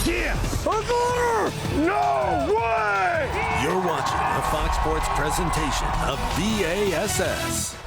Yeah! I got her! No way! You're watching a Fox Sports presentation of B.A.S.S.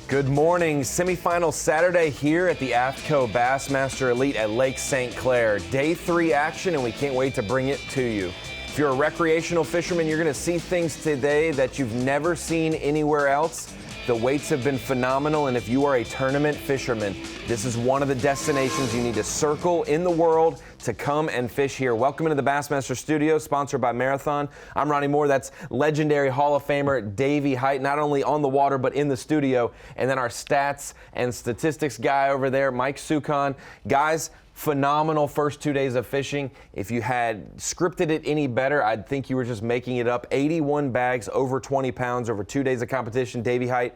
Good morning. Semifinal Saturday here at the AFTCO Bassmaster Elite at Lake St. Clair. Day 3 action, and we can't wait to bring it to you. If you're a recreational fisherman, you're going to see things today that you've never seen anywhere else. The weights have been phenomenal, and if you are a tournament fisherman, this is one of the destinations you need to circle in the world to come and fish here. Welcome into the Bassmaster Studio, sponsored by Marathon. I'm Ronnie Moore. That's legendary Hall of Famer Davey Height, not only on the water but in the studio. And then our stats and statistics guy over there, Mike Sukon. Guys, phenomenal first 2 days of fishing. If you had scripted it any better, I'd think you were just making it up. 81 bags, over 20 pounds, over 2 days of competition. Davey Height,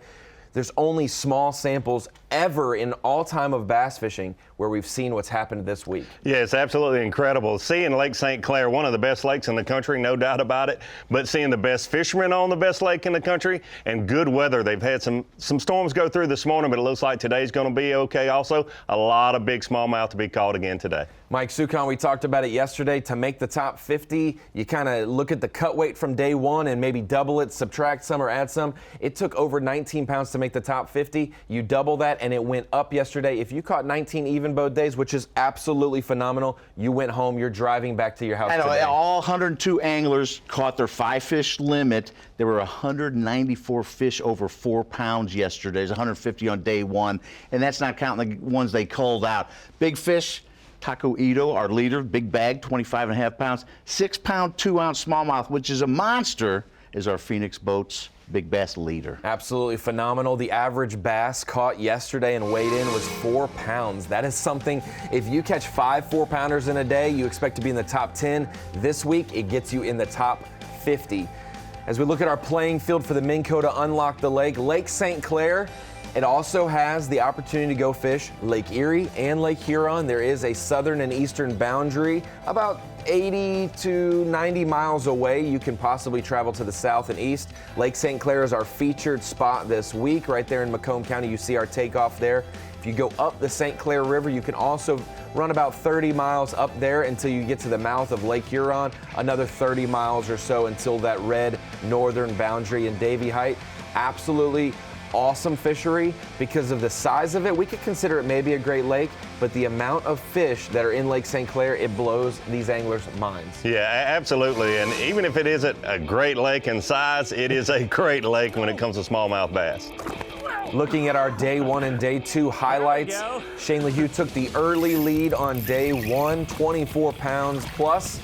there's only small samples ever in all time of bass fishing where we've seen what's happened this week. Yeah, it's absolutely incredible. Seeing Lake St. Clair, one of the best lakes in the country, no doubt about it, but seeing the best fishermen on the best lake in the country and good weather. They've had some storms go through this morning, but it looks like today's going to be okay. Also, a lot of big smallmouth to be caught again today. Mike Sukon, we talked about it yesterday. To make the top 50, you kind of look at the cut weight from day one and maybe double it, subtract some or add some. It took over 19 pounds to make the top 50. You double that and it went up yesterday. If you caught 19 even boat days, which is absolutely phenomenal, you went home, you're driving back to your house today. All 102 anglers caught their 5-fish limit. There were 194 fish over 4 pounds yesterday. There's 150 on day one, and that's not counting the ones they culled out. Big fish, Taco Ito, our leader, big bag, 25.5 pounds. 6-pound, 2-ounce smallmouth, which is a monster, is our Phoenix Boats Big Bass leader. Absolutely phenomenal. The average bass caught yesterday and weighed in was 4 pounds. That is something, if you catch 5 4-pounders in a day, you expect to be in the top 10. This week, it gets you in the top 50. As we look at our playing field for the Minn Kota Unlock the Lake, Lake St. Clair, it also has the opportunity to go fish Lake Erie and Lake Huron. There is a southern and eastern boundary about 80 to 90 miles away. You can possibly travel to the south and east. Lake St. Clair is our featured spot this week. Right there in Macomb County, you see our takeoff there. If you go up the St. Clair River, you can also run about 30 miles up there until you get to the mouth of Lake Huron, another 30 miles or so until that red northern boundary in Davey Height. Absolutely awesome fishery because of the size of it. We could consider it maybe a Great Lake, but the amount of fish that are in Lake St. Clair, it blows these anglers' minds. Yeah, absolutely. And even if it isn't a Great Lake in size, it is a great lake when it comes to smallmouth bass. Looking at our day 1 and day 2 highlights, Shane LaHue took the early lead on day 1, 24 pounds plus.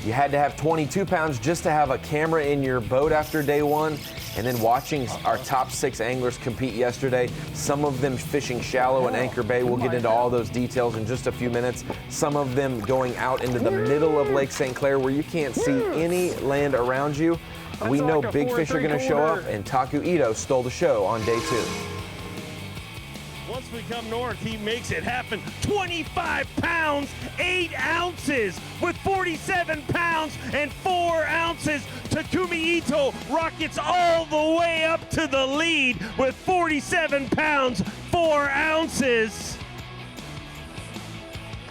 You had to have 22 pounds just to have a camera in your boat after day 1. And then watching our top 6 anglers compete yesterday, some of them fishing shallow in Anchor Bay. We'll get into all those details in just a few minutes. Some of them going out into the middle of Lake St. Clair where you can't see any land around you. We know big fish are going to show up, and Taco Ito stole the show on day 2. Once we come north, he makes it happen. 25 pounds, 8 ounces with 47 pounds and 4 ounces. Takumi Ito rockets all the way up to the lead with 47 pounds, 4 ounces.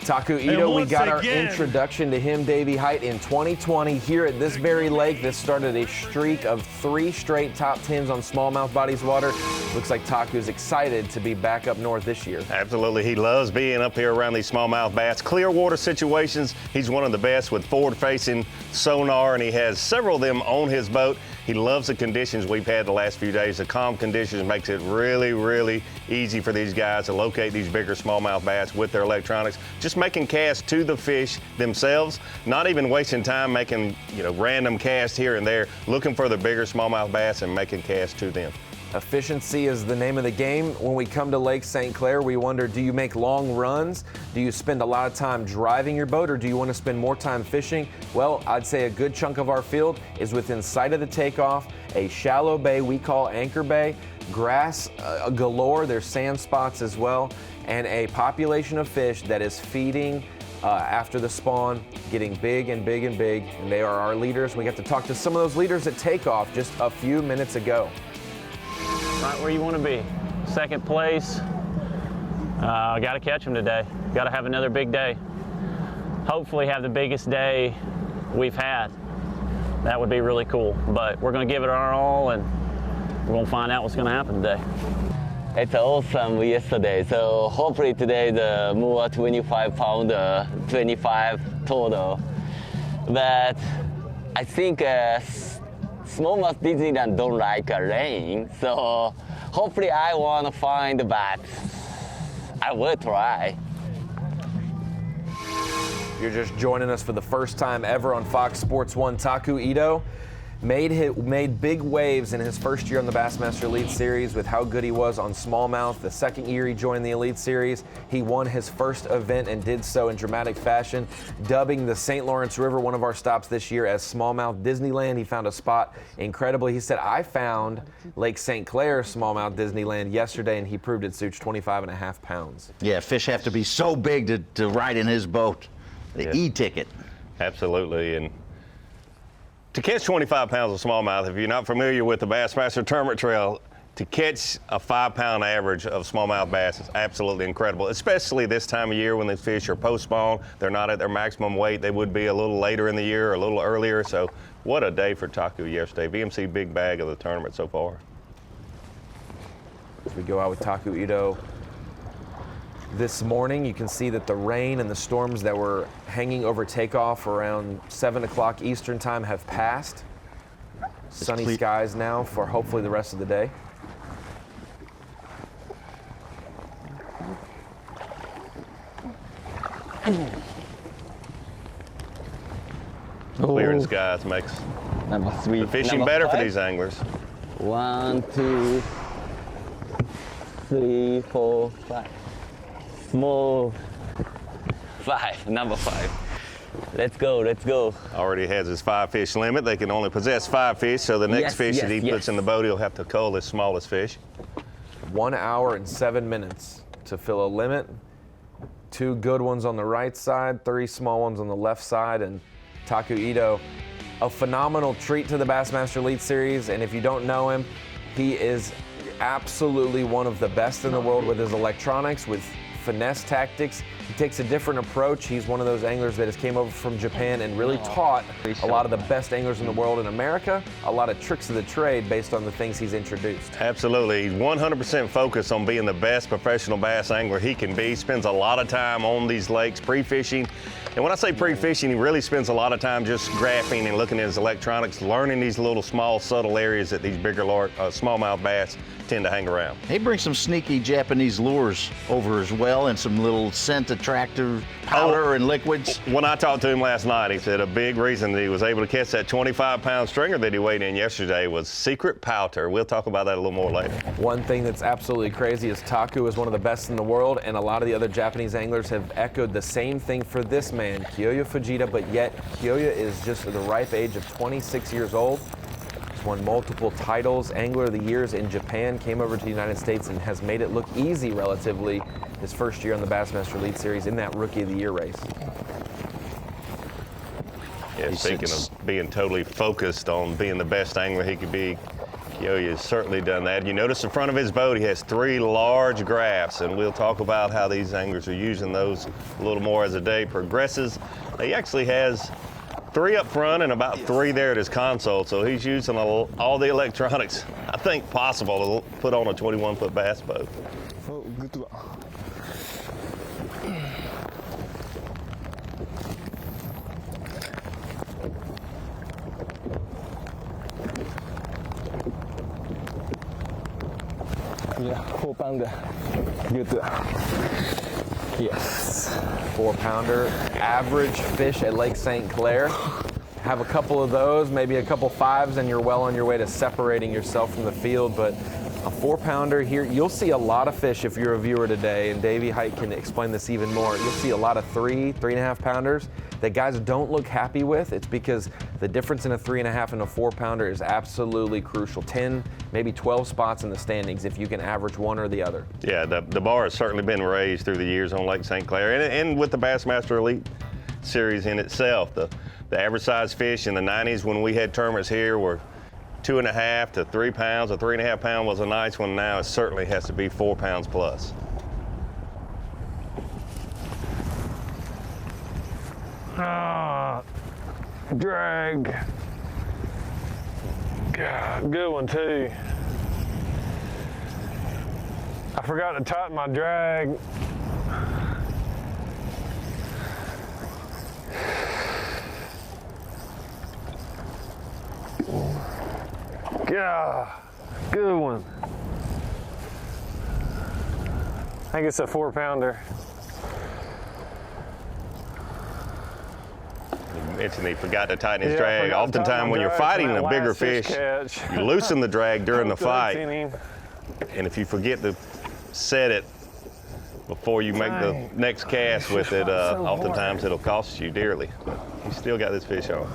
Taco Ito, we got our introduction to him, Davey Height, in 2020 here at this very lake. This started a streak of 3 straight top 10s on smallmouth bodies water. Looks like Taco's excited to be back up north this year. Absolutely. He loves being up here around these smallmouth bass. Clear water situations, he's one of the best with forward-facing sonar, and he has several of them on his boat. He loves the conditions we've had the last few days. The calm conditions makes it really, really easy for these guys to locate these bigger smallmouth bass with their electronics. Just making casts to the fish themselves, not even wasting time making, random casts here and there, looking for the bigger smallmouth bass and making casts to them. Efficiency is the name of the game. When we come to Lake St. Clair, we wonder, do you make long runs? Do you spend a lot of time driving your boat, or do you want to spend more time fishing? Well, I'd say a good chunk of our field is within sight of the takeoff, a shallow bay we call Anchor Bay, grass galore, there's sand spots as well, and a population of fish that is feeding after the spawn, getting big and big and big, and they are our leaders. We got to talk to some of those leaders at takeoff just a few minutes ago. Right where you want to be. Second place. Got to catch them today. Got to have another big day. Hopefully have the biggest day we've had. That would be really cool. But we're going to give it our all, and we're going to find out what's going to happen today. It's awesome yesterday. So hopefully today the more 25 pounder, 25 total. But I think smallmouth Disneyland don't like rain. So hopefully I want to find, but I will try. You're just joining us for the first time ever on Fox Sports 1. Taku Ito made big waves in his first year on the Bassmaster Elite Series with how good he was on smallmouth. The second year he joined the Elite Series, he won his first event and did so in dramatic fashion, dubbing the St. Lawrence River, one of our stops this year, as Smallmouth Disneyland. He found a spot incredibly. He said, I found Lake St. Clair Smallmouth Disneyland yesterday, and he proved it suits 25.5 pounds. Yeah, fish have to be so big to ride in his boat. The E-ticket. Absolutely. And to catch 25 pounds of smallmouth, if you're not familiar with the Bassmaster Tournament Trail, to catch a 5-pound average of smallmouth bass is absolutely incredible, especially this time of year when the fish are post-spawn. They're not at their maximum weight. They would be a little later in the year or a little earlier. So what a day for Taku yesterday. VMC big bag of the tournament so far. As we go out with Taku Ito this morning, you can see that the rain and the storms that were hanging over takeoff around 7 o'clock Eastern time have passed. Sunny skies now for hopefully the rest of the day. Clearing skies makes the fishing better for these anglers. 1, 2, 3, 4, 5. Small 5, number 5. Let's go, let's go. Already has his 5-fish limit. They can only possess 5 fish, so the next fish that he puts in the boat, he'll have to cull his smallest fish. 1 hour and 7 minutes to fill a limit. 2 good ones on the right side, 3 small ones on the left side, and Taku Ito, a phenomenal treat to the Bassmaster Elite Series, and if you don't know him, he is absolutely one of the best in the world with his electronics, with finesse tactics. He takes a different approach. He's one of those anglers that has came over from Japan and really taught a lot of the best anglers in the world in America a lot of tricks of the trade based on the things he's introduced. Absolutely. He's 100% focused on being the best professional bass angler he can be. He spends a lot of time on these lakes pre-fishing. And when I say pre-fishing, he really spends a lot of time just graphing and looking at his electronics, learning these little small subtle areas that these bigger smallmouth bass tend to hang around. He brings some sneaky Japanese lures over as well, and some little scent attractive powder and liquids. When I talked to him last night, he said a big reason that he was able to catch that 25-pound stringer that he weighed in yesterday was secret powder. We'll talk about that a little more later. One thing that's absolutely crazy is Taku is one of the best in the world, and a lot of the other Japanese anglers have echoed the same thing for this man, Kiyoya Fujita, but yet Kiyoya is just at the ripe age of 26 years old. He's won multiple titles, Angler of the Years in Japan, came over to the United States and has made it look easy relatively his first year on the Bassmaster Elite Series in that Rookie of the Year race. Yeah, speaking of being totally focused on being the best angler he could be, Kiyoya has certainly done that. You notice the front of his boat, he has 3 large graphs, and we'll talk about how these anglers are using those a little more as the day progresses. He actually has 3 up front and about 3 there at his console, so he's using all the electronics I think possible to put on a 21-foot bass boat. Yeah, 4-pounder. Good. Yes. 4-pounder, average fish at Lake St. Clair. Have a couple of those, maybe a couple 5s, and you're well on your way to separating yourself from the field. But a 4-pounder here, you'll see a lot of fish if you're a viewer today, and Davey Height can explain this even more. You'll see a lot of 3.5 pounders that guys don't look happy with. It's because the difference in a 3.5 and a 4-pounder is absolutely crucial. 10, maybe 12 spots in the standings if you can average one or the other. Yeah, the bar has certainly been raised through the years on Lake St. Clair, and with the Bassmaster Elite Series in itself. The average size fish in the 90s when we had tournaments here were 2.5 to 3 pounds. A 3.5 pound was a nice one. Now it certainly has to be 4 pounds plus. Drag. God, good one too. I forgot to tighten my drag. Yeah, good one. I think it's a 4-pounder. You mentioned he forgot to tighten his drag. Oftentimes when you're fighting a bigger fish, you loosen the drag during the fight. And if you forget to set it before you make the next cast with it, oftentimes it'll cost you dearly. But you still got this fish on.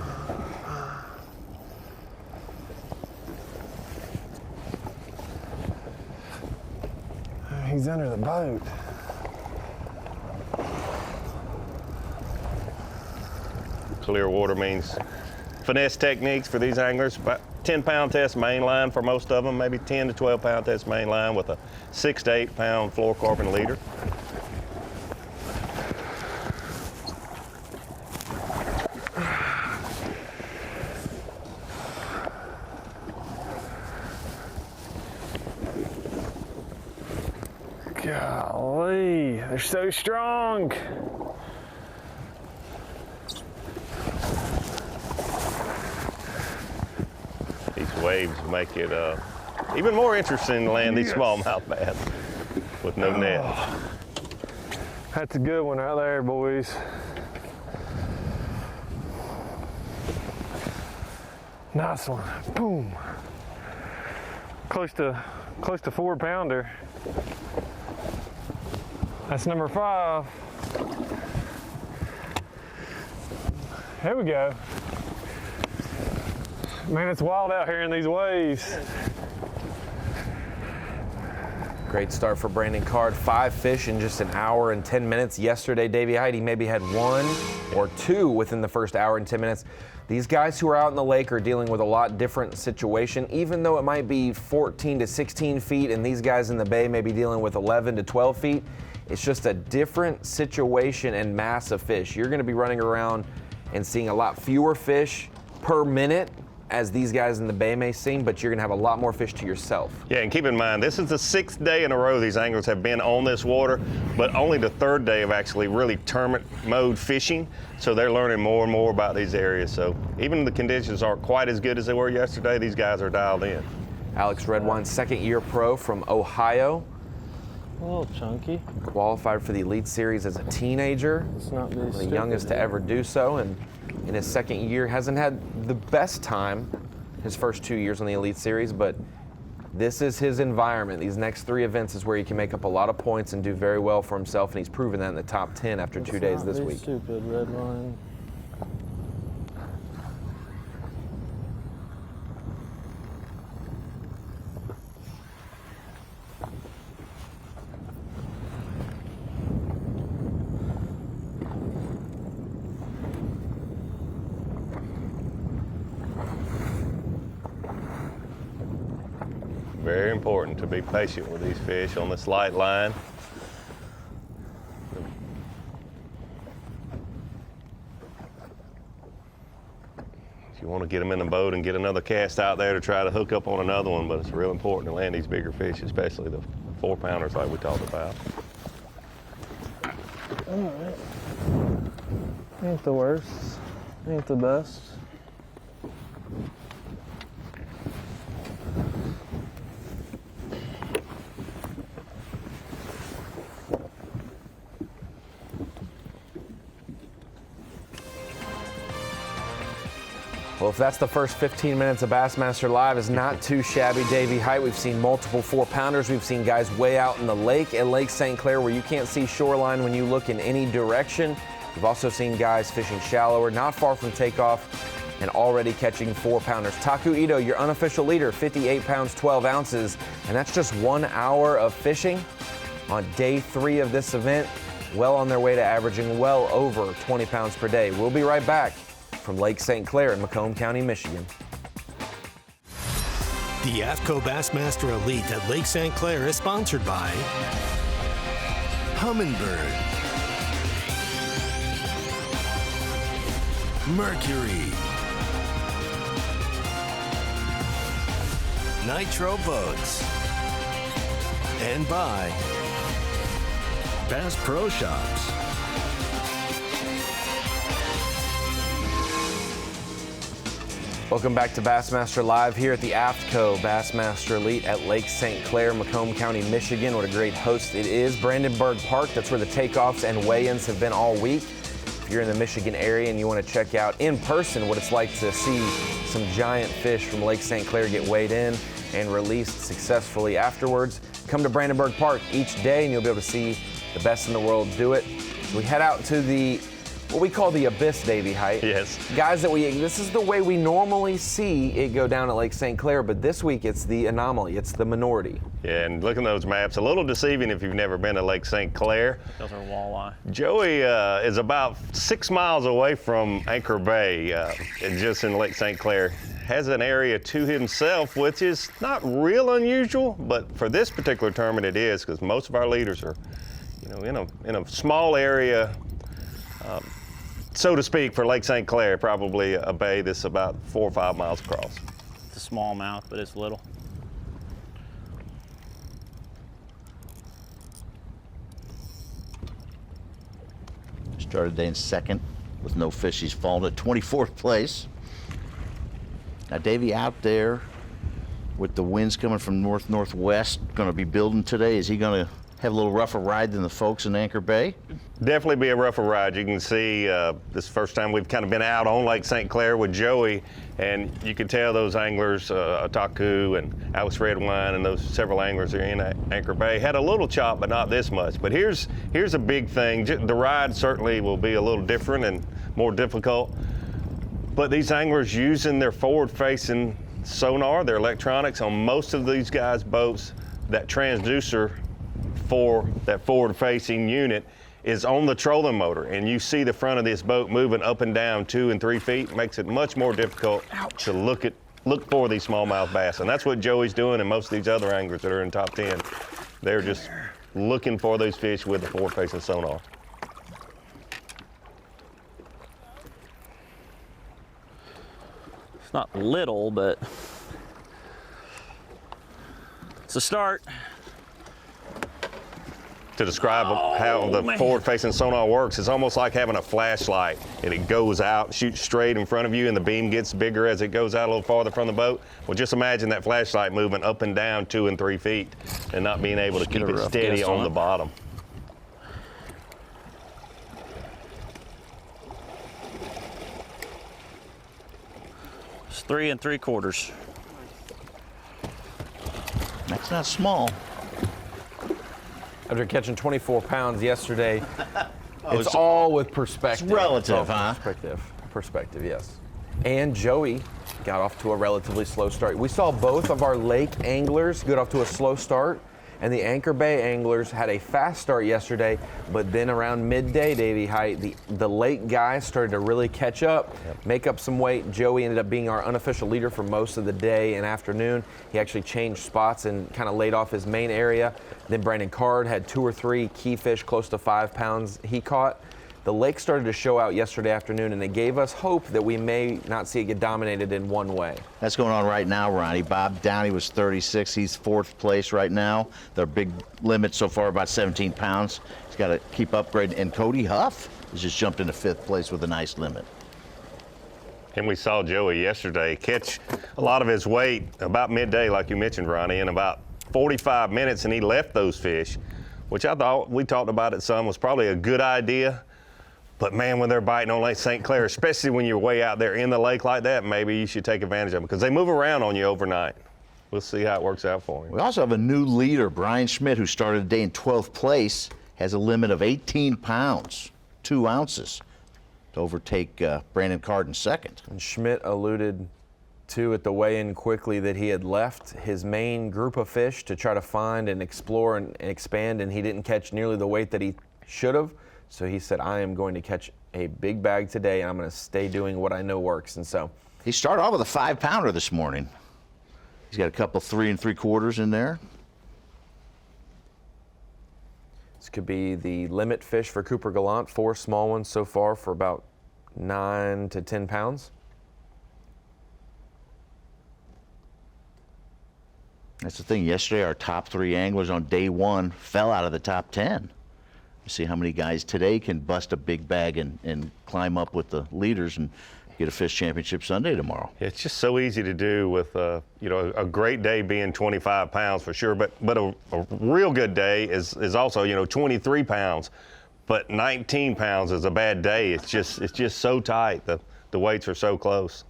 He's under the boat. Clear water means finesse techniques for these anglers. About 10-pound test main line for most of them, maybe 10 to 12-pound test main line with a 6 to 8-pound fluorocarbon leader. Golly, they're so strong. These waves make it even more interesting to land these smallmouth bass with no net. That's a good one right there, boys. Nice one. Boom. Close to 4-pounder. That's number 5. There we go. Man, it's wild out here in these waves. Great start for Brandon Card. 5 fish in just an hour and 10 minutes. Yesterday, Davey Hyde, he maybe had 1 or 2 within the first hour and 10 minutes. These guys who are out in the lake are dealing with a lot different situation, even though it might be 14 to 16 feet and these guys in the bay may be dealing with 11 to 12 feet. It's just a different situation and mass of fish. You're gonna be running around and seeing a lot fewer fish per minute as these guys in the bay may seem, but you're gonna have a lot more fish to yourself. Yeah, and keep in mind, this is the 6th day in a row these anglers have been on this water, but only the 3rd day of actually really tournament mode fishing. So they're learning more and more about these areas. So even the conditions aren't quite as good as they were yesterday, these guys are dialed in. Alex Redwine, 2nd-year pro from Ohio. A little chunky. Qualified for the Elite Series as a teenager. It's not The youngest to ever do so, and in his 2nd year hasn't had the best time his first 2 years on the Elite Series, but this is his environment. These next 3 events is where he can make up a lot of points and do very well for himself, and he's proven that in the top 10 after 2 days this week. Stupid, Redwine. Very important to be patient with these fish on this light line. You want to get them in the boat and get another cast out there to try to hook up on another one, but it's real important to land these bigger fish, especially the 4-pounders like we talked about. All right. Ain't the worst. Ain't the best. Well, if that's the first 15 minutes of Bassmaster Live, is not too shabby. Davey Hyde, we've seen multiple 4-pounders. We've seen guys way out in the lake at Lake St. Clair where you can't see shoreline when you look in any direction. We've also seen guys fishing shallower, not far from takeoff, and already catching 4-pounders. Taku Ito, your unofficial leader, 58 pounds, 12 ounces, and that's just 1 hour of fishing on day 3 of this event. Well on their way to averaging well over 20 pounds per day. We'll be right back from Lake St. Clair in Macomb County, Michigan. The AFTCO Bassmaster Elite at Lake St. Clair is sponsored by Humminbird, Mercury, Nitro Boats, and by Bass Pro Shops. Welcome back to Bassmaster Live here at the AFTCO Bassmaster Elite at Lake St. Clair, Macomb County, Michigan. What a great host it is. Brandenburg Park, that's where the takeoffs and weigh-ins have been all week. If you're in the Michigan area and you want to check out in person what it's like to see some giant fish from Lake St. Clair get weighed in and released successfully afterwards, come to Brandenburg Park each day and you'll be able to see the best in the world do it. So we head out to what we call the A.B.S.S, Davey Height. Yes. Guys, this is the way we normally see it go down at Lake St. Clair, but this week it's the anomaly, it's the minority. Yeah, and look at those maps. A little deceiving if you've never been to Lake St. Clair. Those are walleye. Joey is about 6 miles away from Anchor Bay, and just in Lake St. Clair. Has an area to himself, which is not real unusual, but for this particular tournament it is, because most of our leaders are, in a small area, so to speak, for Lake St. Clair, probably a bay that's about 4 or 5 miles across. It's a small mouth, but it's little. Started day in second with no fish. He's fallen to 24th place. Now Davey out there with the winds coming from north-northwest, going to be building today. Is he going to have a little rougher ride than the folks in Anchor Bay? Definitely be a rougher ride. You can see this is the first time we've kind of been out on Lake St. Clair with Joey, and you can tell those anglers, AFTCO and Alex Redwine and those several anglers that are in Anchor Bay, had a little chop, but not this much. But here's a big thing. The ride certainly will be a little different and more difficult, but these anglers using their forward-facing sonar, their electronics on most of these guys' boats, that transducer for that forward-facing unit is on the trolling motor, and you see the front of this boat moving up and down 2 and 3 feet. Makes it much more difficult to look for these smallmouth bass, and that's what Joey's doing, and most of these other anglers that are in top 10, they're just looking for those fish with the forward-facing sonar. It's not little, but it's a start. To describe how the forward-facing sonar works, it's almost like having a flashlight, and it goes out, shoots straight in front of you, and the beam gets bigger as it goes out a little farther from the boat. Well, just imagine that flashlight moving up and down 2 and 3 feet and not being able to keep it steady on the bottom. It's 3 3/4. That's not small. After catching 24 pounds yesterday, it's all with perspective. It's relative, huh? Perspective, yes. And Joey got off to a relatively slow start. We saw both of our lake anglers get off to a slow start, and the Anchor Bay anglers had a fast start yesterday, but then around midday, Davey Height, the lake guys started to really catch up, make up some weight. Joey ended up being our unofficial leader for most of the day and afternoon. He actually changed spots and kind of laid off his main area. Then Brandon Card had 2 or 3 key fish close to 5 pounds he caught. The lake started to show out yesterday afternoon, and it gave us hope that we may not see it get dominated in one way. That's going on right now, Ronnie. Bob Downey was 36. He's 4th place right now. Their big limit so far, about 17 pounds. He's got to keep upgrading. And Cody Huff has just jumped into 5th place with a nice limit. And we saw Joey yesterday catch a lot of his weight about midday, like you mentioned, Ronnie, in about 45 minutes, and he left those fish, which I thought, we talked about it some, was probably a good idea. But man, when they're biting on Lake St. Clair, especially when you're way out there in the lake like that, maybe you should take advantage of them because they move around on you overnight. We'll see how it works out for him. We also have a new leader, Brian Schmidt, who started the day in 12th place, has a limit of 18 pounds, 2 ounces, to overtake Brandon Card in 2nd. And Schmidt alluded to at the weigh-in quickly that he had left his main group of fish to try to find and explore and expand, and he didn't catch nearly the weight that he should have. So he said, I am going to catch a big bag today, and I'm going to stay doing what I know works. And so he started off with a 5-pounder this morning. He's got a couple 3 3/4 in there. This could be the limit fish for Cooper Gallant. 4 small ones so far for about 9 to 10 pounds. That's the thing. Yesterday, our top 3 anglers on day 1 fell out of the top 10. See how many guys today can bust a big bag and climb up with the leaders and get a fish championship Sunday tomorrow. It's just so easy to do with, a great day being 25 pounds for sure, but a real good day is also, 23 pounds, but 19 pounds is a bad day. It's just so tight. The weights are so close.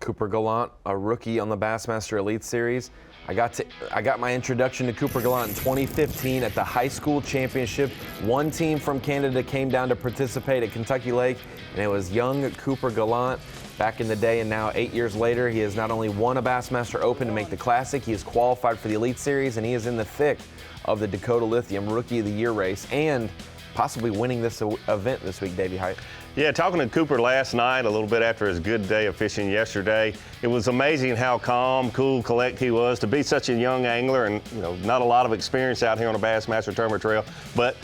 Cooper Gallant, a rookie on the Bassmaster Elite Series. I got my introduction to Cooper Gallant in 2015 at the high school championship. One team from Canada came down to participate at Kentucky Lake, and it was young Cooper Gallant back in the day, and now 8 years later, he has not only won a Bassmaster Open to make the Classic, he is qualified for the Elite Series, and he is in the thick of the Dakota Lithium Rookie of the Year race, and possibly winning this event this week, Davey Height. Yeah, talking to Cooper last night, a little bit after his good day of fishing yesterday, it was amazing how calm, cool, collect he was to be such a young angler and, not a lot of experience out here on a Bassmaster Tournament trail. But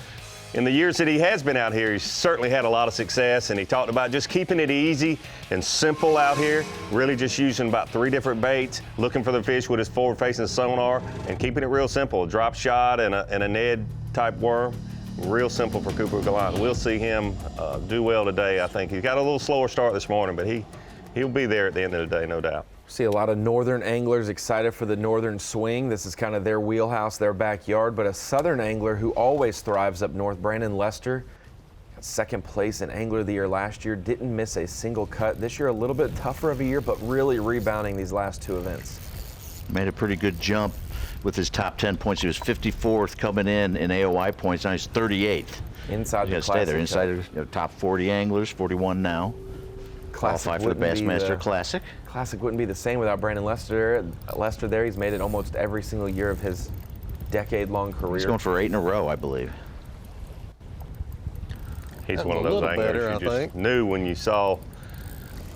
in the years that he has been out here, he's certainly had a lot of success, and he talked about just keeping it easy and simple out here, really just using about 3 different baits, looking for the fish with his forward-facing sonar, and keeping it real simple, a drop shot and a Ned type worm. Real simple for Cooper Gallant. We'll see him do well today, I think. He's got a little slower start this morning, but he'll be there at the end of the day, no doubt. See a lot of northern anglers excited for the northern swing. This is kind of their wheelhouse, their backyard, but a southern angler who always thrives up north, Brandon Lester, got 2nd place in Angler of the Year last year, didn't miss a single cut. This year a little bit tougher of a year, but really rebounding these last 2 events. Made a pretty good jump with his top 10 points. He was 54th coming in AOI points. Now he's 38th. Inside the Classic. Stay there. Inside the top 40 anglers, 41 now. Qualified for the Bassmaster Classic. Classic wouldn't be the same without Brandon Lester. Lester there, he's made it almost every single year of his decade-long career. He's going for 8 in a row, I believe. He's one of those anglers you just knew when you saw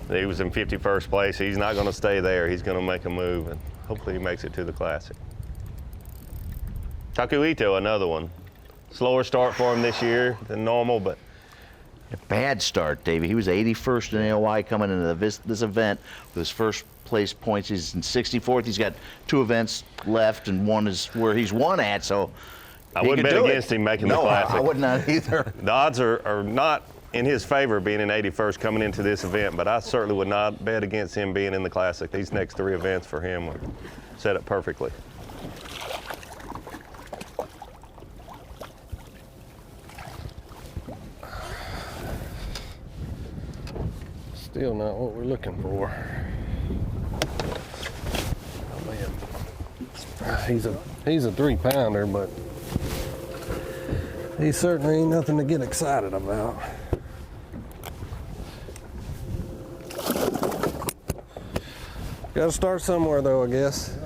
that he was in 51st place. He's not going to stay there. He's going to make a move, and hopefully he makes it to the Classic. Taku Ito, another one. Slower start for him this year than normal, but a bad start, Davey. He was 81st in AOI coming into this event with his first place points. He's in 64th. He's got 2 events left, and one is where he's won at, so I wouldn't bet against him making the Classic. No, I would not either. The odds are not in his favor being in 81st coming into this event, but I certainly would not bet against him being in the Classic. These next 3 events for him are set up perfectly. Still not what we're looking for. Oh man, he's a 3-pounder, but he certainly ain't nothing to get excited about. Got to start somewhere, though, I guess.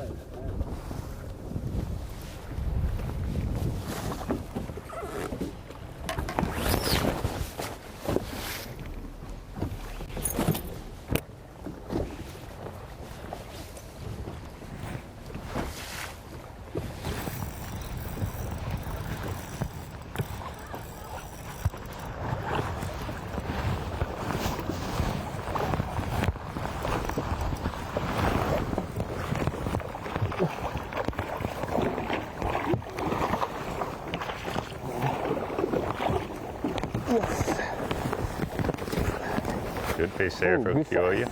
Good fish there for Kyoya.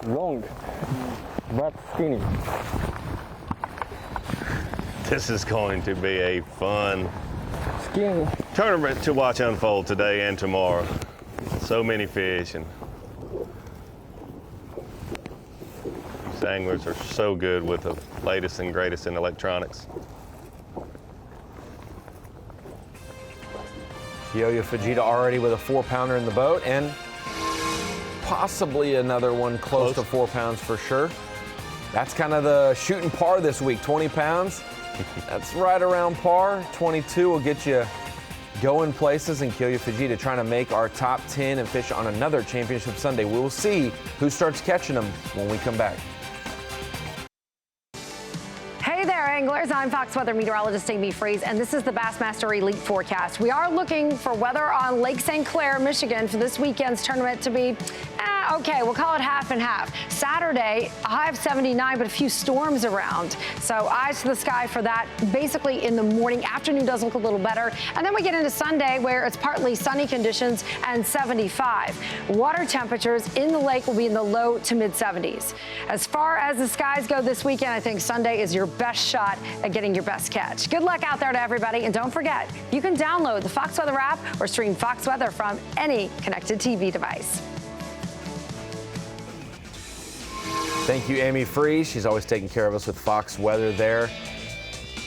Long, but skinny. This is going to be a fun Skinny. tournament to watch unfold today and tomorrow. So many fish, and these anglers are so good with the latest and greatest in electronics. Kyoya Fujita already with a 4-pounder in the boat, and possibly another one close to 4 pounds for sure. That's kind of the shooting par this week, 20 pounds. That's right around par. 22 will get you going places, and Kyoya Fujita trying to make our top 10 and fish on another championship Sunday. We will see who starts catching them when we come back. Hey there, anglers. I'm Fox Weather meteorologist Amy Freeze, and this is the Bassmaster Elite forecast. We are looking for weather on Lake St. Clair, Michigan for this weekend's tournament to be, okay, we'll call it half and half. Saturday, a high of 79, but a few storms around. So eyes to the sky for that. Basically in the morning, afternoon does look a little better. And then we get into Sunday where it's partly sunny conditions and 75. Water temperatures in the lake will be in the low to mid 70s. As far as the skies go this weekend, I think Sunday is your best shot at getting your best catch. Good luck out there to everybody. And don't forget, you can download the Fox Weather app or stream Fox Weather from any connected TV device. Thank you, Amy Freeze. She's always taking care of us with Fox Weather there.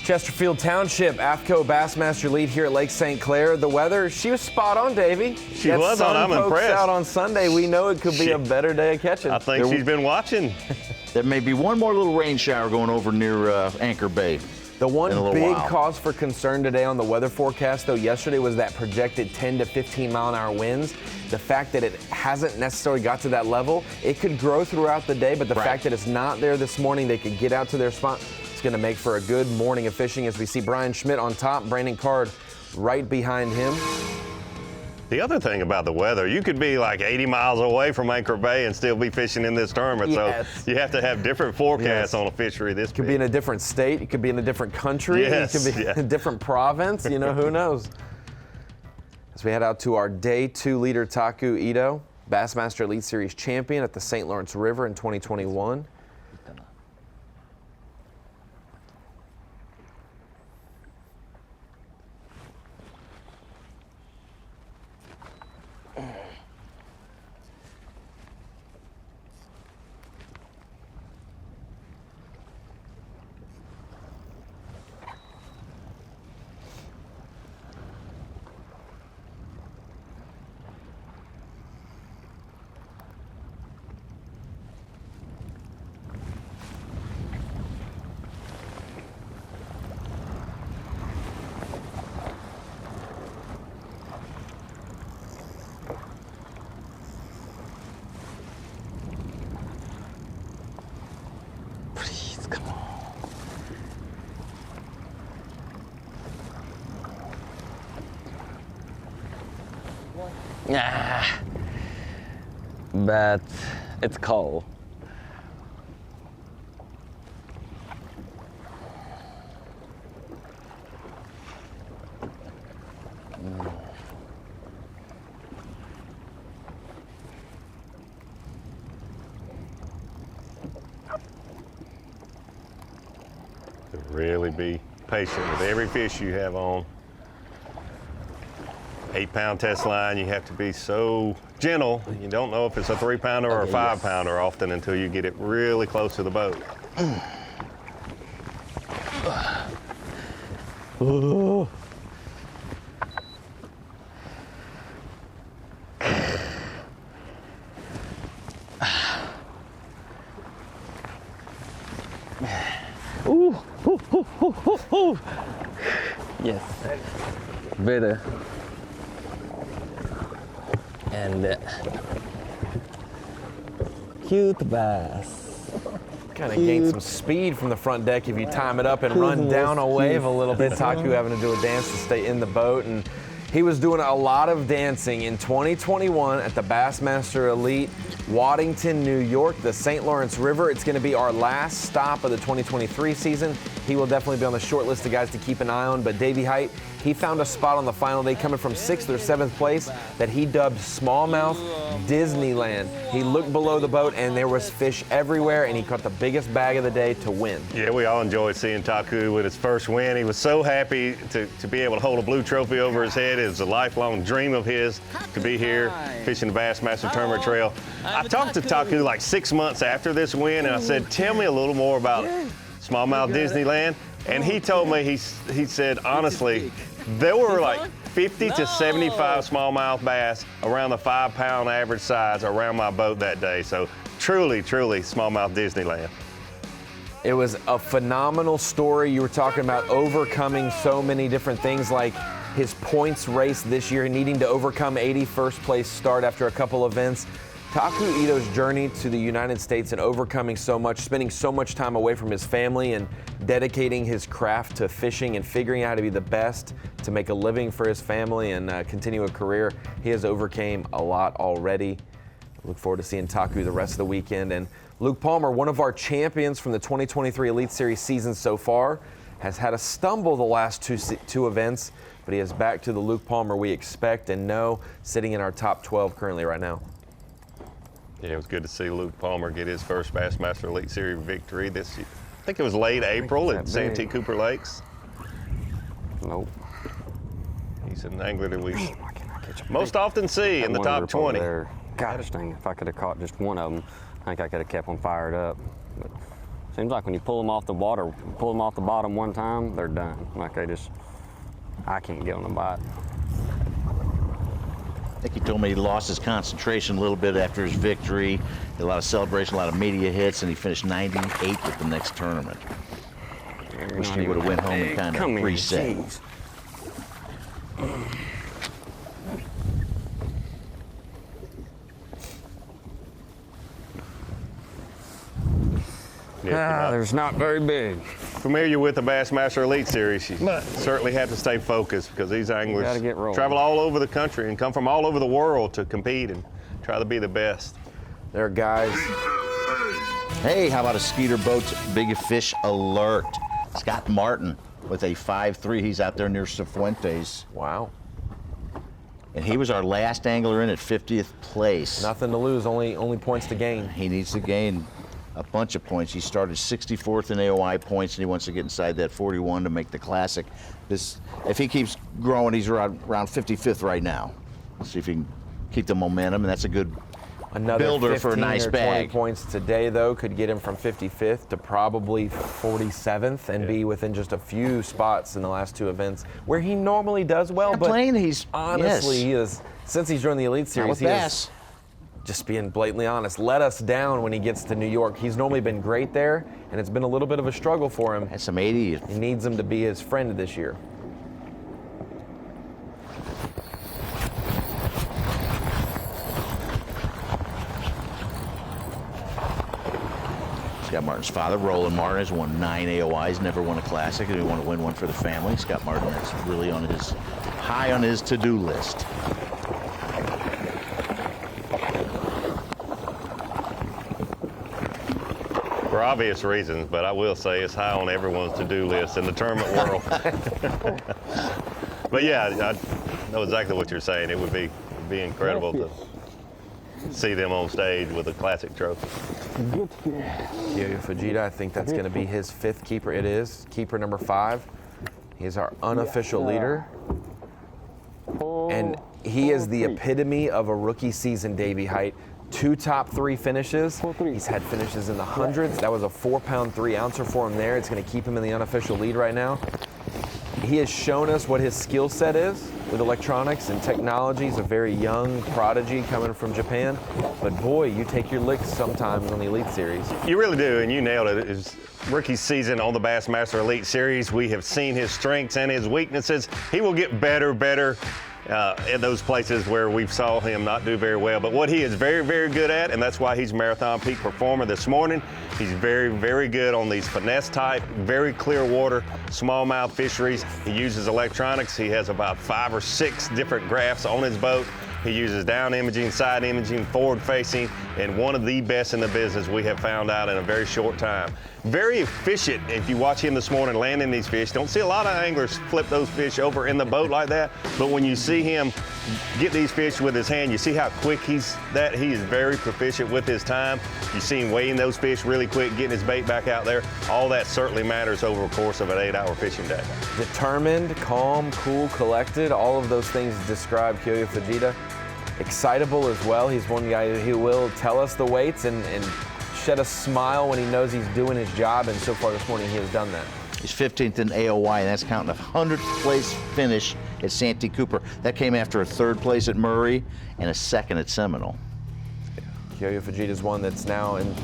Chesterfield Township, AFTCO Bassmaster lead here at Lake St. Clair. The weather, she was spot on, Davey. She was on. I'm impressed. Out on Sunday. We know it could be a better day of catching. I think she's been watching. There may be one more little rain shower going over near Anchor Bay. The one big cause for concern today on the weather forecast, though, yesterday was that projected 10 to 15 mile an hour winds. The fact that it hasn't necessarily got to that level, it could grow throughout the day, but the fact that it's not there this morning, they could get out to their spot. It's going to make for a good morning of fishing as we see Brian Schmidt on top, Brandon Card right behind him. The other thing about the weather, you could be like 80 miles away from Anchor Bay and still be fishing in this tournament. Yes. So you have to have different forecasts on a fishery this big. It could be in a different state. It could be in a different country. Yes. It could be in a different province. You know, who knows? As we head out to our day 2 leader, Taku Ito, Bassmaster Elite Series champion at the St. Lawrence River in 2021. But it's cold. To really be patient with every fish you have on. 8-pound test line, you have to be so gentle. You don't know if it's a 3-pounder or a 5-pounder often until you get it really close to the boat. Ooh. Ooh. Ooh, ooh, ooh, ooh, ooh. Yes, better. And cute bass. Kind of gain some speed from the front deck if you time it up and run down a wave a little bit. Taku having to do a dance to stay in the boat, and he was doing a lot of dancing in 2021 at the Bassmaster Elite, Waddington, New York, the St. Lawrence River. It's going to be our last stop of the 2023 season. He will definitely be on the short list of guys to keep an eye on, but Davey Height, he found a spot on the final day coming from 6th or 7th place that he dubbed Smallmouth Disneyland. He looked below the boat and there was fish everywhere, and he caught the biggest bag of the day to win. Yeah, we all enjoyed seeing Taku with his first win. He was so happy to be able to hold a blue trophy over his head. It was a lifelong dream of his to be here fishing the Bassmaster Tournament Trail. I talked to Taku like 6 months after this win, and I said, tell me a little more about Smallmouth Disneyland. And he told me, he said, honestly, there were like 50 to 75 smallmouth bass around the 5-pound average size around my boat that day. So truly, truly Smallmouth Disneyland. It was a phenomenal story. You were talking about overcoming so many different things, like his points race this year, needing to overcome 81st place start after a couple events. Taku Ito's journey to the United States and overcoming so much, spending so much time away from his family and dedicating his craft to fishing and figuring out how to be the best to make a living for his family and continue a career, he has overcame a lot already. Look forward to seeing Taku the rest of the weekend. And Luke Palmer, one of our champions from the 2023 Elite Series season so far, has had a stumble the last two events, but he is back to the Luke Palmer we expect and know, sitting in our top 12 currently right now. Yeah, it was good to see Luke Palmer get his first Bassmaster Elite Series victory this year. I think it was late April at Santee Cooper Lakes. Nope. He's an angler that we most often see in the top 20. Gosh dang, if I could have caught just one of them, I think I could have kept them fired up. But seems like when you pull them off the water, pull them off the bottom one time, they're done. Like I can't get on a bite. I think he told me he lost his concentration a little bit after his victory. A lot of celebration, a lot of media hits, and he finished 98th at the next tournament. Wish he would have went home and kind of reset. There's not very big. Familiar with the Bassmaster Elite Series, you certainly have to stay focused because these anglers travel all over the country and come from all over the world to compete and try to be the best. There are guys. Hey, how about a Skeeter Boats Big Fish Alert? Scott Martin with a 5.3. He's out there near Cifuentes. Wow. And he was our last angler in at 50th place. Nothing to lose, only points to gain. He needs to gain a bunch of points. He started 64th in AOI points, and he wants to get inside that 41 to make the Classic. If he keeps growing, he's around 55th right now. See if he can keep the momentum, and that's a good builder for a nice bag. 20 points today, though, could get him from 55th to probably 47th and be within just a few spots in the last two events, where he normally does well. But honestly, he is, since he's joined the Elite Series, he is, just being blatantly honest, let us down when he gets to New York. He's normally been great there, and it's been a little bit of a struggle for him. Had some 80s. He needs him to be his friend this year. Scott Martin's father, Roland Martin, has won 9 AOIs, never won a Classic, and he want to win one for the family. Scott Martin, that's really high on his to-do list. For obvious reasons, but I will say it's high on everyone's to-do list in the tournament world. But yeah, I know exactly what you're saying. It would be incredible to see them on stage with a Classic trophy. Kyoyo Fujita, I think that's going to be his 5th keeper. It is keeper number 5. He's our unofficial leader. And he is the epitome of a rookie season, Davey Height. 2 top 3 finishes. He's had finishes in the hundreds. That was a 4-pound 3-ouncer for him there. It's going to keep him in the unofficial lead right now. He has shown us what his skill set is with electronics and technology. He's a very young prodigy coming from Japan. But boy, you take your licks sometimes on the Elite Series. You really do, and you nailed it. His rookie season on the Bassmaster Elite Series, we have seen his strengths and his weaknesses. He will get better in those places where we've saw him not do very well. But what he is very, very good at, and that's why he's Marathon Peak Performer this morning, he's very, very good on these finesse type, very clear water, smallmouth fisheries. He uses electronics. He has about 5 or 6 different graphs on his boat. He uses down imaging, side imaging, forward facing, and one of the best in the business we have found out in a very short time. Very efficient if you watch him this morning landing these fish. Don't see a lot of anglers flip those fish over in the boat like that, but when you see him get these fish with his hand, you see how quick he is very proficient with his time. You see him weighing those fish really quick, getting his bait back out there. All that certainly matters over the course of an 8-hour fishing day. Determined, calm, cool, collected, all of those things describe Kyoyo Fujita. Excitable as well. He's one guy who will tell us the weights and shed a smile when he knows he's doing his job, and so far this morning he has done that. He's 15th in AOI, and that's counting a 100th place finish at Santee Cooper. That came after a 3rd place at Murray and a 2nd at Seminole. Kyoyo Fujita is one that's now in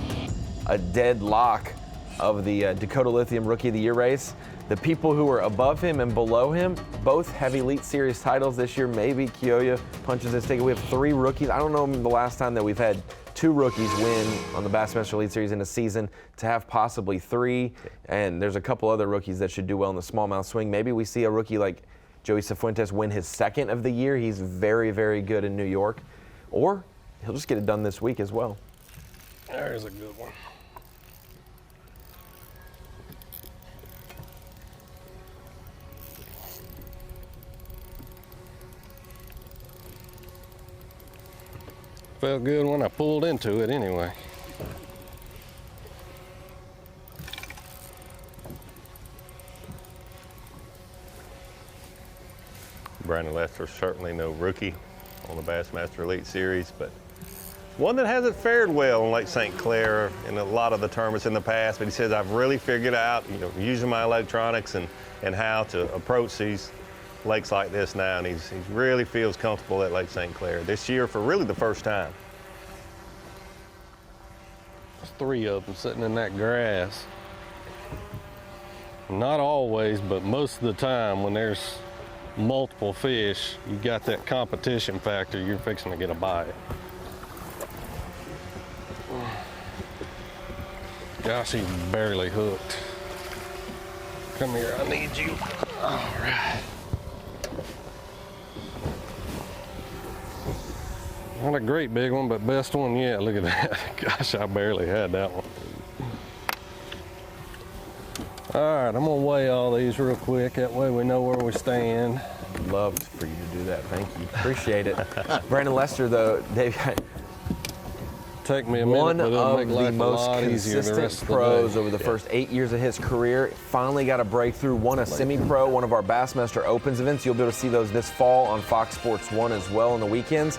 a deadlock of the Dakota Lithium Rookie of the Year race. The people who are above him and below him, both have Elite Series titles this year. Maybe Kioya punches his ticket. We have 3 rookies. I don't know the last time that we've had 2 rookies win on the Bassmaster Elite Series in a season, to have possibly 3. And there's a couple other rookies that should do well in the smallmouth swing. Maybe we see a rookie like Joey Cifuentes win his 2nd of the year. He's very, very good in New York. Or he'll just get it done this week as well. There's a good one. Felt good when I pulled into it anyway. Brandon Lester's certainly no rookie on the Bassmaster Elite Series, but one that hasn't fared well in Lake St. Clair in a lot of the tournaments in the past. But he says, I've really figured out, using my electronics and how to approach these lakes like this now, and he really feels comfortable at Lake St. Clair this year for really the first time. There's 3 of them sitting in that grass. Not always, but most of the time when there's multiple fish, you got that competition factor, you're fixing to get a bite. Gosh, he's barely hooked. Come here, I need you. All right. Not a great big one, but best one yet. Look at that. Gosh, I barely had that one. All right, I'm gonna weigh all these real quick. That way we know where we stand. Loved for you to do that. Thank you. Appreciate it. Brandon Lester, though, Dave, take me a minute, one but it'll of make the life most a lot easier the consistent rest of the pros day. over the first 8 years of his career. Finally got a breakthrough, won a semi-pro, one of our Bassmaster Opens events. You'll be able to see those this fall on Fox Sports 1 as well on the weekends.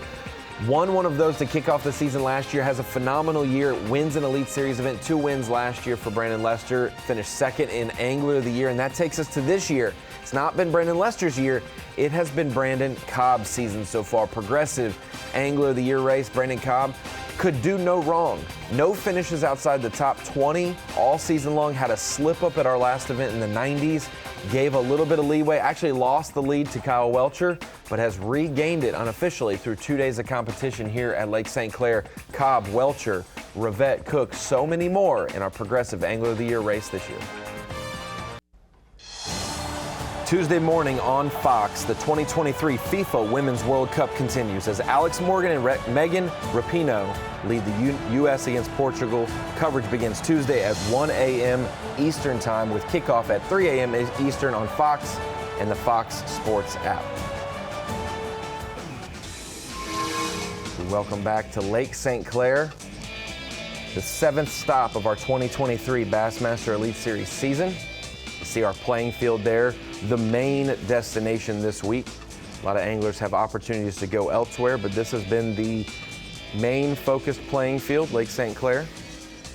Won one of those to kick off the season last year, has a phenomenal year, wins an Elite Series event, 2 wins last year for Brandon Lester, finished 2nd in Angler of the Year, and that takes us to this year. It's not been Brandon Lester's year, it has been Brandon Cobb's season so far. Progressive Angler of the Year race, Brandon Cobb could do no wrong. No finishes outside the top 20 all season long, had a slip up at our last event in the 90s, gave a little bit of leeway, actually lost the lead to Kyle Welcher, but has regained it unofficially through 2 days of competition here at Lake St. Clair. Cobb, Welcher, Rivette, Cook, so many more in our Progressive Angler of the Year race this year. Tuesday morning on Fox, the 2023 FIFA Women's World Cup continues as Alex Morgan and Megan Rapinoe lead the U.S. against Portugal. Coverage begins Tuesday at 1 a.m. Eastern Time with kickoff at 3 a.m. Eastern on Fox and the Fox Sports app. Welcome back to Lake St. Clair, the 7th stop of our 2023 Bassmaster Elite Series season. You see our playing field there, the main destination this week. A lot of anglers have opportunities to go elsewhere, but this has been the main focused playing field, Lake St. Clair.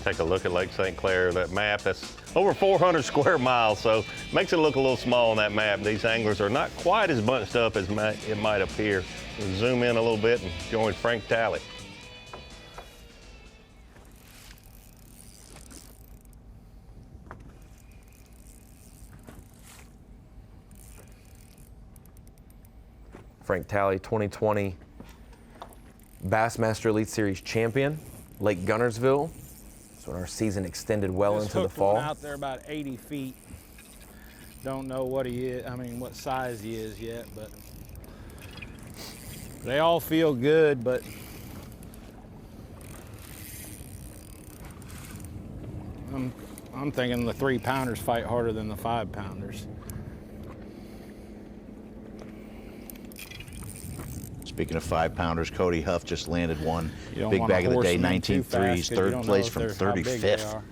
Take a look at Lake St. Clair, that map. That's over 400 square miles, so makes it look a little small on that map. These anglers are not quite as bunched up as it might appear. We'll zoom in a little bit and join Frank Talley. Frank Talley, 2020 Bassmaster Elite Series champion, Lake Gunnersville. So our season extended well into the fall. Out there about 80 feet. Don't know what he is, what size he is yet, but they all feel good, but I'm thinking the 3-pounders fight harder than the 5-pounders. Speaking of 5-pounders, Cody Huff just landed one big want bag a of the day, horseman 19 too fast, threes, 'cause you third don't place know from if they're how big they 35th. are.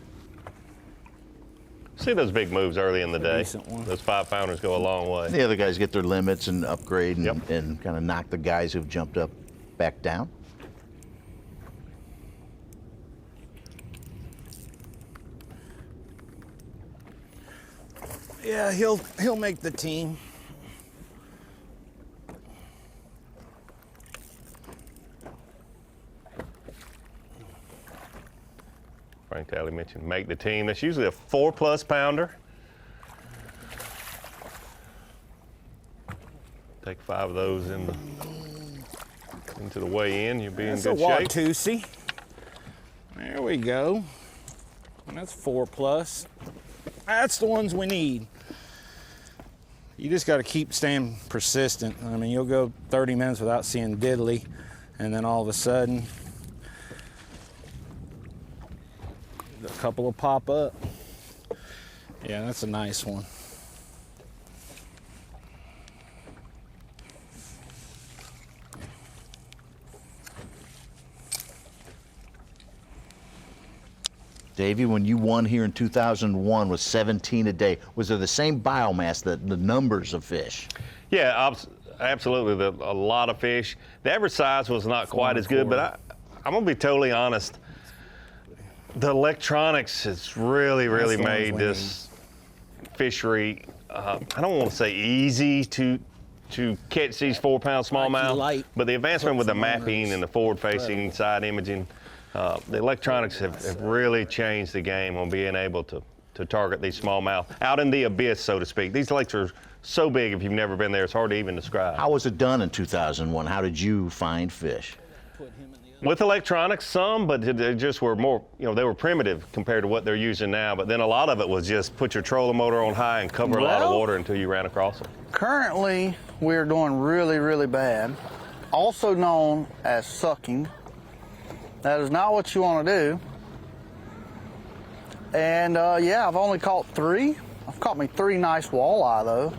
See those big moves early in the day. Decent one. Those 5-pounders go a long way. The other guys get their limits and upgrade and kind of knock the guys who've jumped up back down. Yeah, he'll make the team. Frank Talley mentioned make the team. That's usually a 4+ pounder. Take 5 of those into the weigh-in. You'll be in That's good a shape. Watusi. There we go. And that's 4+. That's the ones we need. You just got to keep staying persistent. I mean, you'll go 30 minutes without seeing diddly, and then all of a sudden, a couple will pop up. Yeah, that's a nice one. Davey, when you won here in 2001 with 17 a day, was there the same biomass, the numbers of fish? Yeah, absolutely. A lot of fish. The average size was not quite as good, but I'm going to be totally honest. The electronics has really made this fishery, I don't want to say easy to catch these 4-pound smallmouth, but the advancement with the mapping and the forward-facing side imaging, the electronics have really changed the game on being able to target these smallmouth out in the abyss, so to speak. These lakes are so big, if you've never been there, it's hard to even describe. How was it done in 2001? How did you find fish? With electronics, some, but they just were more, they were primitive compared to what they're using now. But then a lot of it was just put your trolling motor on high and cover a lot of water until you ran across them. Currently, we're doing really bad, also known as sucking. That is not what you want to do. And yeah, I've only caught 3. I've caught me 3 nice walleye though.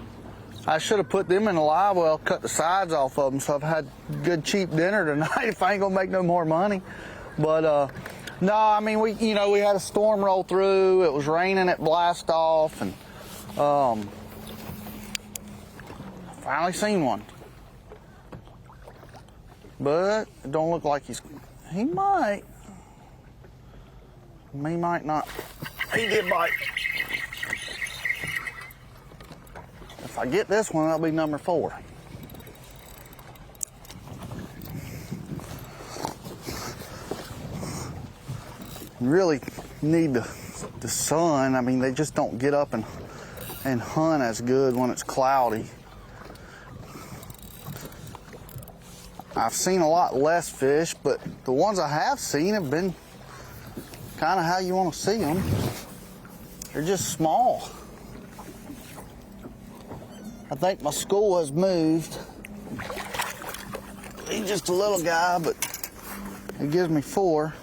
I should have put them in the live well, cut the sides off of them, so I've had good cheap dinner tonight if I ain't gonna make no more money. But no, I mean we had a storm roll through. It was raining at blast off, and finally seen one. But it don't look like he might. He might not. He did bite. If I get this one, that'll be number 4. You really need the sun. I mean, they just don't get up and hunt as good when it's cloudy. I've seen a lot less fish, but the ones I have seen have been kind of how you want to see them. They're just small. I think my school has moved. He's just a little guy, but he gives me 4.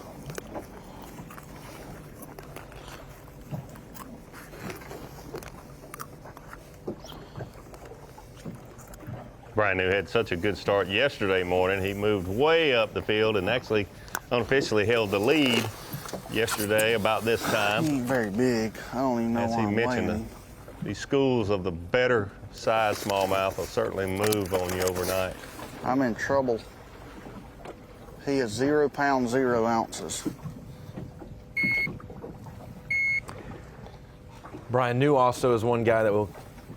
Brian New had such a good start yesterday morning. He moved way up the field and actually unofficially held the lead yesterday about this time. He ain't very big. I don't even know As why he I'm mentioned, weighing him. these schools of the better size smallmouth will certainly move on you overnight. I'm in trouble. He is 0 pounds, 0 ounces. Brian New also is one guy that we'll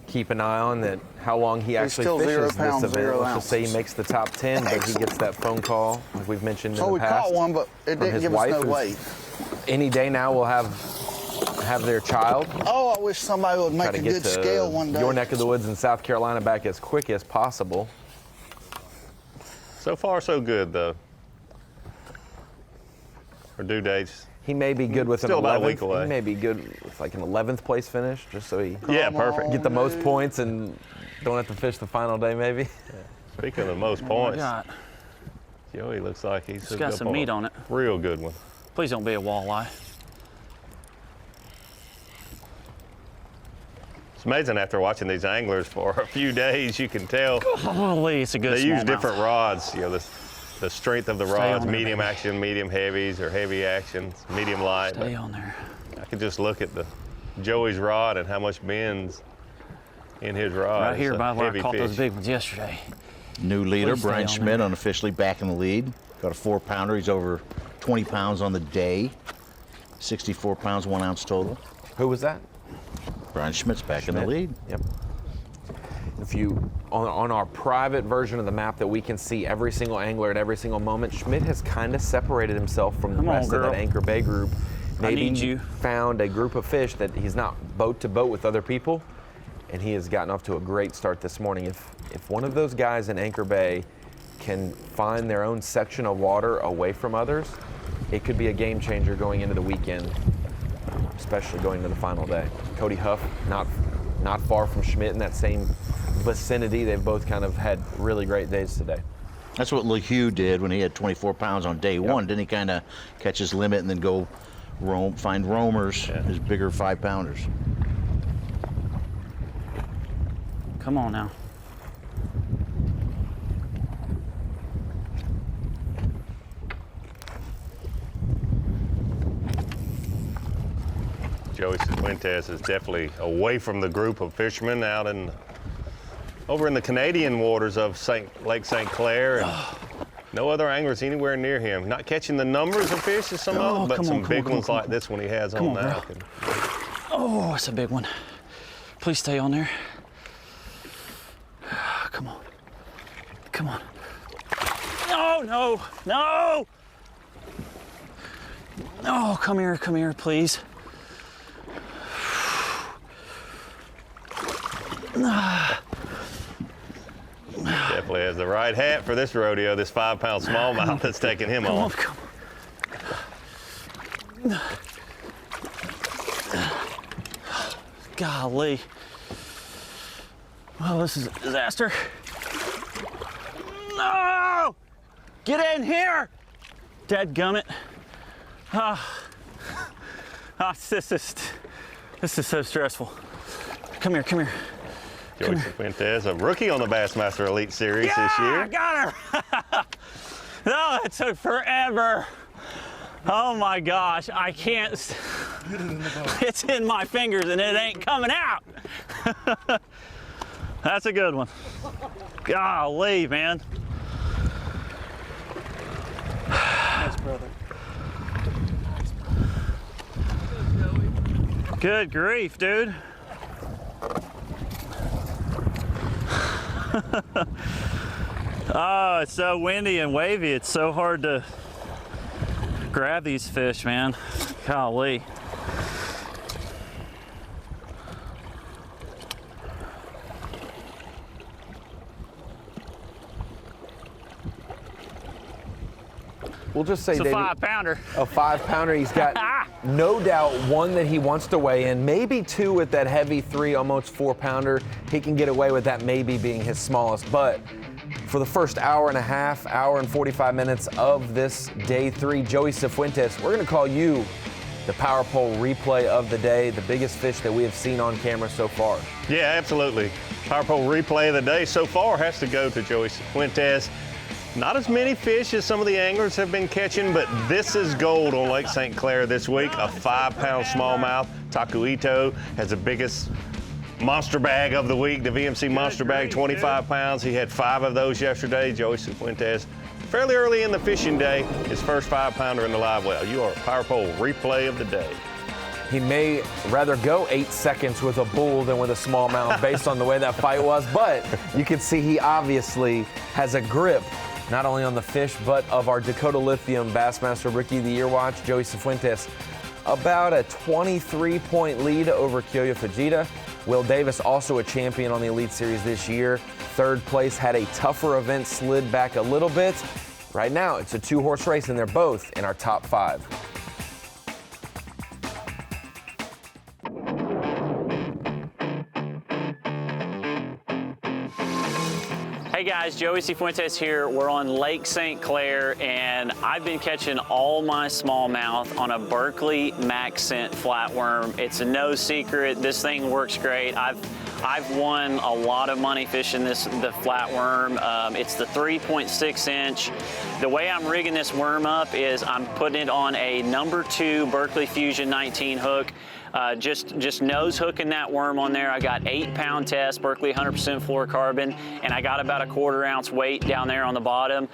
keep an eye on, that how long he actually still fishes 0 this pounds, event. 0 Let's just say he makes the top 10, but he gets that phone call, like we've mentioned So in we the past. caught one, but it from didn't his give us wife, no who's weight. Any day now we'll have their child. Oh, I wish somebody would Try make to a get good to scale one day. your neck of the woods in South Carolina back as quick as possible. So far, so good, though. Our due dates. He may be good with Still an about a 11th. week away. He may be good with like an 11th place finish, just so he perfect. get the most points and don't have to fish the final day, maybe. Speaking of the most points, Joey looks like he's got some meat on it. Real good one. Please don't be a walleye. It's amazing after watching these anglers for a few days, you can tell. Holy, it's a good They use smallmouth. different rods. The strength of the Stay rods, on there, medium baby. action, medium heavies, or heavy actions, medium light. Stay on there. I could just look at the Joey's rod and how much bends in his rod. Right It's here a by where I heavy caught those fish. big ones yesterday. New leader, Please stay Brian on Schmidt, unofficially back in the lead. Got a 4-pounder. He's over 20 pounds on the day. 64 pounds, 1 ounce total. Who was that? Brian Schmidt's back in the lead. Yep. If you, on our private version of the map that we can see every single angler at every single moment, Schmidt has kind of separated himself from the Come on, rest of girl. that Anchor Bay group. I Maybe need you. found a group of fish that he's not boat to boat with other people, and he has gotten off to a great start this morning. If one of those guys in Anchor Bay can find their own section of water away from others, it could be a game changer going into the weekend, especially going to the final day. Cody Huff, not far from Schmidt in that same vicinity. They've both kind of had really great days today. That's what LeHue did when he had 24 pounds on day one. Didn't he kind of catch his limit and then go find roamers, his bigger 5-pounders? Come on now. Joey Fuentes is definitely away from the group of fishermen out over in the Canadian waters of Lake St. Clair. And no other anglers anywhere near him. Not catching the numbers of fish as some of them, but some big ones like this one he has on now. Oh, that's a big one. Please stay on there. Come on. Come on. No, no, no! Oh, come here, please. Definitely has the right hat for this rodeo, this 5-pound smallmouth that's taking him on. Come on. Golly. Well, this is a disaster. No! Get in here! Dadgummit. This is so stressful. Come here. Joey Fuentes, a rookie on the Bassmaster Elite Series this year. I got her! No, it took forever. Oh my gosh, I can't. It's in my fingers and it ain't coming out. That's a good one. Golly, man. Nice, brother. Good grief, dude. Oh, it's so windy and wavy. It's so hard to grab these fish, man. Golly. We'll just say, it's a David, 5-pounder. A 5-pounder. He's got no doubt one that he wants to weigh in, maybe two with that heavy 3, almost 4-pounder. He can get away with that maybe being his smallest. But for the first hour and a half, hour and 45 minutes of this day 3, Joey Fuentes, we're going to call you the Power Pole replay of the day, the biggest fish that we have seen on camera so far. Yeah, absolutely. Power Pole replay of the day so far has to go to Joey Fuentes. Not as many fish as some of the anglers have been catching, but this is gold on Lake St. Clair this week. A 5-pound smallmouth. Taku Ito has the biggest monster bag of the week, the VMC monster bag, 25 pounds. He had 5 of those yesterday. Joey Fuentes, fairly early in the fishing day, his first 5-pounder in the live well. You are a Power Pole replay of the day. He may rather go 8 seconds with a bull than with a smallmouth based on the way that fight was, but you can see he obviously has a grip not only on the fish, but of our Dakota Lithium Bassmaster Rookie of the Year watch, Joey Fuentes. About a 23-point lead over Kyoya Fujita. Will Davis, also a champion on the Elite Series this year. 3rd place, had a tougher event, slid back a little bit. Right now, it's a 2-horse race, and they're both in our top 5. Hey guys, Joey Fuentes here. We're on Lake St. Clair, and I've been catching all my smallmouth on a Berkeley Maxent flatworm. It's no secret, this thing works great. I've won a lot of money fishing the flatworm. It's the 3.6 inch. The way I'm rigging this worm up is I'm putting it on a number 2 Berkeley Fusion 19 hook. Just nose hooking that worm on there. I got 8-pound test, Berkeley 100% fluorocarbon, and I got about a 1/4 ounce weight down there on the bottom,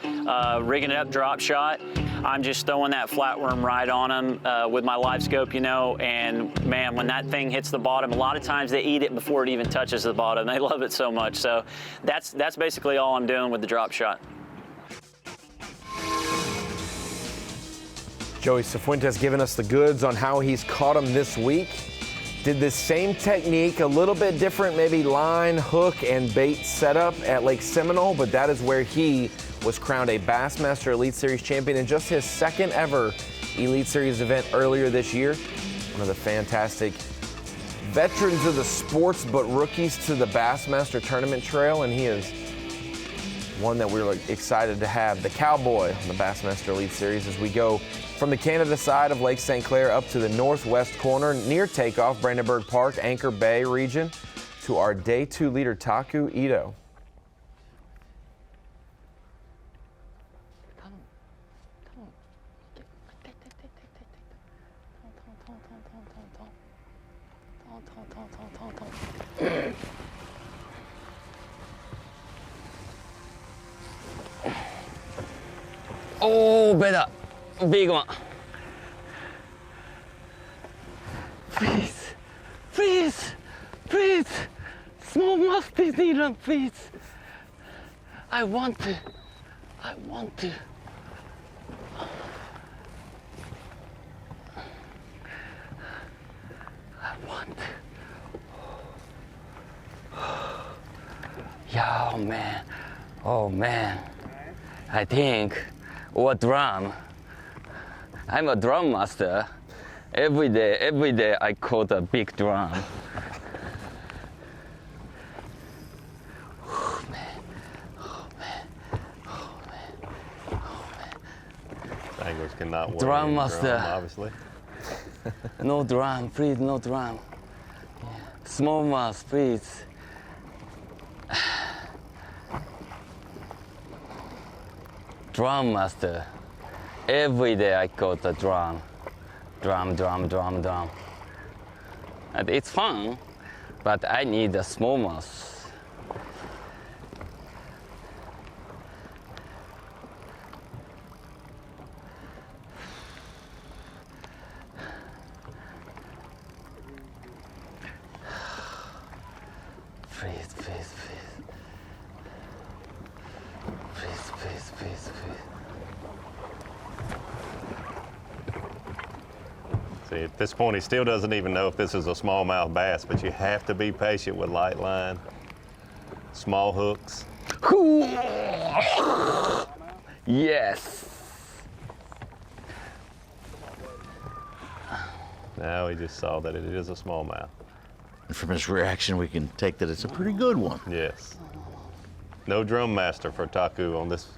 rigging it up drop shot. I'm just throwing that flatworm right on them with my live scope, you know, and man, when that thing hits the bottom, a lot of times they eat it before it even touches the bottom. They love it so much. So that's basically all I'm doing with the drop shot. Joey Fuentes giving us the goods on how he's caught them this week. did the same technique, a little bit different, maybe line, hook, and bait setup at Lake Seminole, but that is where he was crowned a Bassmaster Elite Series champion in just his second ever Elite Series event earlier this year. One of the fantastic veterans of the sports, but rookies to the Bassmaster tournament trail, and he is one that we're excited to have, the Cowboy on the Bassmaster Elite Series, as we go from the Canada side of Lake St. Clair up to the northwest corner near takeoff, Brandenburg Park, Anchor Bay region, to our Day 2 leader, Taku Ito. Oh, better. Big one. Please, please, please. Smallmouth Disneyland, please. I want to. I want to. I want to. Yeah, oh man. Oh man. I think, or drum. I'm a drum master. Every day I caught a big drum. Oh man, oh man, oh man, oh man. Anglers cannot win. Drum master. Obviously. No drum, please, no drum. Yeah. Smallmouth, please. Drum master. Every day I caught the drum. Drum. And it's fun, but I need a smallmouth. Please. See, at this point, he still doesn't even know if this is a smallmouth bass, but you have to be patient with light line, small hooks. Yes. Now he just saw that it is a smallmouth. And from his reaction, we can take that it's a pretty good one. Yes. No drum master for Taku on this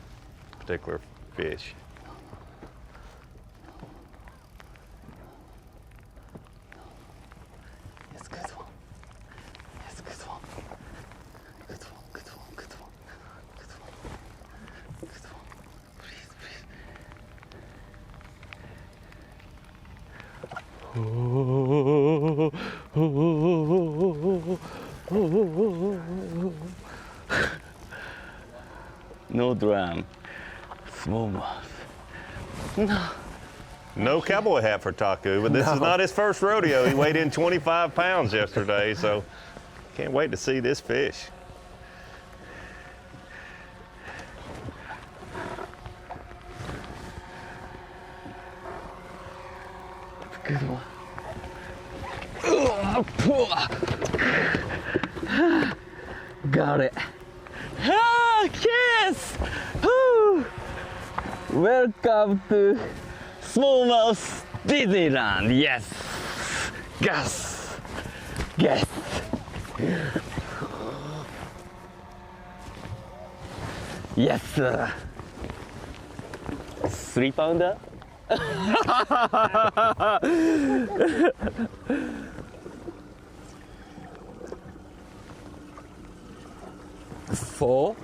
particular fish. Yes, good one. Yes, good one. Good one. No drum. Smallmouth. No. No cowboy hat for Taku, but this is not his first rodeo. He weighed in 25 pounds yesterday, so can't wait to see this fish. Good one. Got it. Ah, yes! Woo! Welcome to Smallmouth Disneyland. Yes. Yes. Yes, sir. 3 pounder? Four.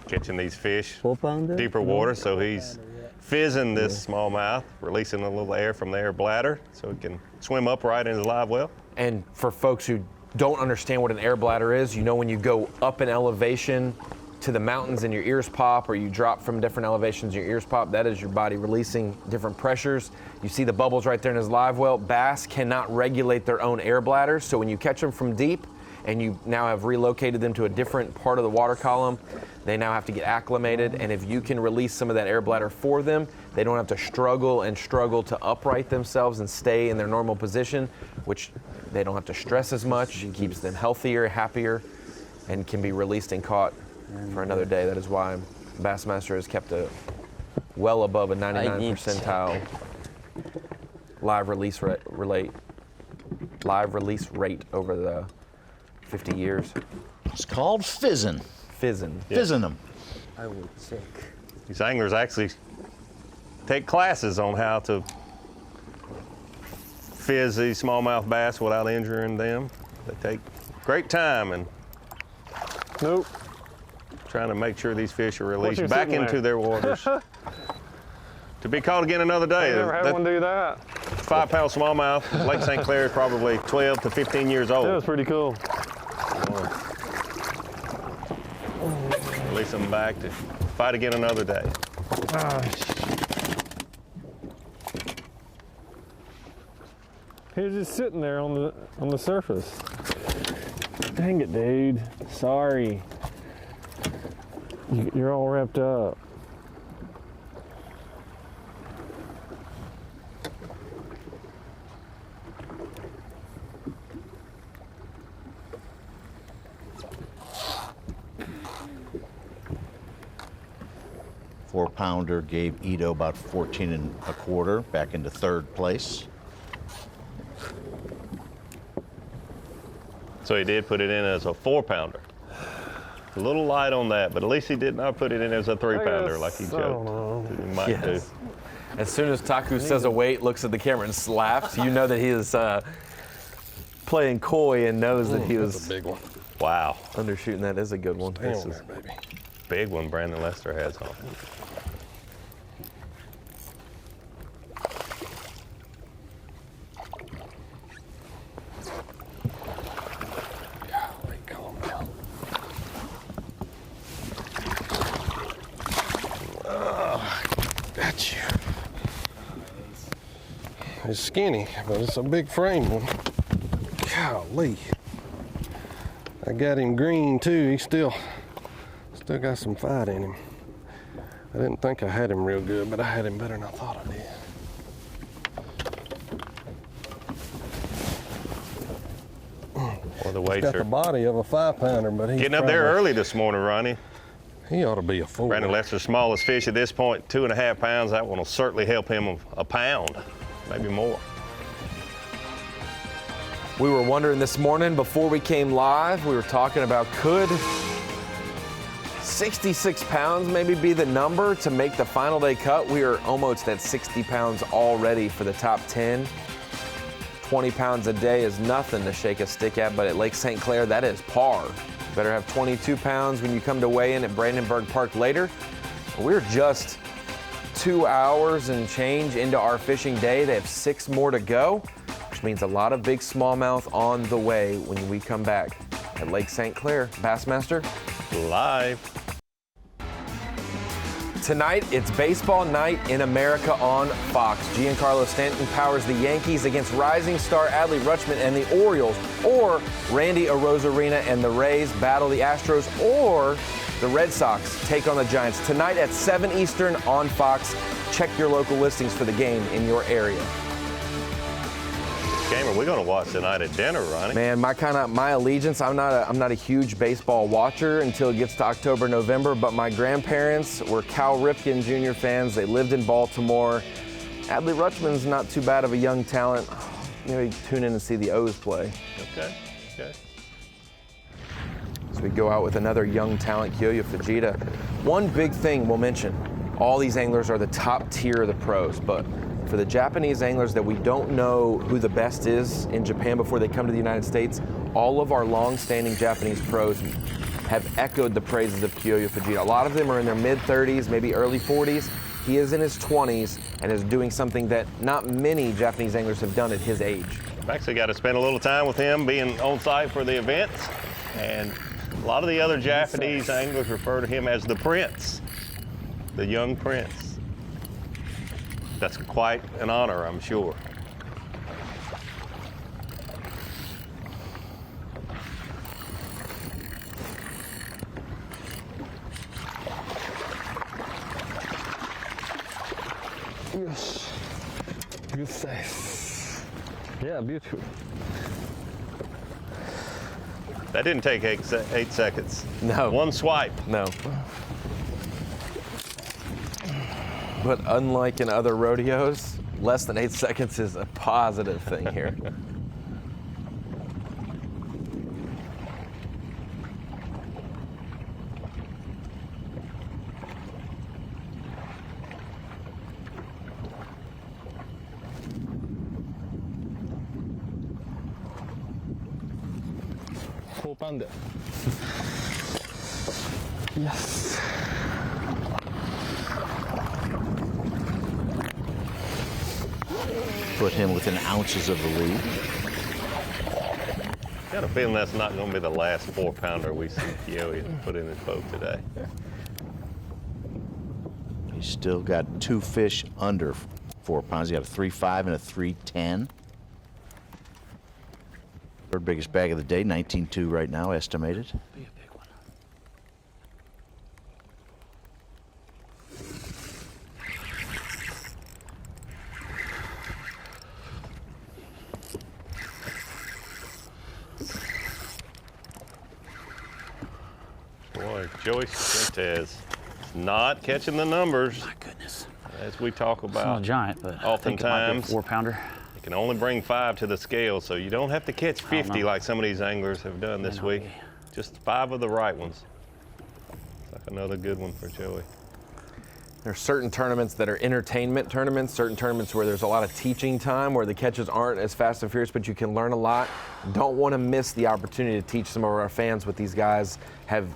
Catching these fish 4 pounder? deeper water, so he's fizzing this smallmouth, releasing a little air from the air bladder so he can swim upright in his live well. And for folks who don't understand what an air bladder is, you know when you go up in elevation to the mountains and your ears pop, or you drop from different elevations and your ears pop, that is your body releasing different pressures. You see the bubbles right there in his live well. Bass cannot regulate their own air bladders, so when you catch them from deep and you now have relocated them to a different part of the water column, They now have to get acclimated, and if you can release some of that air bladder for them, they don't have to struggle to upright themselves and stay in their normal position, which they don't have to stress as much. It keeps them healthier, happier, and can be released and caught for another day. That is why Bassmaster has kept a well above a 99 percentile live release rate over the 50 years. It's called fizzing. Fizzing. Yeah. Fizzing them. I would sick. These anglers actually take classes on how to fizz these smallmouth bass without injuring them. They take great time and trying to make sure these fish are released back into their waters. To be caught again another day. I never had one do that. 5-pound smallmouth. Lake St. Clair is probably 12 to 15 years old. That was pretty cool. Release them back to fight again another day. He was just sitting there on the surface. Dang it, dude. Sorry. You're all wrapped up. Four-pounder gave Ito about 14 1/4, back into third place. So he did put it in as a 4-pounder. A little light on that, but at least he did not put it in as a 3-pounder like he joked. He might do. As soon as Taku says a weight, looks at the camera and slaps, you know that he is playing coy and knows that he was That's a big one. Wow. Undershooting. That is a good one. Stay on there, baby. Big one Brandon Lester has on. Golly, calm down. Got you. It's skinny, but it's a big frame one. Golly. I got him green too. He still got some fight in him. I didn't think I had him real good, but I had him better than I thought I did. Well, the He's weights got the body of a 5-pounder, but he's getting up there early this morning, Ronnie. He ought to be a 4. Brandon Lester's smallest fish at this point, 2.5 pounds. That one will certainly help him a pound, maybe more. We were wondering this morning before we came live, we were talking about could 66 pounds maybe be the number to make the final day cut. We are almost at 60 pounds already for the top 10. 20 pounds a day is nothing to shake a stick at, but at Lake St. Clair, that is par. You better have 22 pounds when you come to weigh in at Brandenburg Park later. We're just 2 hours and change into our fishing day. They have 6 more to go, which means a lot of big smallmouth on the way when we come back at Lake St. Clair. Bassmaster live. Tonight, it's baseball night in America on Fox. Giancarlo Stanton powers the Yankees against rising star Adley Rutschman and the Orioles, or Randy Arozarena and the Rays battle the Astros, or the Red Sox take on the Giants. Tonight at 7 Eastern on Fox. Check your local listings for the game in your area. Game are we going to watch tonight at dinner, Ronnie? Man, my allegiance, I'm not a huge baseball watcher until it gets to October, November, but my grandparents were Cal Ripken Jr. fans. They lived in Baltimore. Adley Rutschman's not too bad of a young talent. Maybe tune in and see the O's play. Okay. So we go out with another young talent, Kyoya Fujita. One big thing we'll mention, all these anglers are the top tier of the pros, but for the Japanese anglers that we don't know who the best is in Japan before they come to the United States, all of our long-standing Japanese pros have echoed the praises of Kyoya Fujita. A lot of them are in their mid-30s, maybe early 40s. He is in his 20s and is doing something that not many Japanese anglers have done at his age. I've actually got to spend a little time with him being on site for the events, and a lot of the other Japanese anglers refer to him as the Prince, the young Prince. That's quite an honor, I'm sure. Yes. Good size. Yeah, beautiful. That didn't take 8 seconds. No. One swipe. No. But unlike in other rodeos, less than 8 seconds is a positive thing here. Full pounder. Yes. Put him within ounces of the lead. Got a feeling that's not going to be the last 4-pounder we see Joey put in his boat today. He's still got 2 fish under 4 pounds. You have a 3.5 and a 3.10. Third biggest bag of the day, 19.2 right now, estimated. Be a big one. Boy, Joey Fuentes not catching the numbers. My goodness. As we talk It's not a about giant, but I think it might be a oftentimes, 4-pounder. you can only bring 5 to the scale, so you don't have to catch 50 know. like some of these anglers have done this not week. be. Just 5 of the right ones. It's like another good one for Joey. There are certain tournaments that are entertainment tournaments, certain tournaments where there's a lot of teaching time, where the catches aren't as fast and furious, but you can learn a lot. Don't want to miss the opportunity to teach some of our fans what these guys have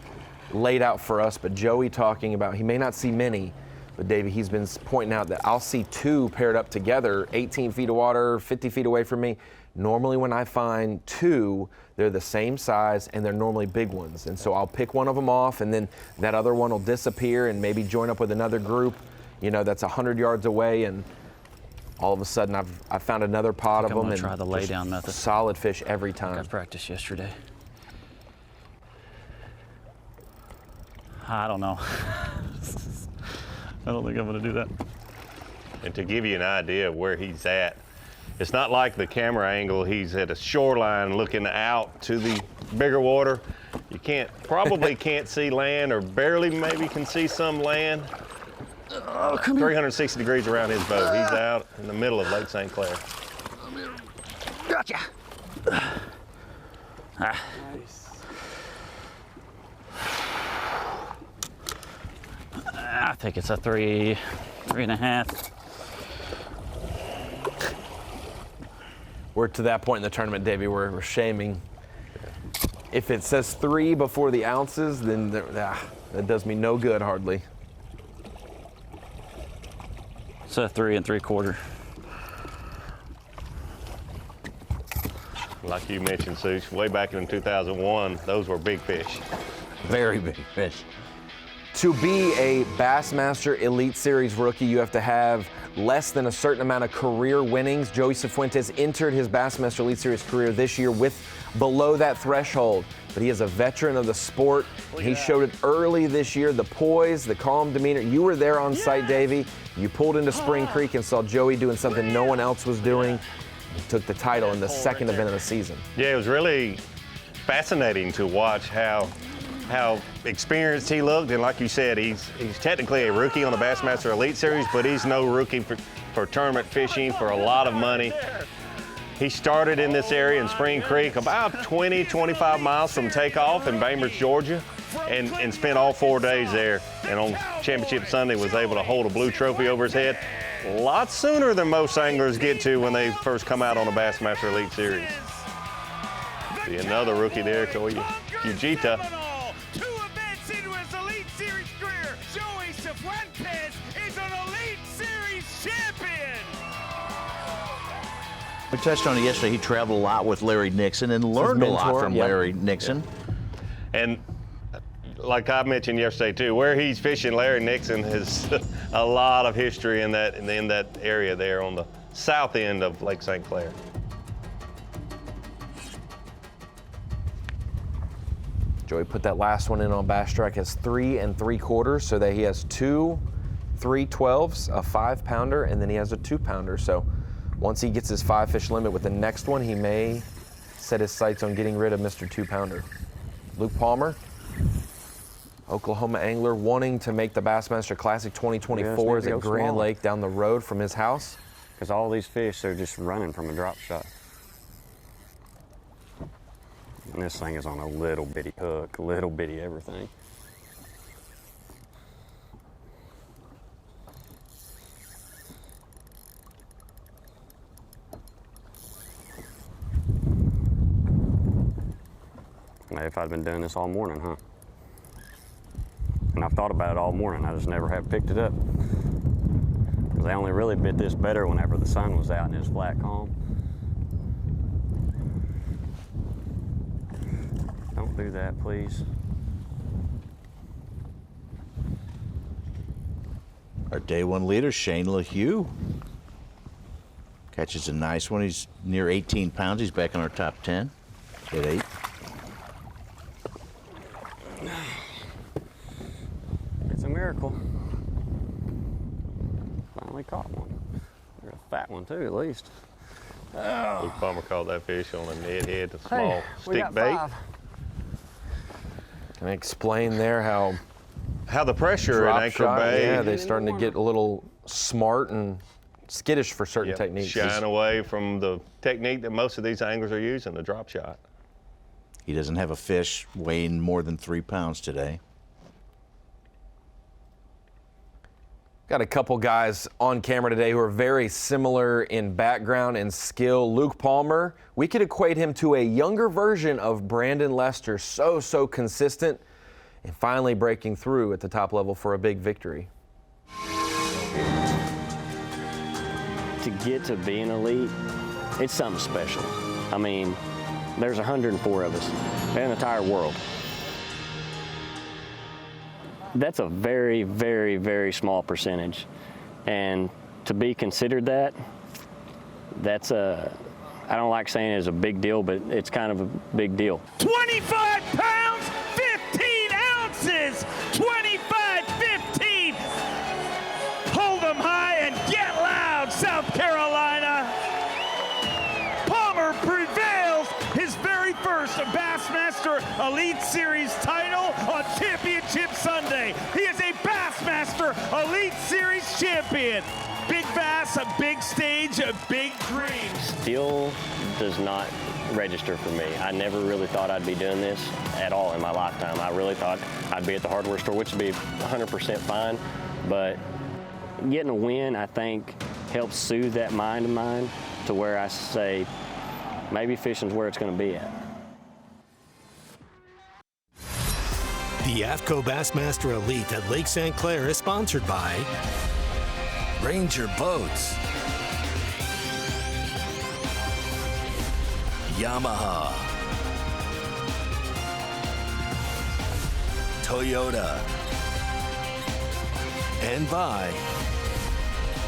laid out for us. But Joey talking about, he may not see many, but Davey, he's been pointing out that I'll see 2 paired up together, 18 feet of water, 50 feet away from me. Normally when I find 2, they're the same size and they're normally big ones. And so I'll pick one of them off and then that other one will disappear and maybe join up with another group, you know, that's 100 yards away, and all of a sudden I've found another pod of them. I'm gonna and try the lay just down method. Solid fish every time. I practiced yesterday. I don't know. I don't think I'm gonna do that. And to give you an idea of where he's at, it's not like the camera angle. He's at a shoreline looking out to the bigger water. You probably can't see land, or barely maybe can see some land. Oh, come 360 degrees around his boat. He's out in the middle of Lake St. Clair. Gotcha. Ah. I think it's a 3.5. We're to that point in the tournament, Davey, where we're shaming. If it says 3 before the ounces, then that does me no good hardly. It's a 3 3/4. Like you mentioned, Sush, way back in 2001, those were big fish. Very big fish. To be a Bassmaster Elite Series rookie, you have to have less than a certain amount of career winnings. Joey Cifuentes entered his Bassmaster Elite Series career this year with below that threshold, but he is a veteran of the sport. He showed it early this year, the poise, the calm demeanor. You were there on site, Davey. You pulled into Spring Creek and saw Joey doing something no one else was doing. He took the title in the second event of the season. Yeah, it was really fascinating to watch how experienced he looked, and like you said, he's technically a rookie on the Bassmaster Elite Series, but he's no rookie for tournament fishing for a lot of money. He started in this area in Spring Creek, about 20-25 miles from takeoff in Bainbridge, Georgia, and spent all 4 days there, and on Championship Sunday was able to hold a blue trophy over his head a lot sooner than most anglers get to when they first come out on the Bassmaster Elite Series. See another rookie there, Koya Fujita. We touched on it yesterday. He traveled a lot with Larry Nixon and learned a lot from Larry Nixon. And like I mentioned yesterday too, where he's fishing, Larry Nixon has a lot of history in that area there on the south end of Lake St. Clair. Joey put that last one in on Bass Strike as 3 3/4, so that he has 2 3 12s, a 5-pounder, and then he has a 2-pounder. So once he gets his 5-fish limit with the next one, he may set his sights on getting rid of Mr. 2-pounder. Luke Palmer, Oklahoma angler, wanting to make the Bassmaster Classic 2024 is at Grand Lake down the road from his house. Because all these fish are just running from a drop shot. And this thing is on a little bitty hook, little bitty everything. Maybe if I'd been doing this all morning, huh? And I've thought about it all morning, I just never have picked it up. Because I only really bit this better whenever the sun was out and it was flat calm. Don't do that, please. Our day one leader, Shane LaHue. Catches a nice one. He's near 18 pounds. He's back in our top 10 at 8. It's a miracle. Finally caught one. There's a fat one too, at least. Oh. Luke Palmer caught that fish on a net head, a small stick bait. 5. Can I explain there how the pressure in Anchor Bay? Yeah, they're starting to get a little smart and skittish for certain techniques. Shying away from the technique that most of these anglers are using, the drop shot. He doesn't have a fish weighing more than 3 pounds today. Got a couple guys on camera today who are very similar in background and skill. Luke Palmer, we could equate him to a younger version of Brandon Lester. So consistent and finally breaking through at the top level for a big victory. To get to be an elite, it's something special. I mean, there's 104 of us in the entire world. That's a very, very, very small percentage. And to be considered that's I don't like saying it's a big deal, but it's kind of a big deal. 25 pounds, 15 ounces, 25-15. Hold them high and get loud, South Carolina. Palmer prevails, his very first Bassmaster Elite Series title on Championship Sunday. He is a Bassmaster Elite Series champion. Big bass, a big stage, a big dream. Still does not register for me. I never really thought I'd be doing this at all in my lifetime. I really thought I'd be at the hardware store, which would be 100% fine. But getting a win, I think, helps soothe that mind of mine to where I say, maybe fishing's where it's going to be at. The AFTCO Bassmaster Elite at Lake St. Clair is sponsored by Ranger Boats, Yamaha, Toyota, and by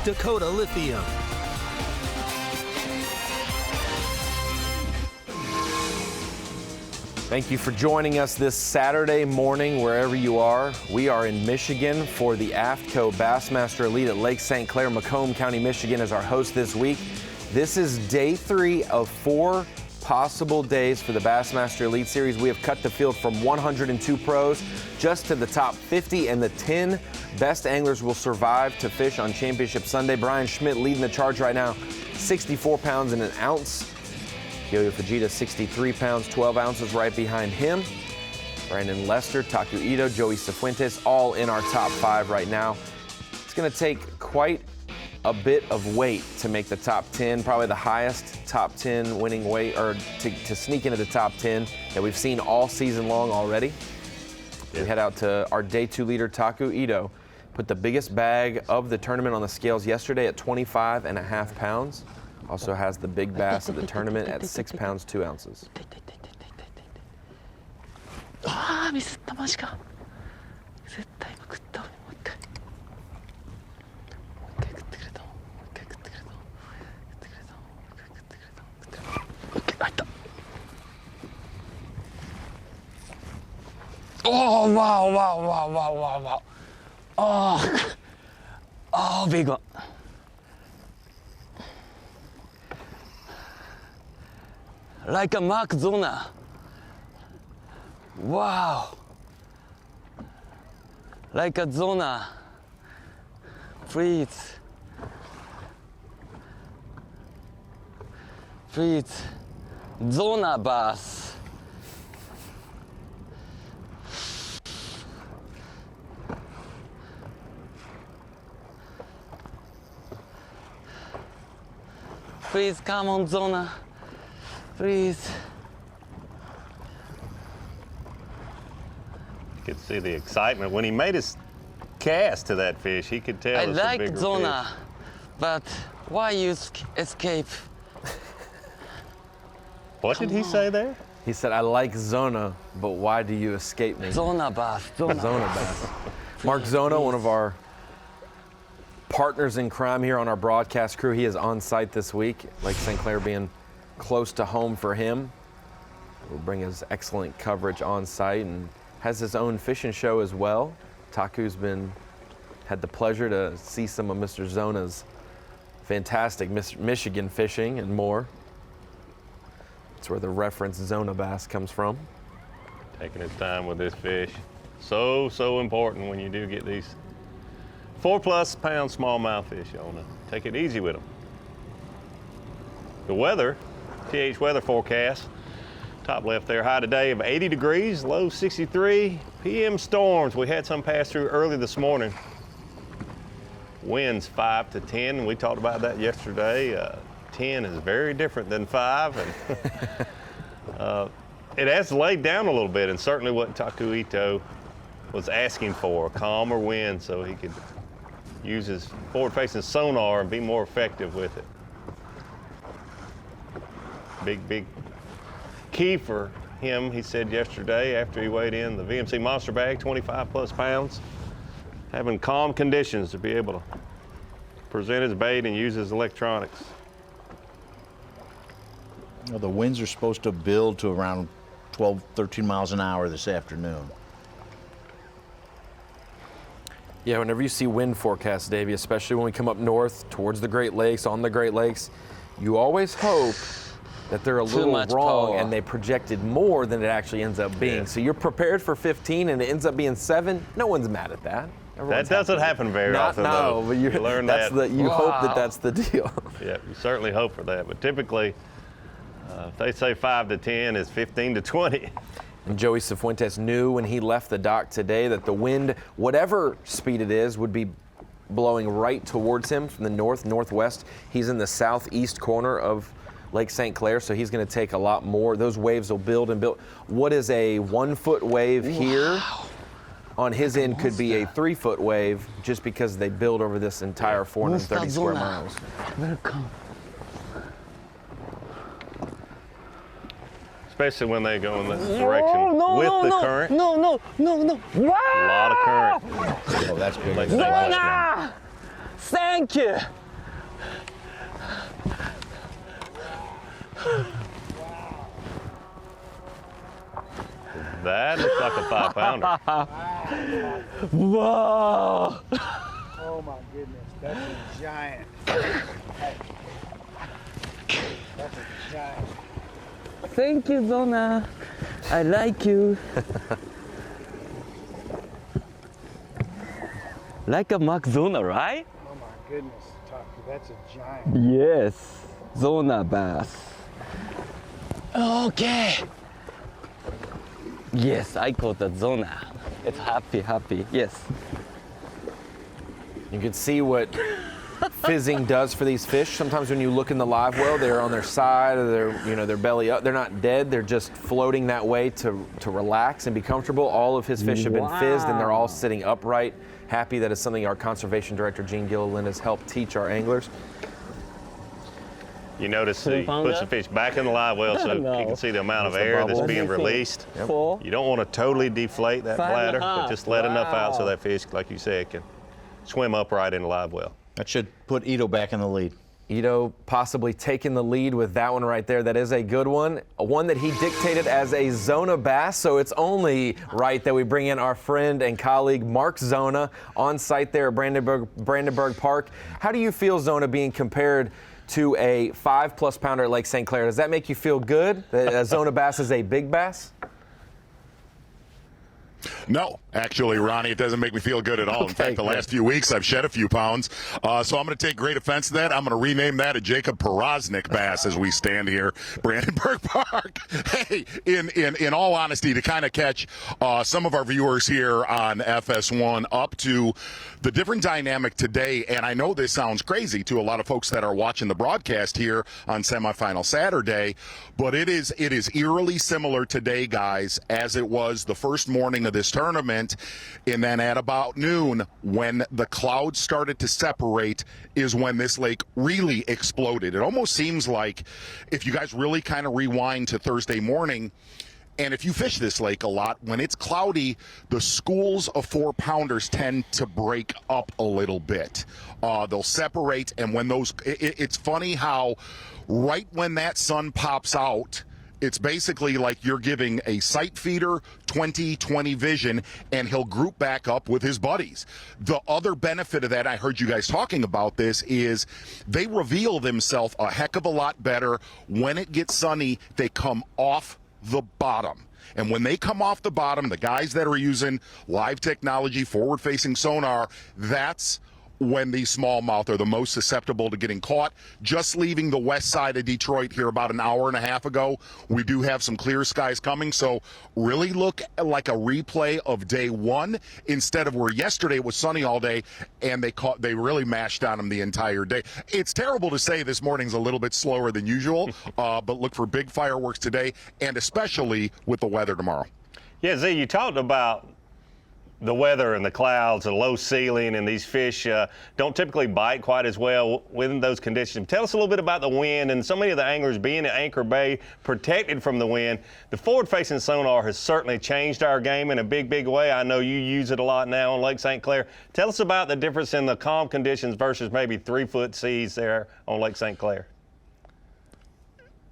Dakota Lithium. Thank you for joining us this Saturday morning, wherever you are. We are in Michigan for the AFTCO Bassmaster Elite at Lake St. Clair. Macomb County, Michigan is our host this week. This is day 3 of 4 possible days for the Bassmaster Elite Series. We have cut the field from 102 pros just to the top 50, and the 10 best anglers will survive to fish on Championship Sunday. Brian Schmidt leading the charge right now, 64 pounds and an ounce. Yo-Yo Fujita, 63 pounds, 12 ounces right behind him. Brandon Lester, Taku Ito, Joey Cifuentes, all in our top 5 right now. It's going to take quite a bit of weight to make the top 10, probably the highest top 10 winning weight, or to sneak into the top 10 that we've seen all season long already. We head out to our day 2 leader, Taku Ito. Put the biggest bag of the tournament on the scales yesterday at 25.5 pounds. Also has the big bass of the tournament at 6 pounds, 2 ounces. ああ、ミスった、マジか。絶対食った。もう一回。もう一回食ってくれた。もう一回食ってくれた。食ってくれた。もう一回食ってくれた。食ってくれた。もう一回入った。Oh, wow, wow, wow, wow, wow, wow. Oh, Oh, big one. Like a Mark Zona. Wow. Like a Zona. Please. Please. Zona bass. Please come on, Zona. Please. You could see the excitement when he made his cast to that fish. He could tell I it's a like bigger Zona, fish. but why you escape? What did he say there? He said, I like Zona, but why do you escape me? Zona bass. Zona bass. Mark Zona, one of our partners in crime here on our broadcast crew. He is on site this week. Lake St. Clair being close to home for him. Will bring his excellent coverage on site and has his own fishing show as well. Taku's had the pleasure to see some of Mr. Zona's fantastic Michigan fishing and more. That's where the reference Zona bass comes from. Taking his time with this fish. So important when you do get these 4+ pound smallmouth fish. You want to take it easy with them. The weather, TH weather forecast, top left there, high today of 80 degrees, low 63. PM storms, we had some pass through early this morning. Winds 5 to 10, we talked about that yesterday. 10 is very different than 5. And it has laid down a little bit, and certainly what Taku Ito was asking for, a calmer wind so he could use his forward-facing sonar and be more effective with it. Big key for him, he said yesterday after he weighed in the VMC Monster Bag, 25+ pounds, having calm conditions to be able to present his bait and use his electronics. Well, the winds are supposed to build to around 12, 13 miles an hour this afternoon. Yeah, whenever you see wind forecasts, Davey, especially when we come up north towards the Great Lakes, on the Great Lakes, you always hope that they're a little wrong power. and they projected more than it actually ends up being. Yeah. So you're prepared for 15 and it ends up being 7. No one's mad at that. That doesn't happen very often, though. But you learn that's that. You hope that that's the deal. Yeah, you certainly hope for that. But typically, if they say 5 to 10, it's 15 to 20. And Joey Cifuentes knew when he left the dock today that the wind, whatever speed it is, would be blowing right towards him from the northwest. He's in the southeast corner of Lake St. Clair, so he's going to take a lot more. Those waves will build and build. What is a 1-foot wave here on his end could be a 3-foot wave just because they build over this entire 430 square miles. Welcome. Especially when they go in that direction with the current. No. Wow! A lot of current. Oh, that's big. Like Zona! Thank you. That looks like a 5-pounder. Whoa! Oh my goodness, that's a giant. That's a giant. Thank you, Zona. I like you. Like a Mark Zona, right? Oh my goodness, Taku, that's a giant. Yes, Zona bass. Okay. Yes, I caught the Zona. It's happy, yes. You can see what fizzing does for these fish. Sometimes when you look in the live well, they're on their side or their belly up. They're not dead. They're just floating that way to relax and be comfortable. All of his fish have been fizzed and they're all sitting upright. Happy that is something our conservation director, Gene Gilliland, has helped teach our anglers. You notice he puts the fish back in the live well so you can see the amount of air that's being released. Yep. You don't want to totally deflate that bladder, but just let enough out so that fish, like you said, can swim upright in the live well. That should put Ito back in the lead. Ito possibly taking the lead with that one right there. That is a good one. One that he dictated as a Zona bass, so it's only right that we bring in our friend and colleague Mark Zona on site there at Brandenburg Park. How do you feel, Zona, being compared to a 5+ pounder at Lake St. Clair? Does that make you feel good that a Zona bass is a big bass? No, actually, Ronnie, it doesn't make me feel good at all. In fact, the last few weeks I've shed a few pounds, so I'm going to take great offense to that. I'm going to rename that a Jacob Porosnik bass as we stand here, Brandenburg Park. Hey, in all honesty, to kind of catch some of our viewers here on FS1 up to the different dynamic today, and I know this sounds crazy to a lot of folks that are watching the broadcast here on semifinal Saturday, but it is eerily similar today, guys, as it was the first morning of this tournament. And then at about noon, when the clouds started to separate, is when this lake really exploded. It almost seems like, if you guys really kind of rewind to Thursday morning, and if you fish this lake a lot, when it's cloudy, the schools of 4-pounders tend to break up a little bit. They'll separate, and when those, it's funny how right when that sun pops out, it's basically like you're giving a sight feeder 20/20 vision, and he'll group back up with his buddies. The other benefit of that, I heard you guys talking about this, is they reveal themselves a heck of a lot better. When it gets sunny, they come off the bottom. And when they come off the bottom, the guys that are using live technology, forward-facing sonar, that's when these smallmouth are the most susceptible to getting caught. Just leaving the west side of Detroit here about an hour and a half ago, we do have some clear skies coming, so really look like a replay of day one instead of where yesterday it was sunny all day and they really mashed on them the entire day. It's terrible to say this morning's a little bit slower than usual, but look for big fireworks today, and especially with the weather tomorrow. Yeah, Z, you talked about the weather and the clouds and low ceiling, and these fish don't typically bite quite as well within those conditions. Tell us a little bit about the wind, and so many of the anglers being at Anchor Bay, protected from the wind. The forward-facing sonar has certainly changed our game in a big, big way. I know you use it a lot now on Lake St. Clair. Tell us about the difference in the calm conditions versus maybe 3-foot seas there on Lake St. Clair.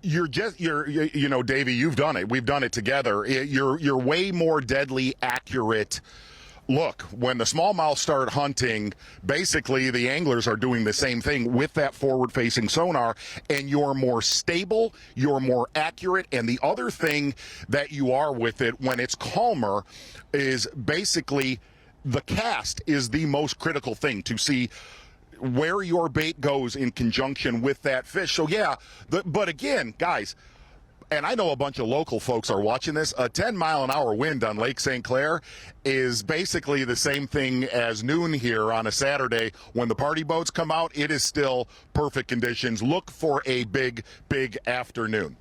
You know, Davey, you've done it. We've done it together. You're way more deadly accurate. Look, when the smallmouth start hunting, basically the anglers are doing the same thing with that forward-facing sonar, and you're more stable, you're more accurate, and the other thing that you are with it when it's calmer is basically the cast is the most critical thing to see where your bait goes in conjunction with that fish. So, yeah, but again, guys, and I know a bunch of local folks are watching this, a 10-mile-an-hour wind on Lake St. Clair is basically the same thing as noon here on a Saturday. When the party boats come out, it is still perfect conditions. Look for a big, big afternoon.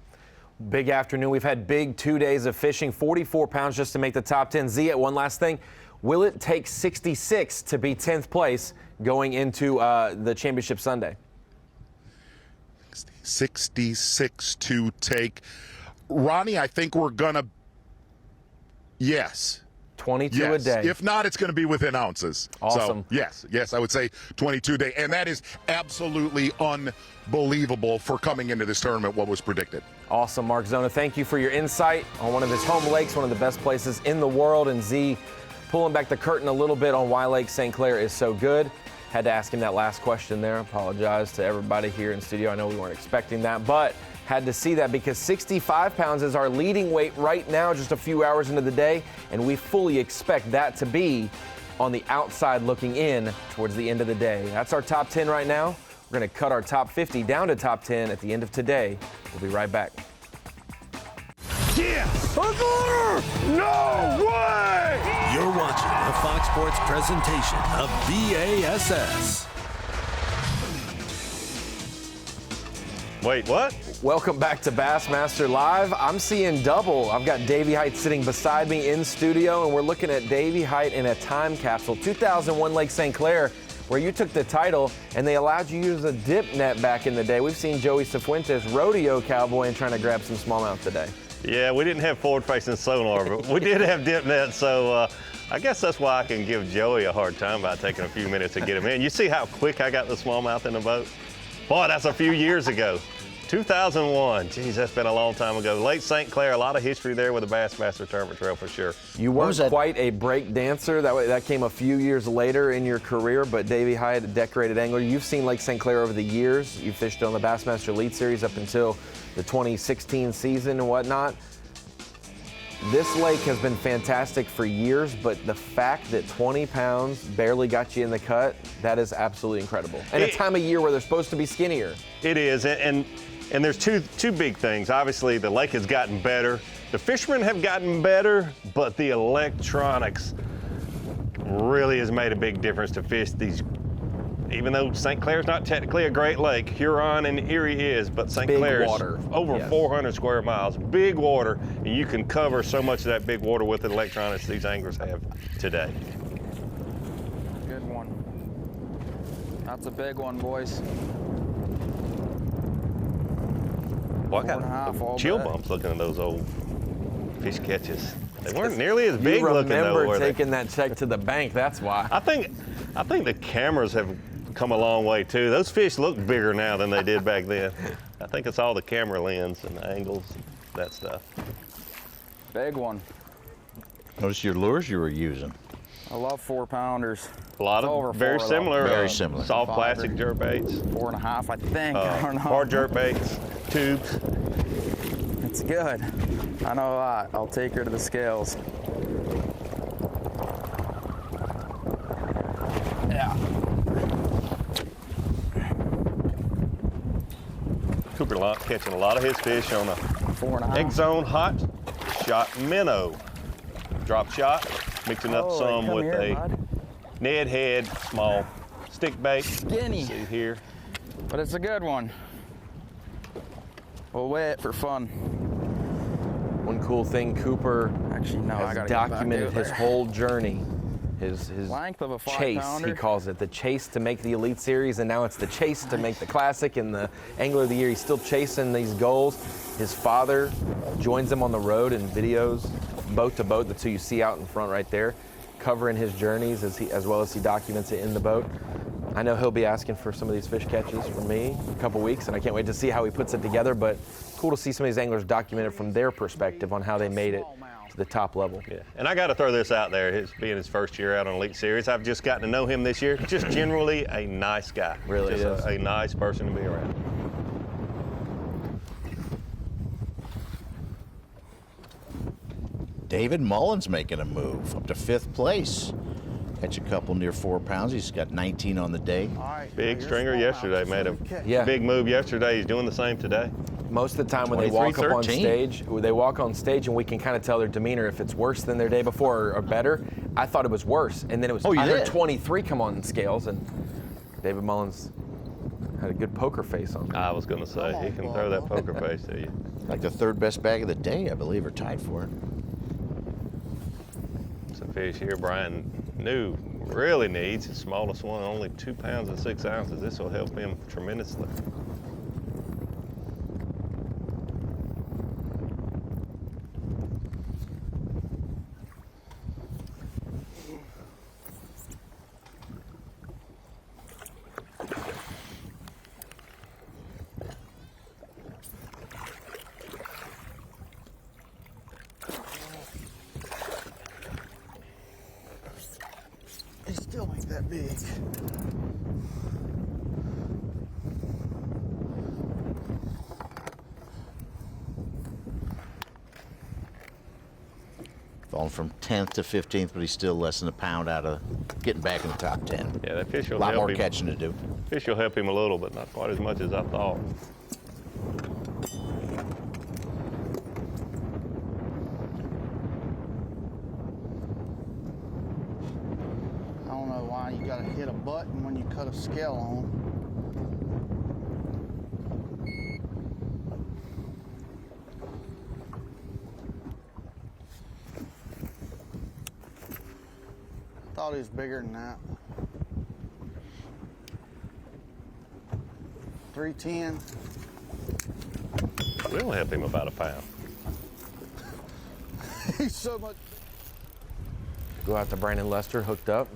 Big afternoon. We've had big 2 days of fishing, 44 pounds just to make the top 10. Zia, one last thing. Will it take 66 to be 10th place going into the championship Sunday? 66 to take. Ronnie, I think we're going to, yes. 22 yes. a day. If not, it's going to be within ounces. Awesome. So, yes, I would say 22 a day. And that is absolutely unbelievable for coming into this tournament, what was predicted. Awesome, Mark Zona. Thank you for your insight on one of his home lakes, one of the best places in the world. And Z, pulling back the curtain a little bit on why Lake St. Clair is so good. Had to ask him that last question there. Apologize to everybody here in studio. I know we weren't expecting that, but had to see that because 65 pounds is our leading weight right now, just a few hours into the day, and we fully expect that to be on the outside looking in towards the end of the day. That's our top 10 right now. We're going to cut our top 50 down to top 10 at the end of today. We'll be right back. Yes! No way! You're watching a Fox Sports presentation of B.A.S.S. Wait, what? Welcome back to Bassmaster Live. I'm seeing double. I've got Davey Height sitting beside me in studio, and we're looking at Davey Height in a time capsule, 2001 Lake St. Clair, where you took the title, and they allowed you to use a dip net back in the day. We've seen Joey Cifuentes rodeo cowboy and trying to grab some smallmouth today. Yeah, we didn't have forward-facing sonar, but we did have dip net, so I guess that's why I can give Joey a hard time about taking a few minutes to get him in. You see how quick I got the smallmouth in the boat? Boy, that's a few years ago. 2001. Geez, that's been a long time ago. Lake St. Clair, a lot of history there with the Bassmaster Tournament Trail for sure. You weren't quite a break dancer. That came a few years later in your career, but Davey Hyatt, a decorated angler. You've seen Lake St. Clair over the years. You fished on the Bassmaster Elite Series up until the 2016 season and whatnot. This lake has been fantastic for years, but the fact that 20 pounds barely got you in the cut, that is absolutely incredible. And a time of year where they're supposed to be skinnier. It is, and there's two big things. Obviously, the lake has gotten better. The fishermen have gotten better, but the electronics really has made a big difference to fish these. Even though St. Clair's not technically a great lake, Huron and Erie is, but St. Clair is over 400 square miles, big water, and you can cover so much of that big water with the electronics these anglers have today. Good one. That's a big one, boys. Well, I got chill bumps looking at those old fish catches. They weren't nearly as big looking though. You remember taking that check to the bank, that's why. I think the cameras have come a long way too. Those fish look bigger now than they did back then. I think it's all the camera lens and the angles, that stuff. Big one. Notice your lures you were using. I love 4-pounders. A lot of very similar. Very similar. Soft plastic jerk baits. 4.5, I think. I don't know. Hard jerk baits, tubes. It's good. I know a lot. I'll take her to the scales. Yeah. Cooper Lott catching a lot of his fish on a 4.5 X Zone hot shot minnow. Drop shot, mixing up some with a Ned head, small stick bait. Skinny. See here. But it's a good one. We'll weigh it for fun. One cool thing, Cooper has documented his whole journey. His length of a chase, 5-pounder. he calls it, the chase to make the Elite Series, and now it's the chase to make the Classic and the Angler of the Year. He's still chasing these goals. His father joins him on the road in videos, boat to boat. That's who you see out in front right there, covering his journeys as well as he documents it in the boat. I know he'll be asking for some of these fish catches from me in a couple weeks, and I can't wait to see how he puts it together, but cool to see some of these anglers document it from their perspective on how they made it to the top level. Yeah, and I got to throw this out there. His being his first year out on Elite Series, I've just gotten to know him this year. Just generally a nice guy. Really just is. A nice person to be around. David Mullins making a move up to 5th place. Catch a couple near 4 pounds. He's got 19 on the day. Big stringer yesterday. Made a big move yesterday. He's doing the same today. Most of the time when they walk up on stage, and we can kind of tell their demeanor if it's worse than their day before or better. I thought it was worse, and then it was under 23 come on scales, and David Mullins had a good poker face on. I was going to say, he can throw that poker face to you. Like the 3rd best bag of the day, I believe, or tied for it. Some fish here Brian New really needs. His smallest one, only 2 pounds and 6 ounces. This will help him tremendously. They still ain't that big. Falling from 10th to 15th, but he's still less than a pound out of getting back in the top 10. Yeah, that fish will a lot help more him. catching to do. Fish will help him a little, but not quite as much as I thought. I don't know why you gotta hit a button when you cut a scale on. Thought he was bigger than that. 310. We'll help him about a pound. He's so much. Go out to Brandon Lester, hooked up.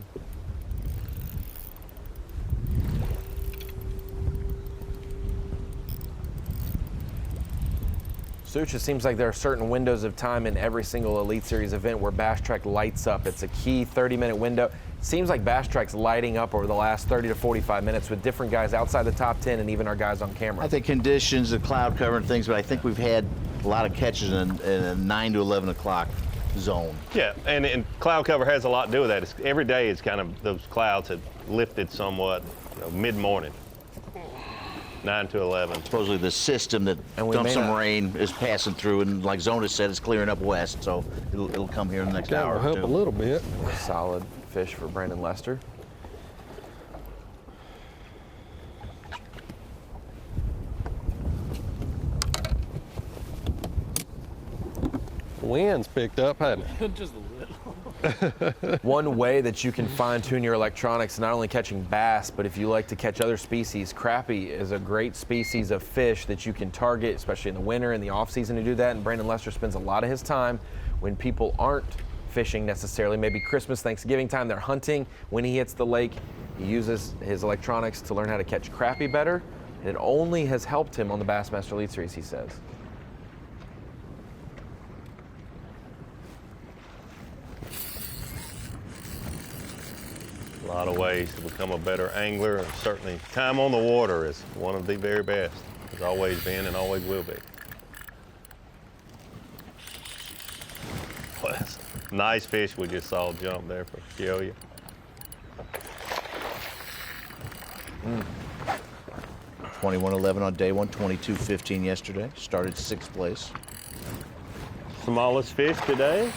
Such, it seems like there are certain windows of time in every single Elite Series event where Bass Track lights up. It's a key 30-minute window. It seems like Bass Track's lighting up over the last 30 to 45 minutes with different guys outside the top 10 and even our guys on camera. I think conditions, the cloud cover and things, but I think we've had a lot of catches in a 9 to 11 o'clock zone. Yeah, and cloud cover has a lot to do with that. Every day it's kind of, those clouds have lifted somewhat, mid-morning. 9 to 11. Supposedly the system that dumps some rain is passing through, and like Zona said, it's clearing up west, so it'll come here in the next hour. Help a little bit. Solid fish for Brandon Lester. Wind's picked up, hasn't it? Just a little. One way that you can fine-tune your electronics, not only catching bass, but if you like to catch other species, crappie is a great species of fish that you can target, especially in the winter and the off-season to do that. And Brandon Lester spends a lot of his time when people aren't fishing necessarily, maybe Christmas, Thanksgiving time, they're hunting. When he hits the lake, he uses his electronics to learn how to catch crappie better. And it only has helped him on the Bassmaster Elite Series, he says. A lot of ways to become a better angler, and certainly time on the water is one of the very best. Has always been and always will be. Well, that's a nice fish we just saw jump there for Keoya. 21-11 on day one, 22-15 yesterday. Started 6th place. Smallest fish today?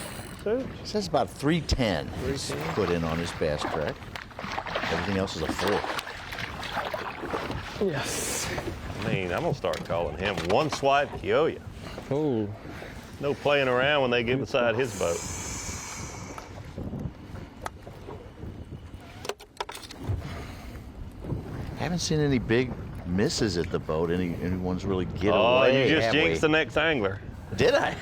It says about 310 put in on his Bass Track. Everything else is a 4. Yes. I mean, I'm gonna start calling him one swipe Keoya. Oh. No playing around when they get beside his boat. Haven't seen any big misses at the boat. Anyone's really get away. Oh, you just jinxed the next angler. Did I?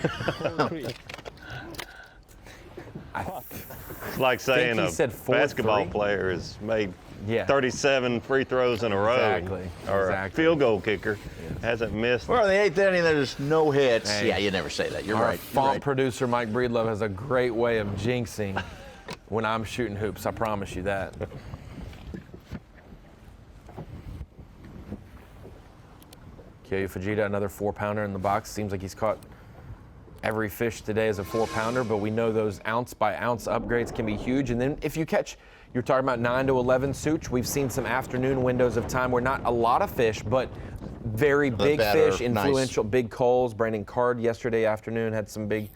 It's like saying a basketball player has made 37 free throws in a row. Exactly. Or a field goal kicker hasn't missed. Well, in the 8th inning, there's no hits. Hey. Yeah, you never say that. You're Our right. font producer, Mike Breedlove, has a great way of jinxing when I'm shooting hoops. I promise you that. Keoya Fujita, another 4-pounder in the box. Seems like he's caught every fish today is a 4-pounder, but we know those ounce-by-ounce upgrades can be huge. And then if you catch, you're talking about 9 to 11 Such. We've seen some afternoon windows of time where not a lot of fish, but very big fish, influential, big coals. Brandon Card yesterday afternoon had some big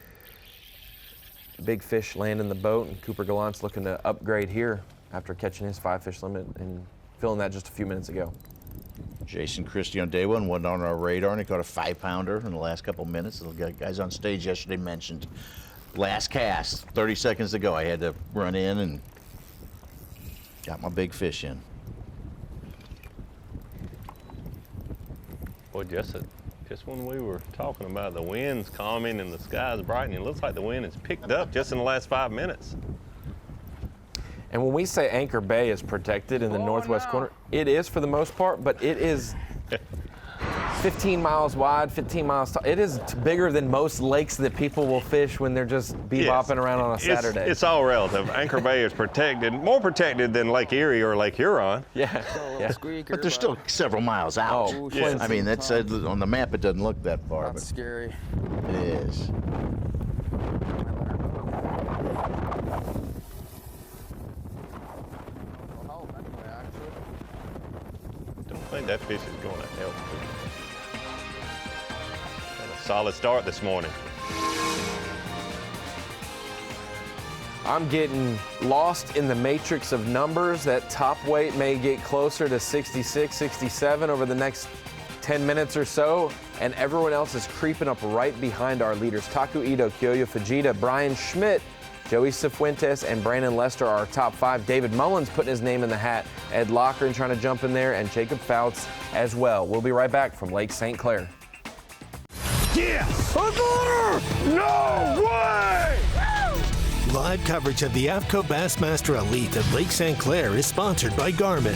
fish land in the boat, and Cooper Gallant's looking to upgrade here after catching his 5-fish limit and filling that just a few minutes ago. Jason Christie on day one wasn't on our radar, and he caught a 5-pounder in the last couple minutes. The guys on stage yesterday mentioned last cast, 30 seconds to go. I had to run in and got my big fish in. Boy, just when we were talking about the wind's calming and the sky's brightening, it looks like the wind has picked up just in the last 5 minutes. And when we say Anchor Bay is protected in the northwest corner, it is for the most part, but it is 15 miles wide, 15 miles tall. It is bigger than most lakes that people will fish when they're just bebopping around on a Saturday. It's all relative. Anchor Bay is protected, more protected than Lake Erie or Lake Huron. Yeah. But they're still several miles out. Oh, yeah. I mean, that's on the map. It doesn't look that far. That's scary. It is. I think that fish is going to help. Had a solid start this morning. I'm getting lost in the matrix of numbers. That top weight may get closer to 66, 67 over the next 10 minutes or so, and everyone else is creeping up right behind our leaders. Taku Ito, Keoya Fujita, Brian Schmidt, Joey Cifuentes, and Brandon Lester are our top 5. David Mullins putting his name in the hat. Ed Lochran trying to jump in there, and Jacob Fouts as well. We'll be right back from Lake St. Clair. Yes! No way! Live coverage of the AFTCO Bassmaster Elite at Lake St. Clair is sponsored by Garmin.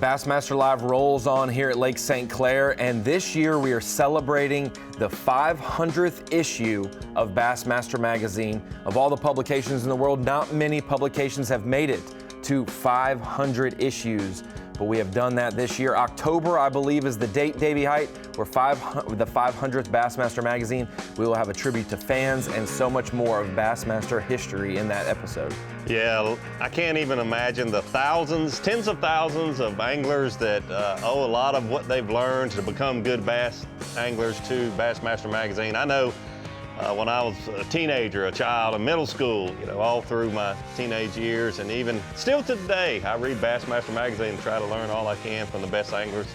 Bassmaster Live rolls on here at Lake St. Clair, and this year we are celebrating the 500th issue of Bassmaster Magazine. Of all the publications in the world, not many publications have made it to 500 issues, but we have done that this year. October, I believe, is the date, Davey Height, where the 500th Bassmaster Magazine. We will have a tribute to fans and so much more of Bassmaster history in that episode. Yeah, I can't even imagine the thousands, tens of thousands of anglers that owe a lot of what they've learned to become good bass anglers to Bassmaster Magazine. I know when I was a teenager, a child in middle school, you know, all through my teenage years, and even still to today, I read Bassmaster Magazine and try to learn all I can from the best anglers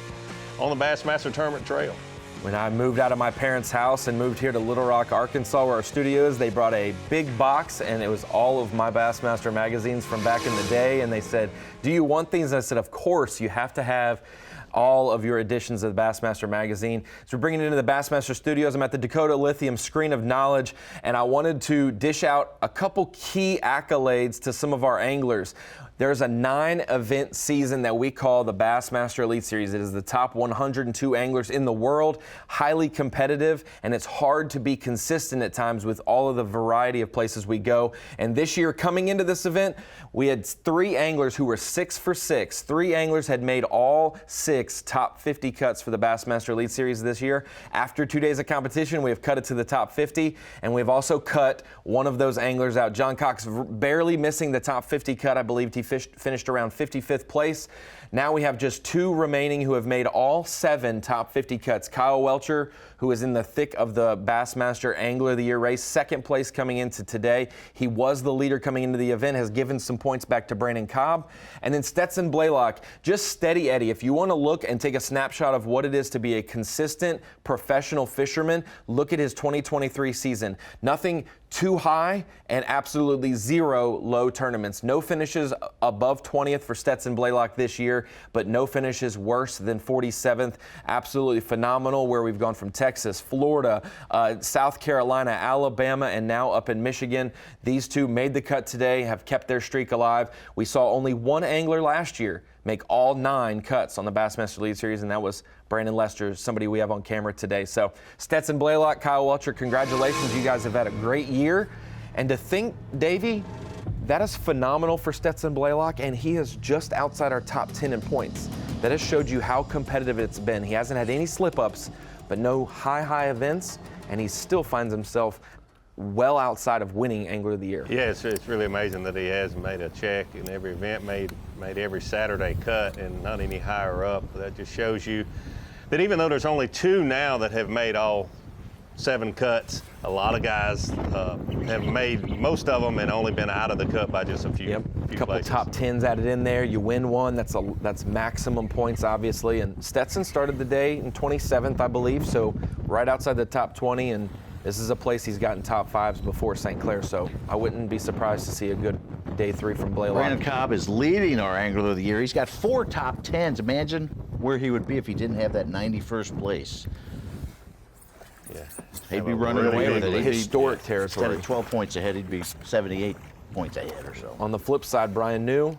on the Bassmaster Tournament Trail. When I moved out of my parents' house and moved here to Little Rock, Arkansas, where our studio is, they brought a big box, and it was all of my Bassmaster magazines from back in the day, and they said, "Do you want these?" And I said, "Of course, you have to have all of your editions of the Bassmaster Magazine." So we're bringing it into the Bassmaster Studios. I'm at the Dakota Lithium Screen of Knowledge, and I wanted to dish out a couple key accolades to some of our anglers. There's a 9-event season that we call the Bassmaster Elite Series. It is the top 102 anglers in the world, highly competitive, and it's hard to be consistent at times with all of the variety of places we go. And this year, coming into this event, we had 3 anglers who were 6 for 6. 3 anglers had made all 6 top 50 cuts for the Bassmaster Elite Series this year. After 2 days of competition, we have cut it to the top 50, and we've also cut one of those anglers out. John Cox barely missing the top 50 cut. I believe he finished around 55th place. Now we have just 2 remaining who have made all 7 top 50 cuts. Kyle Welcher, who is in the thick of the Bassmaster Angler of the Year race, 2nd place coming into today. He was the leader coming into the event, has given some points back to Brandon Cobb. And then Stetson Blaylock, just steady Eddie. If you want to look and take a snapshot of what it is to be a consistent professional fisherman, look at his 2023 season. Nothing too high and absolutely 0 low tournaments. No finishes above 20th for Stetson Blaylock this year, but no finishes worse than 47th. Absolutely phenomenal, where we've gone from Texas, Florida, South Carolina, Alabama, and now up in Michigan. These 2 made the cut today, have kept their streak alive. We saw only 1 angler last year make all 9 cuts on the Bassmaster Elite Series, and that was Brandon Lester, somebody we have on camera today. So Stetson Blaylock, Kyle Welcher, congratulations. You guys have had a great year. And to think, Davey, that is phenomenal for Stetson Blaylock, and he is just outside our top 10 in points. That has showed you how competitive it's been. He hasn't had any slip-ups, but no high events, and he still finds himself well outside of winning Angler of the Year. Yeah, it's really amazing that he has made a check in every event, made every Saturday cut, and not any higher up. That just shows you that even though there's only 2 now that have made all 7 cuts, a lot of guys have made most of them and only been out of the cut by just a few. Yep, a couple places. top 10s added in there. You win one, that's maximum points, obviously. And Stetson started the day in 27th, I believe, so right outside the top 20. And this is a place he's gotten top 5s before St. Clair, so I wouldn't be surprised to see a good day 3 from Blaylock. Brandon Cobb is leading our Angler of the Year. He's got 4 top 10s. Imagine where he would be if he didn't have that 91st place. Yeah, he'd be running away with it. Historic territory. Instead of 12 points ahead, he'd be 78 points ahead or so. On the flip side, Brian New,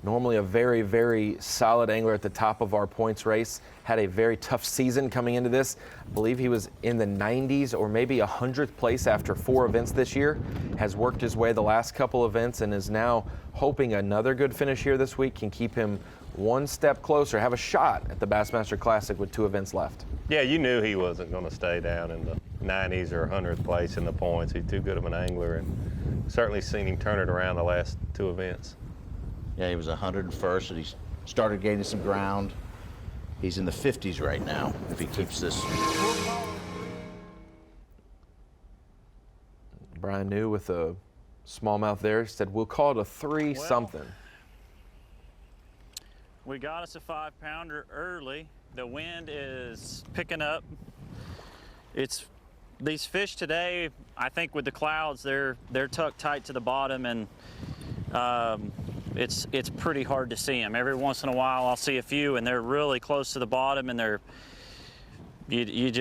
normally a very, very solid angler at the top of our points race, had a very tough season coming into this. I believe he was in the 90s or maybe 100th place after 4 events this year. Has worked his way the last couple events and is now hoping another good finish here this week can keep him one step closer, have a shot at the Bassmaster Classic with 2 events left. Yeah, you knew he wasn't going to stay down in the 90s or 100th place in the points. He's too good of an angler, and certainly seen him turn it around the last 2 events. Yeah, he was 101st, and he started gaining some ground. He's in the 50s right now, if he keeps this. Brian New with a smallmouth there. He said, we'll call it a 3-something. We got us a 5-pounder early. The wind is picking up. These fish today, I think with the clouds, they're tucked tight to the bottom, and it's pretty hard to see them. Every once in a while I'll see a few and they're really close to the bottom, and you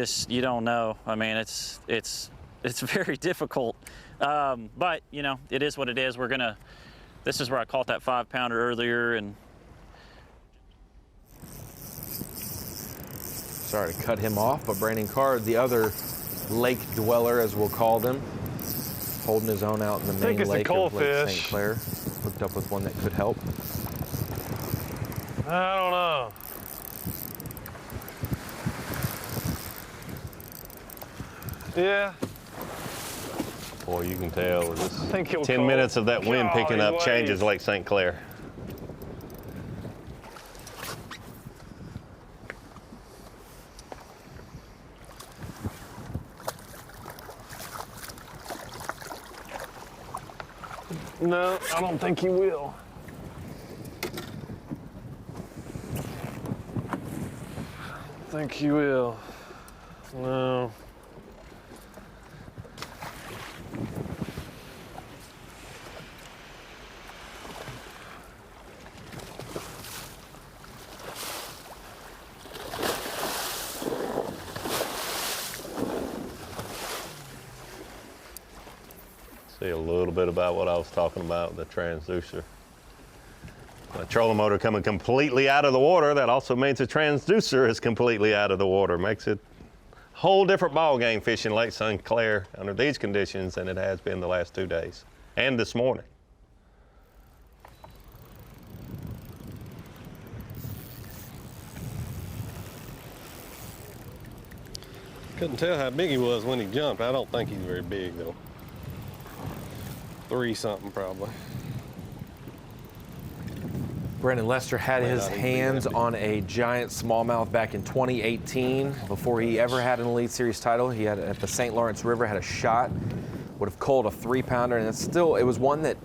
don't know. I mean, it's very difficult. But you know, it is what it is. This is where I caught that 5-pounder earlier, and Sorry to cut him off, but Brandon Card, the other lake dweller, as we'll call them, holding his own out in the main lake of Lake St. Clair. Hooked up with one that could help. I don't know. Yeah. Boy, you can tell with this I think he'll 10 call. minutes of that wind picking up Golly, changes Lake St. Clair. No, I don't think he will. I think he will. No. See a little bit about what I was talking about, the transducer. A trolling motor coming completely out of the water, that also means the transducer is completely out of the water. Makes it a whole different ball game fishing Lake St. Clair under these conditions than it has been the last 2 days and this morning. Couldn't tell how big he was when he jumped. I don't think he's very big though. 3 something probably. Brandon Lester had his hands on a giant smallmouth back in 2018 before he ever had an Elite Series title. He had at the St. Lawrence River, had a shot, would have culled a 3-pounder, and it was one that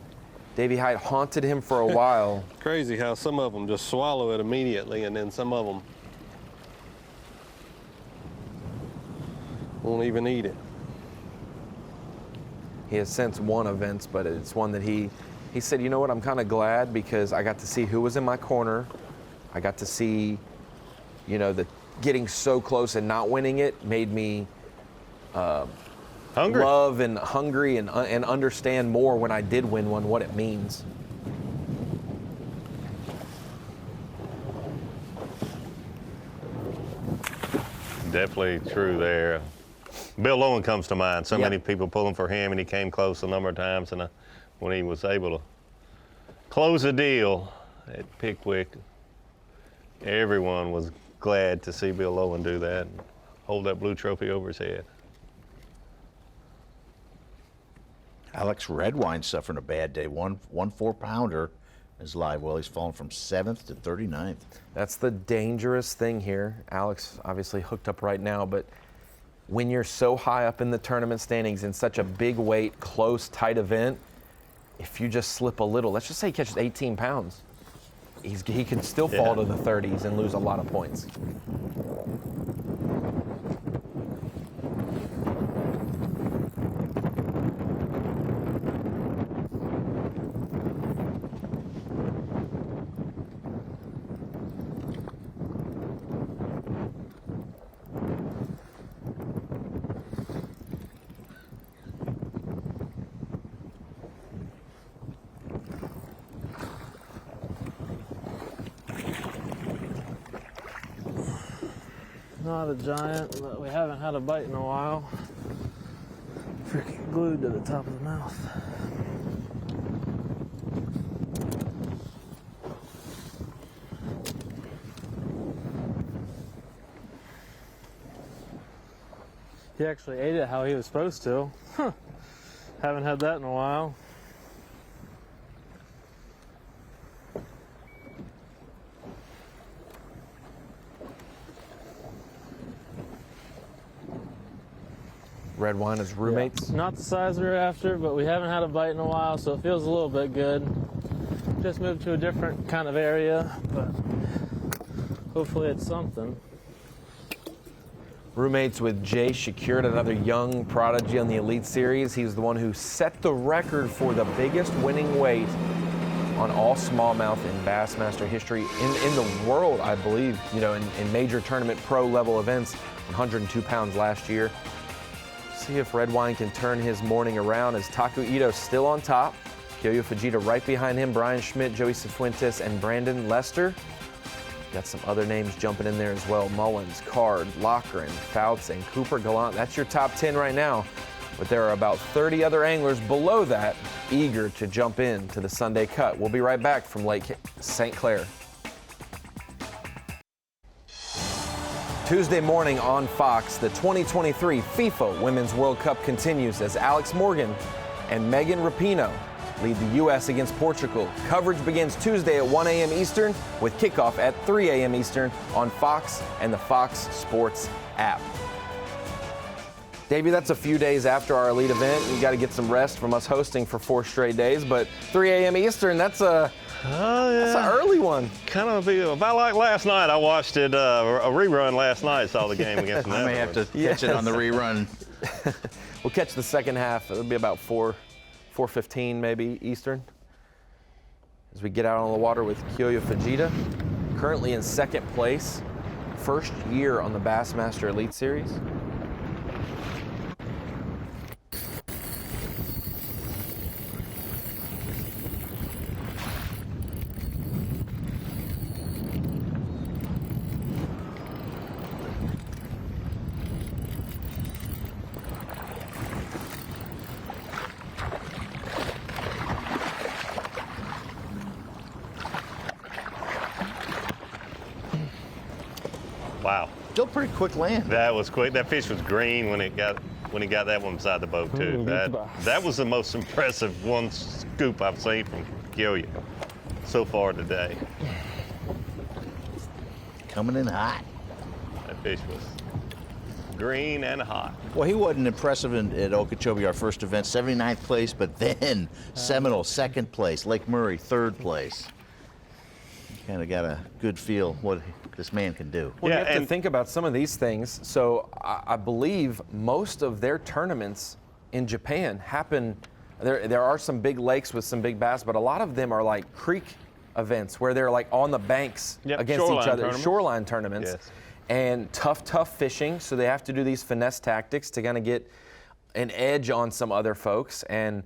Davey Hyde haunted him for a while. Crazy how some of them just swallow it immediately, and then some of them won't even eat it. He has since won events, but it's one that he said, you know what, I'm kind of glad because I got to see who was in my corner. I got to see, you know, the getting so close and not winning it made me hungry. Love and hungry and understand more when I did win one, what it means. Definitely true there. Bill Owen comes to mind. So many people pulling for him, and he came close a number of times. And when he was able to close a deal at Pickwick, everyone was glad to see Bill Owen do that and hold that blue trophy over his head. Alex Redwine suffering a bad day. One 4-pounder is live well. He's fallen from 7th to 39th. That's the dangerous thing here. Alex obviously hooked up right now, but when you're so high up in the tournament standings in such a big weight, close, tight event, if you just slip a little, let's just say he catches 18 pounds, he can still fall to the 30s and lose a lot of points. Not a giant, but we haven't had a bite in a while. Freaking glued to the top of the mouth. He actually ate it how he was supposed to. Huh. Haven't had that in a while. Redwine as roommates? Yeah. Not the size we were after, but we haven't had a bite in a while, so it feels a little bit good. Just moved to a different kind of area, but hopefully it's something. Roommates with Jay Shakurat, another young prodigy on the Elite Series. He's the one who set the record for the biggest winning weight on all smallmouth in Bassmaster history in the world, I believe, you know, in major tournament pro level events, 102 pounds last year. See if Redwine can turn his morning around as Taku Ito still on top. Kyoyo Fujita right behind him, Brian Schmidt, Joey Cifuentes, and Brandon Lester. Got some other names jumping in there as well. Mullins, Card, Loughran, Fouts, and Cooper Gallant. That's your top 10 right now. But there are about 30 other anglers below that eager to jump in to the Sunday cut. We'll be right back from Lake St. Clair. Tuesday morning on Fox, the 2023 FIFA Women's World Cup continues as Alex Morgan and Megan Rapinoe lead the U.S. against Portugal. Coverage begins Tuesday at 1 a.m. Eastern with kickoff at 3 a.m. Eastern on Fox and the Fox Sports app. Davey, that's a few days after our elite event. You got to get some rest from us hosting for 4 straight days, but 3 a.m. Eastern, that's an early one. Kind of about like last night. I watched it, a rerun last night, saw the game against the I may have to catch it on the rerun. We'll catch the second half. It'll be about 4:15 maybe Eastern. As we get out on the water with Kyoya Fujita, currently in second place, first year on the Bassmaster Elite Series. Wow. Still pretty quick land. That was quick. That fish was green when he got that one beside the boat too. That was the most impressive one scoop I've seen from Kyoya so far today. Coming in hot. That fish was green and hot. Well, he wasn't impressive at Okeechobee, our first event, 79th place, but then Seminole, second place, Lake Murray, third place. Kind of got a good feel what this man can do. Well, you have to think about some of these things. So I believe most of their tournaments in Japan happen, there are some big lakes with some big bass, but a lot of them are like creek events where they're like on the banks against each other, shoreline tournaments. Yes. And tough fishing, so they have to do these finesse tactics to kind of get an edge on some other folks. And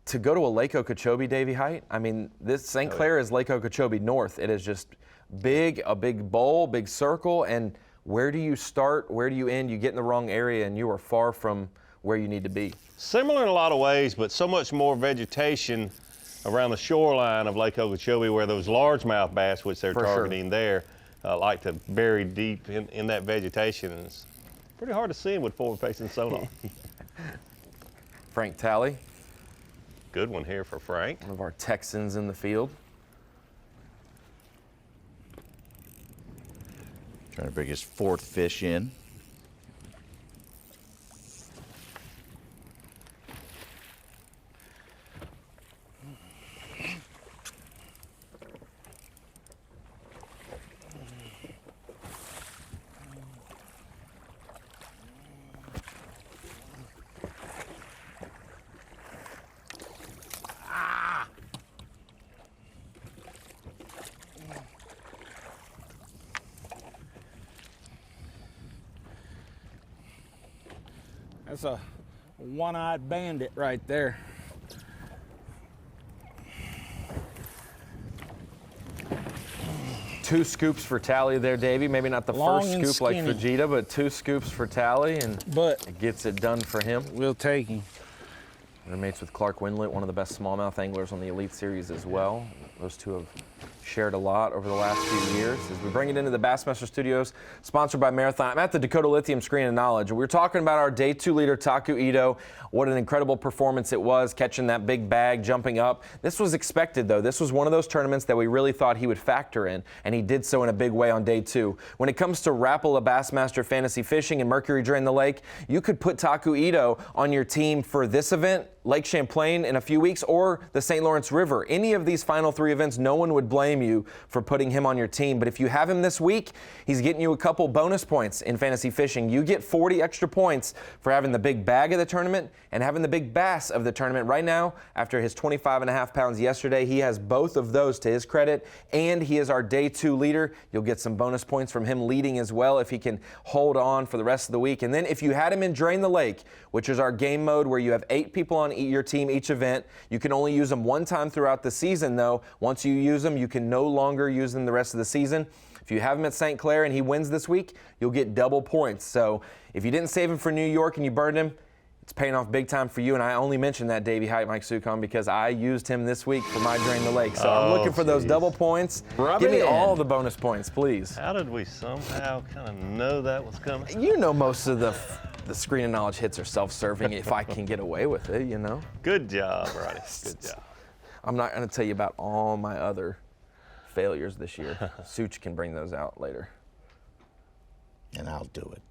to go to a Lake Okeechobee, Davey Height, I mean, this St. Clair is Lake Okeechobee North. It is just a big bowl, big circle, and where do you start, where do you end? You get in the wrong area and you are far from where you need to be. Similar in a lot of ways, but so much more vegetation around the shoreline of Lake Okeechobee where those largemouth bass, which they're targeting there, like to bury deep in that vegetation. And it's pretty hard to see them with forward-facing sonar. Frank Talley. Good one here for Frank. One of our Texans in the field. Trying to bring his fourth fish in. That's a one-eyed bandit right there. Two scoops for Tally there, Davey. Maybe not the first scoop like Fujita, but 2 scoops for Tally, and it gets it done for him. We'll take him. They're mates with Clark Windlet, one of the best smallmouth anglers on the Elite Series as well. Those two have shared a lot over the last few years. As we bring it into the Bassmaster Studios, sponsored by Marathon. I'm at the Dakota Lithium Screen of Knowledge. We're talking about our Day 2 leader, Taku Ito. What an incredible performance it was, catching that big bag, jumping up. This was expected, though. This was one of those tournaments that we really thought he would factor in, and he did so in a big way on Day 2. When it comes to Rapala Bassmaster Fantasy Fishing and Mercury Drain the Lake, you could put Taku Ito on your team for this event, Lake Champlain in a few weeks, or the St. Lawrence River. Any of these final 3 events, no one would blame you for putting him on your team. But if you have him this week, he's getting you a couple bonus points in fantasy fishing. You get 40 extra points for having the big bag of the tournament and having the big bass of the tournament. Right now, after his 25.5 pounds yesterday, he has both of those to his credit, and he is our Day 2 leader. You'll get some bonus points from him leading as well if he can hold on for the rest of the week. And then if you had him in Drain the Lake, which is our game mode where you have 8 people on your team each event. You can only use them one time throughout the season, though. Once you use them, you can no longer use them the rest of the season. If you have him at St. Clair and he wins this week, you'll get double points. So if you didn't save him for New York and you burned him, it's paying off big time for you. And I only mentioned that, Davey Height, Mike Sucon, because I used him this week for my Drain the Lake. So I'm looking for those double points. Give me all the bonus points, please. How did we somehow kind of know that was coming? You know most of the screen of knowledge hits are self-serving if I can get away with it, you know? Good job, Roddy. Good job. I'm not going to tell you about all my other failures this year. Such can bring those out later. And I'll do it.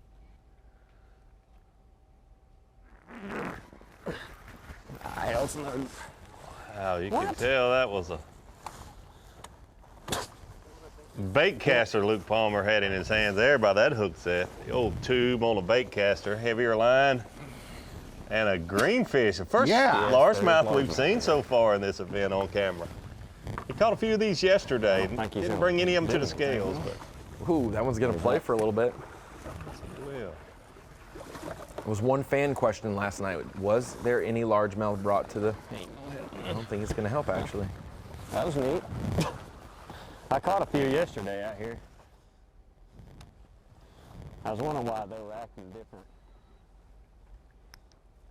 Wow, you can tell that was a bait caster Luke Palmer had in his hands there by that hook set. The old tube on a bait caster, heavier line, and a greenfish. The first largemouth we've seen so far in this event on camera. He caught a few of these yesterday. Didn't bring any of them to the scales, but ooh, that one's going to play for a little bit. Well. There was one fan question last night. Was there any largemouth brought to the? I don't think it's going to help, actually. That was neat. I caught a few yesterday out here. I was wondering why they were acting different.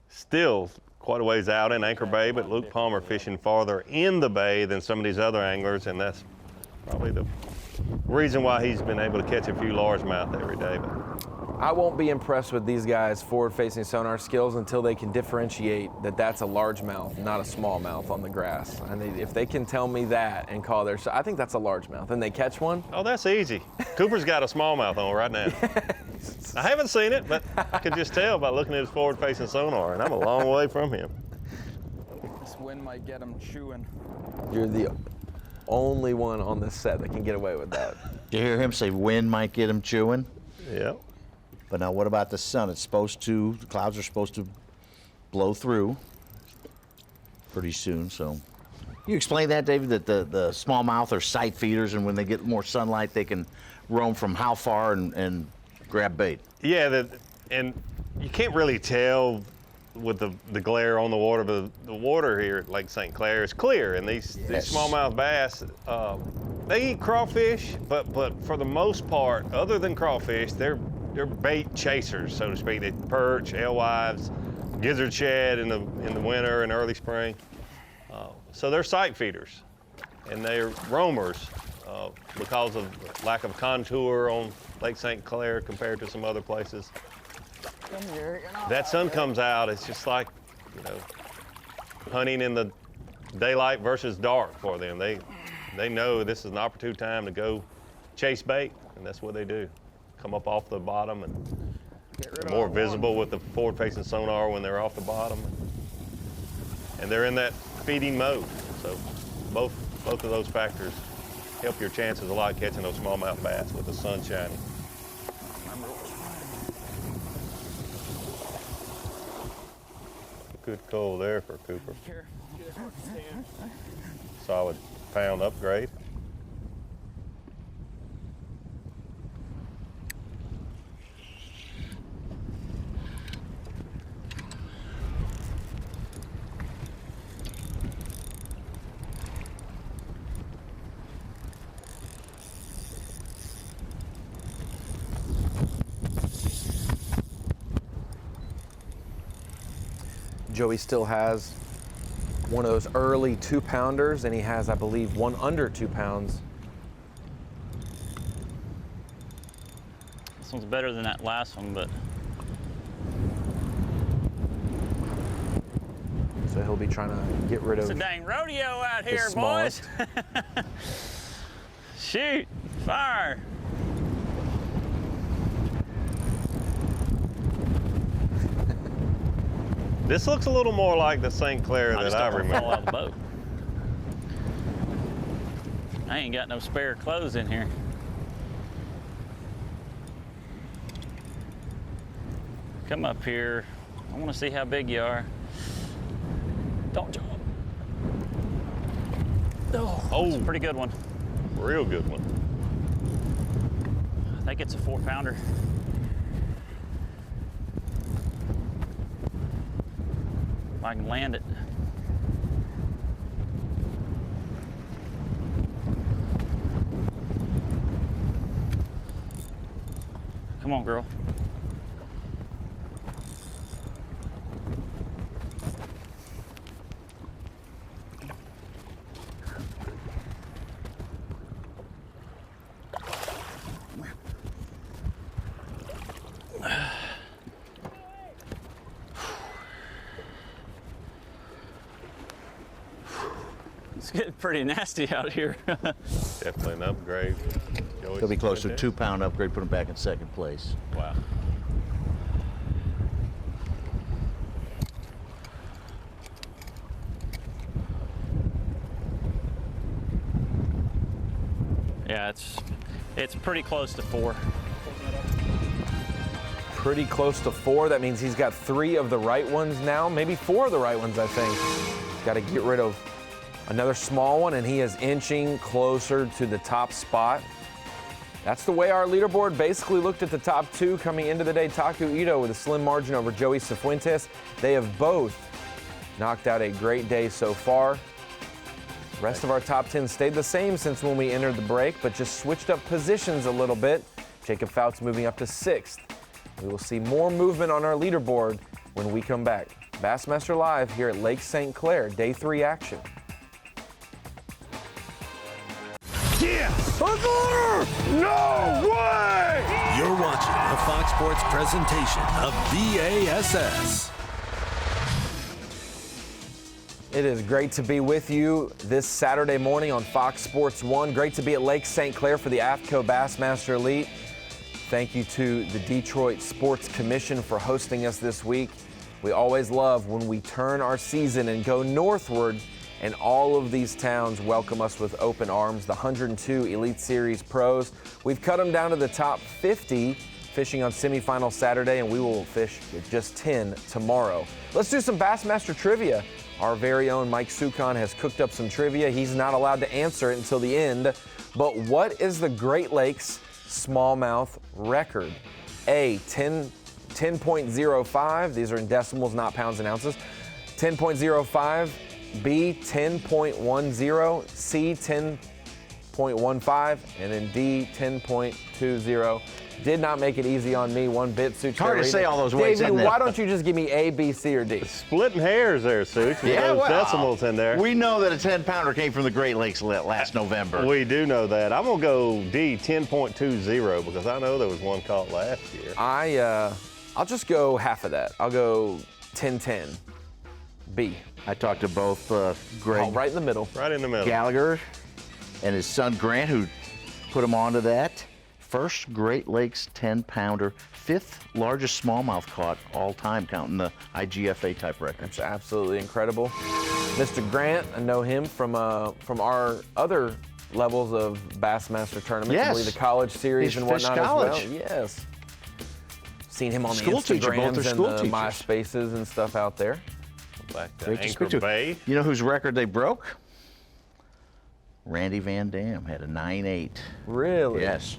Still quite a ways out in Anchor Bay, but Luke Palmer fishing farther in the bay than some of these other anglers, and that's probably the reason why he's been able to catch a few largemouth every day. But I won't be impressed with these guys' forward-facing sonar skills until they can differentiate that that's a largemouth, not a smallmouth on the grass. And if they can tell me that and call their, I think that's a largemouth, and they catch one. Oh, that's easy. Cooper's got a smallmouth on right now. I haven't seen it, but I could just tell by looking at his forward-facing sonar, and I'm a long way from him. This wind might get him chewing. You're the only one on this set that can get away with that. Did you hear him say wind might get him chewing? Yep. But now what about the sun? It's supposed to, the clouds are supposed to blow through pretty soon, so. You explain that, David, that the smallmouth are sight feeders, and when they get more sunlight, they can roam from how far and grab bait? Yeah, and you can't really tell with the glare on the water, but the water here at Lake St. Clair is clear, and these smallmouth bass, they eat crawfish, but for the most part, other than crawfish, they're bait chasers, so to speak. They perch, alewives, gizzard shad in the winter and early spring. So they're sight feeders, and they're roamers because of lack of contour on Lake St. Clair compared to some other places. Come here, That sun comes out, it's just like, hunting in the daylight versus dark for them. They know this is an opportune time to go chase bait, and that's what they do. Come up off the bottom, and they're more visible with the forward-facing sonar when they're off the bottom. And they're in that feeding mode. So both of those factors help your chances a lot catching those smallmouth bass with the sun shining. Good call there for Cooper. Solid pound upgrade. Joey still has one of those early 2-pounders, and he has, I believe, one under 2 pounds. This one's better than that last one, but So he'll be trying to get rid of. it's a dang rodeo out here, boys. smallest. Shoot, fire. This looks a little more like the St. Clair that I remember. Fall out of the boat. I ain't got no spare clothes in here. Come up here. I want to see how big you are. Don't jump. Oh, it's a pretty good one. Real good one. I think it's a 4-pounder. If I can land it. Come on, girl. It's getting pretty nasty out here. Definitely an upgrade. He'll be close to a 2-pound upgrade, put him back in second place. Wow. Yeah, it's pretty close to 4. Pretty close to 4. That means he's got 3 of the right ones now, maybe 4 of the right ones, I think. Got to get rid of another small one, and he is inching closer to the top spot. That's the way our leaderboard basically looked at the top 2 coming into the day. Taku Ito with a slim margin over Joey Cifuentes. They have both knocked out a great day so far. The rest of our top 10 stayed the same since when we entered the break, but just switched up positions a little bit. Jacob Fouts moving up to 6th. We will see more movement on our leaderboard when we come back. Bassmaster Live here at Lake St. Clair, Day 3 action. Yes! No way! You're watching a Fox Sports presentation of B.A.S.S. It is great to be with you this Saturday morning on Fox Sports 1. Great to be at Lake St. Clair for the AFTCO Bassmaster Elite. Thank you to the Detroit Sports Commission for hosting us this week. We always love when we turn our season and go northward, and all of these towns welcome us with open arms. The 102 Elite Series pros. We've cut them down to the top 50 fishing on semifinal Saturday, and we will fish with just 10 tomorrow. Let's do some Bassmaster trivia. Our very own Mike Sukon has cooked up some trivia. He's not allowed to answer it until the end. But what is the Great Lakes smallmouth record? A, 10.05. These are in decimals, not pounds and ounces. 10.05. B, 10.10. C, 10.15. And then D, 10.20. Did not make it easy on me one bit, Such. It's hard to say all those weights. Davey, why don't you just give me A, B, C, or D? Splitting hairs there, Such. Yeah, those well, decimals in there. We know that a 10-pounder came from the Great Lakes last November. We do know that. I'm going to go D, 10.20, because I know there was one caught last year. I'll just go half of that. I'll go 10.10. B. I talked to both Greg. Oh, right in the middle. Right in the middle. Gallagher and his son Grant, who put him onto that. First Great Lakes 10-pounder, 5th largest smallmouth caught all time, counting the IGFA type record. That's absolutely incredible. Mr. Grant, I know him from our other levels of Bassmaster tournaments. Yes. I believe the college series and whatnot college. as well. Yes. Seen him on School the teacher, both Instagrams are and school the teachers. MySpaces and stuff out there. Back to Great to Anchor speak to. Bay. You know whose record they broke? Randy Van Dam had a 9.8. Really? Yes.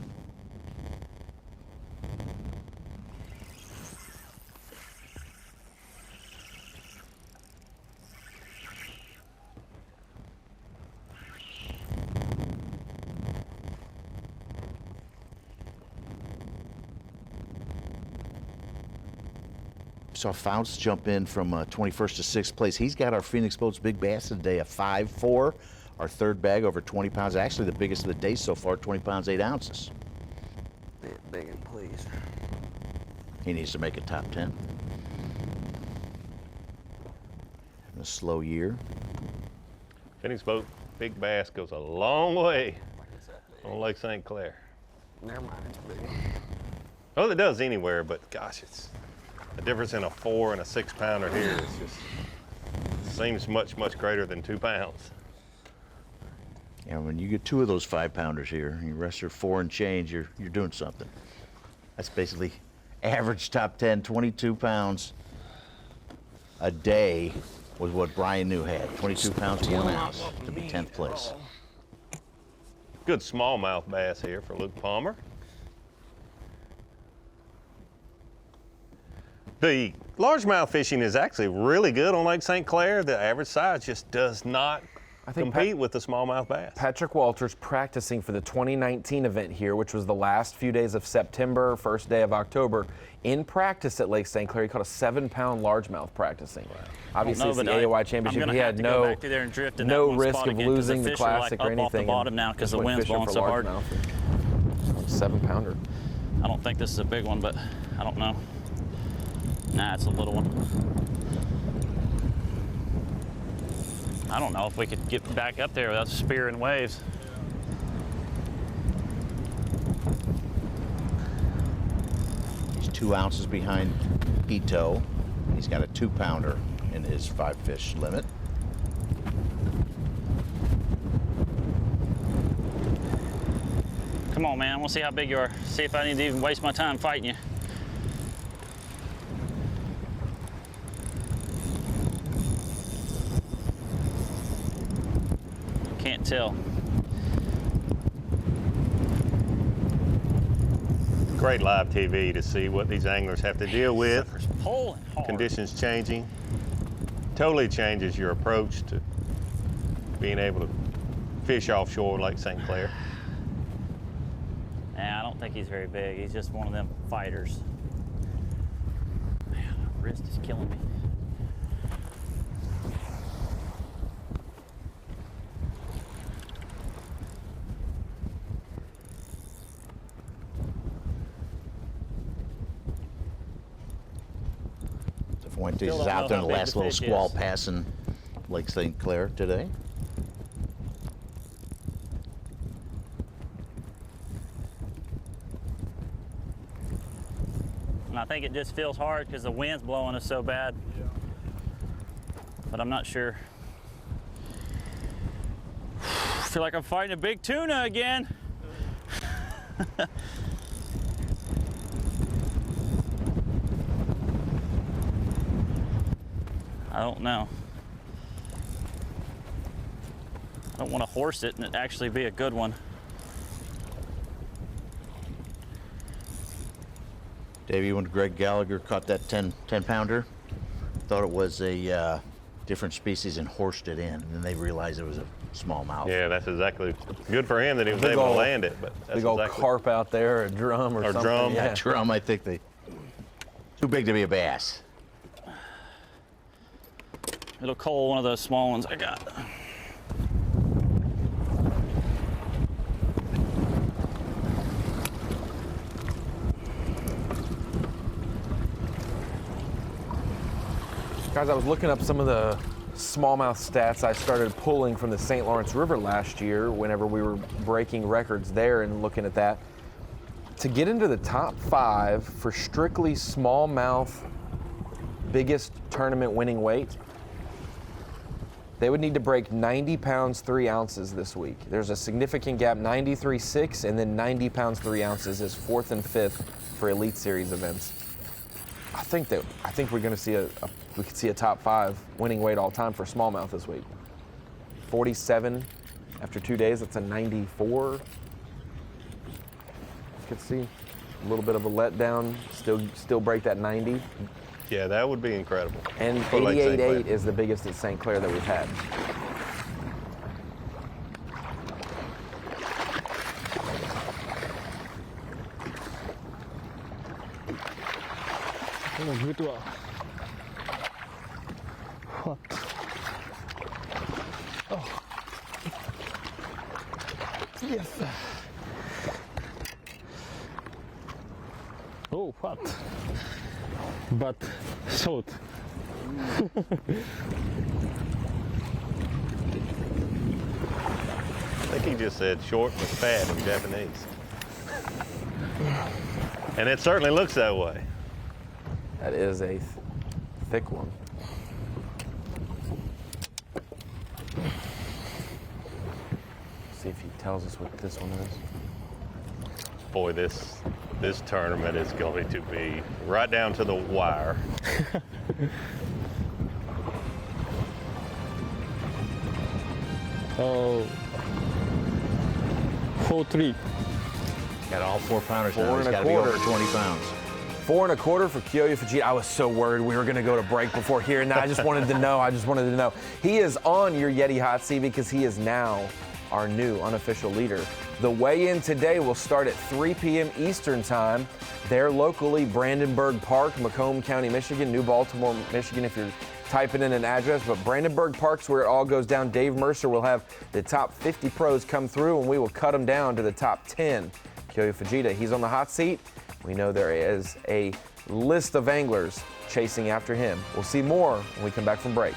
Saw Fouts jump in from 21st to 6th place. He's got our Phoenix Boats Big Bass today, a 5.4. Our third bag over 20 pounds. Actually, the biggest of the day so far, 20 pounds, 8 ounces. Big and please. He needs to make a top 10. Having a slow year. Phoenix Boat Big Bass goes a long way on Lake St. Clair. Never mind, it's big. Oh, it does anywhere, but gosh, it's the difference in a 4 and a 6-pounder here is just seems much, much greater than 2 pounds. Yeah, when you get 2 of those 5-pounders here, and you rest your 4 and change, you're doing something. That's basically average top 10, 22 pounds a day was what Brian New had. 22 pounds, 1 ounce to be 10th place. Good smallmouth bass here for Luke Palmer. The largemouth fishing is actually really good on Lake St. Clair. The average size just does not compete with the smallmouth bass. Patrick Walters practicing for the 2019 event here, which was the last few days of September, first day of October. In practice at Lake St. Clair, he caught a 7-pound largemouth practicing. Wow. Obviously, it's the AOY Championship. He had no risk of losing the Classic or anything. Off the bottom now because the wind's blowing so hard. 7-pounder. I don't think this is a big one, but I don't know. Nah, it's a little one. I don't know if we could get back up there without spearing waves. He's 2 ounces behind Ito. He's got a 2-pounder in his 5-fish limit. Come on, man. We'll see how big you are. See if I need to even waste my time fighting you. Can't tell. Great live TV to see what these anglers have to deal with. Pulling hard. Conditions changing. Totally changes your approach to being able to fish offshore Lake St. Clair. Nah, I don't think he's very big. He's just one of them fighters. Man, my wrist is killing me. Fuentes is out there in the last little squall passing Lake St. Clair today. And I think it just feels hard because the wind's blowing us so bad. Yeah. But I'm not sure. I feel like I'm fighting a big tuna again. I don't know. I don't want to horse it and it actually be a good one. Davey, when Greg Gallagher caught that 10-pounder, thought it was a different species and horsed it in, and then they realized it was a smallmouth. Yeah, that's exactly good for him that he was able to land it. But that's big old carp out there, a drum or something. Drum. Yeah, drum. I think they too big to be a bass. It'll cull one of those small ones I got. Guys, I was looking up some of the smallmouth stats I started pulling from the St. Lawrence River last year whenever we were breaking records there and looking at that. To get into the top 5 for strictly smallmouth biggest tournament winning weight, they would need to break 90 pounds 3 ounces this week. There's a significant gap, 93.6, and then 90 pounds 3 ounces is 4th and 5th for Elite Series events. I think we're going to see we could see a top 5 winning weight all time for smallmouth this week. 47 after 2 days. That's a 94. You could see a little bit of a letdown. Still break that 90. Yeah, that would be incredible. And 88.8 is the biggest at St. Clair that we've had. What? Oh. Yes. Oh, what? But short. I think he just said short but fat in Japanese. And it certainly looks that way. That is a thick one. See if he tells us what this one is. Boy, this tournament is going to be right down to the wire. Oh, 4.3. Got all 4-pounders now. He's got to be over 20 pounds. 4 1/4 for Kyoya Fujita. I was so worried we were going to go to break before hearing that. I just wanted to know. He is on your Yeti hot seat because he is now our new unofficial leader. The weigh-in today will start at 3 p.m. Eastern time. There locally, Brandenburg Park, Macomb County, Michigan, New Baltimore, Michigan, if you're typing in an address. But Brandenburg Park's where it all goes down. Dave Mercer will have the top 50 pros come through, and we will cut them down to the top 10. Kyoya Fujita, he's on the hot seat. We know there is a list of anglers chasing after him. We'll see more when we come back from break.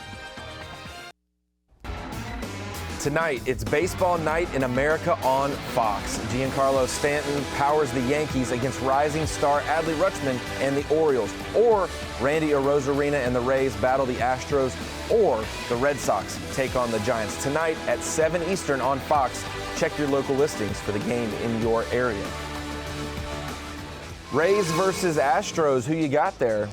Tonight, it's baseball night in America on Fox. Giancarlo Stanton powers the Yankees against rising star Adley Rutschman and the Orioles. Or Randy Arozarena and the Rays battle the Astros. Or the Red Sox take on the Giants. Tonight at 7 Eastern on Fox. Check your local listings for the game in your area. Rays versus Astros. Who you got there?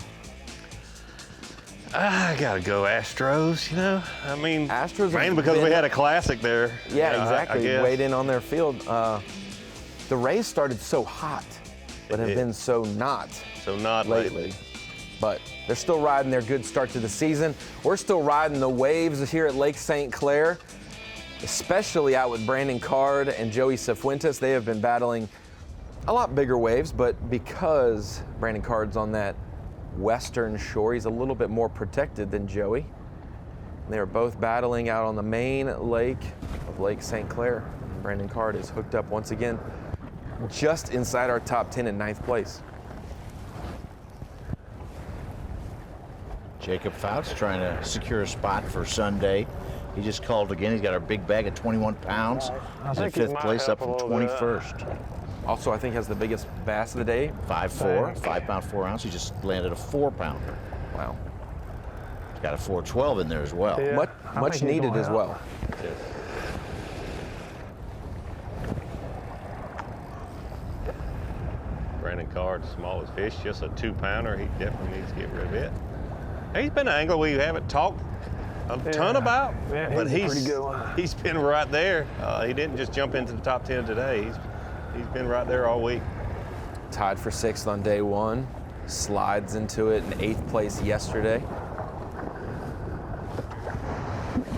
I gotta go Astros, you know. I mean, Astros mainly because we had a classic there. Yeah, you know, exactly. I guess. Weighed in on their field. The Rays started so hot, but have been so not lately. But they're still riding their good start to the season. We're still riding the waves here at Lake St. Clair, especially out with Brandon Card and Joey Cifuentes. They have been battling a lot bigger waves, but because Brandon Card's on that western shore, he's a little bit more protected than Joey. They're both battling out on the main lake of Lake St. Clair. Brandon Card is hooked up once again, just inside our top 10 in 9th place. Jacob Fouts trying to secure a spot for Sunday. He just called again. He's got our big bag at 21 pounds. He's in 5th place, up from 21st. Also, I think has the biggest bass of the day. 5'4", 5 pound 4 ounce. He just landed a 4 pounder. Wow. He's got a 412 in there as well. Yeah, much needed as well. Brandon Card's smallest fish, just a 2 pounder. He definitely needs to get rid of it. He's been an angler we haven't talked a ton about, but he's been right there. He didn't just jump into the top 10 today. He's been right there all week. Tied for 6th on day 1. Slides into it in 8th place yesterday.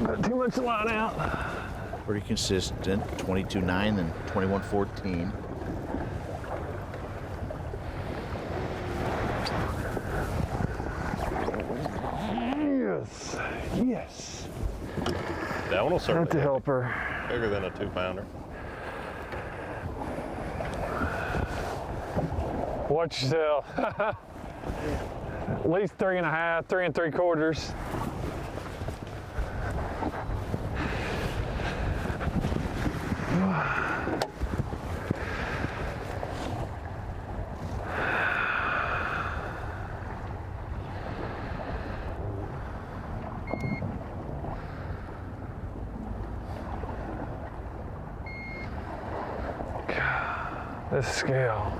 Not too much line out. Pretty consistent, 22.9 and 21.14. Yes. That one will certainly That's a helper. Bigger than a 2 pounder. Watch yourself. At least 3.5, 3 3/4. This scale.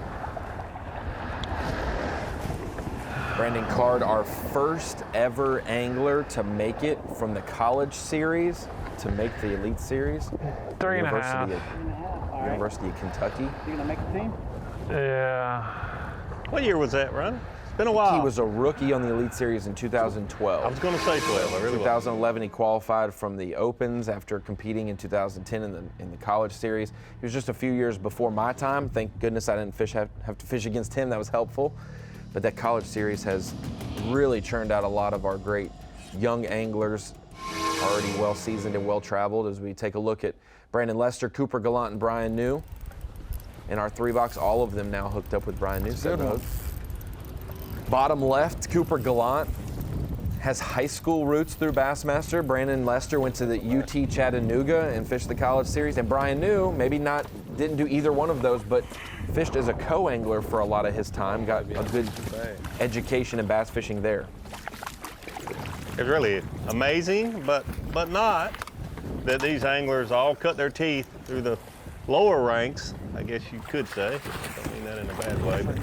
Brandon Card, our first ever angler to make it from the college series to make the elite series. 3.5. University of Kentucky. You gonna make the team? Yeah. What year was that, Ron? It's been a while. He was a rookie on the elite series in 2012. I was going to say 12. I really 2011, he qualified from the Opens after competing in 2010 in the college series. He was just a few years before my time. Thank goodness I didn't have to fish against him. That was helpful. But that college series has really churned out a lot of our great young anglers, already well-seasoned and well-traveled. As we take a look at Brandon Lester, Cooper Gallant, and Brian New. In our 3-box, all of them now hooked up with Brian New. Good one. Bottom left, Cooper Gallant has high school roots through Bassmaster. Brandon Lester went to the UT Chattanooga and fished the college series. And Brian New, didn't do either one of those, but fished as a co-angler for a lot of his time. Got a good education in bass fishing there. It's really amazing, but not, that these anglers all cut their teeth through the lower ranks, I guess you could say. I don't mean that in a bad way, but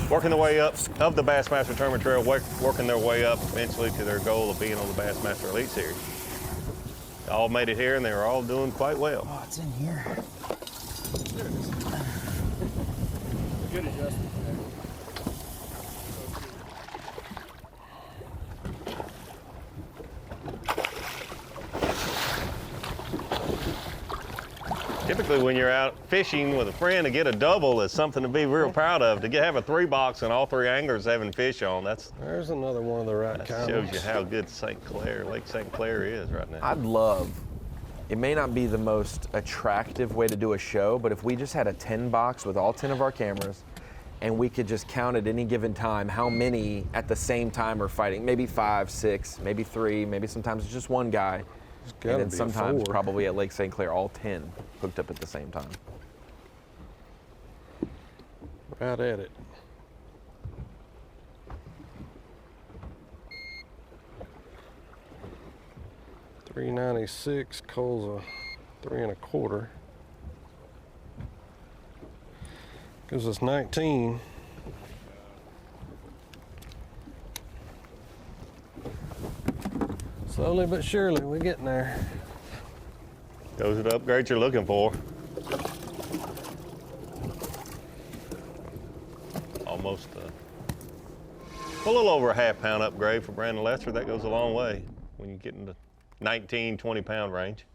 working their way up of the Bassmaster Tournament Trail, working their way up eventually to their goal of being on the Bassmaster Elite Series. They all made it here, and they were all doing quite well. Oh, it's in here. Good adjustment typically when you're out fishing with a friend to get a double is something to be real proud of. To have a 3-box and all 3 anglers having fish on, there's another one of the right that shows you how good Lake St. Clair is right now. I'd love, it may not be the most attractive way to do a show, but if we just had a 10-box with all 10 of our cameras and we could just count at any given time how many at the same time are fighting, maybe 5, 6, maybe 3, maybe sometimes it's just one guy. And then sometimes probably at Lake St. Clair, all 10 hooked up at the same time. Right at it. $3.96, Cole's a 3 1/4. Gives us 19. Slowly but surely, we're getting there. Those are the upgrades you're looking for. Almost a little over a half-pound upgrade for Brandon Lester. That goes a long way when you get into 19, 20-pound range.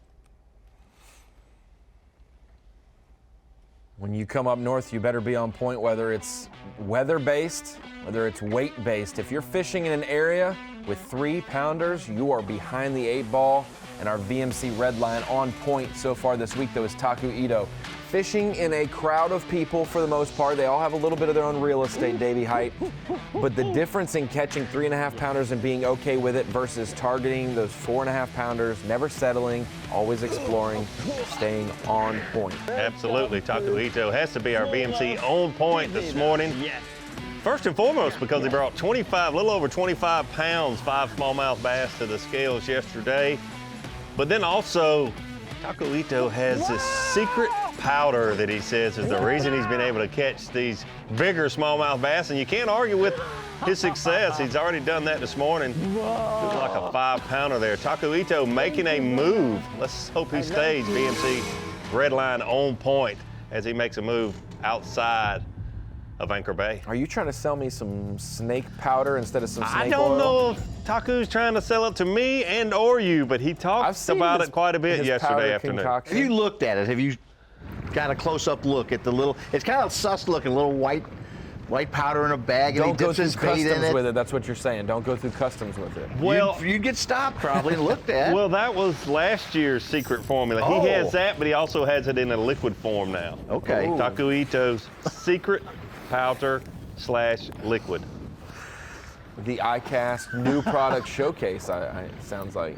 When you come up north, you better be on point, whether it's weather-based, whether it's weight-based. If you're fishing in an area with 3-pounders, you are behind the 8 ball, and our VMC red line on point so far this week, though, is Taku Ito. Fishing in a crowd of people for the most part. They all have a little bit of their own real estate, Davey Height. But the difference in catching 3.5-pounders and being okay with it versus targeting those 4.5-pounders, never settling, always exploring, staying on point. Absolutely. Taku Ito has to be our VMC on point this morning. Yes. First and foremost, because he brought a little over 25 pounds, 5 smallmouth bass to the scales yesterday. But then also, Taku Ito has this secret powder that he says is the reason he's been able to catch these bigger smallmouth bass, and you can't argue with his success. He's already done that this morning. It was like a 5-pounder there. Taku Ito making a move. Let's hope he stays VMC red line on point as he makes a move outside of Anchor Bay. Are you trying to sell me some snake powder instead of some snake oil? I don't know if Taku's trying to sell it to me and or you, but he talked about it quite a bit yesterday afternoon. Have you looked at it? Have you got a close-up look at the little, it's kind of sus looking, little white powder in a bag, and he dips his bait in it. With it. That's what you're saying. Don't go through customs with it. Well, you'd get stopped probably and looked at. Well, that was last year's secret formula. Oh. He has that, but he also has it in a liquid form now. Okay. Ooh. Taku Ito's secret powder/liquid. The ICAST new product showcase, sounds like.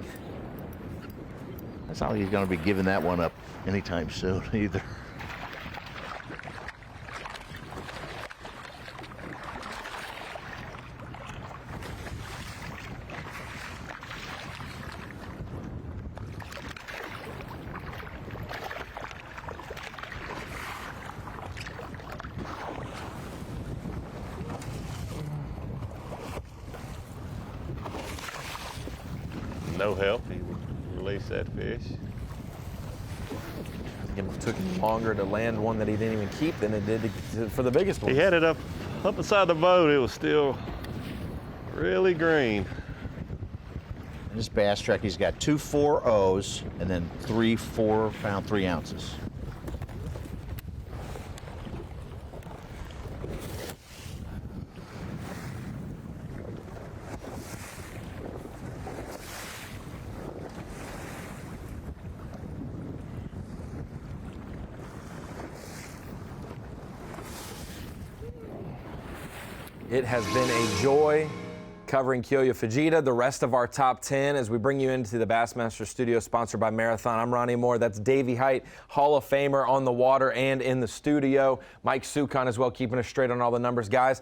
That's not like he's going to be giving that one up anytime soon either. No help. He released that fish. It took him longer to land one that he didn't even keep than it did for the biggest one. He had it up beside the boat. It was still really green. In this bass track, he's got 2 4.0s and then 3 4-pound 3 ounces. It has been a joy covering Kyoya Fujita, the rest of our top 10 as we bring you into the Bassmaster studio sponsored by Marathon. I'm Ronnie Moore. That's Davey Height, Hall of Famer on the water and in the studio. Mike Sukon as well, keeping us straight on all the numbers. Guys,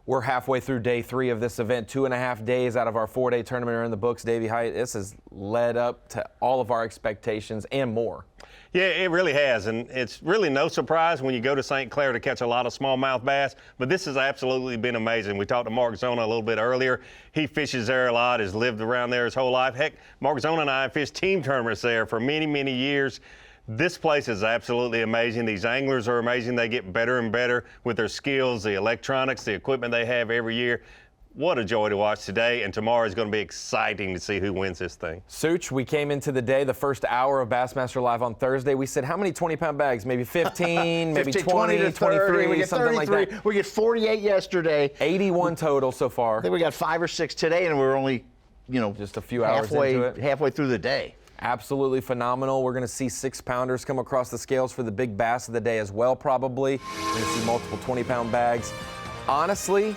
we're halfway through day 3 of this event. 2.5 days out of our 4-day tournament are in the books. Davey Height, this has led up to all of our expectations and more. Yeah, it really has, and it's really no surprise when you go to St. Clair to catch a lot of smallmouth bass, but this has absolutely been amazing. We talked to Mark Zona a little bit earlier. He fishes there a lot, has lived around there his whole life. Heck, Mark Zona and I have fished team tournaments there for many, many years. This place is absolutely amazing. These anglers are amazing. They get better and better with their skills, the electronics, the equipment they have every year. What a joy to watch today, and tomorrow is going to be exciting to see who wins this thing. Such, we came into the day, the first hour of Bassmaster Live on Thursday. We said, how many 20-pound bags? Maybe 15, maybe 20 to 23, we get something like that. We get 48 yesterday. 81 total so far. I think we got 5 or 6 today, and we're only, just a few hours into it. Halfway through the day. Absolutely phenomenal. We're going to see 6-pounders come across the scales for the big bass of the day as well, probably. We're going to see multiple 20-pound bags. Honestly,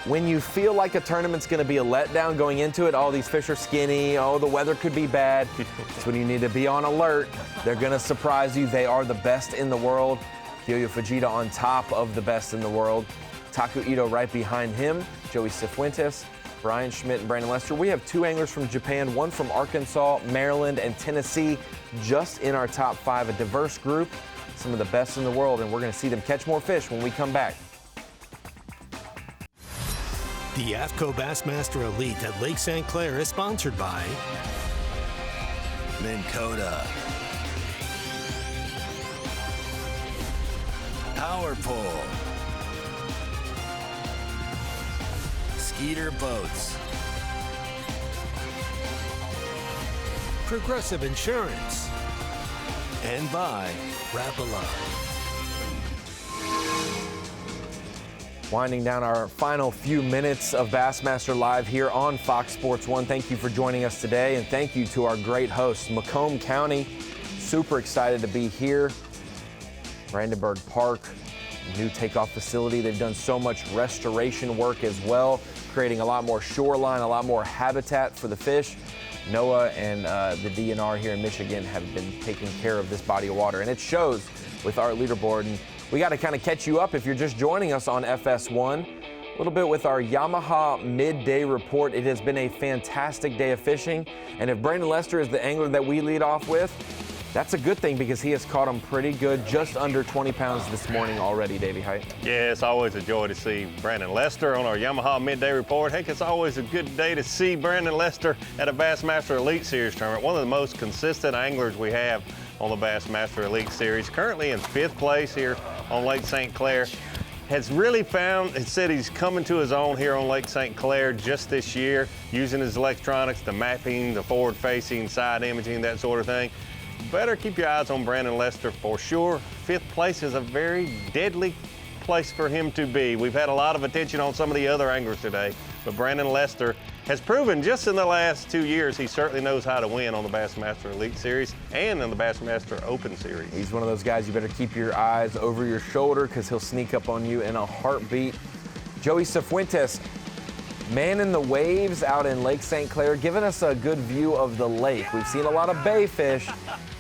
when you feel like a tournament's going to be a letdown going into it, all these fish are skinny, the weather could be bad, that's when you need to be on alert. They're going to surprise you. They are the best in the world. Kyoyo Fujita on top of the best in the world. Taku Ito right behind him. Joey Cifuentes, Brian Schmidt, and Brandon Lester. We have 2 anglers from Japan, 1 from Arkansas, Maryland, and Tennessee, just in our top 5, a diverse group, some of the best in the world, and we're going to see them catch more fish when we come back. The AFTCO Bassmaster Elite at Lake St. Clair is sponsored by Minn Kota, Power Pole, Skeeter Boats, Progressive Insurance, and by Rapala. Winding down our final few minutes of Bassmaster Live here on Fox Sports 1. Thank you for joining us today, and thank you to our great hosts, Macomb County. Super excited to be here. Brandenburg Park, new takeoff facility. They've done so much restoration work as well, creating a lot more shoreline, a lot more habitat for the fish. NOAA and the DNR here in Michigan have been taking care of this body of water, and it shows with our leaderboard. And we got to kind of catch you up if you're just joining us on FS1. A little bit with our Yamaha midday report. It has been a fantastic day of fishing. And if Brandon Lester is the angler that we lead off with, that's a good thing because he has caught them pretty good, just under 20 pounds this morning already, Davey Height. Yeah, it's always a joy to see Brandon Lester on our Yamaha midday report. Heck, it's always a good day to see Brandon Lester at a Bassmaster Elite Series tournament. One of the most consistent anglers we have on the Bassmaster Elite Series. Currently in 5th place here on Lake St. Clair. Has really said he's coming to his own here on Lake St. Clair just this year, using his electronics, the mapping, the forward-facing, side imaging, that sort of thing. Better keep your eyes on Brandon Lester for sure. 5th place is a very deadly place for him to be. We've had a lot of attention on some of the other anglers today, but Brandon Lester has proven just in the last 2 years he certainly knows how to win on the Bassmaster Elite Series and in the Bassmaster Open Series. He's one of those guys you better keep your eyes over your shoulder because he'll sneak up on you in a heartbeat. Joey Cifuentes, man in the waves out in Lake St. Clair, giving us a good view of the lake. We've seen a lot of bay fish,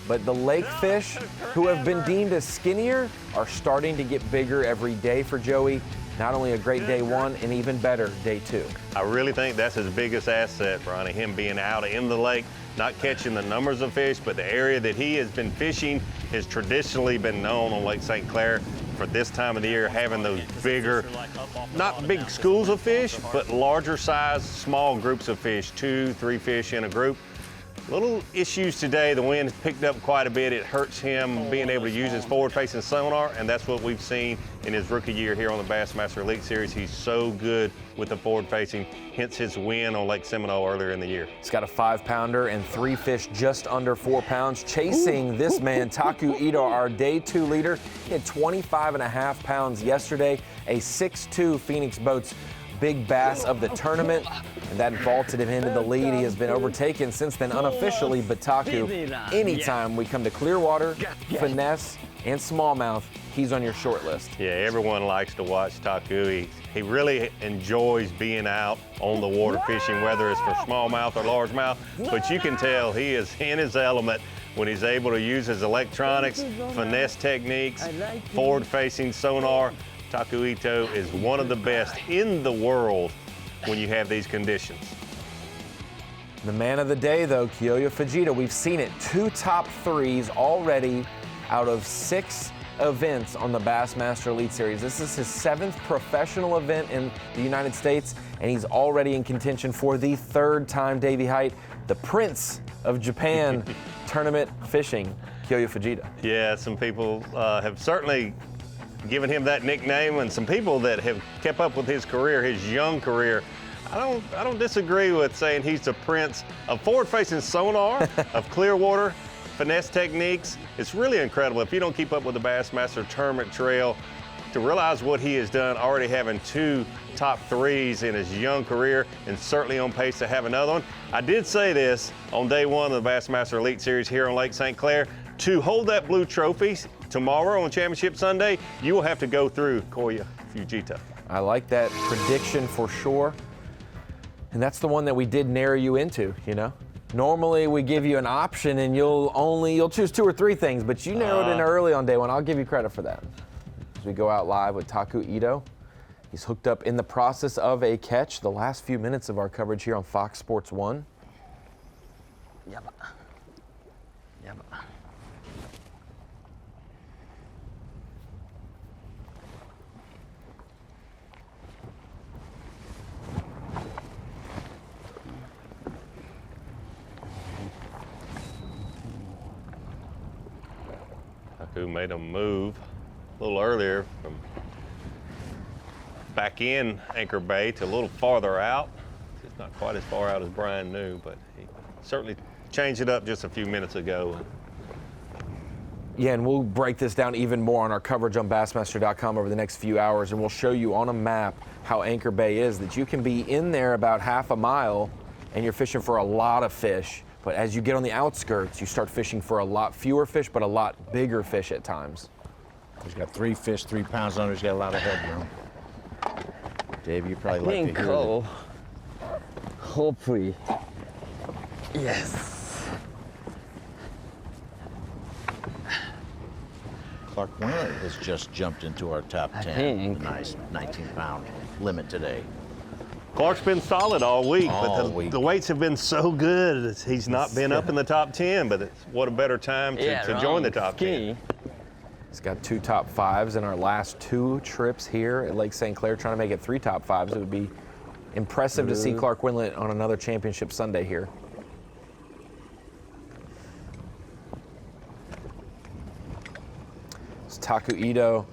but the lake fish, who have been deemed as skinnier, are starting to get bigger every day for Joey. Not only a great day 1, and even better day 2. I really think that's his biggest asset, Ronnie, him being out in the lake, not catching the numbers of fish, but the area that he has been fishing has traditionally been known on Lake St. Clair for this time of the year, having those bigger, not big schools of fish, but larger size, small groups of fish, 2, 3 fish in a group. Little issues today. The wind picked up quite a bit. It hurts him being able to use his forward-facing sonar, and that's what we've seen in his rookie year here on the Bassmaster Elite Series. He's so good with the forward-facing, hence his win on Lake Seminole earlier in the year. He's got a 5-pounder and 3 fish just under 4 pounds. Chasing this man, Taku Ito, our day 2 leader. He had 25.5 pounds yesterday, a 6'2" Phoenix Boats big bass of the tournament, and that vaulted him into the lead. He has been overtaken since then unofficially, but Taku, anytime we come to Clearwater, finesse, and smallmouth, he's on your short list. Yeah, everyone likes to watch Taku. He really enjoys being out on the water fishing, whether it's for smallmouth or largemouth, but you can tell he is in his element when he's able to use his electronics, finesse techniques, forward-facing sonar. Taku Ito is one of the best in the world when you have these conditions. The man of the day, though, Kyoyo Fujita. We've seen it, 2 top 3s already out of 6 events on the Bassmaster Elite Series. This is his 7th professional event in the United States, and he's already in contention for the 3rd time, Davey Height, the Prince of Japan tournament fishing, Kyoyo Fujita. Yeah, some people have certainly giving him that nickname, and some people that have kept up with his career, his young career, I don't disagree with saying he's the prince of forward-facing sonar, of Clearwater, finesse techniques. It's really incredible. If you don't keep up with the Bassmaster Tournament Trail, to realize what he has done, already having 2 top 3s in his young career, and certainly on pace to have another one. I did say this on day 1 of the Bassmaster Elite Series here on Lake St. Clair. To hold that blue trophy tomorrow on Championship Sunday, you will have to go through Koya Fujita. I like that prediction for sure. And that's the one that we did narrow you into, you know? Normally we give you an option and you'll choose 2 or 3 things, but you narrowed in early on day 1. I'll give you credit for that. As we go out live with Taku Ito. He's hooked up in the process of a catch. The last few minutes of our coverage here on Fox Sports 1. Yep. Yep. Taku made a move a little earlier from back in Anchor Bay to a little farther out. It's not quite as far out as Brian knew, but he certainly changed it up just a few minutes ago. Yeah, and we'll break this down even more on our coverage on Bassmaster.com over the next few hours, and we'll show you on a map how Anchor Bay is, that you can be in there about half a mile and you're fishing for a lot of fish. But as you get on the outskirts, you start fishing for a lot fewer fish, but a lot bigger fish at times. He's got 3 fish, 3 pounds under. He's got a lot of headroom. Dave, you probably like to hear that. Hopefully. Yes. Clark Winter has just jumped into our top 10. Nice 19-pound limit today. Clark's been solid all week, but the weights have been so good. He's not been up in the top 10, but what a better time to join the top 10. He's got 2 top 5s in our last 2 trips here at Lake St. Clair, trying to make it 3 top 5s. It would be impressive to see Clark Wendlandt on another championship Sunday here. It's Taku Ito.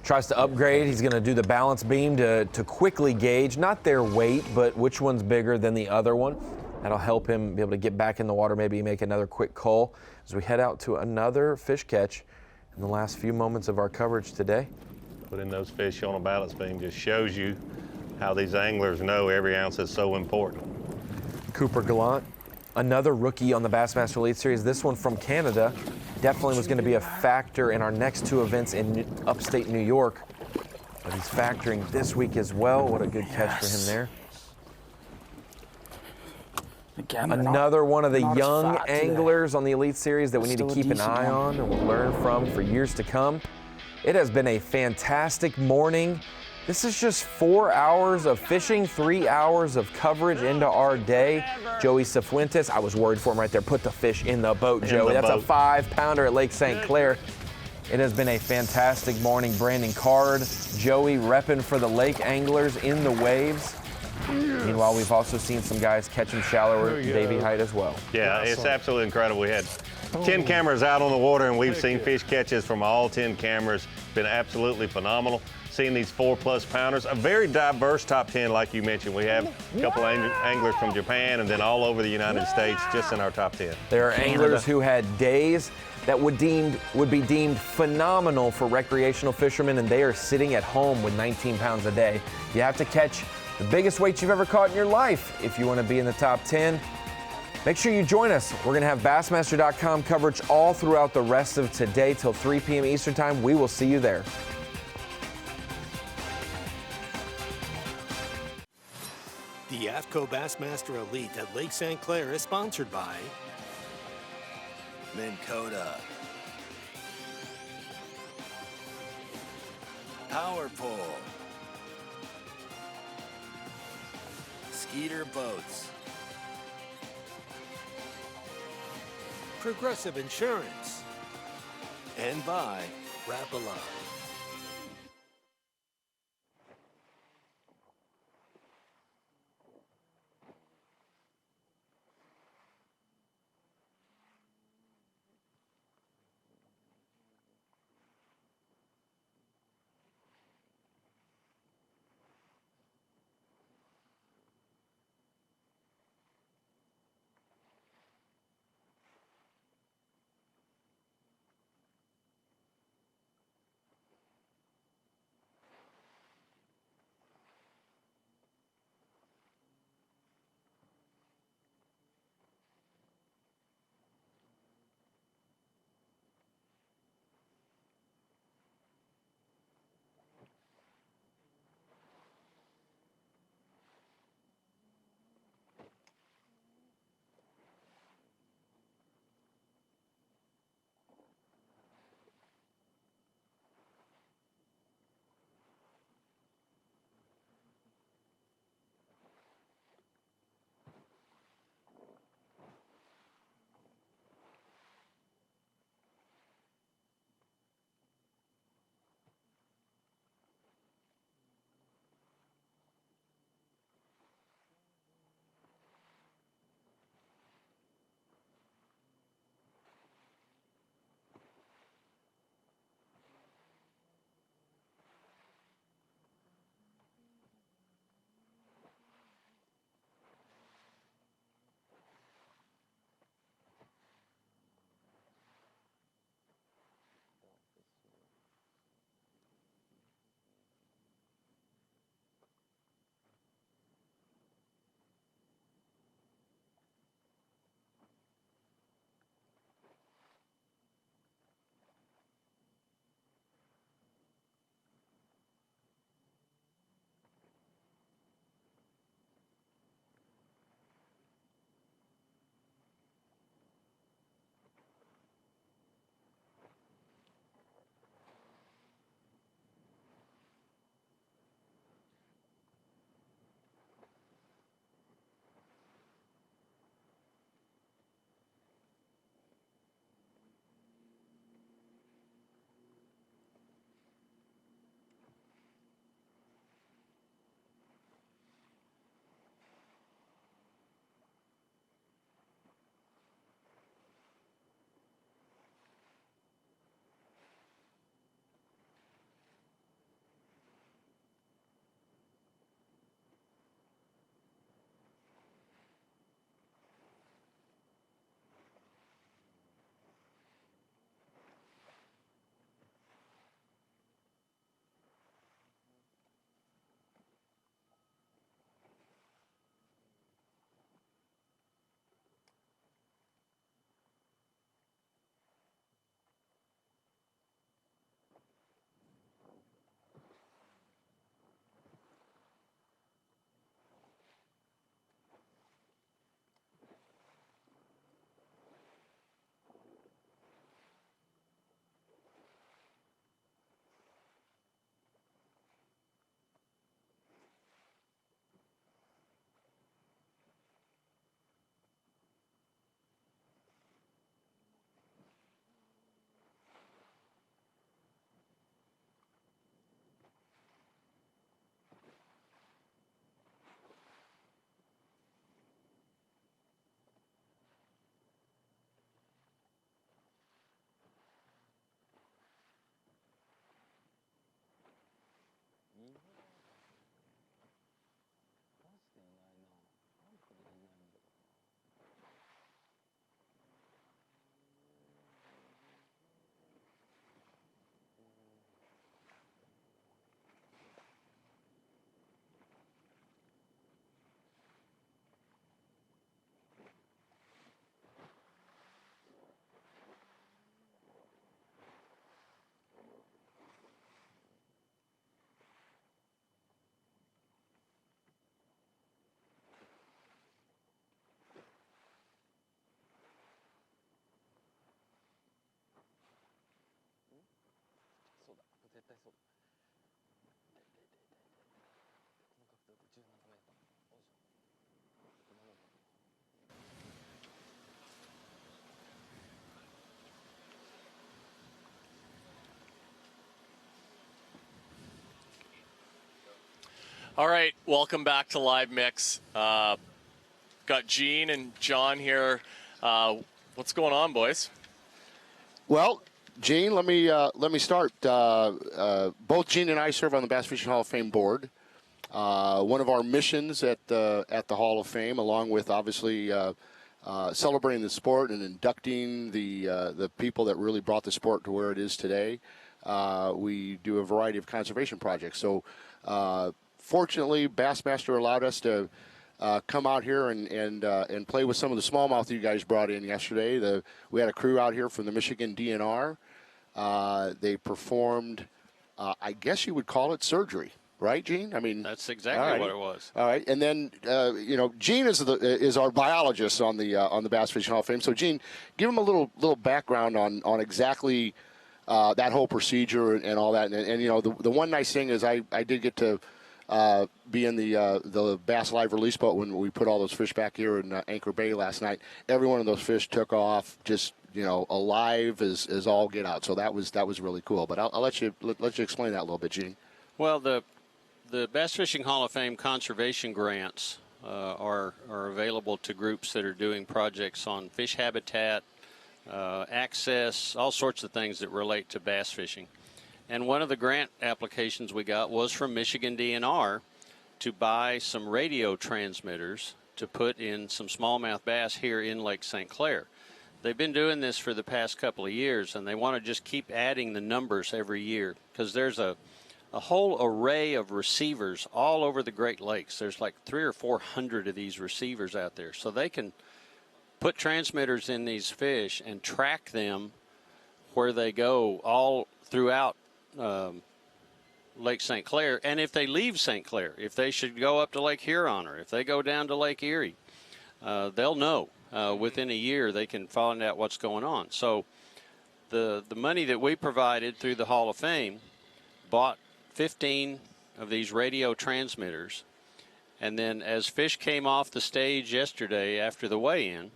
Tries to upgrade. He's going to do the balance beam to quickly gauge, not their weight, but which one's bigger than the other one. That'll help him be able to get back in the water, maybe make another quick cull as we head out to another fish catch in the last few moments of our coverage today. Putting those fish on a balance beam just shows you how these anglers know every ounce is so important. Cooper Gallant, another rookie on the Bassmaster Elite Series, this one from Canada. Definitely was going to be a factor in our next 2 events in upstate New York. But he's factoring this week as well. What a good catch for him there. Again, another one of the young anglers on the Elite Series that we need to keep an eye on and we'll learn from for years to come. It has been a fantastic morning. This is just 4 hours of fishing, 3 hours of coverage into our day. Joey Cifuentes, I was worried for him right there. Put the fish in the boat, Joey. That's a 5-pounder at Lake St. Clair. It has been a fantastic morning. Brandon Card, Joey repping for the lake anglers in the waves. Meanwhile, we've also seen some guys catch them shallower, Davey Height as well. Yeah, it's absolutely incredible. We had 10 cameras out on the water, and we've seen fish catches from all 10 cameras. Been absolutely phenomenal. Seeing these 4+ pounders, a very diverse top 10, like you mentioned. We have a couple anglers from Japan and then all over the United States just in our top 10. There are anglers who had days that would be deemed phenomenal for recreational fishermen, and they are sitting at home with 19 pounds a day. You have to catch the biggest weight you've ever caught in your life if you want to be in the top 10. Make sure you join us. We're going to have Bassmaster.com coverage all throughout the rest of today till 3 p.m. Eastern Time. We will see you there. The AFTCO Bassmaster Elite at Lake St. Clair is sponsored by Minn Kota, Power Pole, Skeeter Boats, Progressive Insurance, and by Rapala. All right, welcome back to Live Mix. Got Gene and John here. What's going on, boys? Well, Gene, let me start. Both Gene and I serve on the Bass Fishing Hall of Fame board. One of our missions at the Hall of Fame, along with obviously celebrating the sport and inducting the people that really brought the sport to where it is today, we do a variety of conservation projects. So, fortunately, Bassmaster allowed us to come out here and play with some of the smallmouth you guys brought in yesterday. We had a crew out here from the Michigan DNR. They performed, I guess you would call it surgery, right, Gene? I mean, that's exactly what it was. All right, and then Gene is our biologist on the Bass Fishing Hall of Fame. So, Gene, give him a little background on exactly that whole procedure and all that. And the one nice thing is I did get to be in the Bass Live release boat when we put all those fish back here in Anchor Bay last night. Every one of those fish took off just alive as all get out. So that was really cool. But I'll let you explain that a little bit, Gene. Well, the Bass Fishing Hall of Fame conservation grants are available to groups that are doing projects on fish habitat, access, all sorts of things that relate to bass fishing. And one of the grant applications we got was from Michigan DNR to buy some radio transmitters to put in some smallmouth bass here in Lake St. Clair. They've been doing this for the past couple of years, and they want to just keep adding the numbers every year because there's a whole array of receivers all over the Great Lakes. There's like 300 or 400 of these receivers out there. So they can put transmitters in these fish and track them where they go all throughout Lake St. Clair. And if they leave St. Clair, if they should go up to Lake Huron or if they go down to Lake Erie, they'll know. Within a year, they can find out what's going on. So the money that we provided through the Hall of Fame bought 15 of these radio transmitters. And then as fish came off the stage yesterday after the weigh-in,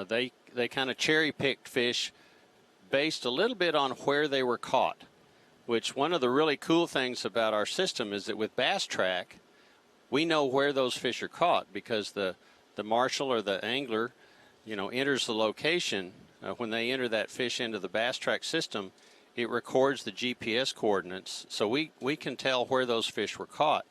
they kind of cherry-picked fish based a little bit on where they were caught, which one of the really cool things about our system is that with Bass Track, we know where those fish are caught because the marshal or the angler, enters the location. When they enter that fish into the Bass Track system, it records the GPS coordinates, so we can tell where those fish were caught.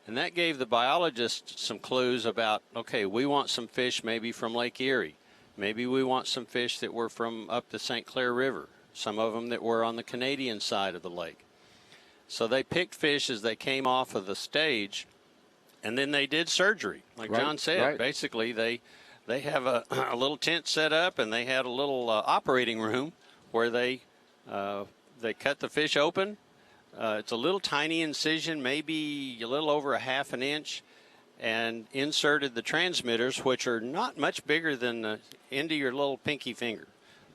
And that gave the biologists some clues about, okay, we want some fish maybe from Lake Erie. Maybe we want some fish that were from up the St. Clair River, some of them that were on the Canadian side of the lake. So they picked fish as they came off of the stage, and then they did surgery. Like John said, right. Basically they have a little tent set up, and they had a little operating room where they cut the fish open. It's a little tiny incision, maybe a little over a half an inch, and inserted the transmitters, which are not much bigger than the end of your little pinky finger.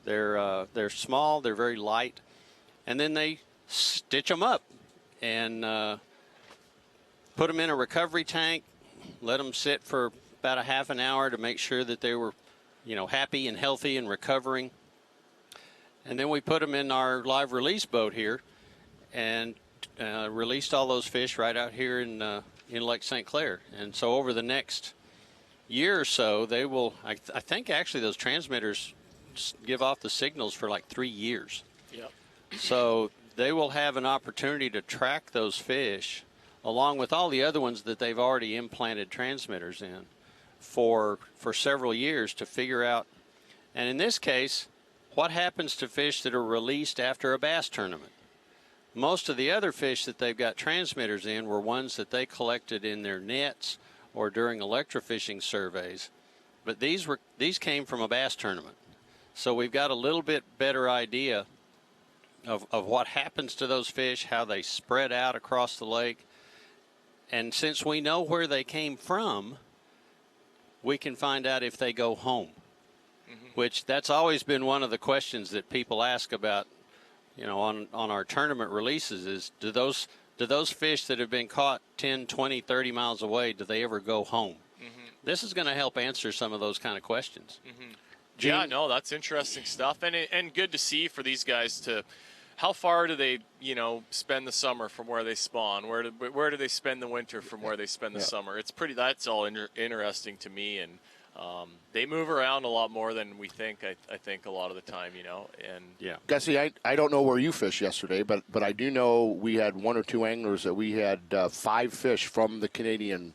They're small, they're very light, and then they stitch them up and put them in a recovery tank, let them sit for about a half an hour to make sure that they were, happy and healthy and recovering. And then we put them in our live release boat here and released all those fish right out here in Lake St. Clair. And so over the next year or so, they will, I think actually those transmitters give off the signals for like 3 years. Yep. So they will have an opportunity to track those fish along with all the other ones that they've already implanted transmitters in for several years to figure out. And in this case, what happens to fish that are released after a bass tournament? Most of the other fish that they've got transmitters in were ones that they collected in their nets or during electrofishing surveys. But these came from a bass tournament. So we've got a little bit better idea of what happens to those fish, how they spread out across the lake. And since we know where they came from, we can find out if they go home. Which that's always been one of the questions that people ask about, on our tournament releases is, do those fish that have been caught 10, 20, 30 miles away, do they ever go home? This is going to help answer some of those kind of questions. Yeah, no, that's interesting stuff, and good to see for these guys to how far do they, spend the summer from where they spawn? Where do they spend the winter from where they spend the summer? That's all interesting to me, and they move around a lot more than we think. I think a lot of the time, and Gussie, I don't know where you fished yesterday, but I do know we had 1 or 2 anglers that we had 5 fish from the Canadian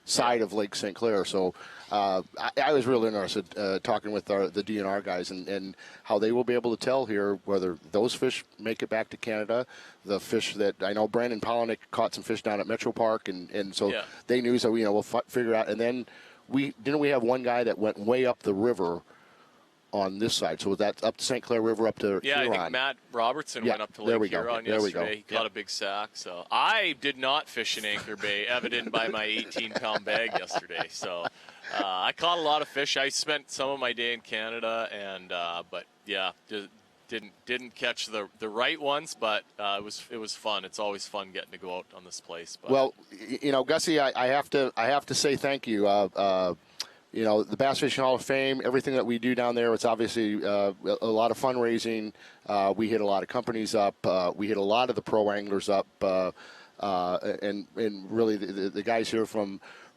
side of Lake St. Clair. So I was really interested talking with the DNR guys and how they will be able to tell here whether those fish make it back to Canada. The fish that I know Brandon Polinick caught some fish down at Metro Park, and so they knew. So we'll figure out. And then we have one guy that went way up the river on this side. So that's up to St. Clair River, up to Huron. I think Matt Robertson went up to Lake Huron yesterday. He caught a big sack. So I did not fish in Anchor Bay, evident by my 18-pound bag yesterday. So I caught a lot of fish. I spent some of my day in Canada, and but didn't catch the right ones. But it was fun. It's always fun getting to go out on this place. But. Well, Gussie, I have to say thank you. The Bass Fishing Hall of Fame, everything that we do down there, it's obviously a lot of fundraising. We hit a lot of companies up. We hit a lot of the pro anglers up. And really the guys here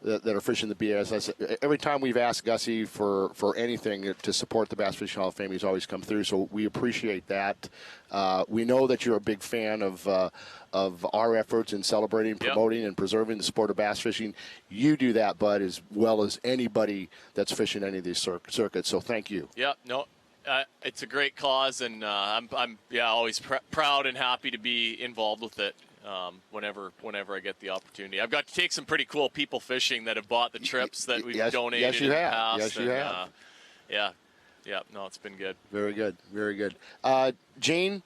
that are fishing the B.A.S.S. Every time we've asked Gussie for anything to support the Bass Fishing Hall of Fame, he's always come through. So we appreciate that. We know that you're a big fan of our efforts in celebrating, promoting, and preserving the sport of bass fishing. You do that, Bud, as well as anybody that's fishing any of these circuits. So thank you. Yeah, no, it's a great cause, and I'm always proud and happy to be involved with it. Whenever I get the opportunity, I've got to take some pretty cool people fishing that have bought the trips that we've donated in the past. Yes, you have. No, it's been good. Very good, very good. Gene,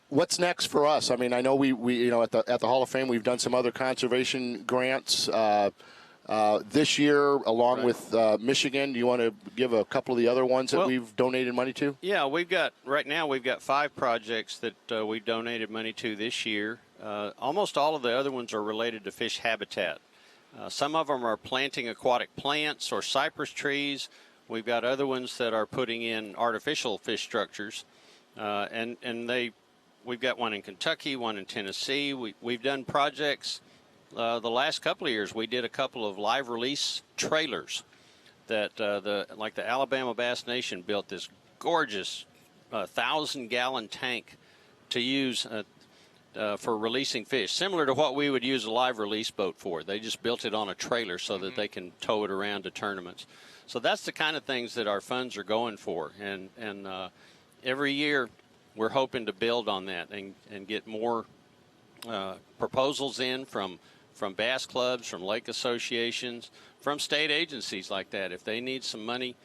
what's next for us? I mean, I know we at the Hall of Fame we've done some other conservation grants this year, along with Michigan. Do you want to give a couple of the other ones that we've donated money to? Yeah, right now we've got 5 projects that we've donated money to this year. Almost all of the other ones are related to fish habitat. Some of them are planting aquatic plants or cypress trees. We've got other ones that are putting in artificial fish structures, we've got one in Kentucky, one in Tennessee. We've done projects. The last couple of years, we did a couple of live release trailers that the Alabama Bass Nation built this gorgeous 1,000-gallon tank to use for releasing fish, similar to what we would use a live release boat for. They just built it on a trailer so that they can tow it around to tournaments. So that's the kind of things that our funds are going for, and every year we're hoping to build on that and get more proposals in from bass clubs, from lake associations, from state agencies like that. If they need some money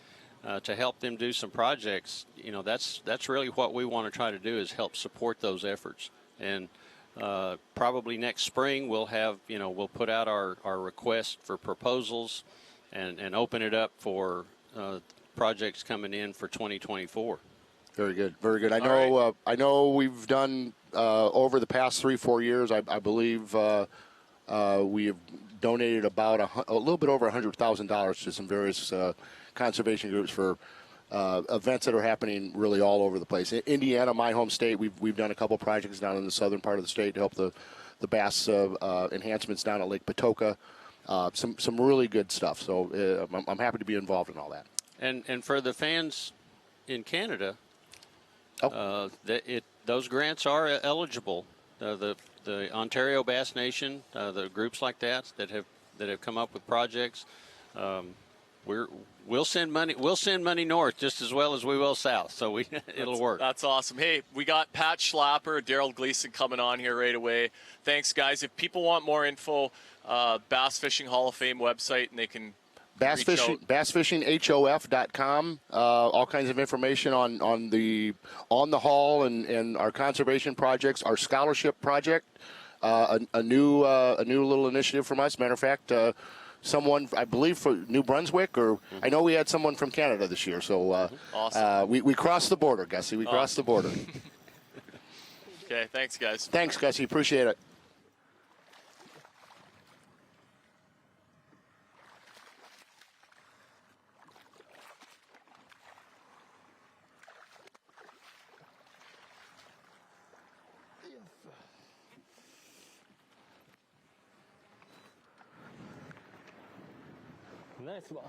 to help them do some projects, that's really what we want to try to do, is help support those efforts. And probably next spring we'll have, we'll put out our request for proposals and open it up for projects coming in for 2024. Very good, very good. I know we've done over the past 3-4 years. I believe we have donated about a little bit over $100,000 to some various conservation groups for events that are happening really all over the place. In Indiana, my home state, we've done a couple projects down in the southern part of the state to help the bass enhancements down at Lake Patoka. Some really good stuff. So I'm happy to be involved in all that. And for the fans in Canada, those grants are eligible. The Ontario Bass Nation, the groups like that have come up with projects. We'll send money north just as well as we will south, so it'll work. That's awesome. Hey, we got Pat Schlapper, Daryl Gleason coming on here right away. Thanks, guys. If people want more info, Bass Fishing Hall of Fame website, and they can bassfishinghof.com. All kinds of information on the hall and our conservation projects, our scholarship project, a new little initiative from us. Matter of fact, someone, I believe, for New Brunswick, or I know we had someone from Canada this year. So awesome. We crossed the border, Gussie. We crossed the border. Okay, thanks, guys. Thanks, Gussie. Appreciate it. Nice one.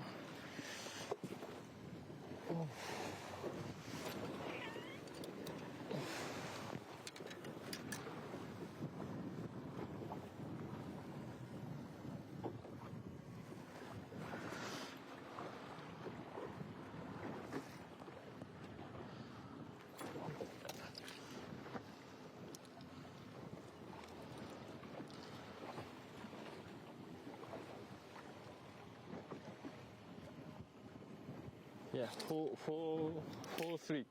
Yeah, full sweep.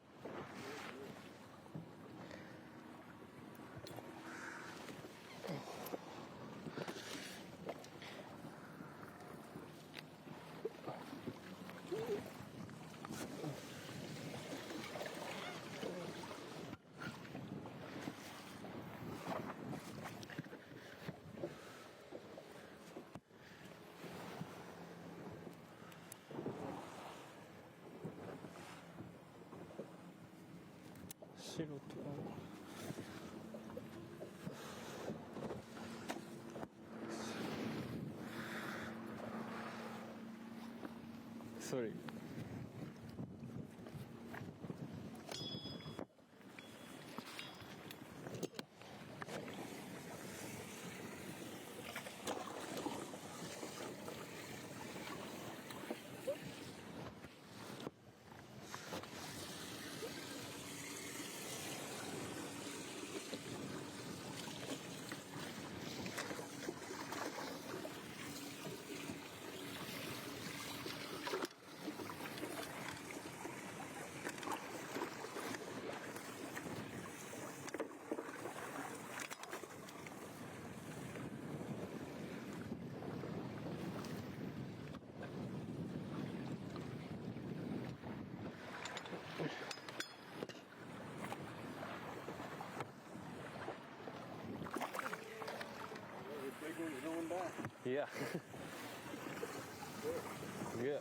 Sorry. Yeah. Yeah.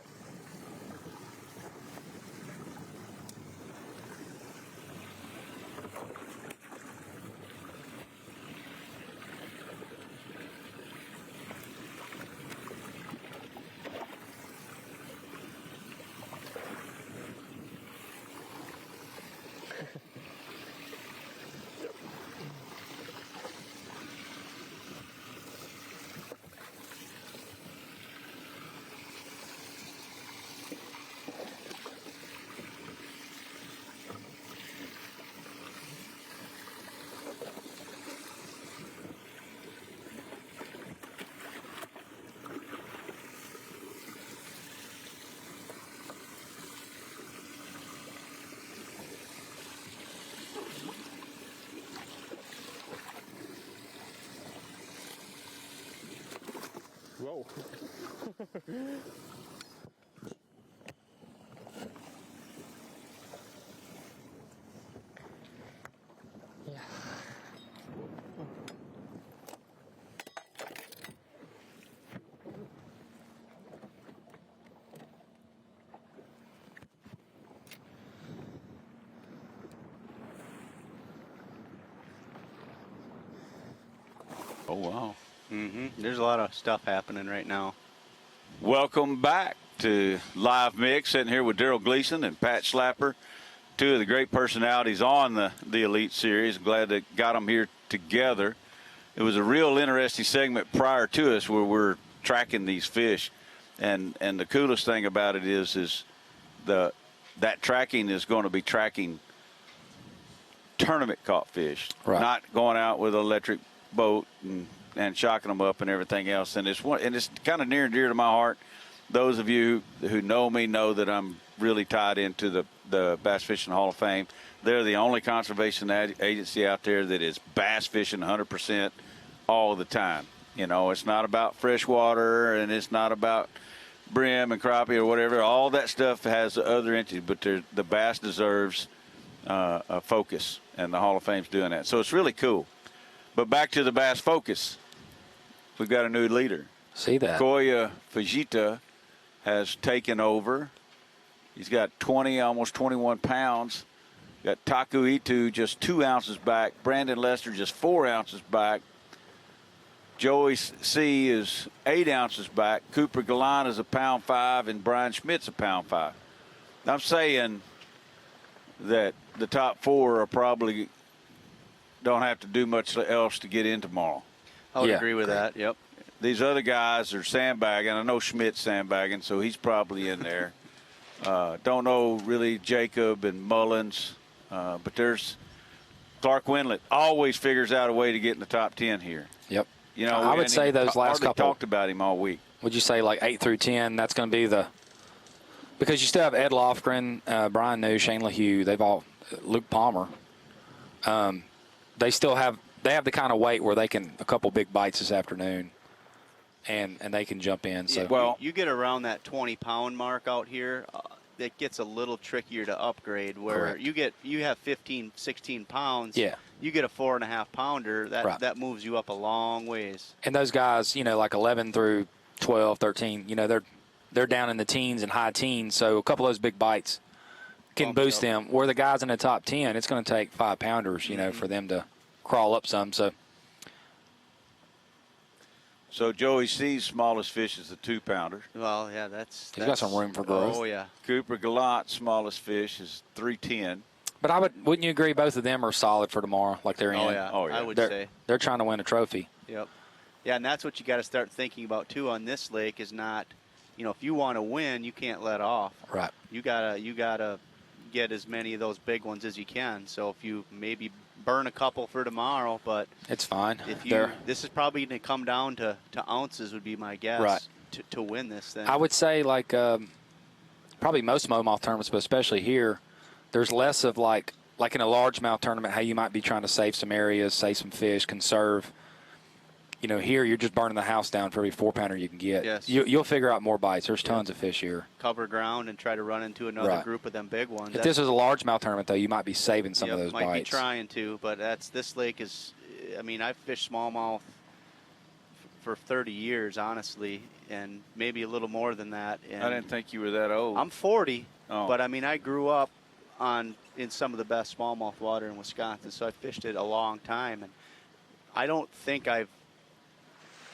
Whoa. Yeah. Oh, wow. There's a lot of stuff happening right now. Welcome back to Live Mix. Sitting here with Daryl Gleason and Pat Slapper, two of the great personalities on the Elite Series. Glad that got them here together. It was a real interesting segment prior to us where we're tracking these fish. And the coolest thing about it is that tracking is going to be tracking tournament caught fish, not going out with an electric boat and shocking them up and everything else. And it's kind of near and dear to my heart. Those of you who know me know that I'm really tied into the Bass Fishing Hall of Fame. They're the only conservation agency out there that is bass fishing 100% all the time. You know, it's not about freshwater and it's not about brim and crappie or whatever. All that stuff has other entities, but the bass deserves a focus, and the Hall of Fame's doing that. So it's really cool. But back to the Bass Focus. We've got a new leader. See that. Koya Fujita has taken over. He's got 20, almost 21 pounds. Got Taku Itu just 2 ounces back. Brandon Lester just 4 ounces back. Joey C is 8 ounces back. Cooper Gallant is 1.5 pounds, and Brian Schmidt's 1.5 pounds. I'm saying that the top 4 are probably don't have to do much else to get in tomorrow. I would agree with that. Yep. These other guys are sandbagging. I know Schmidt's sandbagging, so he's probably in there. Don't know really Jacob and Mullins, but there's Clark Wendlandt always figures out a way to get in the top 10 here. Yep. You know, I would say those last couple. Talked about him all week. Would you say like 8 through 10? That's going to be the because you still have Ed Lofgren, Brian New, Shane LaHue. They've all Luke Palmer. They have the kind of weight where they can a couple big bites this afternoon, and they can jump in. So well, you get around that 20-pound mark out here. It gets a little trickier to upgrade where Correct. you have 15, 16 pounds. Yeah. You get a 4.5 pounder, that moves you up a long ways. And those guys, like 11 through 12, 13, they're down in the teens and high teens. So a couple of those big bites can boost them. Where the guys in the top 10, it's going to take 5-pounders, for them to crawl up some. So Joey C's smallest fish is the 2-pounder. Well, yeah, that's he's got some room for growth. Oh yeah. Cooper Gallant's smallest fish is 310. But wouldn't you agree both of them are solid for tomorrow, like they're in? Yeah. Oh yeah. I would say they're trying to win a trophy. Yep. Yeah, and that's what you got to start thinking about too on this lake is not, if you want to win, you can't let off. Right. You gotta get as many of those big ones as you can. So if you maybe burn a couple for tomorrow, but it's fine. This is probably going to come down to ounces would be my guess. Right. To win this thing. I would say like probably most smallmouth tournaments, but especially here, there's less of like in a largemouth tournament, how you might be trying to save some areas, save some fish, conserve. Here you're just burning the house down for every 4-pounder you can get. Yes. You'll figure out more bites. There's tons of fish here. Cover ground and try to run into another group of them big ones. If this is a largemouth tournament, though, you might be saving some of those might bites. Be trying to, but this lake is. I mean, I've fished smallmouth for 30 years, honestly, and maybe a little more than that. And I didn't think you were that old. I'm 40, but I mean, I grew up in some of the best smallmouth water in Wisconsin, so I fished it a long time, and I don't think I've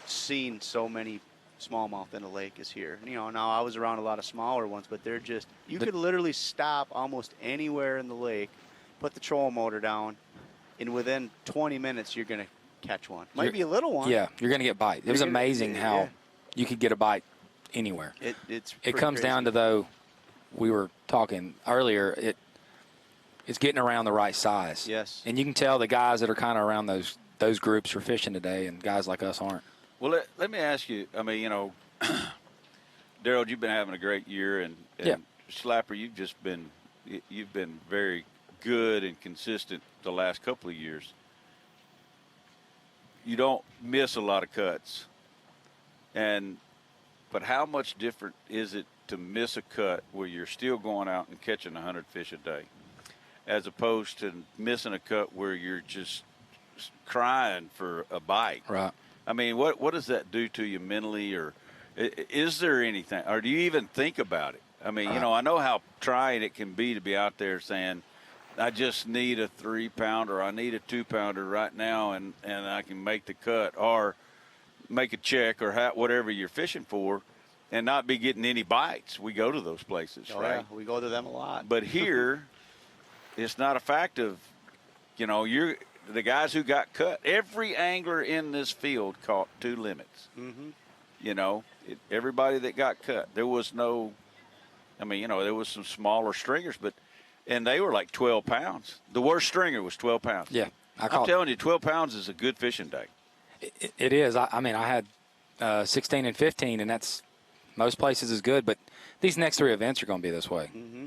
seen so many smallmouth in the lake as here. Now I was around a lot of smaller ones, but they're just you could literally stop almost anywhere in the lake, put the trolling motor down, and within 20 minutes you're going to catch one. Might be a little one. Yeah, you're going to get bite. It was amazing how you could get a bite anywhere. It comes down to, though, we were talking earlier, it's getting around the right size. Yes. And you can tell the guys that are kind of around those groups are fishing today, and guys like us aren't. Well, let me ask you. I mean, Daryl, you've been having a great year, and Slapper, you've been very good and consistent the last couple of years. You don't miss a lot of cuts, but how much different is it to miss a cut where you're still going out and catching 100 fish a day, as opposed to missing a cut where you're just crying for a bite? Right. I mean, what does that do to you mentally, or is there anything, or do you even think about it? I mean, I know how trying it can be to be out there saying, I just need a 3-pounder, I need a 2-pounder right now, and I can make the cut or make a check or whatever you're fishing for, and not be getting any bites. We go to those places, right? Yeah, we go to them a lot. But here, it's not a fact of, you're – the guys who got cut, every angler in this field caught 2 limits. Mm-hmm. Everybody that got cut, there was no, there was some smaller stringers, and they were like 12 pounds. The worst stringer was 12 pounds. Yeah. I'm telling you, 12 pounds is a good fishing day. It is. I had 16 and 15, and that's most places is good, but these next 3 events are going to be this way. Mm-hmm.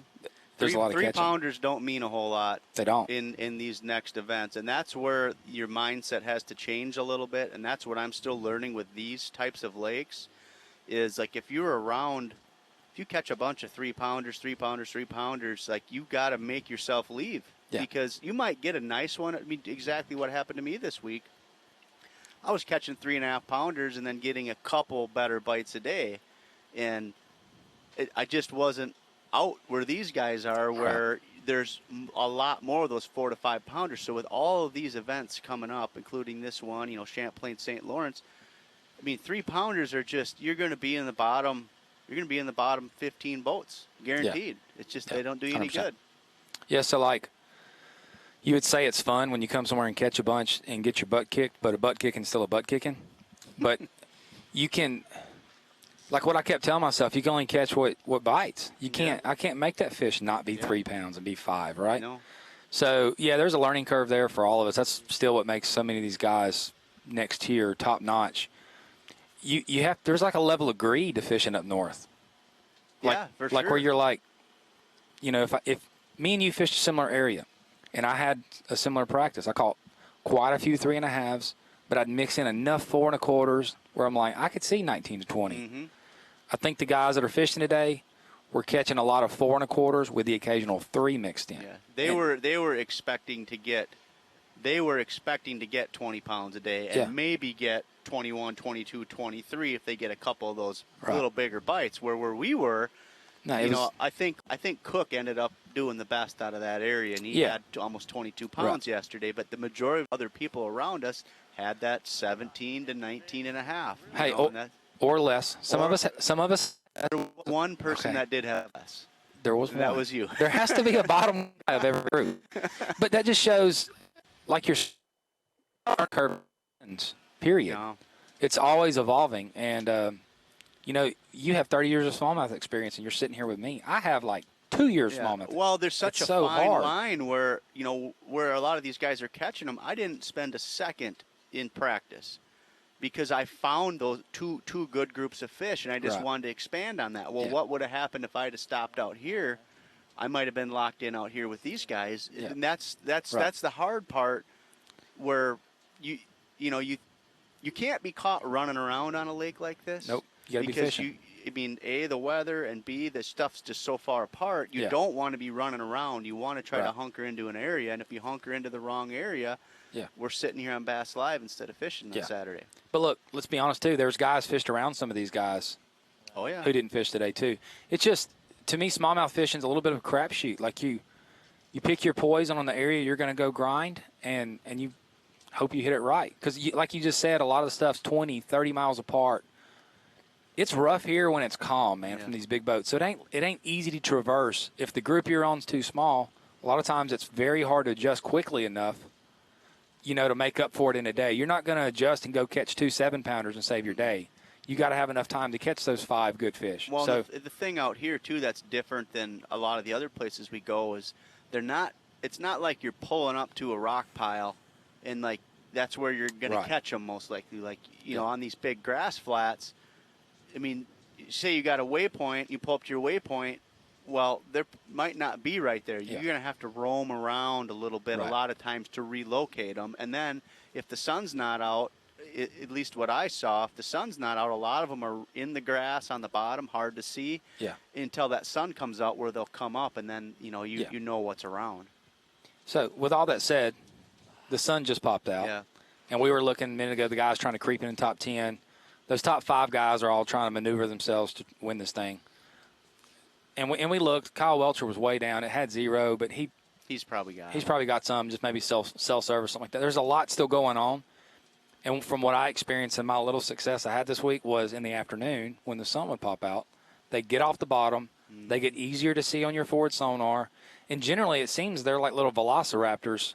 There's a lot of catching. 3-pounders don't mean a whole lot. They don't. In these next events. And that's where your mindset has to change a little bit. And that's what I'm still learning with these types of lakes is like if you catch a bunch of 3-pounders, like you got to make yourself leave. Yeah. Because you might get a nice one. I mean, exactly what happened to me this week. I was catching 3.5-pounders and then getting a couple better bites a day. And I just wasn't out where these guys are, where there's a lot more of those 4 to 5 pounders. So with all of these events coming up, including this one, Champlain, St. Lawrence, mean, 3-pounders are just, you're going to be in the bottom 15 boats, guaranteed. It's just they don't do you any 100%. good. Yeah, so like you would say it's fun when you come somewhere and catch a bunch and get your butt kicked, but a butt kicking is still a butt kicking. But you can, like what I kept telling myself, you can only catch what bites. You can't. I can't make that fish not be 3 pounds and be 5, right? No. So yeah, there's a learning curve there for all of us. That's still what makes so many of these guys next tier, top notch. You have, there's like a level of greed to fishing up north. Yeah, for sure. Like where you're like, you know, if me and you fished a similar area, and I had a similar practice, I caught quite a few 3.5s, but I'd mix in enough 4 1/4s where I'm like, I could see 19 to 20. Mm-hmm. I think the guys that are fishing today, we're catching a lot of 4 1/4s with the occasional 3 mixed in. Yeah, they were expecting to get 20 pounds a day and maybe get 21, 22, 23 if they get a couple of those little bigger bites. Where we were, I think Cook ended up doing the best out of that area, and he had almost 22 pounds yesterday. But the majority of other people around us had that 17 to 19 and a half. Hey, or less. Some of us. There was one person that did have less. There was one. That was you. There has to be a bottom of every group. But that just shows, like, your curve, period. No. It's always evolving. And, you have 30 years of smallmouth experience, and you're sitting here with me. I have, like, 2 years smallmouth. Well, there's such it's a so fine hard. line where a lot of these guys are catching them. I didn't spend a second in practice because I found those two good groups of fish, and I just wanted to expand on that. Well, what would have happened if I had stopped out here? I might have been locked in out here with these guys, and that's the hard part, where you can't be caught running around on a lake like this. Nope, you gotta be fishing. A, the weather, and B, the stuff's just so far apart. You don't want to be running around. You want to try to hunker into an area, and if you hunker into the wrong area, we're sitting here on Bass Live instead of fishing on Saturday. But look, let's be honest too. There's guys fished around some of these guys. Oh yeah. Who didn't fish today too. It's just, to me, smallmouth fishing's a little bit of a crapshoot. Like you pick your poison on the area you're going to go grind, and you hope you hit it right. Because like you just said, a lot of the stuff's 20, 30 miles apart. It's rough here when it's calm, man, from these big boats. So it ain't easy to traverse. If the group you're on's too small, a lot of times it's very hard to adjust quickly enough, to make up for it in a day. You're not going to adjust and go catch 2 7-pounders and save your day. You got to have enough time to catch those 5 good fish. Well, the thing out here too that's different than a lot of the other places we go is it's not like you're pulling up to a rock pile and like that's where you're going to catch them most likely. Like, on these big grass flats, I mean, say you got a waypoint, you pull up to your waypoint, well, there might not be right there. You're going to have to roam around a little bit a lot of times to relocate them. And then if the sun's not out, at least what I saw, if the sun's not out, a lot of them are in the grass on the bottom, hard to see until that sun comes out where they'll come up, and then, you know what's around. So with all that said, the sun just popped out. Yeah. And we were looking a minute ago, the guys trying to creep in the top 10. Those top 5 guys are all trying to maneuver themselves to win this thing. And we looked. Kyle Welcher was way down. It had 0, but he's probably got some, just maybe self-service, something like that. There's a lot still going on. And from what I experienced in my little success I had this week was in the afternoon when the sun would pop out, they get off the bottom. They get easier to see on your forward sonar. And generally it seems they're like little velociraptors,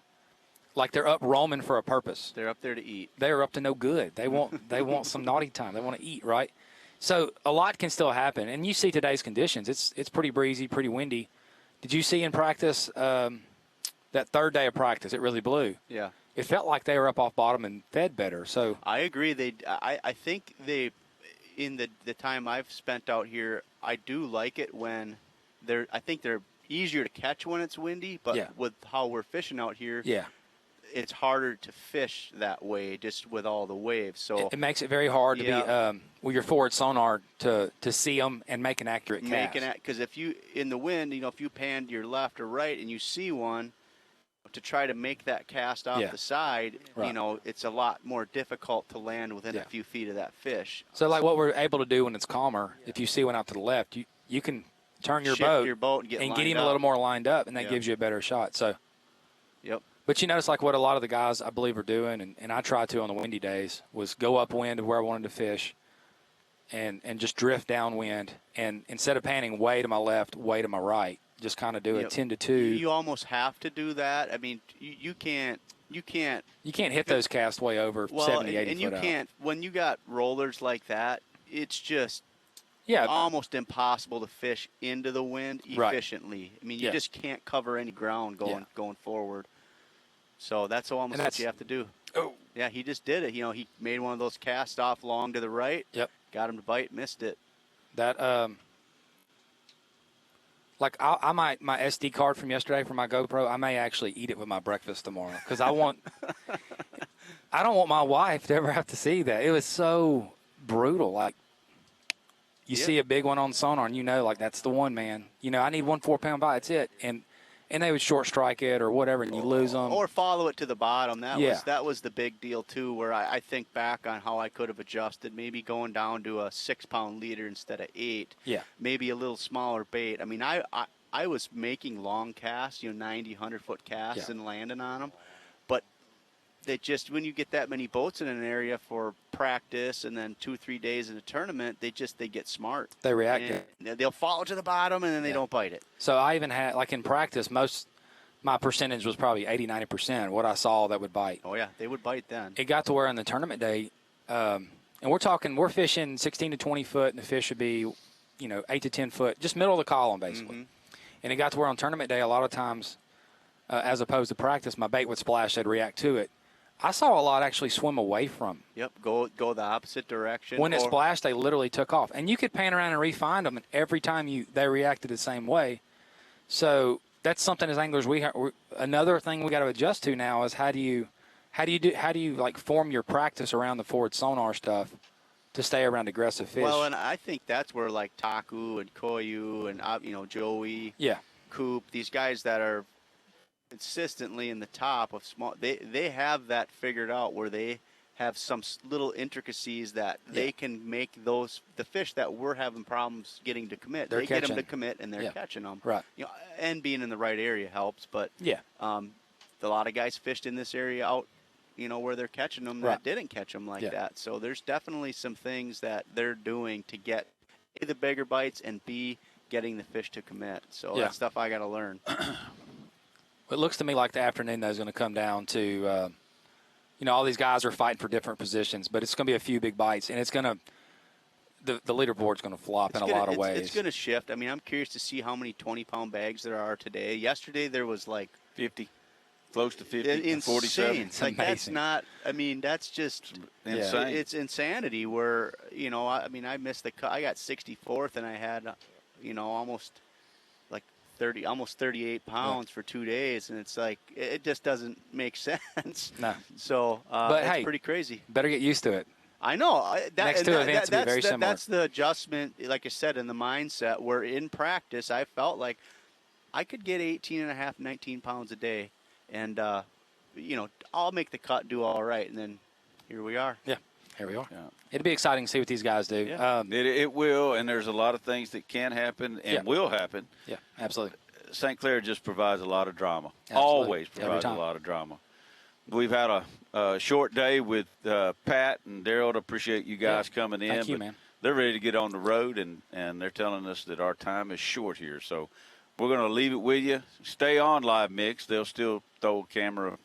like they're up roaming for a purpose. They're up there to eat. They're up to no good. They want some naughty time. They want to eat, right? So a lot can still happen. And you see today's conditions. It's pretty breezy, pretty windy. Did you see in practice that third day of practice? It really blew. Yeah. It felt like they were up off bottom and fed better. So I agree. I think in the time I've spent out here, I do like it when I think they're easier to catch when it's windy, but with how we're fishing out here, it's harder to fish that way just with all the waves. So it makes it very hard to be with your forward sonar to see them and make an accurate cast. Because if you in the wind, if you pan to your left or right and you see one, to try to make that cast off the side, it's a lot more difficult to land within a few feet of that fish. So like what we're able to do when it's calmer, if you see one out to the left, you can turn your boat and get him a little more lined up, and that gives you a better shot. So, yep. But you notice like what a lot of the guys I believe are doing, and I try to on the windy days, was go upwind of where I wanted to fish and just drift downwind. And instead of panning way to my left, way to my right, just kind of do a 10 to 2. You almost have to do that. I mean, you can't hit those casts way over 70, 80 and foot you out. can't, when you got rollers like that, it's just Yeah. almost impossible to fish into the wind Right. efficiently. I mean, you Yeah. just can't cover any ground going forward. So that's almost what you have to do. Oh. Yeah, he just did it. You know, he made one of those cast off long to the right. Yep. Got him to bite, missed it. That like I might, my SD card from yesterday for my GoPro, I may actually eat it with my breakfast tomorrow because I don't want my wife to ever have to see that. It was so brutal. Like you see a big one on sonar and you know, like that's the one, man. You know, I need 1 4-pound bite. That's it. And they would short strike it or whatever, and you lose them. Or follow it to the bottom. That was the big deal too. Where I think back on how I could have adjusted, maybe going down to a 6-pound leader instead of 8. Yeah. Maybe a little smaller bait. I mean, I was making long casts, 90, 100-foot casts and landing on them, but they just, when you get that many boats in an area for practice and then 2-3 days in a tournament, they get smart. They react. And they'll follow to the bottom and then they don't bite it. So I even had, like in practice, my percentage was probably 80, 90% what I saw that would bite. Oh, yeah, they would bite then. It got to where in the tournament day, and we're fishing 16 to 20 foot, and the fish would be, 8 to 10 foot, just middle of the column, basically. Mm-hmm. And it got to where on tournament day, a lot of times, as opposed to practice, my bait would splash, they'd react to it. I saw a lot actually swim away from. Yep, go the opposite direction. When it splashed, they literally took off. And you could pan around and re-find them, and every time they reacted the same way. So that's something as anglers another thing we got to adjust to now is how do you like form your practice around the forward sonar stuff to stay around aggressive fish. Well, and I think that's where like Taku and Koyu and Joey, Coop, these guys that are consistently in the top of small, they have that figured out where they have some little intricacies that they can make the fish that we're having problems getting to commit. They get them to commit and they're catching them. Right. And being in the right area helps. But a lot of guys fished in this area out, where they're catching them that didn't catch them like that. So there's definitely some things that they're doing to get A, the bigger bites, and B, getting the fish to commit. So that's stuff I got to learn. It looks to me like the afternoon, though, is going to come down to, all these guys are fighting for different positions, but it's going to be a few big bites, and it's going to the leaderboard's going to flop in a lot of ways. It's going to shift. I mean, I'm curious to see how many 20-pound bags there are today. Yesterday there was like 50, close to 50, insane. 47. It's like that's not. I mean, that's just insane. It's insanity. Where I missed the cut. I got 64th, and I had, almost. 38 pounds for 2 days, and it's like it just doesn't make sense. No. So but it's hey, pretty crazy. Better get used to it. I know. Next two events will be very similar. That's the adjustment, like I said, in the mindset where in practice I felt like I could get 18 and a half, 19 pounds a day, and I'll make the cut, do all right, and then here we are. Yeah. Here we are. Yeah. It'll be exciting to see what these guys do. Yeah. It will, and there's a lot of things that can happen and will happen. Yeah, absolutely. St. Clair just provides a lot of drama. Absolutely. Always provides a lot of drama. We've had a short day with Pat and Daryl. To appreciate you guys coming in. Thank you, man. They're ready to get on the road, and they're telling us that our time is short here. So we're going to leave it with you. Stay on Live Mix. They'll still throw a camera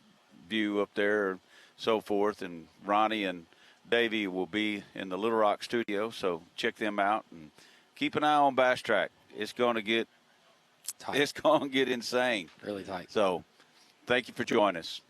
view up there and so forth, and Ronnie and Davey will be in the Little Rock studio, so check them out and keep an eye on Bass Track. It's going to get tight. It's going to get insane. Really tight. So thank you for joining us.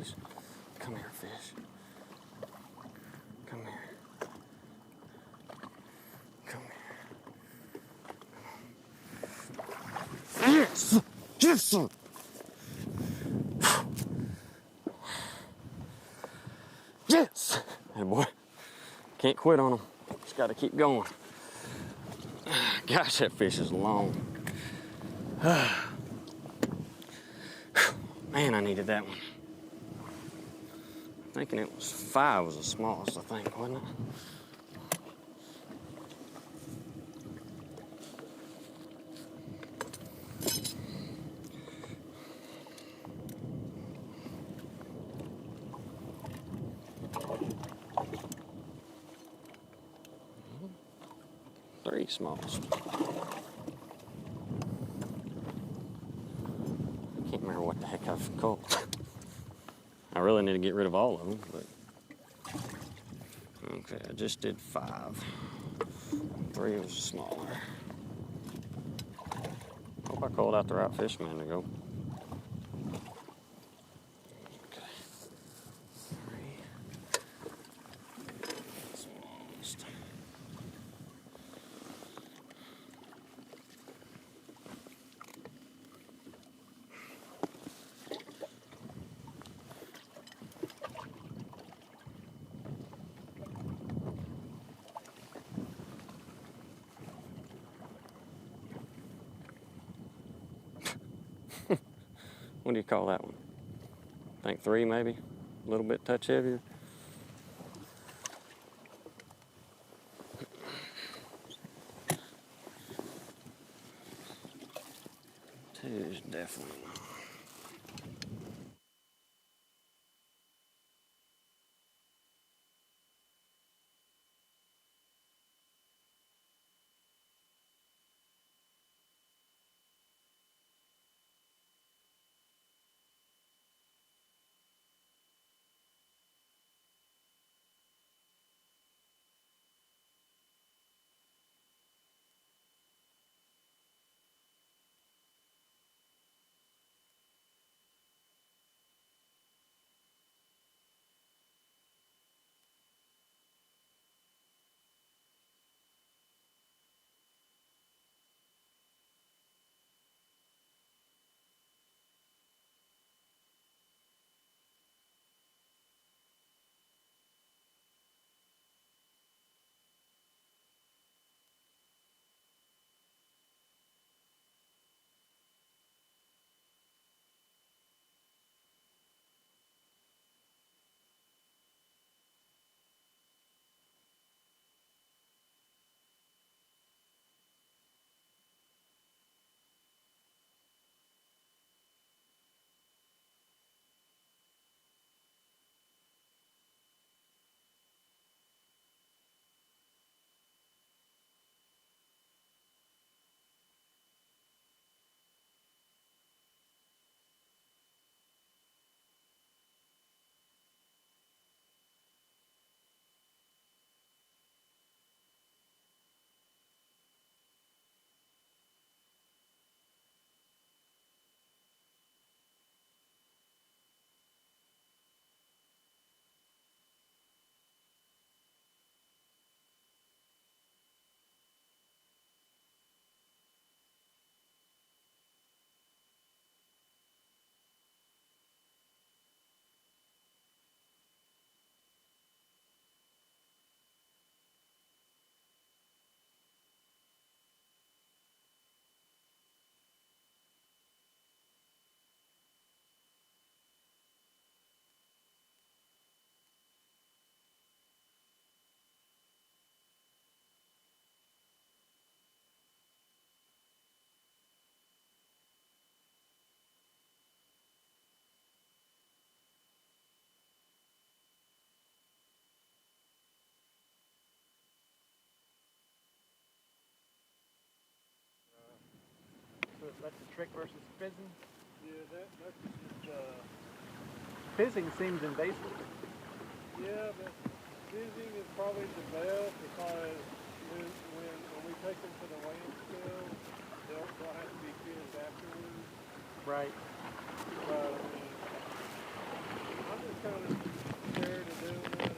please. Come here, fish. Come here. Come here. Yes! Yes! Yes! Hey, boy. Can't quit on them. Just got to keep going. Gosh, that fish is long. Man, I needed that one. Thinking it was 5 was the smallest, I think, wasn't it? Three smallest. Can't remember what the heck I've caught. I really need to get rid of all of them, but okay, I just did 5. 3 was smaller. Hope I called out the right fish a minute ago. Okay. 3 smallest. What do you call that one? I think 3 maybe, a little bit touch heavier. Two is definitely not. That's the trick versus fizzing? Yeah, that's just, fizzing seems invasive. Yeah, but fizzing is probably the best because when we take them to the weighing scale, they'll have to be fizzed afterwards. Right. But, I mean, I'm kind of scared of doing that.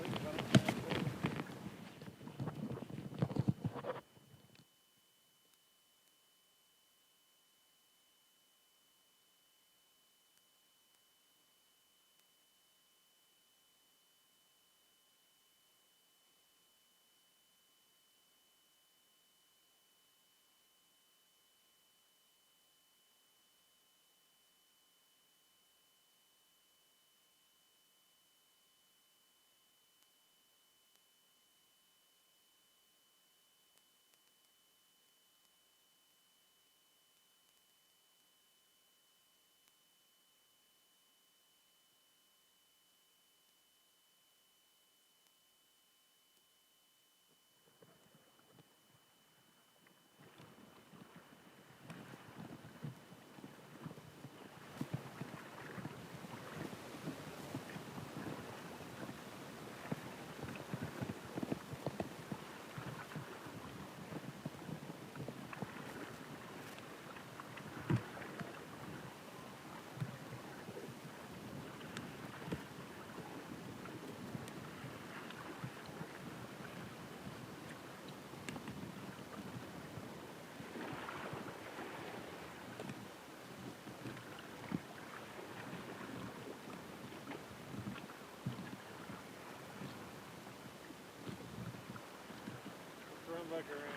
Run back around.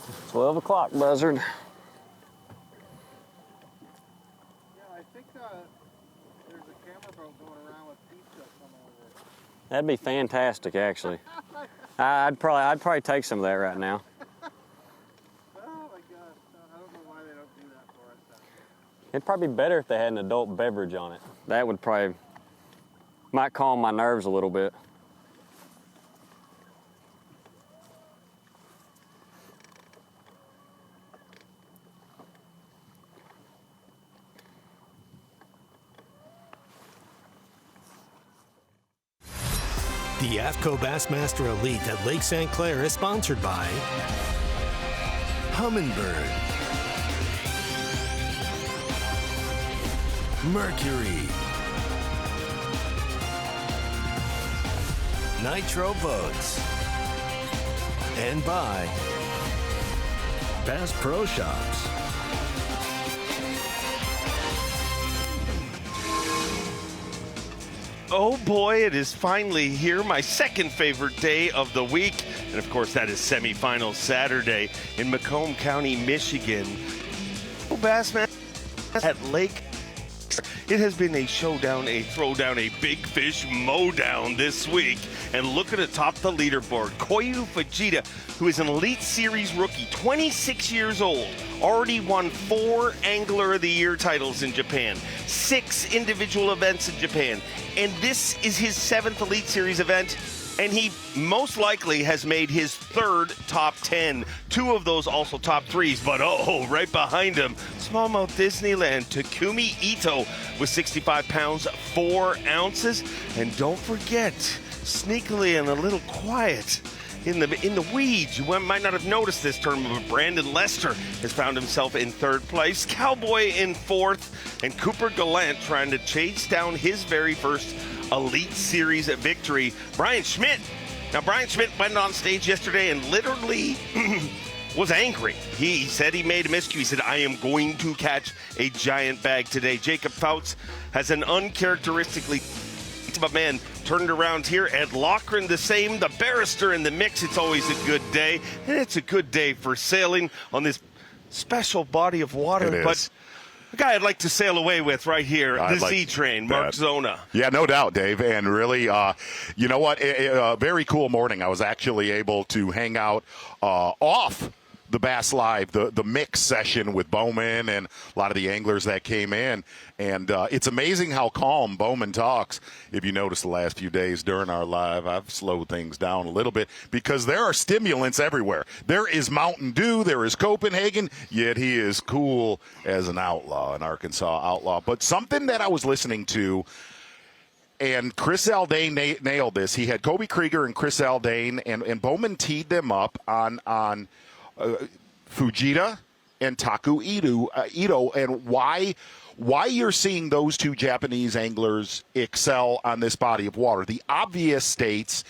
It's 12 o'clock, buzzard. Yeah, I think there's a camera boat going around with pizza coming over. That'd be fantastic, actually. I'd probably take some of that right now. Oh my gosh, I don't know why they don't do that for us. It'd probably be better if they had an adult beverage on it. That would probably might calm my nerves a little bit. The AFTCO Bassmaster Elite at Lake St. Clair is sponsored by Humminbird, Mercury, Nitro Boats, and by Bass Pro Shops. Oh boy, it is finally here, my second favorite day of the week. And of course, that is semifinal Saturday in Macomb County, Michigan. Bassmaster at Lake. It has been a showdown, a throwdown, a big fish mowdown this week. And look at atop the leaderboard, Koyu Fujita, who is an Elite Series rookie, 26 years old, already won 4 Angler of the Year titles in Japan, 6 individual events in Japan, and this is his 7th Elite Series event, and he most likely has made his 3rd top 10. 2 of those also top 3s, but right behind him, Smallmouth Disneyland, Takumi Ito with 65 pounds, 4 ounces, and don't forget, sneakily and a little quiet in the weeds, you might not have noticed this tournament, but Brandon Lester has found himself in 3rd place, Cowboy in 4th, and Cooper Gallant trying to chase down his very first Elite Series victory. Brian Schmidt. Now, Brian Schmidt went on stage yesterday and literally was angry. He said he made a miscue. He said, I am going to catch a giant bag today. Jacob Fouts has an uncharacteristically but man turned around here. Ed Loughran the same, the barrister in the mix. It's always a good day, and it's a good day for sailing on this special body of water. It is. But a guy I'd like to sail away with right here, the Z-Train, Mark Zona. Yeah, no doubt, Dave. And really, you know what? A very cool morning. I was actually able to hang out off the Bass Live, the mix session with Bowman and a lot of the anglers that came in. And it's amazing how calm Bowman talks. If you notice the last few days during our live, I've slowed things down a little bit because there are stimulants everywhere. There is Mountain Dew, there is Copenhagen, yet he is cool as an outlaw, an Arkansas outlaw. But something that I was listening to, and Chris Zaldain nailed this. He had Kobe Krieger and Chris Zaldain, and Bowman teed them up on Fujita and Taku Ito, and why you're seeing those two Japanese anglers excel on this body of water. The obvious states,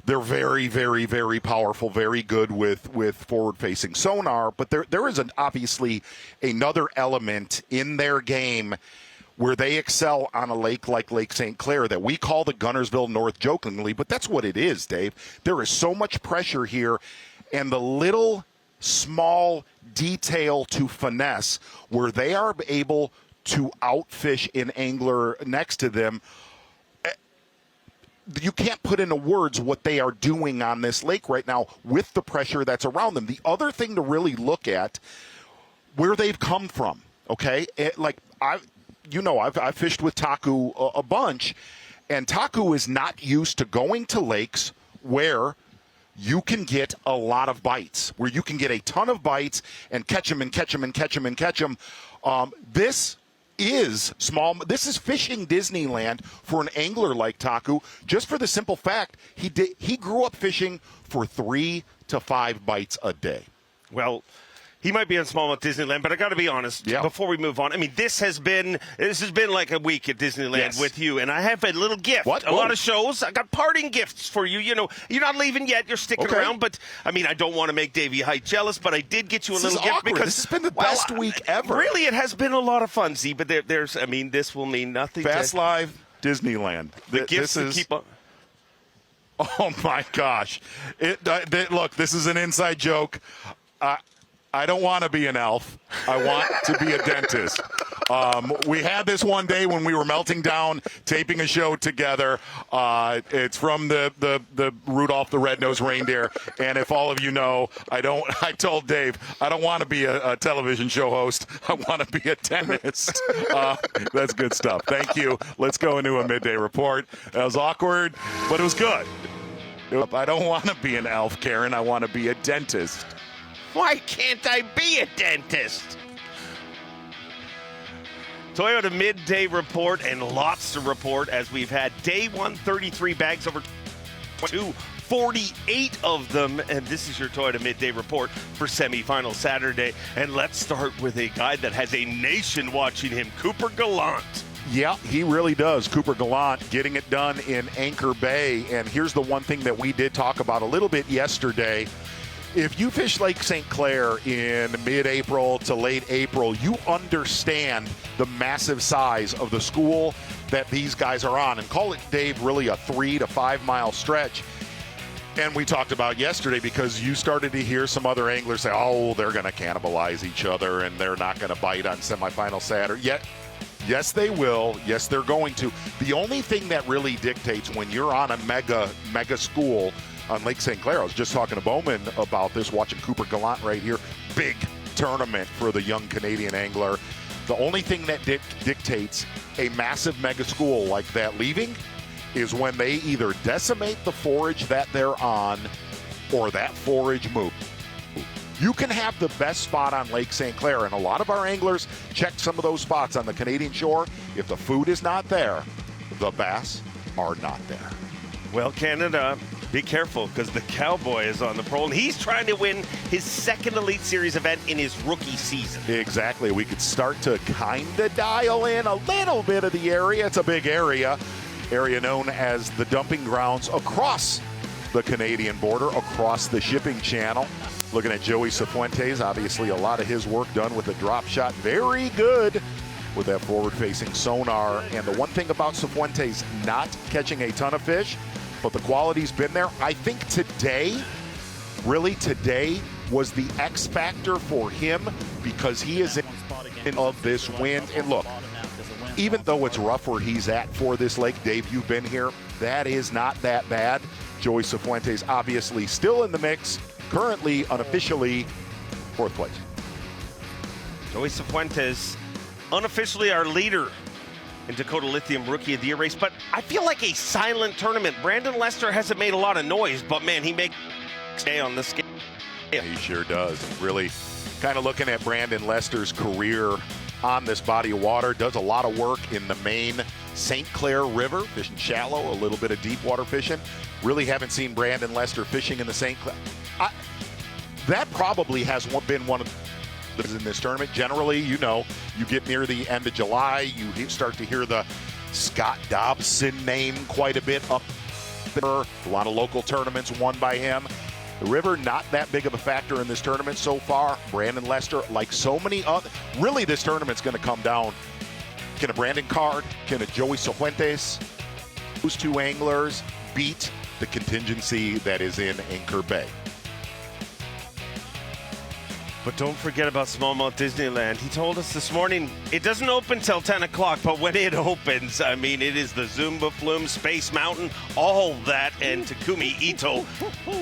they're very, very, very powerful, very good with forward-facing sonar, but there is obviously another element in their game where they excel on a lake like Lake St. Clair that we call the Gunnersville North jokingly, but that's what it is, Dave. There is so much pressure here, and the little small detail to finesse where they are able to outfish an angler next to them. You can't put into words what they are doing on this lake right now with the pressure that's around them. The other thing to really look at, where they've come from, okay? I've fished with Taku a bunch, and Taku is not used to going to lakes where you can get a lot of bites, where you can get a ton of bites and catch them and catch them and catch them and catch them. This is fishing Disneyland for an angler like Taku, just for the simple fact he grew up fishing for 3 to 5 bites a day. Well, he might be on smallmouth Disneyland, but I got to be honest. Before we move on, I mean, this has been like a week at Disneyland with you, and I have a little gift. What? A lot of shows. I got parting gifts for you. You know, you're not leaving yet. You're sticking around, but I mean, I don't want to make Davey Height jealous, but I did get you a little gift because this has been the best week ever. Really, it has been a lot of fun. See, but this will mean nothing. Bass Live Disneyland. The gifts that keep on. Oh my gosh! Look, this is an inside joke. I don't want to be an elf. I want to be a dentist. We had this one day when we were melting down, taping a show together. It's from the Rudolph the Red-Nosed Reindeer. And if all of you know, I told Dave, I don't want to be a television show host. I want to be a dentist. That's good stuff. Thank you. Let's go into a midday report. That was awkward, but it was good. I don't want to be an elf, Karen. I want to be a dentist. Why can't I be a dentist? Toyota midday report, and lots to report as we've had day 133 bags over 248 of them, and this is your Toyota midday report for semifinal Saturday. And let's start with a guy that has a nation watching him, Cooper Gallant. Yeah, he really does. Cooper Gallant getting it done in Anchor Bay. And here's the one thing that we did talk about a little bit yesterday. If you fish Lake St. Clair in mid-April to late April, you understand the massive size of the school that these guys are on. And call it, Dave, really a 3 to 5 mile stretch. And we talked about yesterday because you started to hear some other anglers say, oh, they're going to cannibalize each other and they're not going to bite on semifinal Saturday. Yet, yes, they will. Yes, they're going to. The only thing that really dictates when you're on a mega school on Lake St. Clair, I was just talking to Bowman about this, watching Cooper Gallant right here. Big tournament for the young Canadian angler. The only thing that dictates a massive mega school like that leaving is when they either decimate the forage that they're on or that forage move. You can have the best spot on Lake St. Clair, and a lot of our anglers check some of those spots on the Canadian shore. If the food is not there, the bass are not there. Well, Canada, be careful because the Cowboy is on the pole, and he's trying to win his second Elite Series event in his rookie season. Exactly. We could start to kind of dial in a little bit of the area. It's a big area known as the dumping grounds across the Canadian border, across the shipping channel. Looking at Joey Cifuentes, obviously a lot of his work done with the drop shot. Very good with that forward-facing sonar. And the one thing about Cifuentes, not catching a ton of fish, but the quality's been there. I think today, was the X factor for him because he is in of this wind. And look, even though it's rough where he's at for this lake, Dave, you've been here, that is not that bad. Joey Cifuentes obviously still in the mix, currently unofficially 4th place. Joey Cifuentes, unofficially our leader in Dakota Lithium Rookie of the Year race, but I feel like a silent tournament. Brandon Lester hasn't made a lot of noise, but man, he makes stay on the scale. He sure does. Really kind of looking at Brandon Lester's career on this body of water, does a lot of work in the main St. Clair River, fishing shallow, a little bit of deep water fishing. Really haven't seen Brandon Lester fishing in the St. Clair. That probably has been one of the in this tournament. Generally, you know, you get near the end of July, you start to hear the Scott Dobson name quite a bit up there. A lot of local tournaments won by him. The river, not that big of a factor in this tournament so far. Brandon Lester, like so many other, really this tournament's going to come down. Can a Brandon Card, can a Joey Cifuentes, those two anglers beat the contingency that is in Anchor Bay? But don't forget about Smallmouth Disneyland. He told us this morning it doesn't open till 10 o'clock, but when it opens, I mean, it is the Zumba Flume, Space Mountain, all that, and Takumi Ito.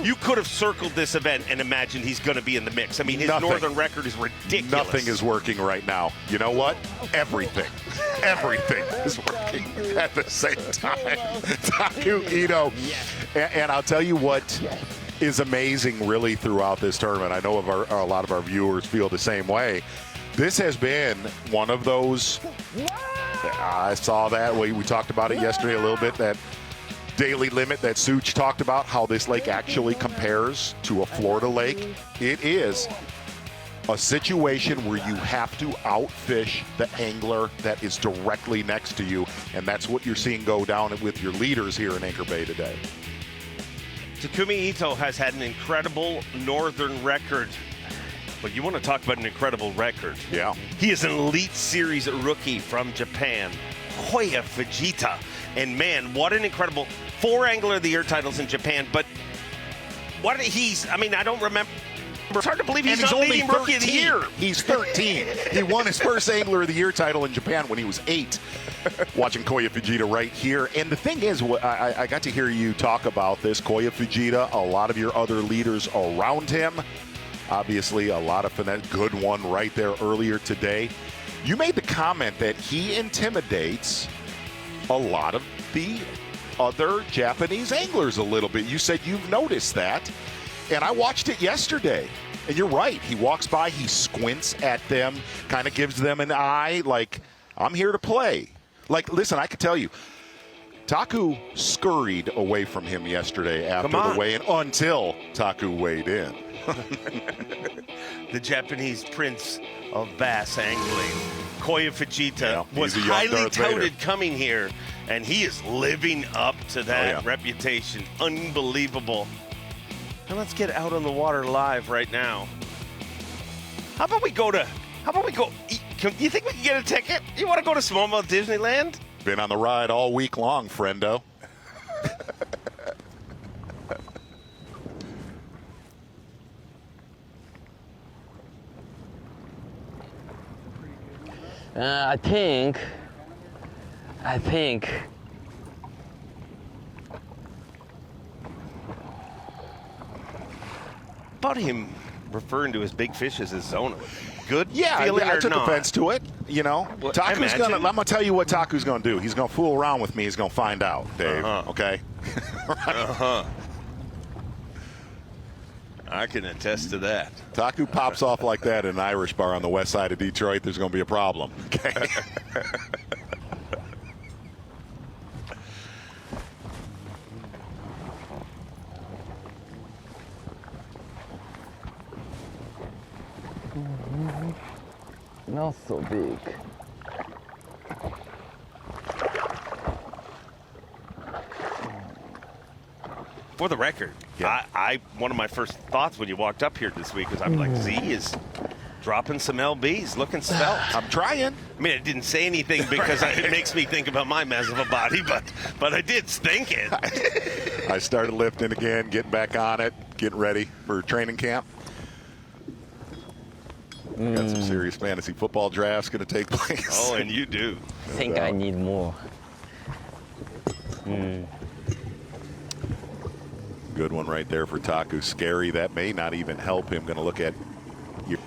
You could have circled this event and imagined he's going to be in the mix. I mean, his northern record is ridiculous. Nothing is working right now. You know what? Everything is working at the same time. Taku Ito. And I'll tell you what is amazing really throughout this tournament. I know a lot of our viewers feel the same way. This has been one of those, I saw that, we talked about it yesterday a little bit, that daily limit that Such talked about, how this lake actually compares to a Florida lake. It is a situation where you have to outfish the angler that is directly next to you, and that's what you're seeing go down with your leaders here in Anchor Bay today. Takumi Ito has had an incredible northern record. But you want to talk about an incredible record. Yeah. He is an Elite Series rookie from Japan, Hoya Fujita. And man, what an incredible 4 Angler of the Year titles in Japan. But what I don't remember. It's hard to believe he's not only leading Rookie of the Year. He's 13. He won his first Angler of the Year title in Japan when he was 8. Watching Koya Fujita right here. And the thing is, I got to hear you talk about this. Koya Fujita, a lot of your other leaders around him. Obviously, a lot of finesse. Good one right there earlier today. You made the comment that he intimidates a lot of the other Japanese anglers a little bit. You said you've noticed that. And I watched it yesterday. And you're right. He walks by, he squints at them, kind of gives them an eye like, I'm here to play. Like, listen, I can tell you, Taku scurried away from him yesterday after the weigh-in until Taku weighed in. The Japanese prince of bass angling, Koya Fujita, was he's a young highly Darth Vader. touted coming here, and he is living up to that reputation. Unbelievable. And let's get out on the water live right now. How about we go? You think we can get a ticket? You want to go to Smallmouth Disneyland? Been on the ride all week long, friendo. I think About him referring to his big fish as his zone. Good Yeah, feeling I or took not? offense to it. You know, Well, Taku's imagine. gonna. I'm gonna tell you what Taku's gonna do. He's gonna fool around with me. He's gonna find out, Dave. Okay. I can attest to that. Taku pops off like that in an Irish bar on the west side of Detroit, there's gonna be a problem. Okay. not so big. For the record, I one of my first thoughts when you walked up here this week was I'm like, Z is dropping some LBs, looking svelte. I'm trying. I mean, I didn't say anything because it makes me think about my mess of a body, but I did think it. I started lifting again, getting back on it, getting ready for training camp. We got some serious fantasy football drafts going to take place. Oh, and you do. I think I need more. Good one right there for Taku. Scary. That may not even help him. Going to look at your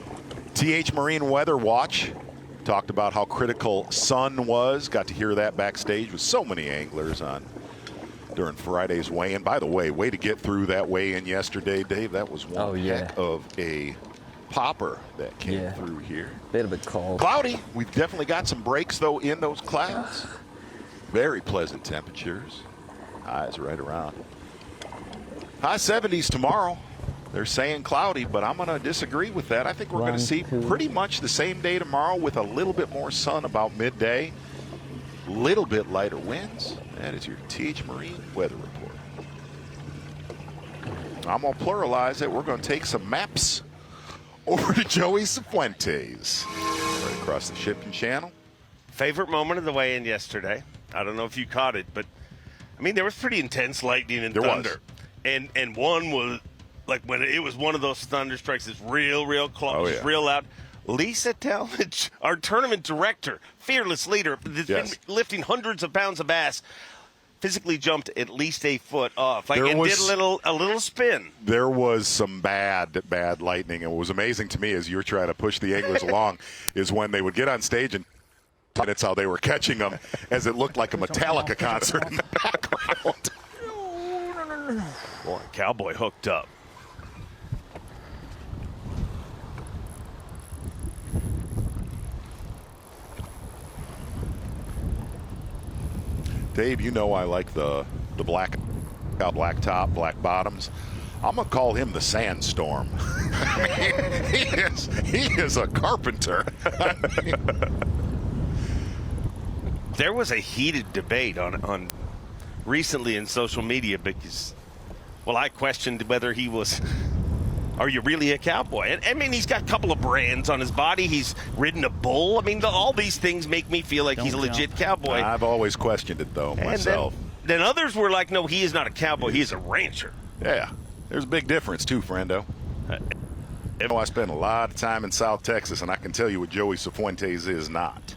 TH Marine Weather Watch. Talked about how critical sun was. Got to hear that backstage with so many anglers on during Friday's weigh-in. By the way to get through that weigh-in yesterday, Dave. That was one heck of a popper that came through here. Little bit cold. Cloudy. We've definitely got some breaks, though, in those clouds. Very pleasant temperatures. Highs right around high 70s tomorrow. They're saying cloudy, but I'm going to disagree with that. I think we're going to see pretty much the same day tomorrow with a little bit more sun about midday. Little bit lighter winds. That is your TH Marine weather report. I'm going to pluralize it. We're going to take some maps over to Joey Cifuentes right across the shipping channel. Favorite moment of the weigh-in yesterday. I don't know if you caught it, but I mean, there was pretty intense lightning and thunder. And one was like when it was one of those thunder strikes. It's real close, real loud. Lisa Talmadge, our tournament director, fearless leader, that's been lifting hundreds of pounds of bass, physically jumped at least a foot off. Like did a little spin. There was some bad lightning, and what was amazing to me as you were trying to push the anglers along is when they would get on stage and that's how they were catching them, as it looked like a Metallica concert in the background. Boy, Cowboy hooked up. Dave, you know I like the black top, black bottoms. I'm gonna call him the Sandstorm. I mean, he is a carpenter. There was a heated debate on recently in social media because, well, I questioned whether he was. Are you really a cowboy? And, I mean, he's got a couple of brands on his body. He's ridden a bull. I mean, all these things make me feel like he's a legit cowboy. I've always questioned it, though, myself. Then others were like, no, he is not a cowboy. He is a rancher. Yeah, there's a big difference, too, friendo. I spent a lot of time in South Texas, and I can tell you what Joey Cifuentes is not.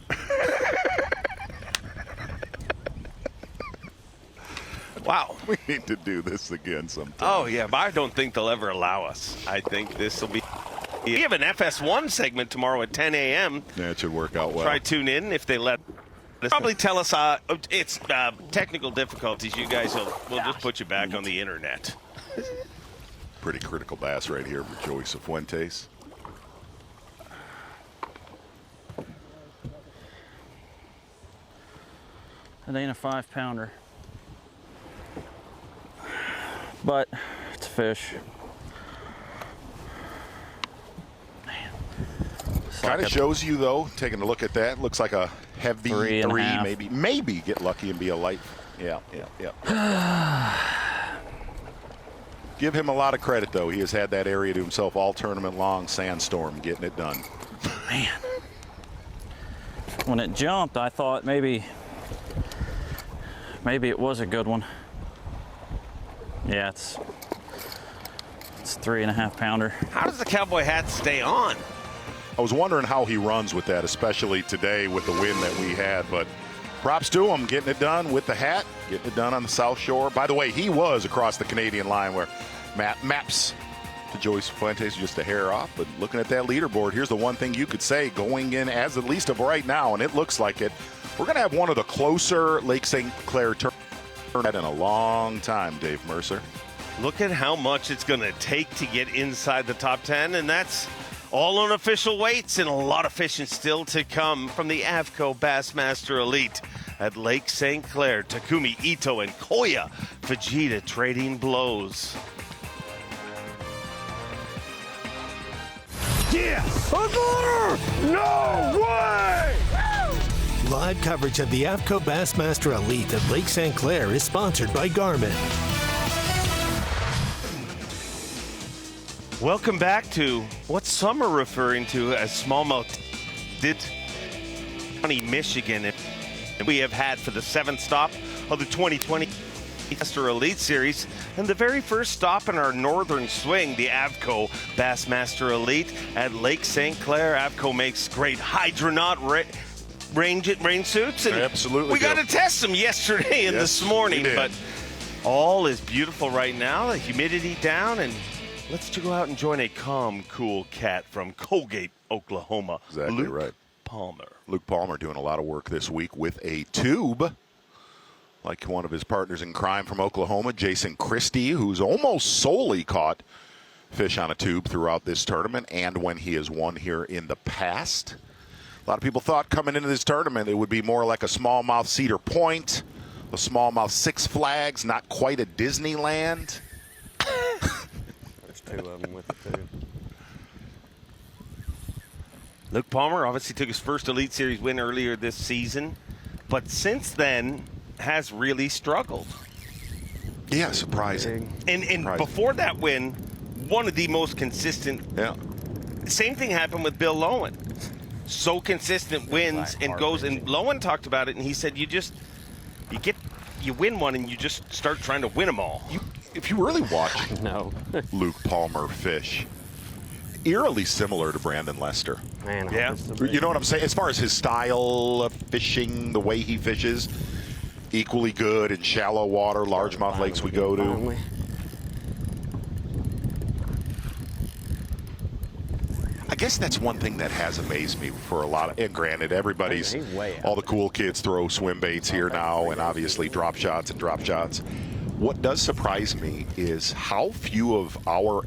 Wow. We need to do this again sometime. Oh, yeah, but I don't think they'll ever allow us. I think this will be. We have an FS1 segment tomorrow at 10 a.m. Yeah, it should work out well. Try tune in if they let us. Probably tell us it's technical difficulties. You guys we'll just put you back on the internet. Pretty critical bass right here for Joey Cifuentes. It ain't a 5-pounder. But it's a fish. Kind of shows you, though, taking a look at that. Looks like a heavy three, maybe get lucky and be a light. Yeah. Give him a lot of credit, though. He has had that area to himself all tournament long. Sandstorm getting it done. Man. When it jumped, I thought maybe it was a good one. Yeah, it's 3.5-pounder. How does the cowboy hat stay on? I was wondering how he runs with that, especially today with the wind that we had. But props to him, getting it done with the hat, getting it done on the South Shore. By the way, he was across the Canadian line where maps to Joey Cifuentes just a hair off. But looking at that leaderboard, here's the one thing you could say going in as at least of right now, and it looks like it. We're going to have one of the closer Lake St. Clair tournaments in a long time, Dave Mercer. Look at how much it's going to take to get inside the top 10, and that's all on official weights, and a lot of fishing still to come from the AFTCO Bassmaster Elite at Lake St. Clair. Takumi Ito and Koya Fujita trading blows. Yes! No way! Live coverage of the AFTCO Bassmaster Elite at Lake St. Clair is sponsored by Garmin. Welcome back to what some are referring to as smallmouth did County, Michigan. And we have had for the 7th stop of the 2020 Bassmaster Elite Series, and the very first stop in our northern swing, the AFTCO Bassmaster Elite at Lake St. Clair. AFTCO makes great hydronaut rain suits, and absolutely we got to test them yesterday and this morning, but all is beautiful right now. The humidity down, and let's go out and join a calm, cool cat from Colgate, Oklahoma. Exactly Luke right. Palmer. Luke Palmer doing a lot of work this week with a tube, like one of his partners in crime from Oklahoma, Jason Christie, who's almost solely caught fish on a tube throughout this tournament and when he has won here in the past. A lot of people thought coming into this tournament it would be more like a smallmouth Cedar Point, a smallmouth Six Flags, not quite a Disneyland. There's 2 of them with it, too. Luke Palmer obviously took his first Elite Series win earlier this season, but since then has really struggled. Yeah, surprising. And before that win, one of the most consistent. Yeah. Same thing happened with Bill Lowen. So consistent wins and goes. And Lowen talked about it, and he said, you win one, and you just start trying to win them all. If you really watch Luke Palmer fish, eerily similar to Brandon Lester. Man, yeah. You know what I'm saying? As far as his style of fishing, the way he fishes, equally good in shallow water, largemouth lakes we go to. I guess that's one thing that has amazed me for a lot of, and granted, everybody's, all the cool kids throw swim baits here now, and obviously drop shots and drop shots. What does surprise me is how few of our,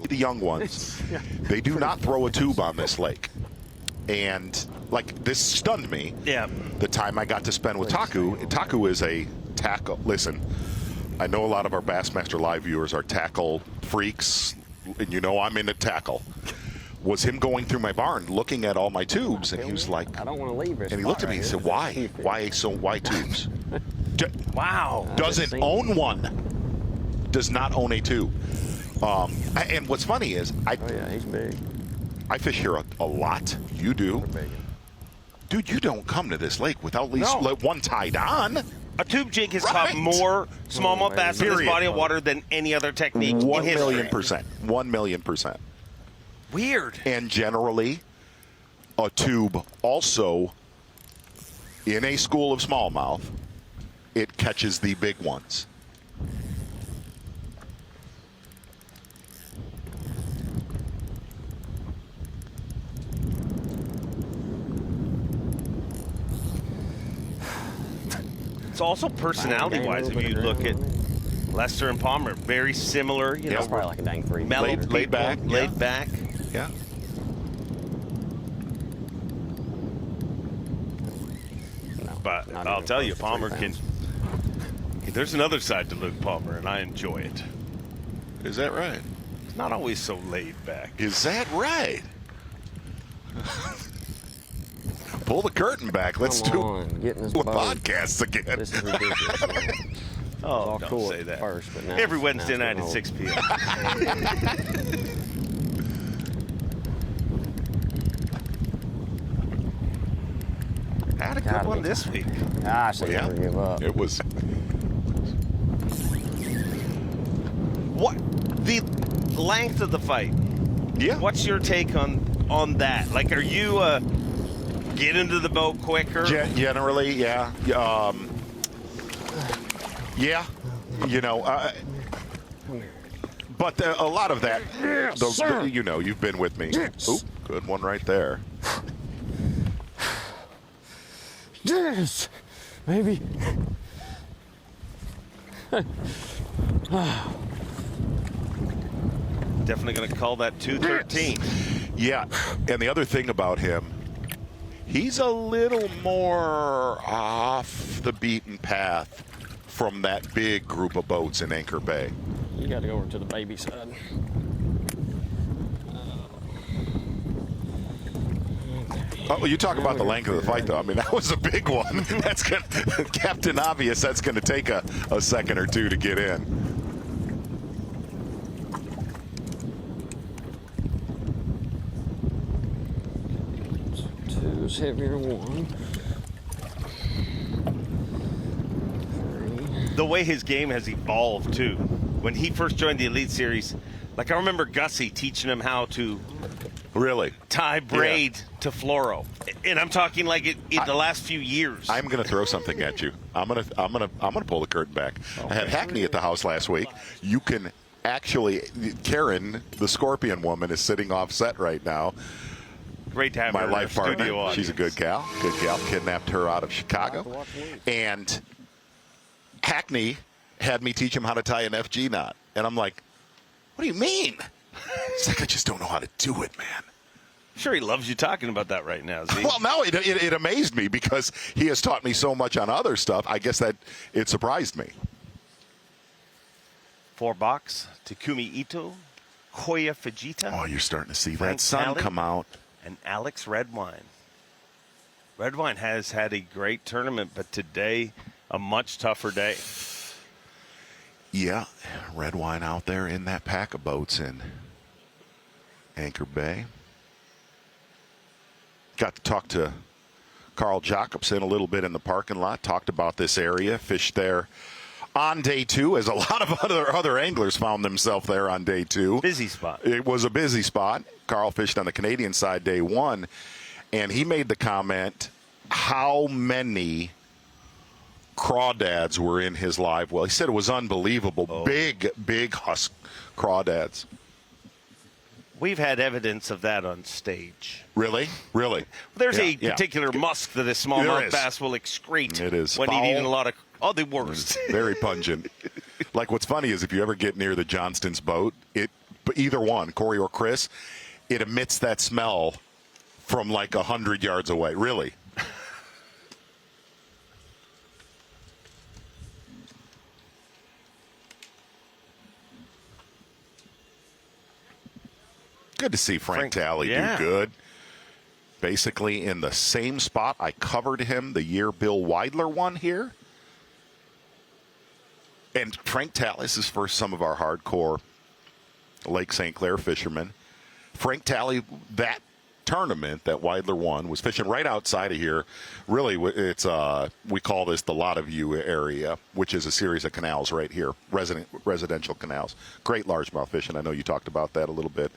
the young ones, they do not throw a tube on this lake. And like, this stunned me. Yeah. The time I got to spend with Taku. Taku is a tackle. Listen, I know a lot of our Bassmaster Live viewers are tackle freaks, and you know I'm into tackle. Was him going through my barn, looking at all my tubes, and he was like, I don't want to leave this. And he looked at me and said, why? Why tubes? Wow. Doesn't own one. Does not own a tube. And what's funny is, he's big. I fish here a lot. You do. Dude, you don't come to this lake without at least one tied on. A tube jig has caught more smallmouth bass in this body of water than any other technique in history. 1,000,000%. 1,000,000%. Weird. And generally, a tube also, in a school of smallmouth, it catches the big ones. It's also personality-wise, if you look at Lester and Palmer, very similar. You know, probably like a dang 3. Laid back. Laid back. Yeah. But I'll tell you, Palmer can. There's another side to Luke Palmer, and I enjoy it. Is that right? It's not always so laid back. Is that right? Pull the curtain back. Let's do podcasts again. This is ridiculous. Oh, don't say that. First, but now every Wednesday night at 6 p.m. Had a good one this week. I should never give up. It was. What the length of the fight? Yeah. What's your take on that? Like, are you get into the boat quicker? Generally, yeah. Yeah. You know, but a lot of that, those, you know, you've been with me. Oop, good one right there. Yes, maybe. Definitely going to call that 213. Yeah, and the other thing about him, he's a little more off the beaten path from that big group of boats in Anchor Bay. You got to go over to the baby side. Oh, you talk about the length of the fight, though. I mean, that was a big one. That's gonna, Captain Obvious. That's going to take a second or two to get in. Two's heavier than one. 3. the way his game has evolved, too. When he first joined the Elite Series, like I remember Gussie teaching him how to tie braid to fluoro. And I'm talking like in the last few years. I'm going to throw something at you. I'm going to pull the curtain back. Okay. I had Hackney at the house last week. You can actually, Karen, the Scorpion woman, is sitting off set right now. Great to have my her life partner. Audience. She's a good gal. Kidnapped her out of Chicago. And Hackney had me teach him how to tie an FG knot. And I'm like, what do you mean? It's like, I just don't know how to do it, man. I'm sure he loves you talking about that right now, Z. Well, no, it amazed me because he has taught me so much on other stuff. I guess that it surprised me. 4-box, Takumi Ito, Koya Fujita. Oh, you're starting to see Frank that sun Talley, come out. And Alex Redwine. Redwine has had a great tournament, but today a much tougher day. Yeah, Redwine out there in that pack of boats in Anchor Bay. Got to talk to Carl Jacobson a little bit in the parking lot. Talked about this area. Fished there on day 2, as a lot of other anglers found themselves there on day 2. Busy spot. It was a busy spot. Carl fished on the Canadian side day 1, and he made the comment how many crawdads were in his live well. He said it was unbelievable. Oh. Big husk crawdads. We've had evidence of that on stage. Really? There's a particular musk that a smallmouth bass will excrete. It is when foul. he's eating a lot of. Oh, the worst. Very pungent. Like, what's funny is if you ever get near the Johnston's boat, either one, Corey or Chris, it emits that smell from like 100 yards away. Really. Good to see Frank Talley do good. Basically in the same spot I covered him the year Bill Weidler won here. And Frank Talley, this is for some of our hardcore Lake St. Clair fishermen. Frank Talley, that tournament that Weidler won, was fishing right outside of here. Really, it's we call this the Lot of View area, which is a series of canals right here, residential canals. Great largemouth fishing. I know you talked about that a little bit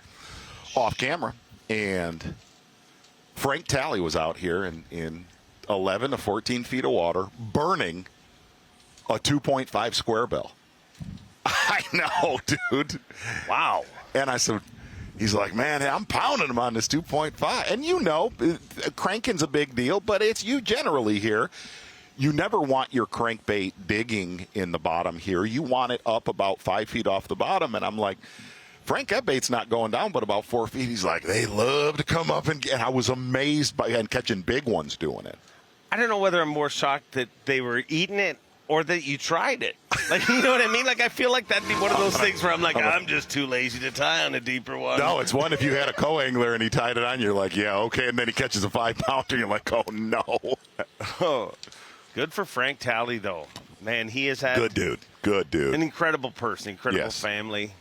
off camera. And Frank Talley was out here in 11 to 14 feet of water, burning a 2.5 square bill. I know, dude. Wow. And I said, he's like, man, I'm pounding him on this 2.5. And you know, cranking's a big deal, but it's you generally here. You never want your crankbait digging in the bottom here. You want it up about 5 feet off the bottom. And I'm like, Frank, that bait's not going down but about 4 feet. He's like, they love to come up and I was amazed by and catching big ones doing it. I don't know whether I'm more shocked that they were eating it or that you tried it. Like, you know what I mean? Like, I feel like that'd be one of those things where I'm like, I'm just too lazy to tie on a deeper one. No, it's one if you had a co-angler and he tied it on, you're like, yeah, okay. And then he catches a 5-pounder, you're like, oh, no. Oh, good for Frank Talley, though. Man, he has had Good dude. An incredible person, incredible family.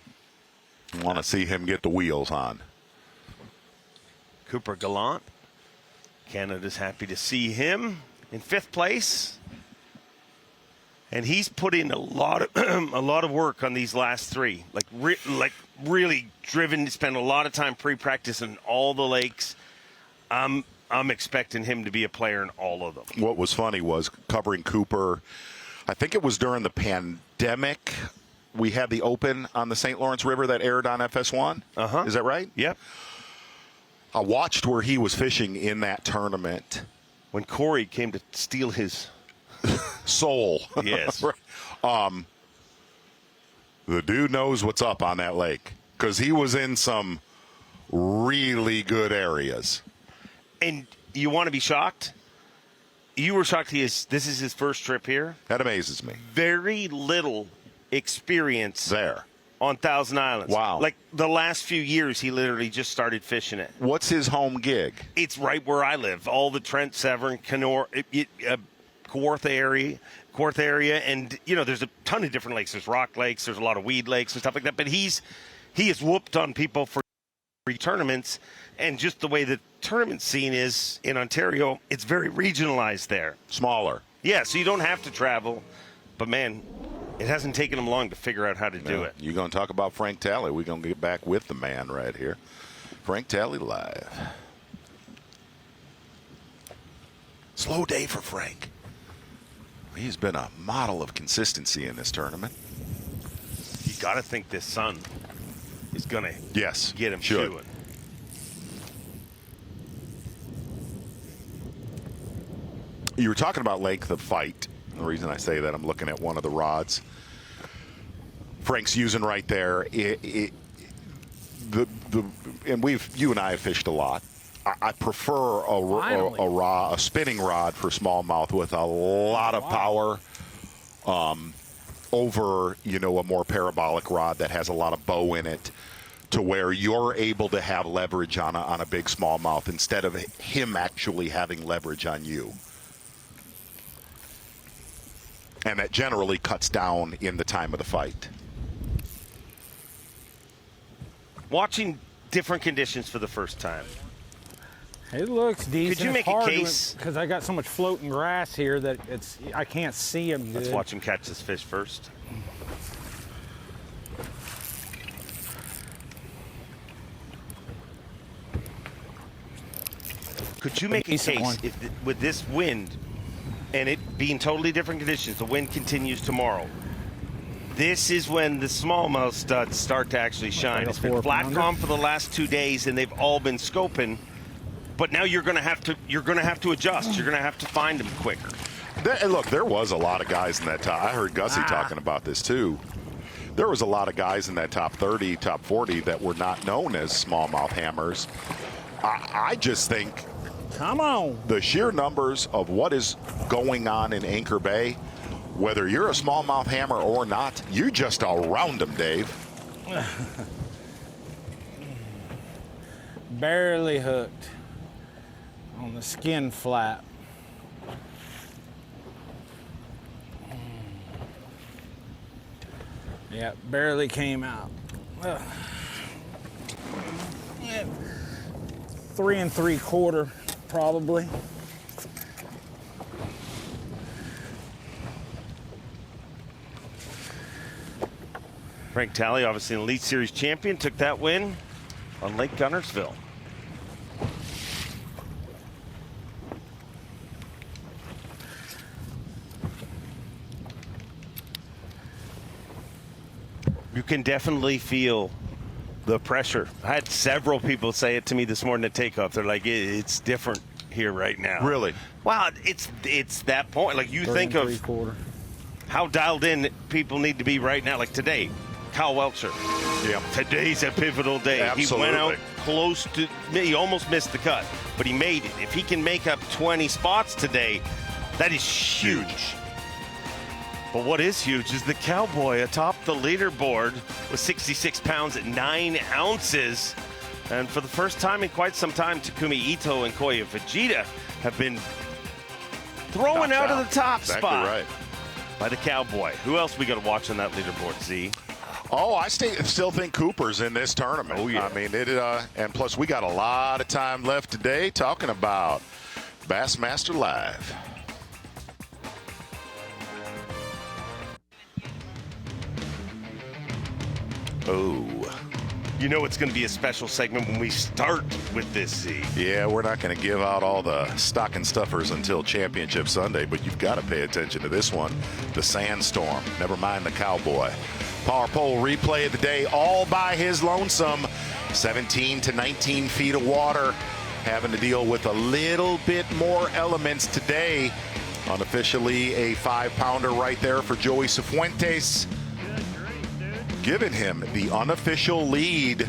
Want to see him get the wheels on. Cooper Gallant. Canada's happy to see him in 5th place. And he's put in a lot of work on these last 3. Like really driven to spend a lot of time pre-practice in all the lakes. I'm expecting him to be a player in all of them. What was funny was covering Cooper. I think it was during the pandemic. We had the Open on the St. Lawrence River that aired on FS1. Is that right? Yep. I watched where he was fishing in that tournament. When Corey came to steal his soul. Yes. The dude knows what's up on that lake because he was in some really good areas. And you want to be shocked? You were shocked this is his first trip here? That amazes me. Very little experience there on Thousand Islands. Wow. Like the last few years, he literally just started fishing it. What's his home gig? It's right where I live. All the Trent, Severn, Kawartha area, and you know, there's a ton of different lakes. There's rock lakes, there's a lot of weed lakes and stuff like that. But he has whooped on people for tournaments, and just the way the tournament scene is in Ontario, it's very regionalized there. Smaller. Yeah, so you don't have to travel. But man, It hasn't taken them long to figure out how to do it. You're going to talk about Frank Talley. We're going to get back with the man right here. Frank Talley live. Slow day for Frank. He's been a model of consistency in this tournament. You got to think this sun is going to get him should. chewing. You were talking about length of fight. The reason I say that, I'm looking at one of the rods Frank's using right there. And you and I have fished a lot. I prefer a spinning rod for smallmouth with a lot of power over, a more parabolic rod that has a lot of bow in it, to where you're able to have leverage on a big smallmouth instead of him actually having leverage on you. And that generally cuts down in the time of the fight. Watching different conditions for the first time. It looks decent. Could you make a case? Because I got so much floating grass here that I can't see him good. Let's watch him catch this fish first. Could you make a case with this wind and it being totally different conditions, the wind continues tomorrow, this is when the smallmouth studs start to actually shine. It's been flat calm for the last 2 days, and they've all been scoping. But now you're going to have to adjust. You're going to have to find them quicker. Look, there was a lot of guys in that top. I heard Gussie talking about this too. There was a lot of guys in that top 30, top 40 that were not known as smallmouth hammers. I just think, come on, the sheer numbers of what is going on in Anchor Bay, whether you're a smallmouth hammer or not, you just around them, Dave. Barely hooked on the skin flap. Yeah, barely came out. 3 3/4 probably. Frank Talley, obviously an Elite Series champion, took that win on Lake Gunnersville. You can definitely feel the pressure. I had several people say it to me this morning at takeoff. They're like, it's different here right now. Really? Wow, it's that point. Like, you think of how dialed in people need to be right now. Like today, Kyle Welcher. Yeah. Today's a pivotal day. Absolutely. He went out close to, he almost missed the cut, but he made it. If he can make up 20 spots today, that is huge. But what is huge is the Cowboy atop the leaderboard with 66 pounds at 9 ounces. And for the first time in quite some time, Takumi Ito and Koya Fujita have been thrown out of the top spot right by the Cowboy. Who else we got to watch on that leaderboard, Z? Oh, I still think Cooper's in this tournament. Oh, yeah. I mean, and plus we got a lot of time left today talking about Bassmaster Live. Oh. You know it's going to be a special segment when we start with this, Z. Yeah, we're not going to give out all the stocking stuffers until Championship Sunday, but you've got to pay attention to this one, the Sandstorm. Never mind the Cowboy. Power pole replay of the day, all by his lonesome. 17 to 19 feet of water, having to deal with a little bit more elements today. Unofficially a 5-pounder right there for Joey Cifuentes, giving him the unofficial lead.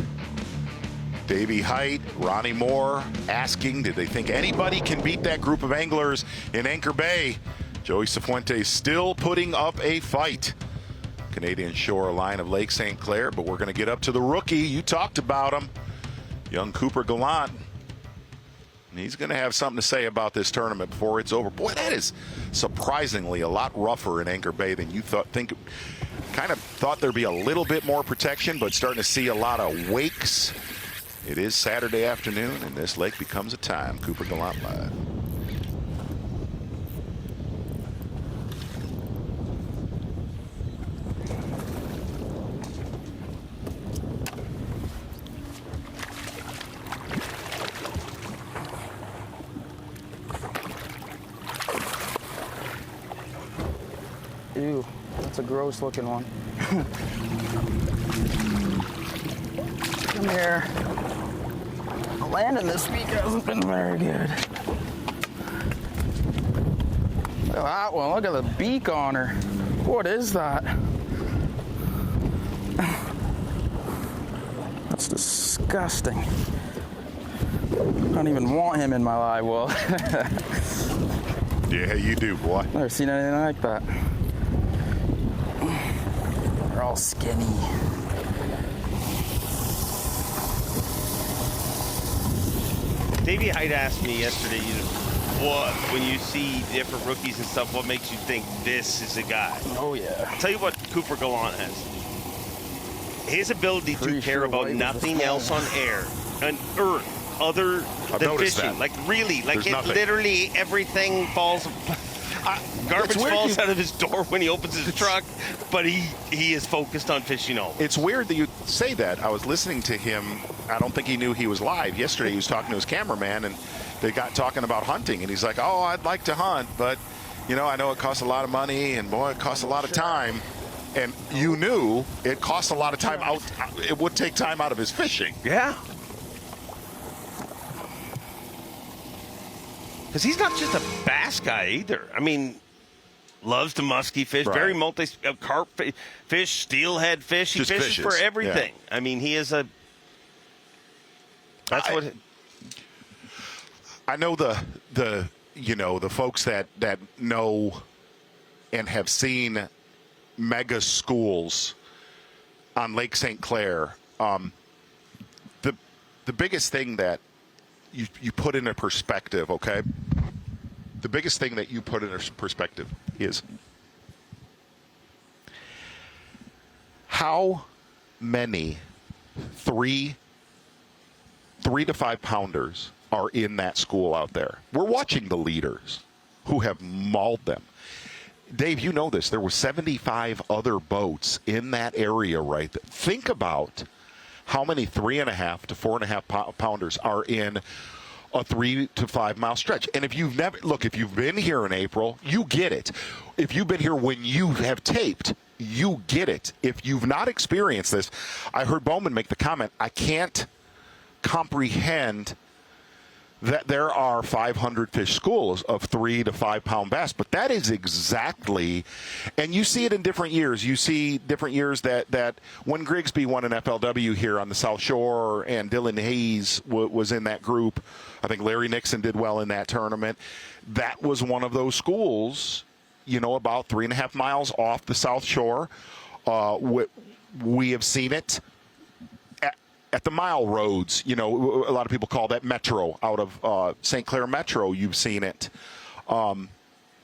Davey Height, Ronnie Moore asking, did they think anybody can beat that group of anglers in Anchor Bay? Joey Cifuentes still putting up a fight. Canadian shoreline of Lake St. Clair, but we're going to get up to the rookie. You talked about him, young Cooper Gallant. He's going to have something to say about this tournament before it's over. Boy, that is surprisingly a lot rougher in Anchor Bay than you thought. Kind of thought there'd be a little bit more protection, but starting to see a lot of wakes. It is Saturday afternoon, and this lake becomes a time. Cooper Gallant live. That's a gross looking one. Come here. The landing this week hasn't been very good. Look at that one. Look at the beak on her. What is that? That's disgusting. I don't even want him in my live well. Yeah, you do, boy. Never seen anything like that. They're all skinny. Davey Hyde asked me yesterday, what, when you see different rookies and stuff, what makes you think this is a guy? Oh, yeah. I'll tell you what Cooper Gallant has. His ability to care about nothing else on air, on earth, other than fishing. That. Like, really, like it nothing. literally everything falls. Garbage falls out of his door when he opens his truck, but he is focused on fishing all. It's weird that you say that. I was listening to him. I don't think he knew he was live. Yesterday he was talking to his cameraman, and they got talking about hunting, and he's like, oh, I'd like to hunt, but, you know, I know it costs a lot of money, and, boy, it costs a lot of time. And you knew it costs a lot of time out. It would take time out of his fishing. Yeah. Because he's not just a bass guy either. I mean, loves to musky fish, right. Very carp fish, steelhead fish. He just fishes for everything. Yeah. I mean, he is a. That's what. I know the folks that know and have seen mega schools on Lake St. Clair. The biggest thing that you put into perspective, okay? The biggest thing that you put into perspective is how many 3 to 5 pounders are in that school out there. We're watching the leaders who have mauled them. Dave, you know this. There were 75 other boats in that area right there. Think about how many 3.5 to 4.5 pounders are in a 3 to 5 mile stretch. And if you've been here in April, you get it. If you've been here when you have taped, you get it. If you've not experienced this, I heard Bowman make the comment, I can't comprehend that there are 500 fish schools of 3 to 5 pound bass, but that is exactly, and you see it in different years. You see different years that when Grigsby won an FLW here on the South Shore and Dylan Hayes was in that group, I think Larry Nixon did well in that tournament. That was one of those schools, about 3.5 miles off the South Shore. We have seen it at the mile roads. A lot of people call that Metro out of St. Clair Metro. You've seen it.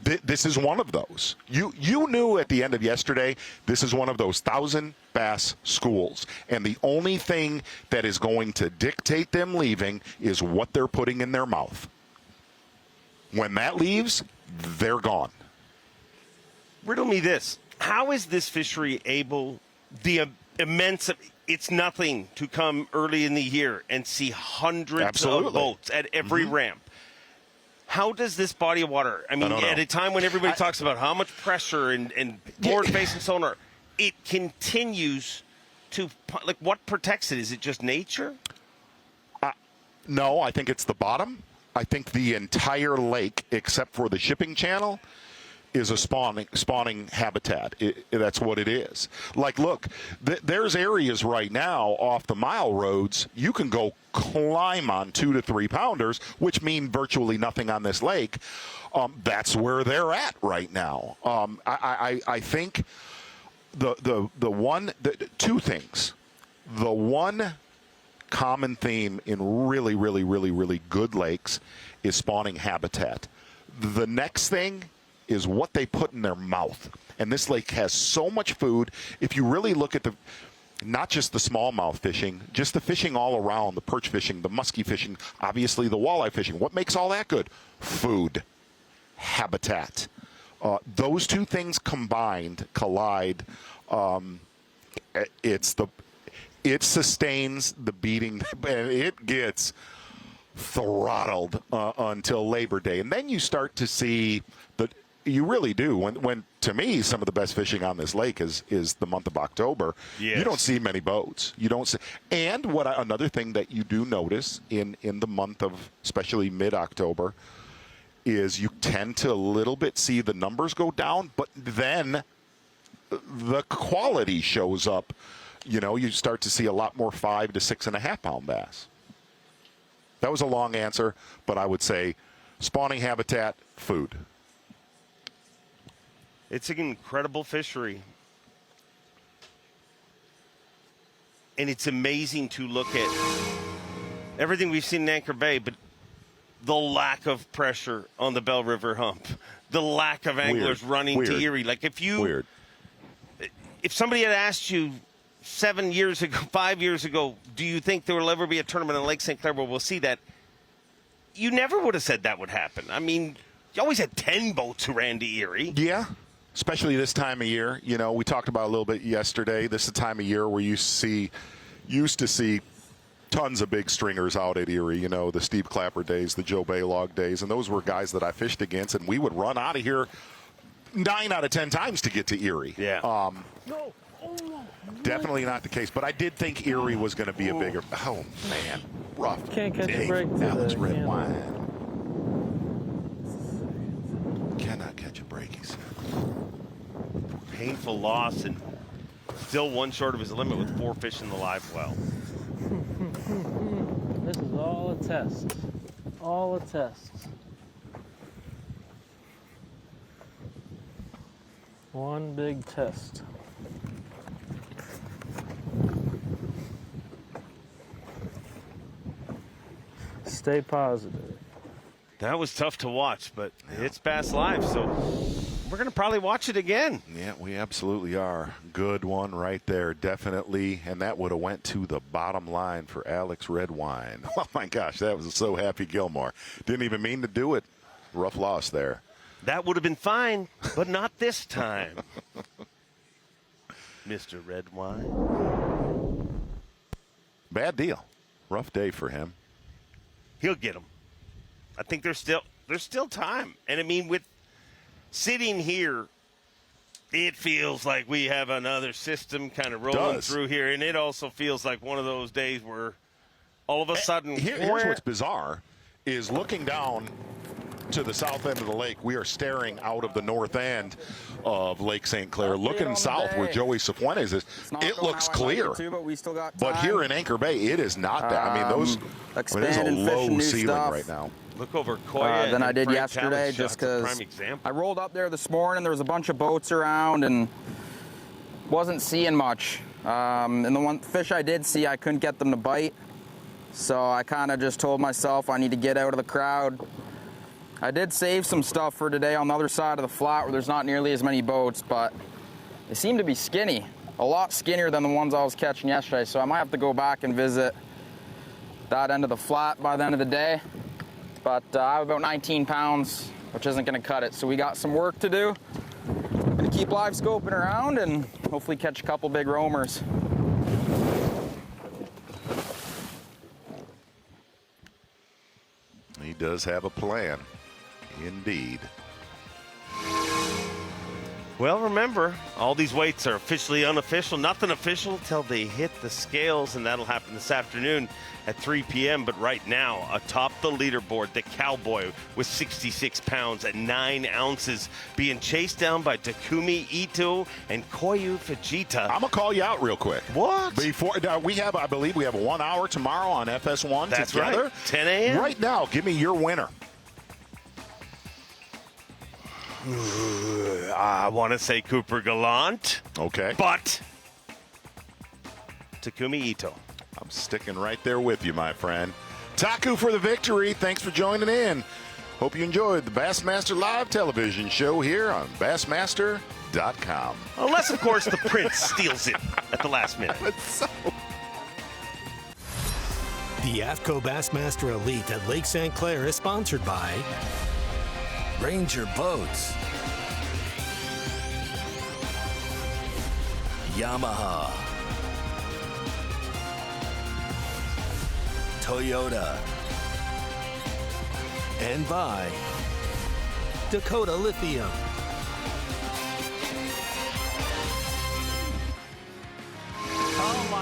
This is one of those. You knew at the end of yesterday, this is one of those 1,000 bass schools. And the only thing that is going to dictate them leaving is what they're putting in their mouth. When that leaves, they're gone. Riddle me this. How is this fishery able, the immense, it's nothing to come early in the year and see hundreds of boats at every ramp. How does this body of water, I mean, at a time when everybody talks about how much pressure and forward facing sonar, it continues to, like, what protects it? Is it just nature? No, I think it's the bottom. I think the entire lake, except for the shipping channel, is a spawning habitat. That's what it is. Like, look, there's areas right now off the mile roads you can go climb on 2 to 3 pounders, which mean virtually nothing on this lake. That's where they're at right now. I think two things. The one common theme in really, really, really, really good lakes is spawning habitat. The next thing is what they put in their mouth. And this lake has so much food. If you really look at not just the smallmouth fishing, just the fishing all around, the perch fishing, the musky fishing, obviously the walleye fishing. What makes all that good? Food, habitat. Those two things collide. It sustains the beating, and it gets throttled until Labor Day. And then you start to see You really do. When to me, some of the best fishing on this lake is the month of October. Yes. You don't see many boats. You don't see. And another thing that you do notice in the month of, especially mid-October, is you tend to a little bit see the numbers go down, but then the quality shows up. You start to see a lot more 5 to 6.5 pound bass. That was a long answer, but I would say spawning habitat, food. It's an incredible fishery. And it's amazing to look at everything we've seen in Anchor Bay, but the lack of pressure on the Bell River hump, the lack of anglers running to Erie. Like if somebody had asked you 7 years ago, 5 years ago, do you think there will ever be a tournament on Lake St. Clair where we'll see that? You never would have said that would happen. I mean, you always had 10 boats who ran to Erie. Yeah. Especially this time of year. We talked about it a little bit yesterday. This is the time of year where you used to see tons of big stringers out at Erie, the Steve Clapper days, the Joe Baylog days, and those were guys that I fished against, and we would run out of here 9 out of 10 times to get to Erie. Yeah. Definitely not the case, but I did think Erie was going to be a bigger. Oh, man. Rough. Can't catch a break. Alex Red Wine. Cannot catch a break, he said. Painful loss, and still one short of his limit with 4 fish in the live well. This is all a test. All a test. One big test. Stay positive. That was tough to watch, but it's Bass Live, so we're going to probably watch it again. Yeah, we absolutely are. Good one right there, definitely. And that would have went to the bottom line for Alex Red Wine. Oh, my gosh, that was so Happy Gilmore. Didn't even mean to do it. Rough loss there. That would have been fine, but not this time. Mr. Red Wine. Bad deal. Rough day for him. He'll get them. I think there's still time. And I mean, with sitting here, it feels like we have another system kind of rolling through here. And it also feels like one of those days where all of a sudden. Here's what's bizarre is looking down to the south end of the lake, we are staring out of the north end of Lake St. Clair, looking south where Joey Cifuentes is. It looks clear. But here in Anchor Bay, it is not that. I mean, there's a low ceiling right now. Look over Koya than I did yesterday, just because I rolled up there this morning. There was a bunch of boats around and wasn't seeing much. And the one fish I did see, I couldn't get them to bite. So I kind of just told myself I need to get out of the crowd. I did save some stuff for today on the other side of the flat where there's not nearly as many boats, but they seem to be skinny. A lot skinnier than the ones I was catching yesterday. So I might have to go back and visit that end of the flat by the end of the day. But I have about 19 pounds, which isn't going to cut it. So we got some work to do. Going to keep live scoping around and hopefully catch a couple big roamers. He does have a plan. Indeed. Well, remember, all these weights are officially unofficial, nothing official until they hit the scales, and that'll happen this afternoon at 3 p.m. But right now, atop the leaderboard, the Cowboy with 66 pounds and 9 ounces, being chased down by Takumi Ito and Koyu Fujita. I'm gonna call you out real quick. What? Before I believe we have 1 hour tomorrow on FS1 That's together. Right. 10 a.m. Right now, give me your winner. I want to say Cooper Gallant. Okay. But Takumi Ito. I'm sticking right there with you, my friend. Taku for the victory. Thanks for joining in. Hope you enjoyed the Bassmaster Live television show here on Bassmaster.com. Unless, of course, the Prince steals it at the last minute. The AFTCO Bassmaster Elite at Lake St. Clair is sponsored by Ranger Boats, Yamaha, Toyota, and by Dakota Lithium.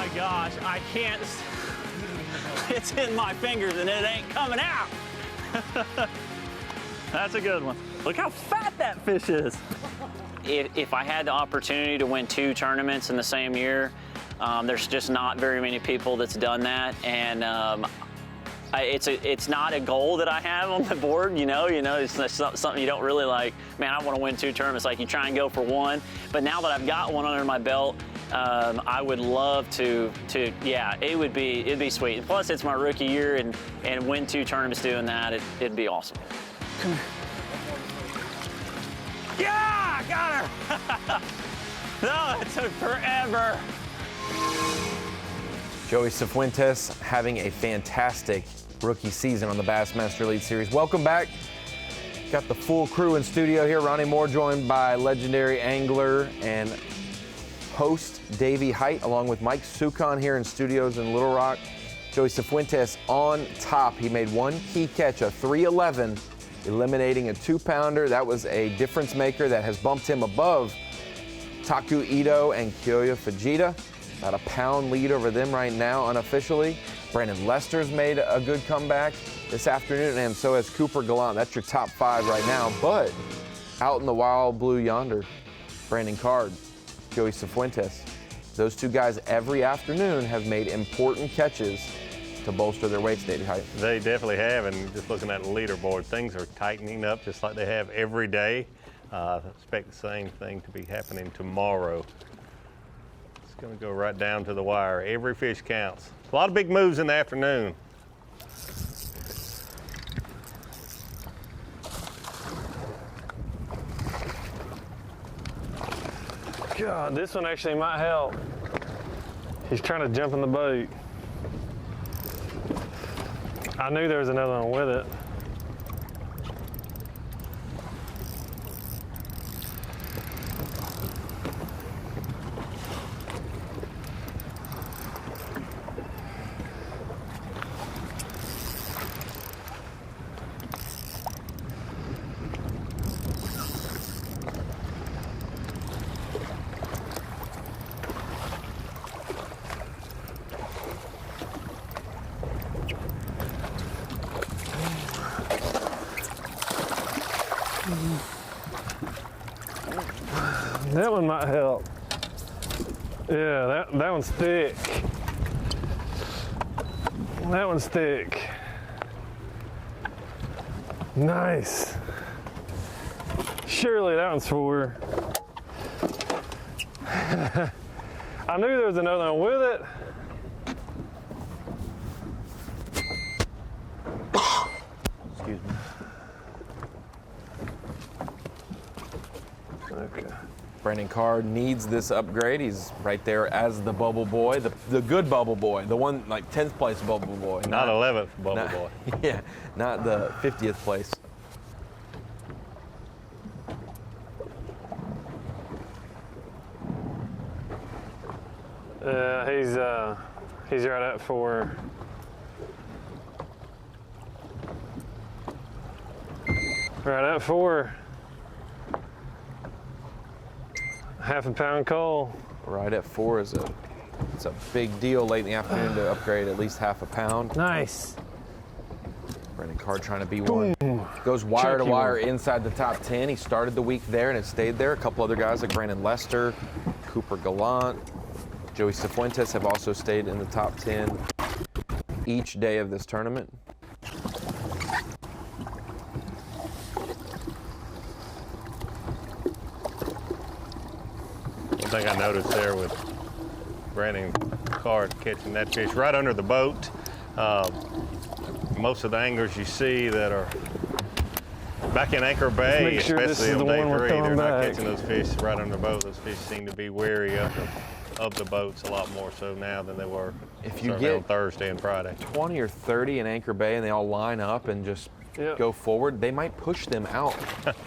my gosh, I can't. It's in my fingers and it ain't coming out. That's a good one. Look how fat that fish is. If I had the opportunity to win 2 tournaments in the same year, there's just not very many people that's done that, and it's not a goal that I have on the board. It's something you don't really like. Man, I want to win 2 tournaments. Like, you try and go for 1, but now that I've got 1 under my belt, I would love to. Yeah, it'd be sweet. And plus, it's my rookie year, and win 2 tournaments doing that, it'd be awesome. Come here. Yeah, I got her. No, it took forever. Joey Cifuentes having a fantastic rookie season on the Bassmaster Elite Series. Welcome back. Got the full crew in studio here. Ronnie Moore joined by legendary angler and host Davey Height, along with Mike Sukon here in studios in Little Rock. Joey Cifuentes on top. He made 1 key catch, a 311, eliminating a 2-pounder. That was a difference maker that has bumped him above Taku Ito and Kyoya Fujita. About a pound lead over them right now unofficially. Brandon Lester's made a good comeback this afternoon, and so has Cooper Gallant. That's your top 5 right now. But out in the wild blue yonder, Brandon Card, Joey Cifuentes. Those 2 guys every afternoon have made important catches to bolster their weight state height. They definitely have, and just looking at the leaderboard, things are tightening up just like they have every day. I expect the same thing to be happening tomorrow. It's going to go right down to the wire. Every fish counts. A lot of big moves in the afternoon. God, this one actually might help. He's trying to jump in the boat. I knew there was another one with it. That one might help. Yeah, that one's thick. That one's thick. Nice. Surely that one's 4. I knew there was another one with it. Excuse me. Okay. Brandon Card needs this upgrade. He's right there as the bubble boy, the good bubble boy, the one like 10th place bubble boy. Not 11th bubble boy. Yeah, not the 50th place. He's right at 4. Right at 4. Half a pound coal. Right at 4 is it's a big deal late in the afternoon to upgrade at least half a pound. Nice. Brandon Card trying to be one. Goes wire to wire inside the top 10. He started the week there and it stayed there. A couple other guys like Brandon Lester, Cooper Gallant, Joey Cifuentes have also stayed in the top 10 each day of this tournament. One thing I noticed there with Brandon Card catching that fish right under the boat, most of the anglers you see that are back in Anchor Bay, especially on day 3, they're not catching those fish right under the boat. Those fish seem to be wary of the boats a lot more so now than they were if you get on Thursday and Friday. 20 or 30 in Anchor Bay and they all line up and just go forward, they might push them out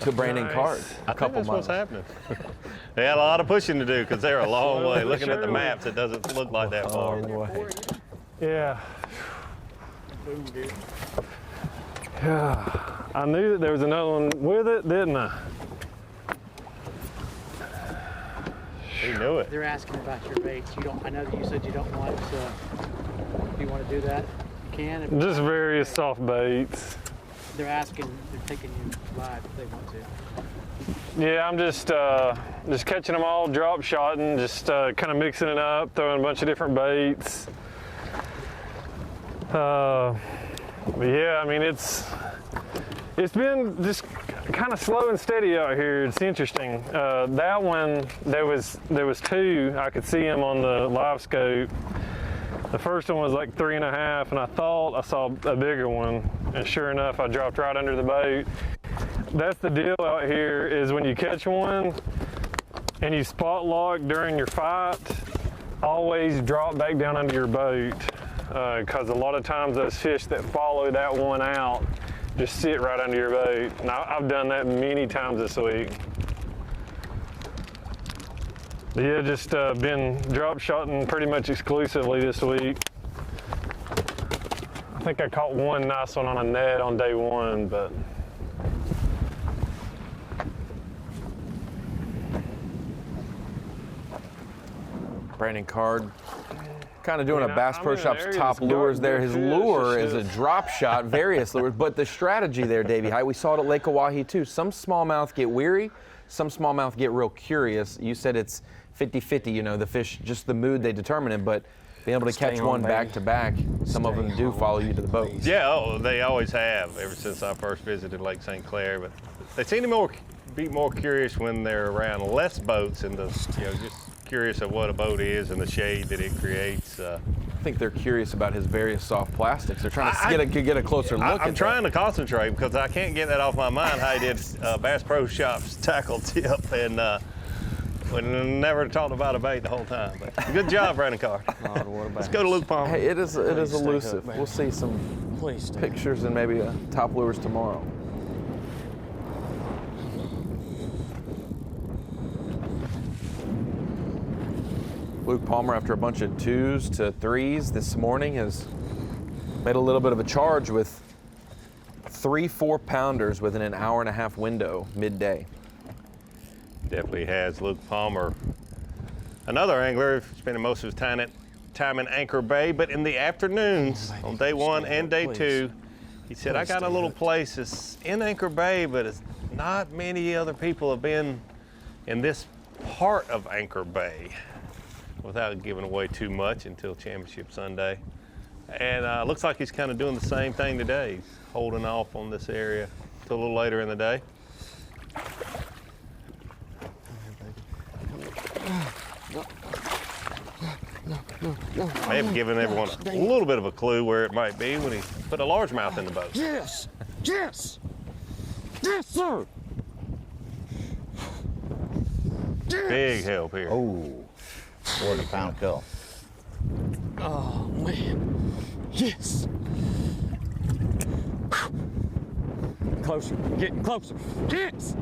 to Brandon Card a couple that's miles. What's happening. They had a lot of pushing to do because they're a long way. Looking at the maps, it doesn't look like that far. Yeah. Yeah. I knew that there was another one with it, didn't I? He knew it. They're asking about your baits. You don't. I know that you said you don't want. If you want to do that, you can. Just various soft baits. They're asking. They're taking you live if they want to. Yeah, I'm just catching them all, drop shotting, just kind of mixing it up, throwing a bunch of different baits. But yeah, I mean it's been just kind of slow and steady out here. It's interesting. That one, there was two. I could see them on the live scope. The first one was like 3.5, and I thought I saw a bigger one, and sure enough, I dropped right under the boat. That's the deal out here, is when you catch one and you spot lock during your fight, always drop back down under your boat, because a lot of times those fish that follow that one out just sit right under your boat. And I've done that many times this week. But yeah, just been drop shotting pretty much exclusively this week. I think I caught one nice one on a net on day one, but Brandon Card kind of doing a Bass Pro Shops top lures there. His lure is a drop shot, various lures, but the strategy there, Davey High, we saw it at Lake Oahe too. Some smallmouth get weary, some smallmouth get real curious. You said it's 50-50, you know, the fish, just the mood they determine it, but being able to catch one back to back, some of them do follow you to the boat. Yeah, they always have ever since I first visited Lake St. Clair, but they seem to be more curious when they're around less boats and just curious of what a boat is and the shade that it creates. I think they're curious about his various soft plastics. They're trying to get a closer look. I'm trying to concentrate because I can't get that off my mind. How he did Bass Pro Shops tackle tip, and we never talked about a bait the whole time. But good job, Brandon Carr. Let's go to Luke Palmer. Hey, it is elusive. We'll see some pictures and maybe top lures tomorrow. Luke Palmer, after a bunch of 2s to 3s this morning, has made a little bit of a charge with 3 4-pounders within an hour-and-a-half window midday. Definitely has. Luke Palmer, another angler, spending most of his time in Anchor Bay, but in the afternoons on day 1 and day 2, he said, I got a little place that's in Anchor Bay, but it's not many other people have been in this part of Anchor Bay, without giving away too much until Championship Sunday. And looks like he's kind of doing the same thing today. He's holding off on this area until a little later in the day. May have given everyone a little bit of a clue where it might be when he put a largemouth in the boat. Yes, yes, yes, sir. Big help here. Oh. 40-pound kill. Oh, man. Yes. Closer. Getting closer. Yes.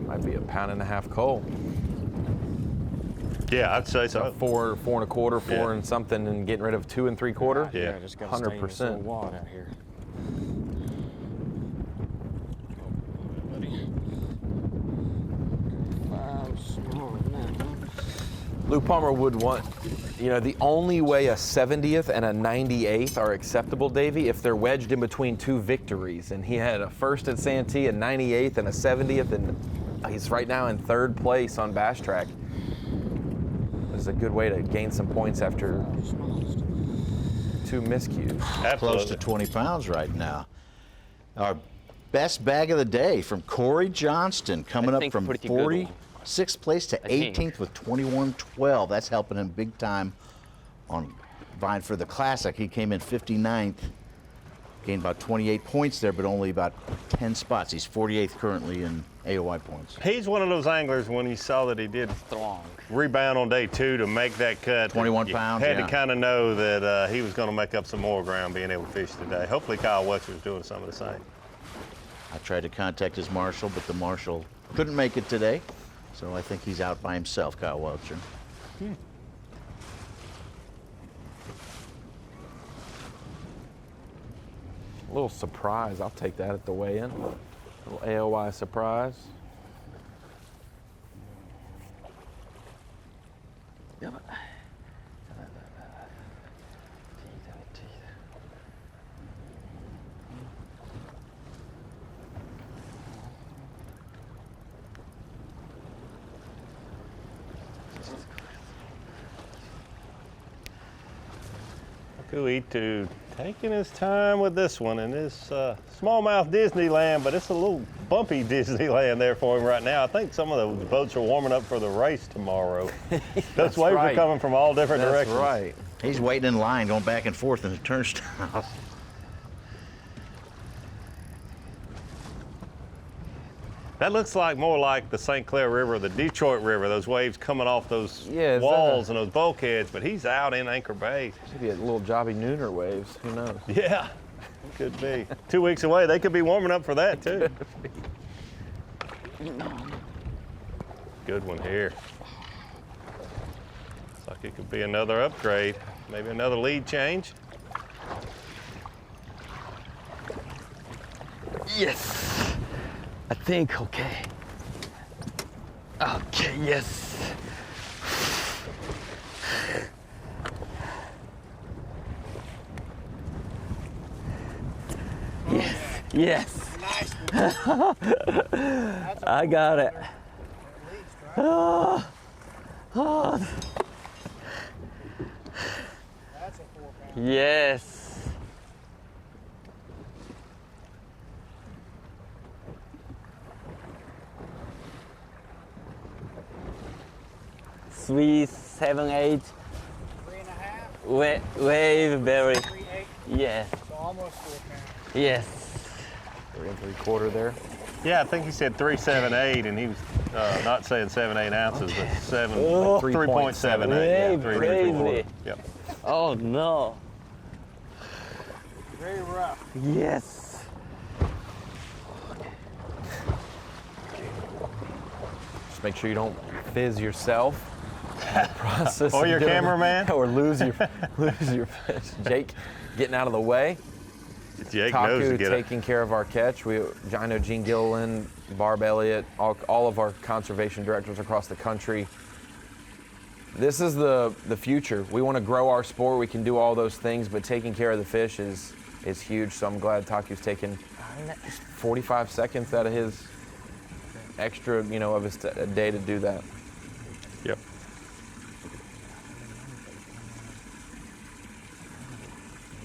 Might be a 1.5 pound coal. Yeah, I'd say so. 4 1/4, 4 and something, and getting rid of 2 3/4. Yeah, just got 100%. Wad out here. Luke Palmer would want, the only way a 70th and a 98th are acceptable, Davey, if they're wedged in between 2 victories. And he had a first at Santee, a 98th, and a 70th, and he's right now in 3rd place on Bass Track. It's a good way to gain some points after 2 miscues. Close to 20 pounds right now. Our best bag of the day from Corey Johnston, coming up from 46th place to 18th with 21.12. That's helping him big time on vying for the Classic. He came in 59th, gained about 28 points there, but only about 10 spots. He's 48th currently in AOY points. He's one of those anglers, when he saw that he did rebound on day 2 to make that cut. 21 pounds, had to kind of know that he was going to make up some more ground being able to fish today. Hopefully Kyle Wexler's doing some of the same. I tried to contact his marshal, but the marshal couldn't make it today. So I think he's out by himself, Kyle Welcher. A little surprise. I'll take that at the weigh-in. A little AOY surprise. Kuitu taking his time with this one in this smallmouth Disneyland, but it's a little bumpy Disneyland there for him right now. I think some of those boats are warming up for the race tomorrow. Those waves are coming from all different directions. That's right. He's waiting in line, going back and forth in the turnstiles. That looks like more like the St. Clair River, the Detroit River, those waves coming off those walls and those bulkheads, but he's out in Anchor Bay. Should be a little Jobby Nooner waves, who knows? Yeah, could be. 2 weeks away, they could be warming up for that too. Good one here. Looks like it could be another upgrade, maybe another lead change. Yes. I think, okay. Okay, yes. Yes, yes. I got it. Oh, oh. Yes. Three, 7, 8. 3.5. Wave berry. 3.8. Yes. So almost 4 pounds. Yes. 3 3/4 there. Yeah, I think he said 378, and he was not saying 7, 8 ounces, but 3.78. Way crazy. 3/4. Yep. Oh no. Very rough. Yes. Just make sure you don't fizz yourself. Process or your cameraman, or lose your fish. Jake getting out of the way. Jake knows to get taking care of our catch. I know Gene Gilliland, Barb Elliott, all of our conservation directors across the country. This is the future. We want to grow our sport. We can do all those things, but taking care of the fish is huge. So I'm glad Taku's taking 45 seconds out of his extra, of his day to do that. Yep.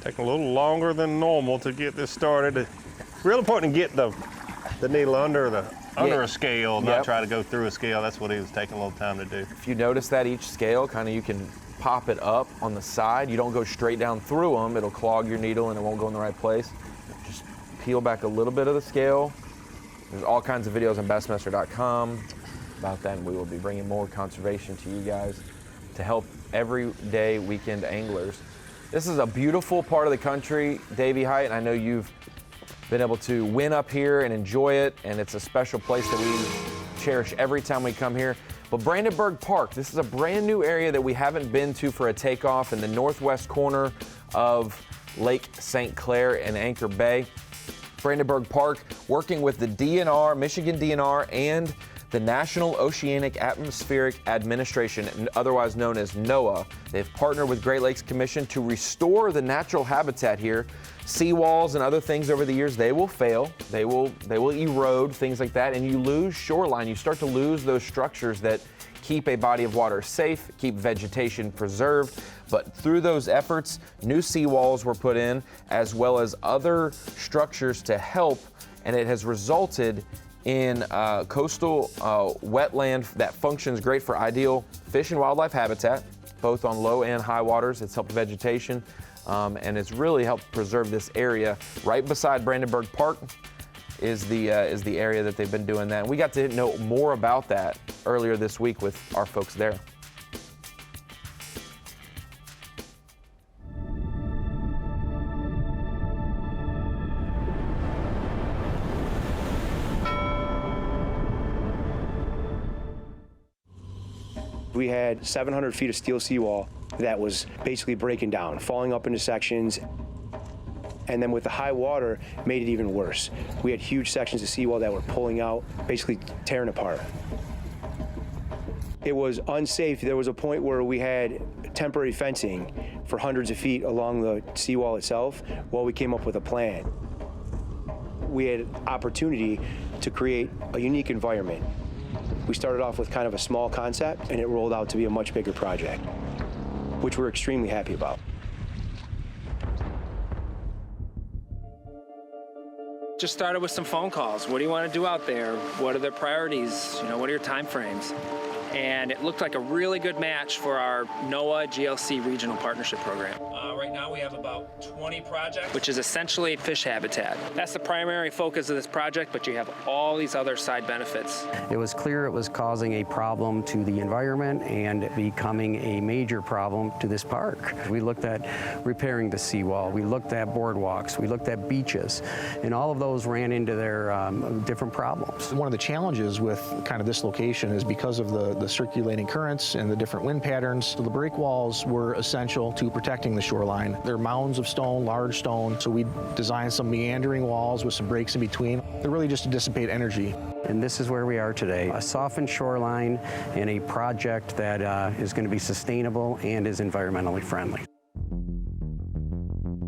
Taking a little longer than normal to get this started. Real important to get the needle under a scale, not try to go through a scale. That's what he was taking a little time to do. If you notice that each scale, you can pop it up on the side. You don't go straight down through them. It'll clog your needle and it won't go in the right place. Just peel back a little bit of the scale. There's all kinds of videos on Bassmaster.com about that, and we will be bringing more conservation to you guys to help everyday weekend anglers. This is a beautiful part of the country, Davy Height, and I know you've been able to win up here and enjoy it, and it's a special place that we cherish every time we come here. But Brandenburg Park, this is a brand new area that we haven't been to for a takeoff in the northwest corner of Lake St. Clair and Anchor Bay. Brandenburg Park, working with the DNR, Michigan DNR, and the National Oceanic Atmospheric Administration, otherwise known as NOAA. They've partnered with Great Lakes Commission to restore the natural habitat here. Seawalls and other things over the years, they will fail. They will erode, things like that, and you lose shoreline. You start to lose those structures that keep a body of water safe, keep vegetation preserved. But through those efforts, new seawalls were put in, as well as other structures to help, and it has resulted in coastal wetland that functions great for ideal fish and wildlife habitat, both on low and high waters. It's helped vegetation, and it's really helped preserve this area. Right beside Brandenburg Park is the area that they've been doing that. And we got to know more about that earlier this week with our folks there. We had 700 feet of steel seawall that was basically breaking down, falling up into sections. And then with the high water, made it even worse. We had huge sections of seawall that were pulling out, basically tearing apart. It was unsafe. There was a point where we had temporary fencing for hundreds of feet along the seawall itself while we came up with a plan. We had opportunity to create a unique environment. We started off with kind of a small concept, and it rolled out to be a much bigger project, which we're extremely happy about. Just started with some phone calls. What do you want to do out there? What are the priorities? You know, what are your time frames? And it looked like a really good match for our NOAA GLC Regional Partnership Program. Right now we have about 20 projects, which is essentially fish habitat. That's the primary focus of this project, but you have all these other side benefits. It was clear it was causing a problem to the environment and becoming a major problem to this park. We looked at repairing the seawall, we looked at boardwalks, we looked at beaches, and all of those ran into their different problems. One of the challenges with kind of this location is because of the circulating currents and the different wind patterns, the break walls were essential to protecting the shoreline. They're mounds of stone, large stone, so we designed some meandering walls with some breaks in between. They're really just to dissipate energy. And this is where we are today, a softened shoreline and a project that is going to be sustainable and is environmentally friendly.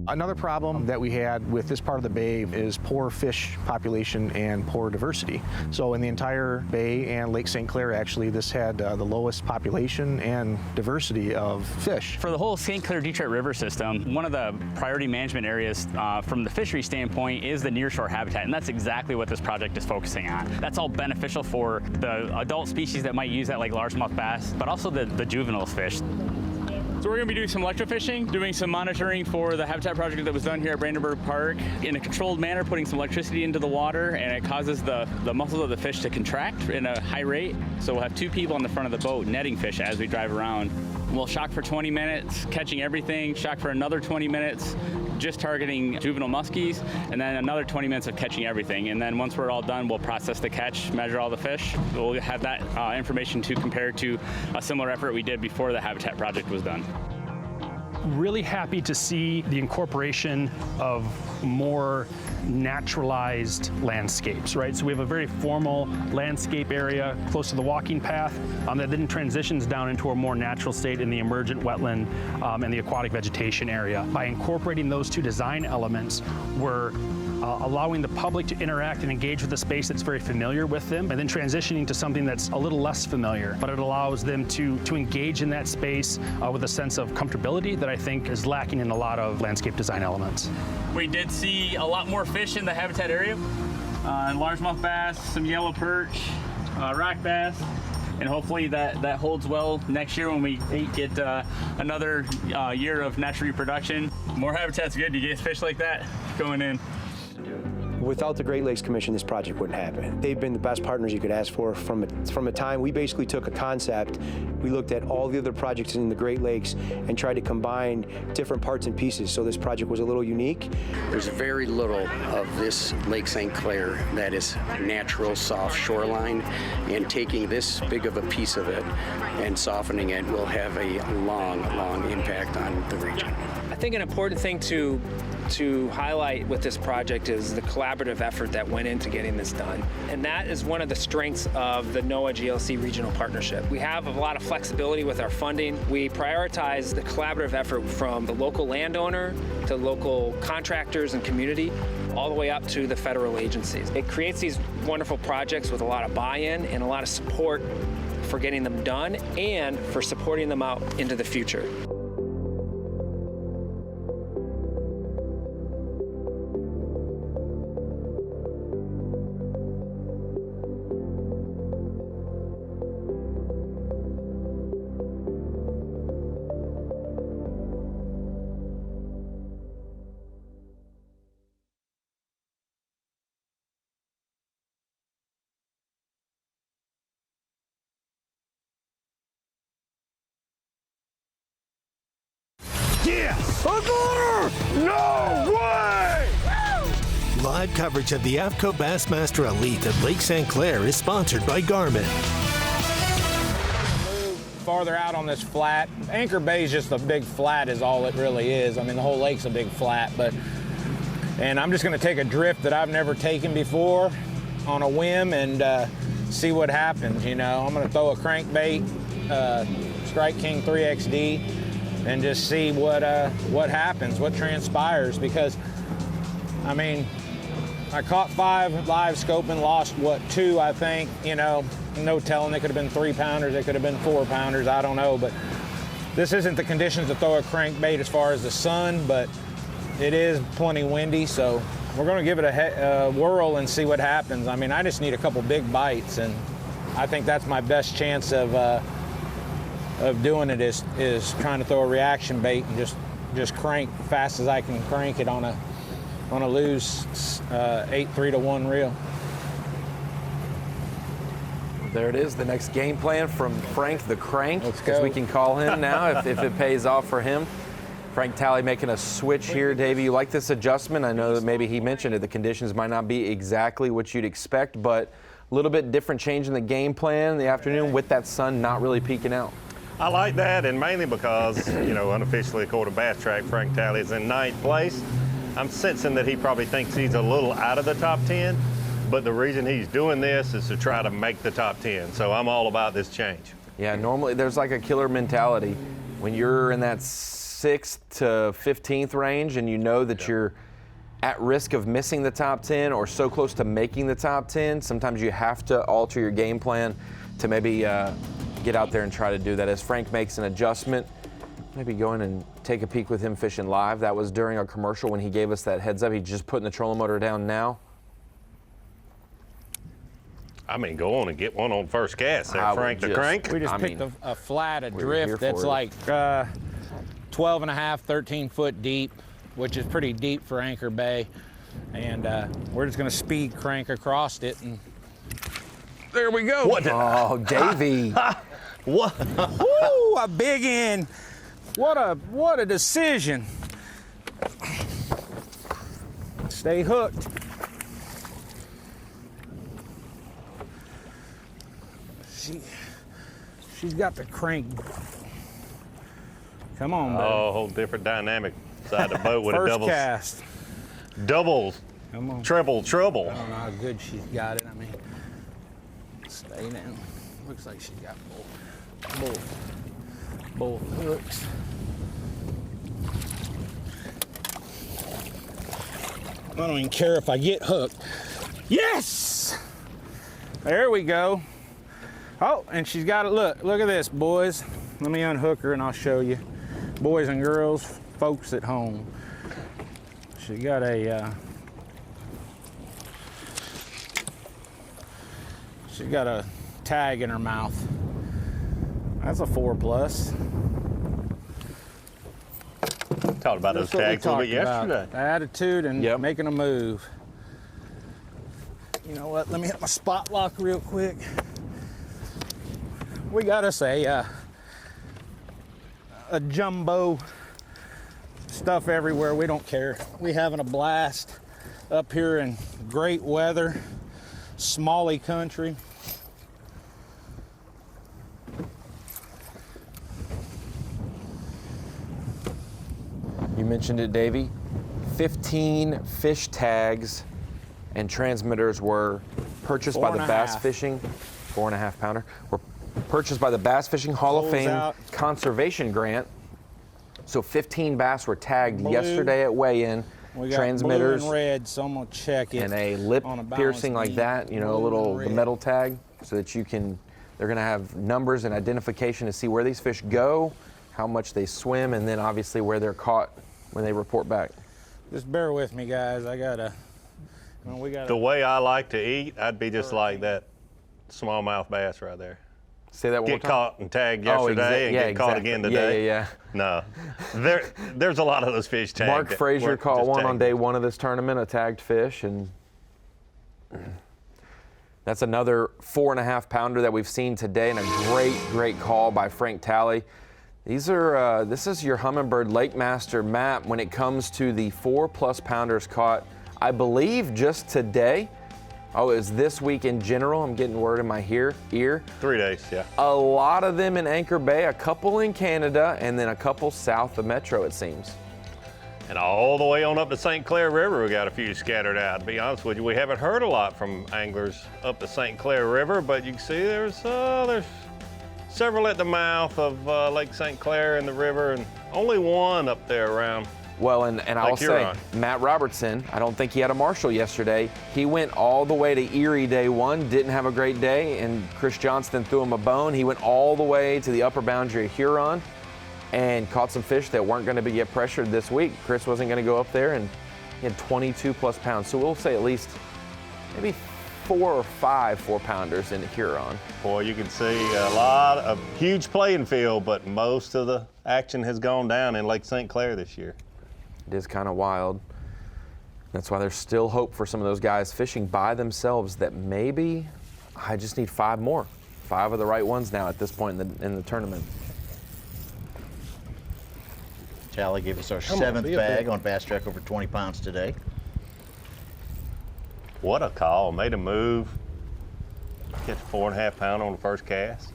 Another problem that we had with this part of the bay is poor fish population and poor diversity. So in the entire bay and Lake St. Clair, actually, this had the lowest population and diversity of fish. For the whole St. Clair Detroit River system, one of the priority management areas from the fishery standpoint is the nearshore habitat, and that's exactly what this project is focusing on. That's all beneficial for the adult species that might use that, like largemouth bass, but also the juvenile fish. So we're going to be doing some electrofishing, doing some monitoring for the habitat project that was done here at Brandenburg Park in a controlled manner, putting some electricity into the water, and it causes the muscles of the fish to contract in a high rate. So we'll have two people on the front of the boat netting fish as we drive around. We'll shock for 20 minutes, catching everything, shock for another 20 minutes, just targeting juvenile muskies, and then another 20 minutes of catching everything. And then once we're all done, we'll process the catch, measure all the fish. We'll have that information to compare to a similar effort we did before the habitat project was done. Really happy to see the incorporation of more naturalized landscapes, right? So we have a very formal landscape area close to the walking path that then transitions down into a more natural state in the emergent wetland and the aquatic vegetation area. By incorporating those two design elements, we're allowing the public to interact and engage with the space that's very familiar with them, and then transitioning to something that's a little less familiar, but it allows them to engage in that space with a sense of comfortability that I think is lacking in a lot of landscape design elements. We did see a lot more fish in the habitat area, largemouth bass, some yellow perch, rock bass, and hopefully that holds well next year when we get another year of natural reproduction. More habitat's good, you get fish like that going in. Without the Great Lakes Commission, this project wouldn't happen. They've been the best partners you could ask for from a time we basically took a concept, we looked at all the other projects in the Great Lakes and tried to combine different parts and pieces, so this project was a little unique. There's very little of this Lake St. Clair that is natural, soft shoreline, and taking this big of a piece of it and softening it will have a long, long impact on the region. I think an important thing to highlight with this project is the collaborative effort that went into getting this done. And that is one of the strengths of the NOAA GLC Regional Partnership. We have a lot of flexibility with our funding. We prioritize the collaborative effort from the local landowner to local contractors and community, all the way up to the federal agencies. It creates these wonderful projects with a lot of buy-in and a lot of support for getting them done and for supporting them out into the future. Yes! A glitter! No way! Live coverage of the AFTCO Bassmaster Elite at Lake St. Clair is sponsored by Garmin. Move farther out on this flat. Anchor Bay is just a big flat is all it really is. I mean, the whole lake's a big flat, but And I'm just going to take a drift that I've never taken before on a whim and see what happens. You know, I'm going to throw a crankbait, Strike King 3XD, and just see what happens, what transpires. Because, I mean, I caught 5 live scoping, lost, 2, I think. You know, no telling. They could have been 3-pounders. They could have been 4-pounders. I don't know. But this isn't the conditions to throw a crankbait as far as the sun, but it is plenty windy. So we're going to give it a whirl and see what happens. I mean, I just need a couple big bites, and I think that's my best chance of doing it is trying to throw a reaction bait and just crank fast as I can crank it on a loose 8-3-1 reel. There it is, the next game plan from Frank the Crank, Let's go. as we can call him now, if it pays off for him. Frank Talley making a switch here. Davey, you like this adjustment? I know that maybe he mentioned it. The conditions might not be exactly what you'd expect, but a little bit different change in the game plan in the afternoon with that sun not really peeking out. I like that, and mainly because, you know, unofficially, according to Bass Track, Frank Talley is in 9th place. I'm sensing that he probably thinks he's a little out of the top 10, but the reason he's doing this is to try to make the top 10. So I'm all about this change. Yeah, normally there's like a killer mentality. When you're in that 6th to 15th range and you know that you're at risk of missing the top 10 or so close to making the top 10, sometimes you have to alter your game plan to maybe get out there and try to do that. As Frank makes an adjustment, maybe go in and take a peek with him fishing live. That was during a commercial when he gave us that heads up. He's just putting the trolling motor down now. I mean, go on and get one on first cast there, Frank the Crank. We just picked a flat, a drift that's like 12 and a half, 13 foot deep, which is pretty deep for Anchor Bay. And we're just gonna speed crank across it, and there we go. Oh, Davey. What? Woo, a big end. What a decision. Stay hooked. She's got the crank. Come on, baby. Oh, a whole different dynamic inside the boat with a First cast. double, Come on. triple trouble. I don't know how good she's got it. I mean, stay down. Looks like she's got both hooks. I don't even care if I get hooked. Yes! There we go. Oh, and she's got it. Look at this, boys. Let me unhook her and I'll show you. Boys and girls, folks at home. She got a she's got a tag in her mouth. That's a 4+. Talked about those tags a little bit yesterday. Attitude and making a move. You know what? Let me hit my spot lock real quick. We got us a jumbo stuff everywhere. We don't care. We having a blast up here in great weather, smalley country. You mentioned it, Davey. 15 fish tags and transmitters were purchased by the Bass Fishing, 4.5 pounder, were purchased by the Bass Fishing Hall of Fame Conservation Grant. So 15 bass were tagged yesterday at weigh-in. We got transmitters blue and red, so I'm gonna check it. and a lip piercing like that, you know, the metal tag, so that you can, they're gonna have numbers and identification to see where these fish go, how much they swim, and then obviously where they're caught when they report back. Just bear with me, guys. The way I like to eat, I'd be just like that smallmouth bass right there. Say that one more Get time. caught and tagged yesterday and get caught again today. Yeah. No, there's a lot of those fish tagged. Mark Frazier caught one on day one of this tournament, a tagged fish, and that's another 4.5 pounder that we've seen today, and a great call by Frank Talley. These are this is your Humminbird Lake Master map when it comes to the 4+ pounders caught, I believe, just today. Oh, it was this week in general. I'm getting word in my ear. 3 days, yeah. A lot of them in Anchor Bay, a couple in Canada, and then a couple south of Metro, it seems. And all the way on up the St. Clair River, we got a few scattered out. To be honest with you, we haven't heard a lot from anglers up the St. Clair River, but you can see there's several at the mouth of Lake St. Clair in the river, and only one up there around. Well, and I'll say, Matt Robertson, I don't think he had a marshal yesterday. He went all the way to Erie day one, didn't have a great day, and Chris Johnston threw him a bone. He went all the way to the upper boundary of Huron and caught some fish that weren't going to get pressured this week. Chris wasn't going to go up there, and he had 22 plus pounds. So we'll say at least maybe 4 or 5 4-pounders in Huron. Boy, you can see a lot of huge playing field, but most of the action has gone down in Lake St. Clair this year. It is kind of wild. That's why there's still hope for some of those guys fishing by themselves that maybe I just need 5 more. 5 of the right ones now at this point in the tournament. Tally gave us our 7th bag on Bass Track over 20 pounds today. What a call, made a move. Catch a 4.5 pounder on the first cast.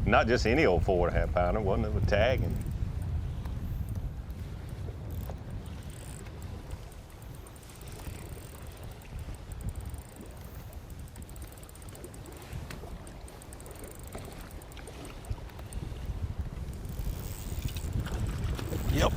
Not just any old 4.5 pounder, wasn't it, with tagging. Yep.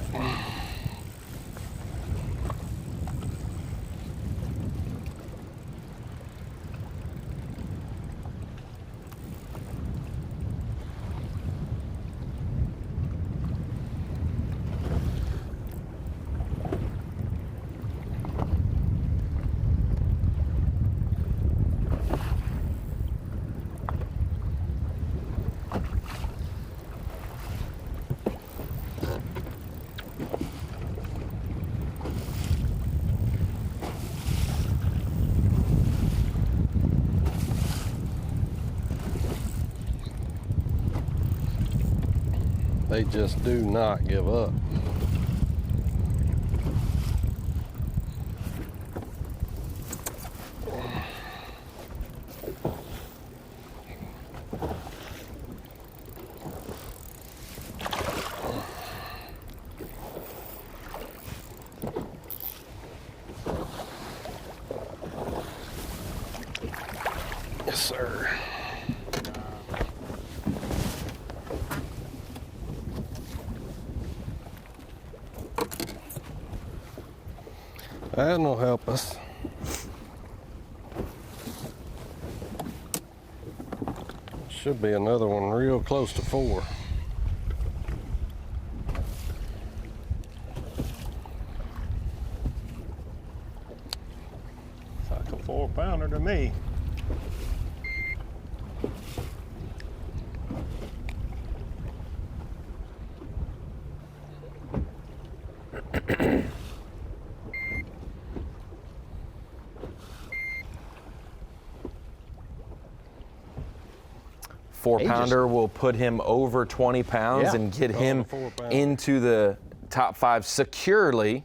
They just do not give up. Yes, sir. That'll help us. Should be another one real close to 4. It's like a 4-pounder to me. Four-pounder will put him over 20 pounds and get him into the top 5 securely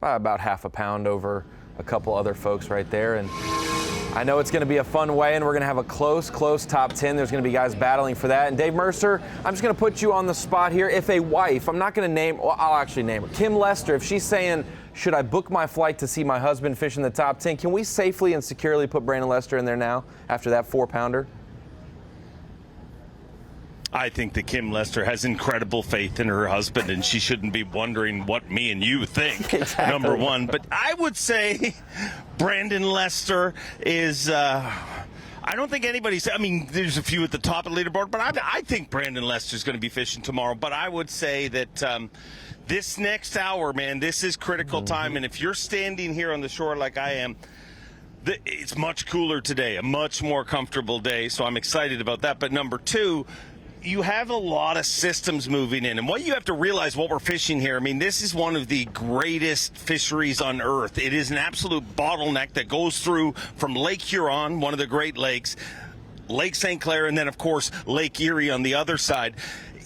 by about half a pound over a couple other folks right there. And I know it's going to be a fun weigh-in. We're going to have a close top 10. There's going to be guys battling for that. And Dave Mercer, I'm just going to put you on the spot here. If a wife, I'm not going to name, well, I'll actually name her, Kim Lester, if she's saying, should I book my flight to see my husband fish in the top 10, can we safely and securely put Brandon Lester in there now after that 4-pounder? I think that Kim Lester has incredible faith in her husband, and she shouldn't be wondering what me and you think, exactly. Number one. But I would say Brandon Lester is, I don't think anybody's, I mean, there's a few at the top of the leaderboard, but I think Brandon Lester's going to be fishing tomorrow. But I would say that this next hour, man, this is critical time. And if you're standing here on the shore like I am, it's much cooler today, a much more comfortable day. So I'm excited about that. But number 2, you have a lot of systems moving in. And what you have to realize, what we're fishing here, I mean, this is one of the greatest fisheries on earth. It is an absolute bottleneck that goes through from Lake Huron, one of the Great Lakes, Lake St. Clair, and then, of course, Lake Erie on the other side.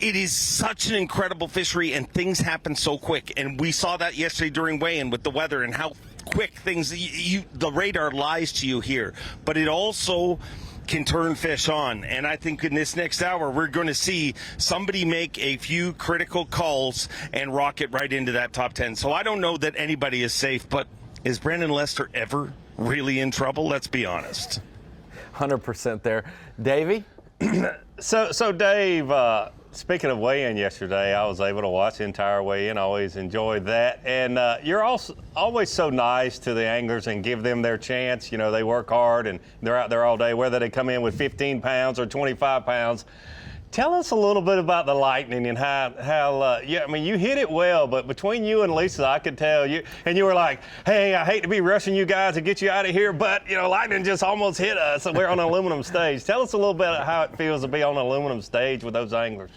It is such an incredible fishery, and things happen so quick. And we saw that yesterday during weigh-in with the weather and how quick things, the radar lies to you here. But it also can turn fish on. And I think in this next hour, we're going to see somebody make a few critical calls and rocket right into that top 10. So I don't know that anybody is safe, but is Brandon Lester ever really in trouble? Let's be honest. 100% there. Davey? So Dave, speaking of weigh-in yesterday, I was able to watch the entire weigh-in. Always enjoyed that. And you're also always so nice to the anglers and give them their chance. You know, they work hard and they're out there all day, whether they come in with 15 pounds or 25 pounds. Tell us a little bit about the Lightning and how I mean, you hit it well, but between you and Lisa, I could tell you, and you were like, hey, I hate to be rushing you guys to get you out of here, but, you know, Lightning just almost hit us, and we're on an aluminum stage. Tell us a little bit how it feels to be on an aluminum stage with those anglers.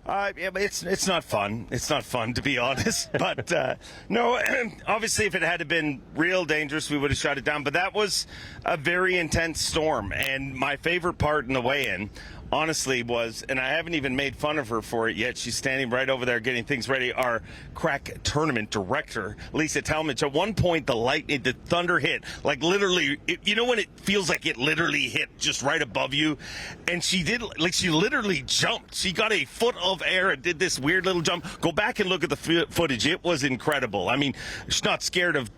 Yeah, but it's not fun. It's not fun, to be honest. But no, obviously, if it had been real dangerous, we would have shut it down. But that was a very intense storm. And my favorite part in the weigh-in, honestly, was, and I haven't even made fun of her for it yet. She's standing right over there getting things ready. Our crack tournament director, Lisa Talmadge. At one point, the thunder hit, like literally, you know when it feels like it literally hit just right above you? And she literally jumped. She got a foot of air and did this weird little jump. Go back and look at the footage. It was incredible. I mean, she's not scared of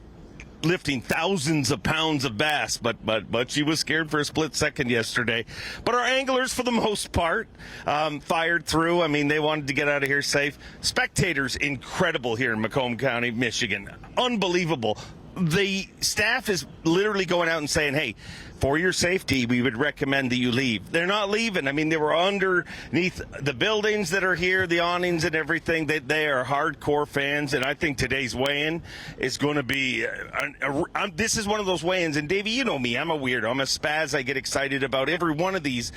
lifting thousands of pounds of bass, but she was scared for a split second yesterday. But our anglers, for the most part, fired through. I mean, they wanted to get out of here safe. Spectators, incredible here in Macomb County, Michigan. Unbelievable. The staff is literally going out and saying, hey, for your safety, we would recommend that you leave. They're not leaving. I mean, they were underneath the buildings that are here, the awnings and everything. They are hardcore fans, and I think today's weigh-in is going to be this is one of those weigh-ins. And, Davey, you know me. I'm a weirdo. I'm a spaz. I get excited about every one of these.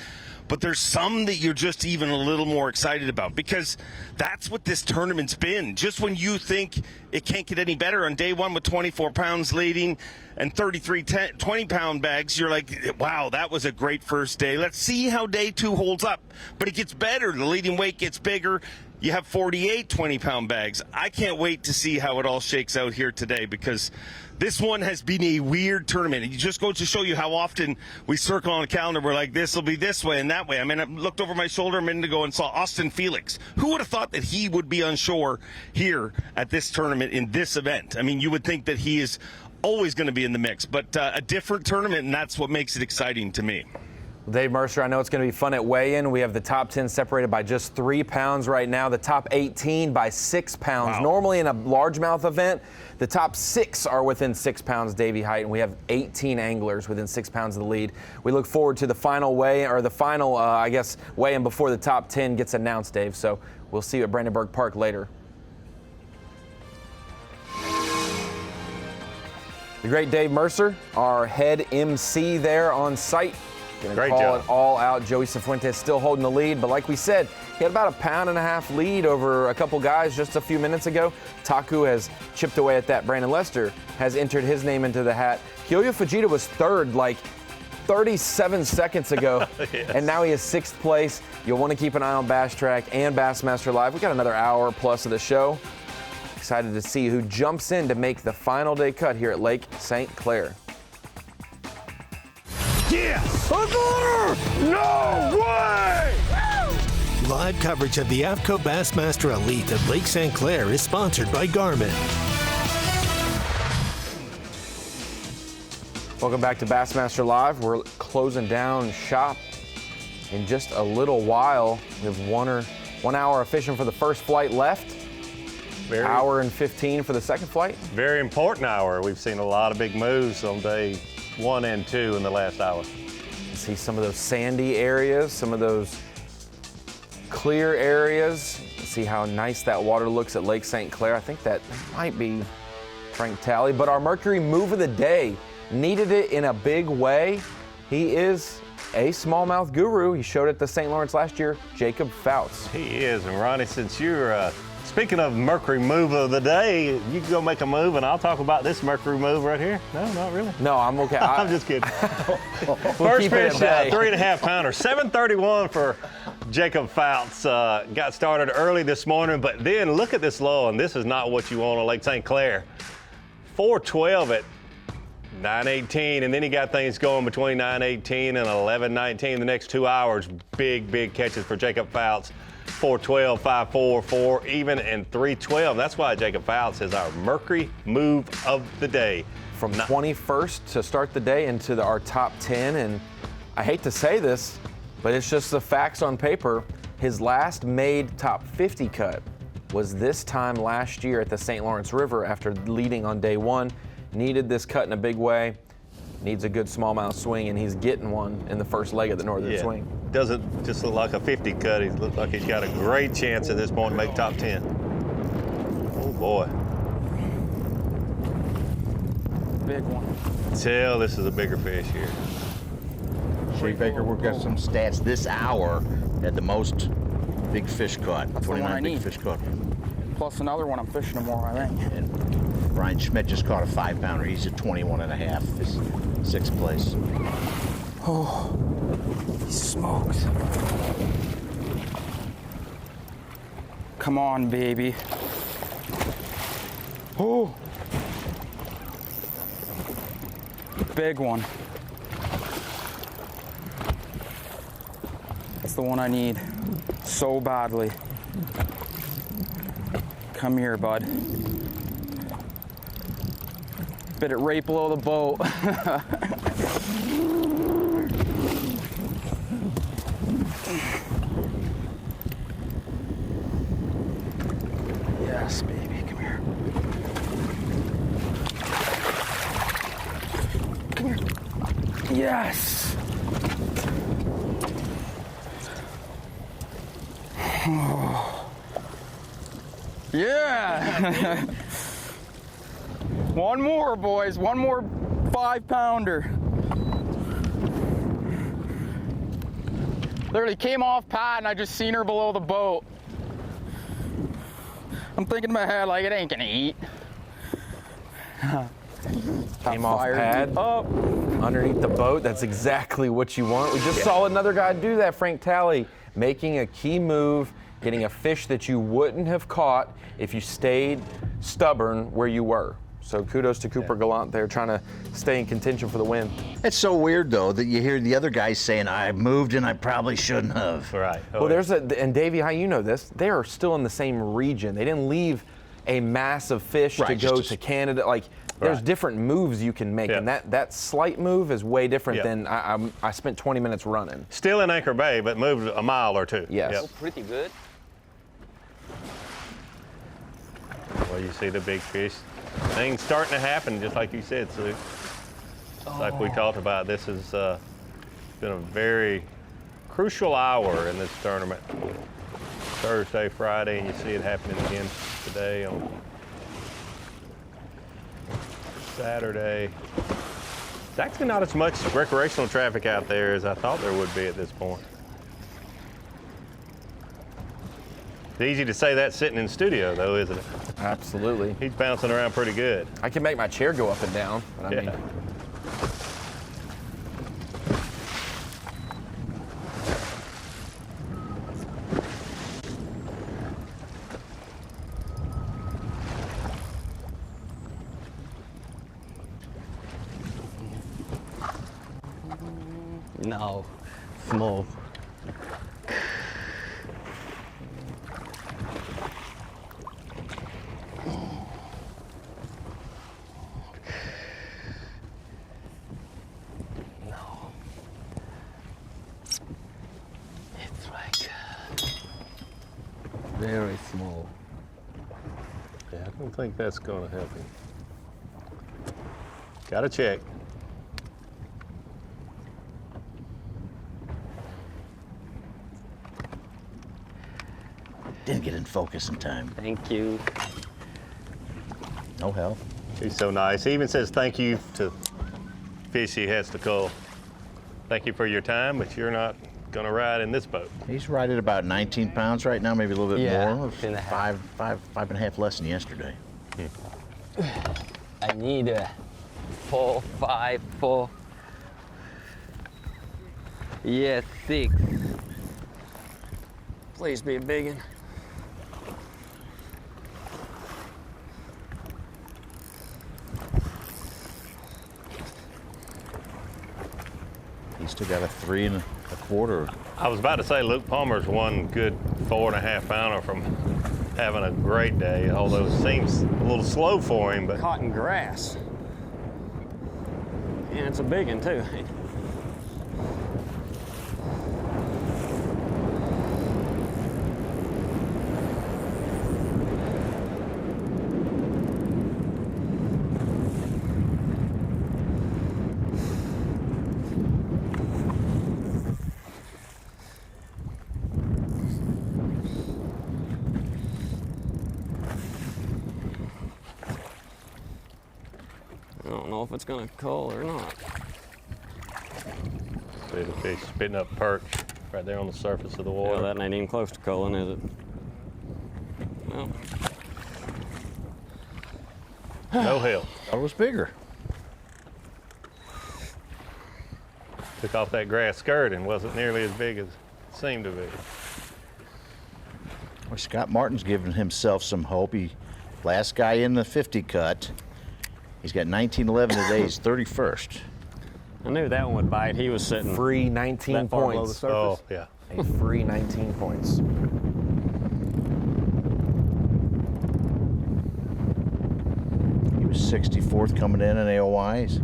But there's some that you're just even a little more excited about because that's what this tournament's been. Just when you think it can't get any better on day one with 24 pounds leading and 33 20-pound bags, you're like, wow, that was a great first day. Let's see how day two holds up. But it gets better. The leading weight gets bigger. You have 48 20-pound bags. I can't wait to see how it all shakes out here today because this one has been a weird tournament. It just goes to show you how often we circle on a calendar. We're like, this will be this way and that way. I mean, I looked over my shoulder a minute ago and saw Austin Felix. Who would have thought that he would be on shore here at this tournament in this event? I mean, you would think that he is always going to be in the mix, but a different tournament, and that's what makes it exciting to me. Dave Mercer, I know it's going to be fun at weigh-in. We have the top 10 separated by just 3 pounds right now. The top 18 by 6 pounds. Wow. Normally in a largemouth event, the top 6 are within 6 pounds, Davey Height, and we have 18 anglers within 6 pounds of the lead. We look forward to the final weigh-in before the top 10 gets announced, Dave. So we'll see you at Brandenburg Park later. The great Dave Mercer, our head MC there on site. Gonna call it all out. Joey Cifuentes still holding the lead, but like we said, he had about 1.5 pound lead over a couple guys just a few minutes ago. Taku has chipped away at that. Brandon Lester has entered his name into the hat. Kyoyo Fujita was third like 37 seconds ago, yes. And now he is 6th place. You'll want to keep an eye on Bass Track and Bassmaster Live. We got another hour plus of the show. Excited to see who jumps in to make the final day cut here at Lake St. Clair. Yes! No way! Live coverage of the AFTCO Bassmaster Elite at Lake St. Clair is sponsored by Garmin. Welcome back to Bassmaster Live. We're closing down shop in just a little while. We have 1 hour of fishing for the first flight left. Hour and 15 for the second flight. Very important hour. We've seen a lot of big moves on day 1 and 2 in the last hour. See some of those sandy areas, some of those clear areas. See how nice that water looks at Lake St. Clair. I think that might be Frank Talley, but our Mercury move of the day needed it in a big way. He is a smallmouth guru. He showed at the St. Lawrence last year, Jacob Fouts. He is, and Ronnie, since you're speaking of Mercury move of the day, you can go make a move, and I'll talk about this Mercury move right here. No, not really. No, I'm okay. I'm just kidding. First fish, 3.5 pounder, 7:31 for Jacob Fouts. Got started early this morning, but then look at this low, and this is not what you want on Lake St. Clair. 412 at 9:18, and then he got things going between 9:18 and 11:19. The next 2 hours, big catches for Jacob Fouts. 412, 5-4, 4 even, and 312. That's why Jacob Fouts is our Mercury move of the day. From 21st to start the day into our top 10, and I hate to say this, but it's just the facts on paper. His last made top 50 cut was this time last year at the St. Lawrence River after leading on day one. Needed this cut in a big way. Needs a good smallmouth swing, and he's getting one in the first leg of the northern swing. Doesn't just look like a 50 cut. He looks like he's got a great chance at this point to make top 10. Oh boy. Big one. Tell this is a bigger fish here. Shay Baker, we've got some stats this hour at the most big fish caught. That's the one I big need. fish caught. Plus another one I'm fishing tomorrow, I think. And Brian Schmidt just caught a 5-pounder. He's at 21.5. His 6th place. Oh, he smokes. Come on, baby. Oh, big one. That's the one I need so badly. Come here, bud. Bit it right below the boat. Yes, baby, come here. Come here. Yes. Oh. Yeah. One more, boys. One more 5-pounder. Literally came off pad and I just seen her below the boat. I'm thinking in my head like it ain't gonna eat. Came off pad, underneath the boat. That's exactly what you want. We just saw another guy do that, Frank Talley, making a key move, getting a fish that you wouldn't have caught if you stayed stubborn where you were. So kudos to Cooper Gallant there, trying to stay in contention for the win. It's so weird, though, that you hear the other guys saying, I moved and I probably shouldn't have. Right. Well, and Davey, how you know this, they are still in the same region. They didn't leave a massive fish to go to Canada. Like, there's different moves you can make, and that slight move is way different than I spent 20 minutes running. Still in Anchor Bay, but moved a mile or two. Yes. Yep. Oh, pretty good. Well, you see the big fish. Things starting to happen, just like you said, Sue. Like we talked about, this has been a very crucial hour in this tournament. Thursday, Friday, and you see it happening again today on Saturday. It's actually not as much recreational traffic out there as I thought there would be at this point. It's easy to say that sitting in studio, though, isn't it? Absolutely. He's bouncing around pretty good. I can make my chair go up and down, but I mean. No, small. Very small. Yeah, I don't think that's going to help him. Got to check. Didn't get in focus in time. Thank you. No help. He's so nice. He even says thank you to fish he has to cull. Thank you for your time, but you're not going to ride in this boat. He's right at about 19 pounds right now, maybe a little bit more. Five and a half less than yesterday. I need a 4, 5, 4. Yes, 6. Please be a big one. Still got a 3 1/4. I was about to say Luke Palmer's one good 4.5 pounder from having a great day, although it seems a little slow for him. But Caught in grass. And it's a big one too. I don't know if it's gonna cull or not. see the fish spitting up perch right there on the surface of the water. Well, that ain't even close to culling, is it? Well. No help. Thought it was bigger. Took off that grass skirt and wasn't nearly as big as it seemed to be. Well, Scott Martin's giving himself some hope. He, last guy in the 50 cut. He's got 19.11 today. He's 31st. I knew that one would bite. He was sitting free 19 that far below the points. surface. Oh, yeah. A free 19 points. He was 64th coming in AOI. He's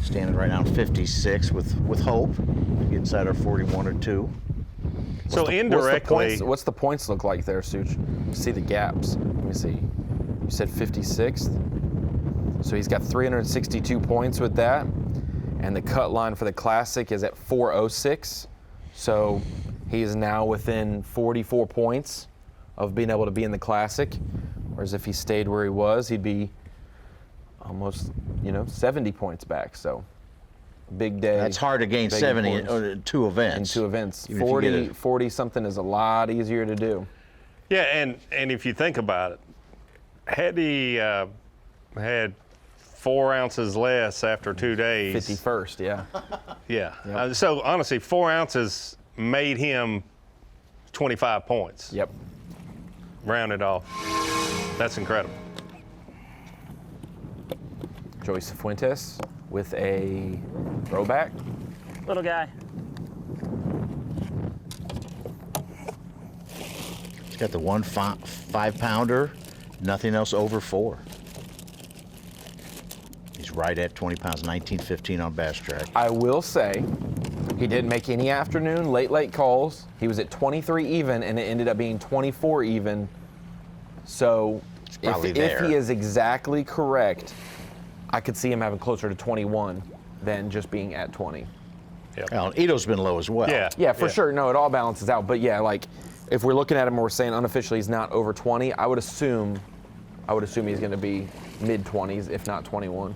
standing right now 56 with hope. Get inside our 41 or 2. So indirectly, what's the points look like there, Such? See the gaps. Let me see. You said 56th. So he's got 362 points with that. And the cut line for the Classic is at 406. So he is now within 44 points of being able to be in the Classic. Whereas if he stayed where he was, he'd be almost, 70 points back. So big day. That's hard to gain 70 in 2 events. In 2 events. Even 40 something is a lot easier to do. Yeah, and if you think about it, had he had 4 ounces less after 2 days. 51st, yeah. Yeah. Yep. So honestly, 4 ounces made him 25 points. Yep. Rounded off. That's incredible. Joyce Fuentes with a throwback. Little guy. He's got the 1 5-pounder, nothing else over 4. He's right at 20 pounds, 19.15 on Bass Track. I will say, he didn't make any afternoon late calls. He was at 23 even, and it ended up being 24 even. So if he is exactly correct, I could see him having closer to 21 than just being at 20. Yep. Well, Ito's been low as well. Yeah, for sure. No, it all balances out. But yeah, like if we're looking at him and we're saying unofficially he's not over 20, I would assume he's going to be mid-20s, if not 21.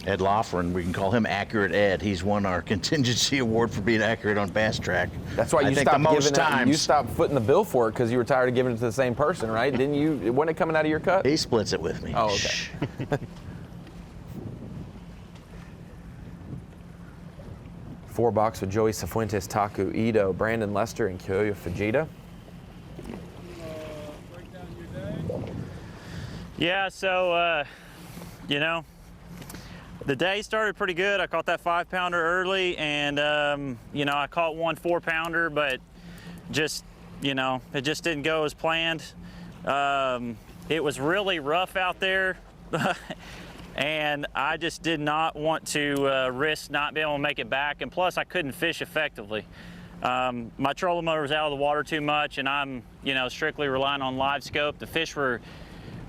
Ed Loughran, we can call him Accurate Ed. He's won our contingency award for being accurate on Bass Track. That's why you stopped footing the bill for it because you were tired of giving it to the same person, right? Didn't you? Wasn't it coming out of your cut? He splits it with me. Oh, okay. 4 box with Joey Cifuentes, Taku Ito, Brandon Lester, and Kyoyo Fujita. Yeah, so, the day started pretty good. I caught that 5-pounder early, and, I caught 1 4-pounder, but just, it just didn't go as planned. It was really rough out there, and I just did not want to risk not being able to make it back, and plus I couldn't fish effectively. My trolling motor was out of the water too much, and I'm, strictly relying on live scope. The fish were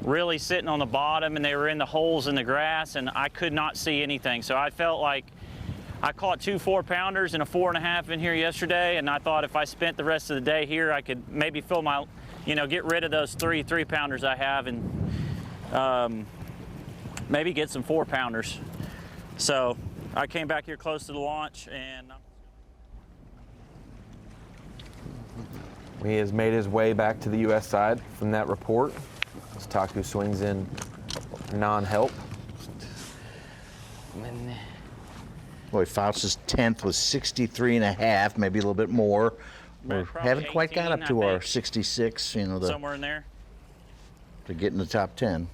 really sitting on the bottom, and they were in the holes in the grass, and I could not see anything. So I felt like I caught 2 4-pounders and a 4.5 in here yesterday, and I thought if I spent the rest of the day here, I could maybe fill my, get rid of those 3 3-pounders I have, and maybe get some 4-pounders. So I came back here close to the launch, and He has made his way back to the U.S. side from that report. As Taku swings in non-help. Boy, Faust's 10th was 63.5, maybe a little bit more. We haven't quite got up to our 66, somewhere in there. To get in the top 10.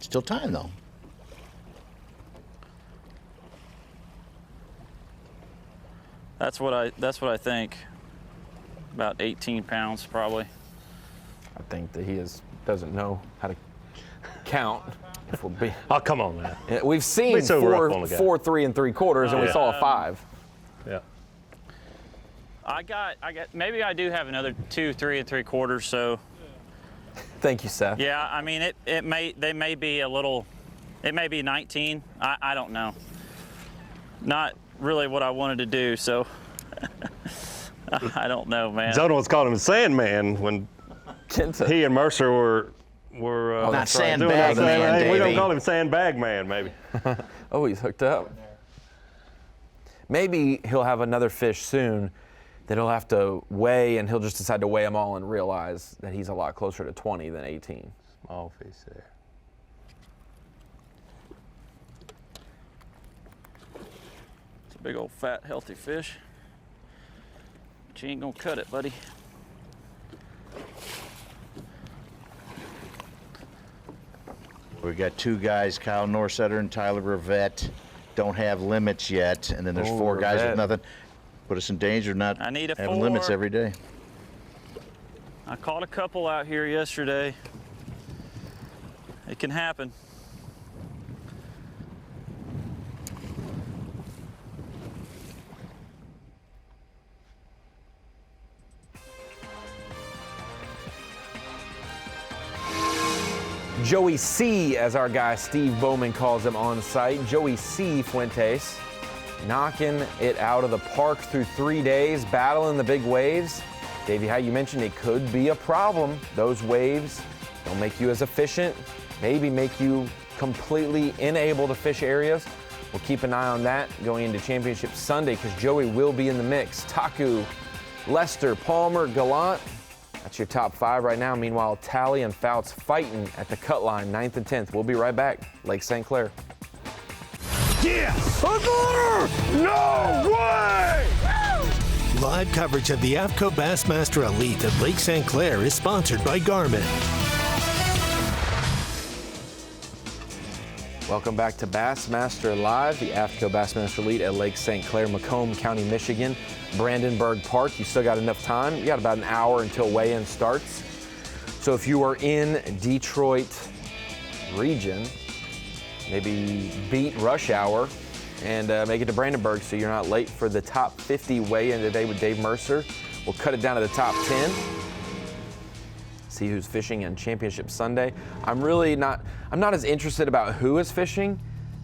Still time, though. That's what I think. About 18 pounds probably. I think that he doesn't know how to count. If we're oh, come on, man. We've seen so 4, 3 3/4, and we saw a 5. Yeah. I got. Maybe I do have another 2, 3 3/4. So. Thank you, Seth. Yeah, I mean they may be a little. It may be 19. I don't know. Not really what I wanted to do. So. I don't know, man. Zona was calling him Sandman when he and Mercer were not Sandbag Man. We don't call him Sandbag Man, maybe. Oh, he's hooked up. Maybe he'll have another fish soon that he'll have to weigh, and he'll just decide to weigh them all and realize that he's a lot closer to 20 than 18. Small fish there. It's a big old fat healthy fish. But you ain't gonna cut it, buddy. We got 2 guys, Kyle Norsetter and Tyler Rivette, don't have limits yet, and then there's 4 guys with nothing. Put us in danger not having limits every day. I caught a couple out here yesterday. It can happen. Joey C, as our guy Steve Bowman calls him on site. Joey C Fuentes knocking it out of the park through 3 days, battling the big waves. Davey, how you mentioned it could be a problem. Those waves don't make you as efficient, maybe make you completely unable to fish areas. We'll keep an eye on that going into Championship Sunday because Joey will be in the mix. Taku, Lester, Palmer, Gallant. That's your top 5 right now. Meanwhile, Tally and Fouts fighting at the cut line, 9th and 10th. We'll be right back. Lake St. Clair. Yes! No way! Live coverage of the AFTCO Bassmaster Elite at Lake St. Clair is sponsored by Garmin. Welcome back to Bassmaster Live, the AFTCO Bassmaster Elite at Lake St. Clair, Macomb County, Michigan, Brandenburg Park. You still got enough time. You got about an hour until weigh-in starts. So if you are in Detroit region, maybe beat rush hour and make it to Brandenburg so you're not late for the top 50 weigh-in today with Dave Mercer. We'll cut it down to the top 10. See who's fishing on Championship Sunday. I'm not as interested about who is fishing,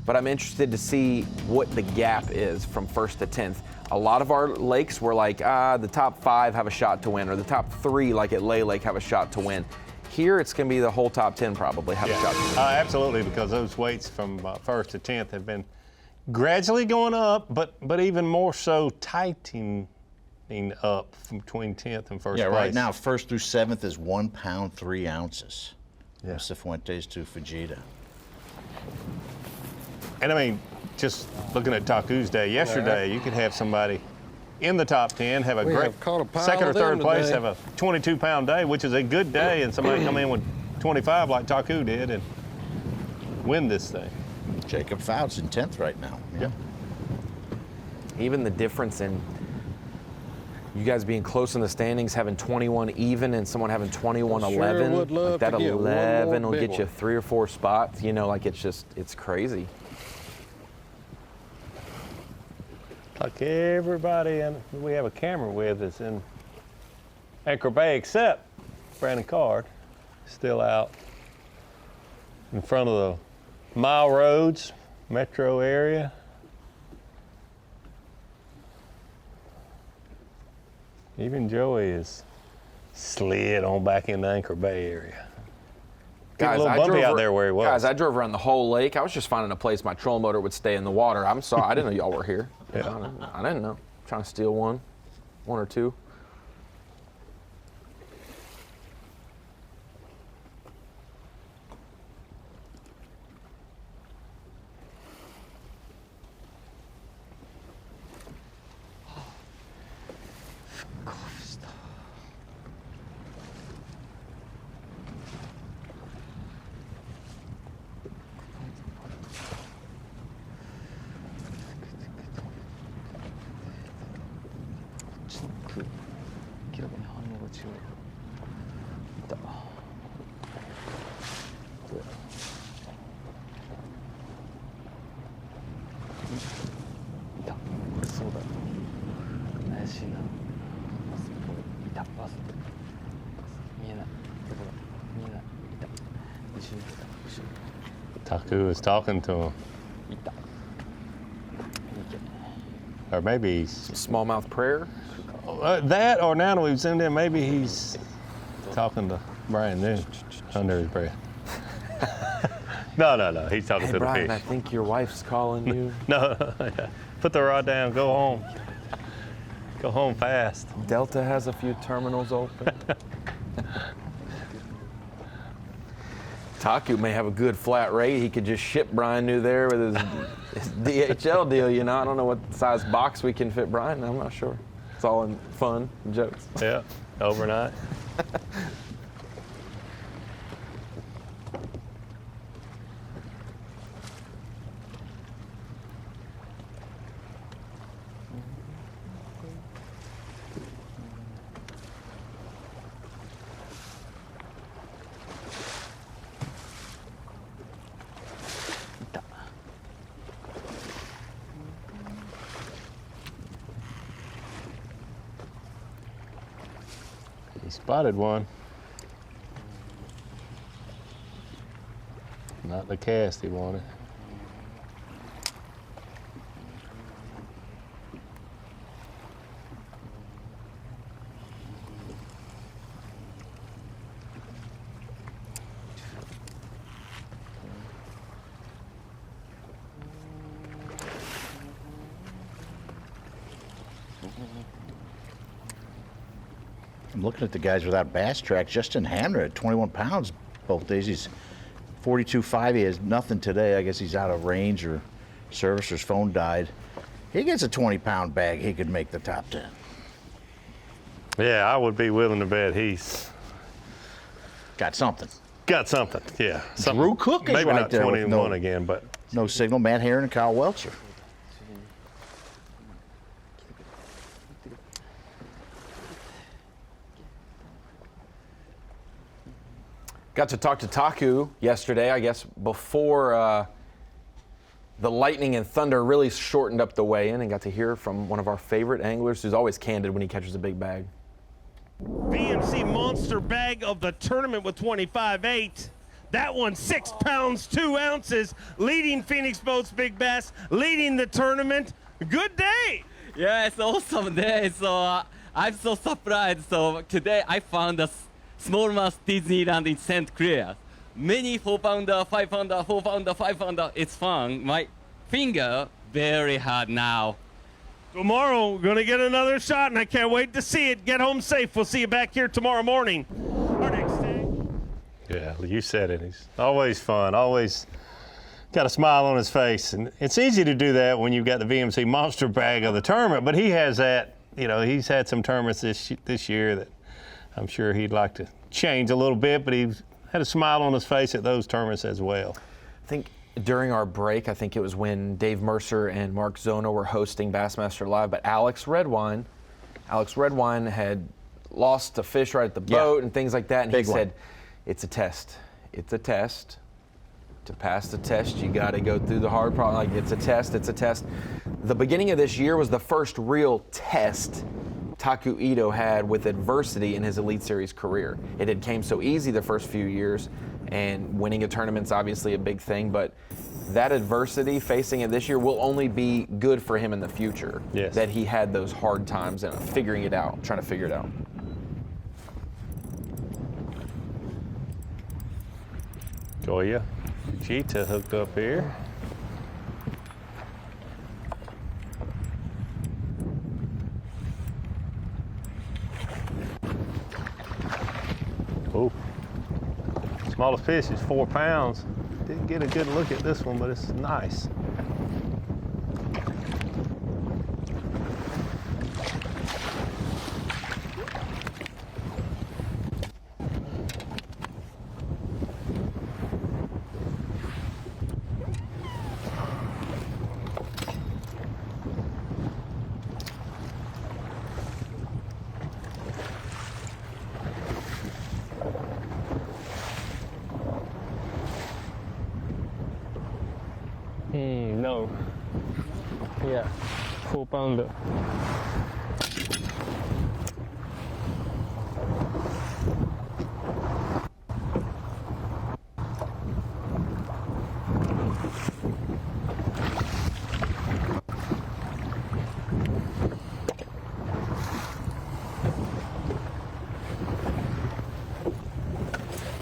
but I'm interested to see what the gap is from 1st to 10th. A lot of our lakes were like, the top 5 have a shot to win, or the top 3, like at Lay Lake, have a shot to win. Here, it's going to be the whole top 10 probably have a shot to win. Absolutely, because those weights from 1st to 10th have been gradually going up, but even more so tightening up from between 10th and 1st place. Yeah, right now, 1st through 7th is 1 pound 3 ounces. Yeah. Cifuentes to Fujita. And I mean, just looking at Taku's day yesterday, you could have somebody in the top 10 have a great second or third place, have a 22-pound day, which is a good day, and somebody come in with 25 like Taku did and win this thing. Jacob Fouts in 10th right now. Yeah. Even the difference in you guys being close in the standings, having 21 even, and someone having 21-11. Sure like that 11 will get you 3 or 4 spots. You know, like it's crazy. Like everybody we have a camera with is in Anchor Bay, except Brandon Card, still out in front of the Mile Roads metro area. Even Joey is slid on back in the Anchor Bay area. Guys, a little bumpy out there where he was. Guys, I drove around the whole lake. I was just finding a place my trolling motor would stay in the water. I'm sorry, I didn't know y'all were here. Yeah. I didn't know. I'm trying to steal one or two. 그 기록원의 항로가 지금 있다. 있다. そうだ。怪しいな。いた。バス。見えない。どこだ。見えない。いた。後ろにいた。後ろ。Taku is talking to him. Or maybe he's smallmouth prayer. That, or now that we've zoomed in, maybe he's talking to Brian Noon under his breath. No. He's talking Hey, to Brian, the I fish. think your wife's calling you. No, put the rod down. Go home. Go home fast. Delta has a few terminals open. Taku may have a good flat rate. He could just ship Brian New there with his DHL deal, you know. I don't know what size box we can fit Brian. I'm not sure. It's all in fun and jokes. Yeah, overnight. He spotted one. Not the cast he wanted. I'm looking at the guys without bass tracks. Justin Hamner at 21 pounds both days. He's 42.5. He has nothing today. I guess he's out of range or service or his phone died. He gets a 20-pound bag. He could make the top 10. Yeah, I would be willing to bet he's got something. Got something, yeah. Something. Drew Cook is maybe right not there with 21 again, but no signal. Matt Herron and Kyle Welcher. Got to talk to Taku yesterday, I guess, before the lightning and thunder really shortened up the weigh-in, and got to hear from one of our favorite anglers who's always candid when he catches a big bag. BMC monster bag of the tournament with 25.8. That one 6 pounds 2 ounces, leading Phoenix Boats Big Bass, leading the tournament. Good day. Yeah, it's awesome day. So I'm so surprised. So today I found a smallmouth Disneyland in St. Clair. Many 4-pounder, 5-pounder, 4-pounder, 5-pounder. It's fun. My finger very hard now. Tomorrow, we're going to get another shot, and I can't wait to see it. Get home safe. We'll see you back here tomorrow morning. Our next day. yeah, you said it. He's always fun, always got a smile on his face. And it's easy to do that when you've got the VMC monster bag of the tournament, but he has that, you know, he's had some tournaments this year that I'm sure he'd like to change a little bit, but he's had a smile on his face at those tournaments as well. I think during our break, I think it was when Dave Mercer and Mark Zona were hosting Bassmaster Live, but Alex Redwine had lost a fish right at the boat and things like that, and he said, it's a test. It's a test. To pass the test, you got to go through the hard problem. Like, it's a test, it's a test. The beginning of this year was the first real test Taku Ito had with adversity in his Elite Series career. It had came so easy the first few years, and winning a tournament's obviously a big thing, but that adversity facing it this year will only be good for him in the future. Yes. That he had those hard times and figuring it out, trying to figure it out. Goya, Cheetah hooked up here. Oh, smallest fish is 4 pounds. Didn't get a good look at this one, but it's nice. Yeah, 4-pounder.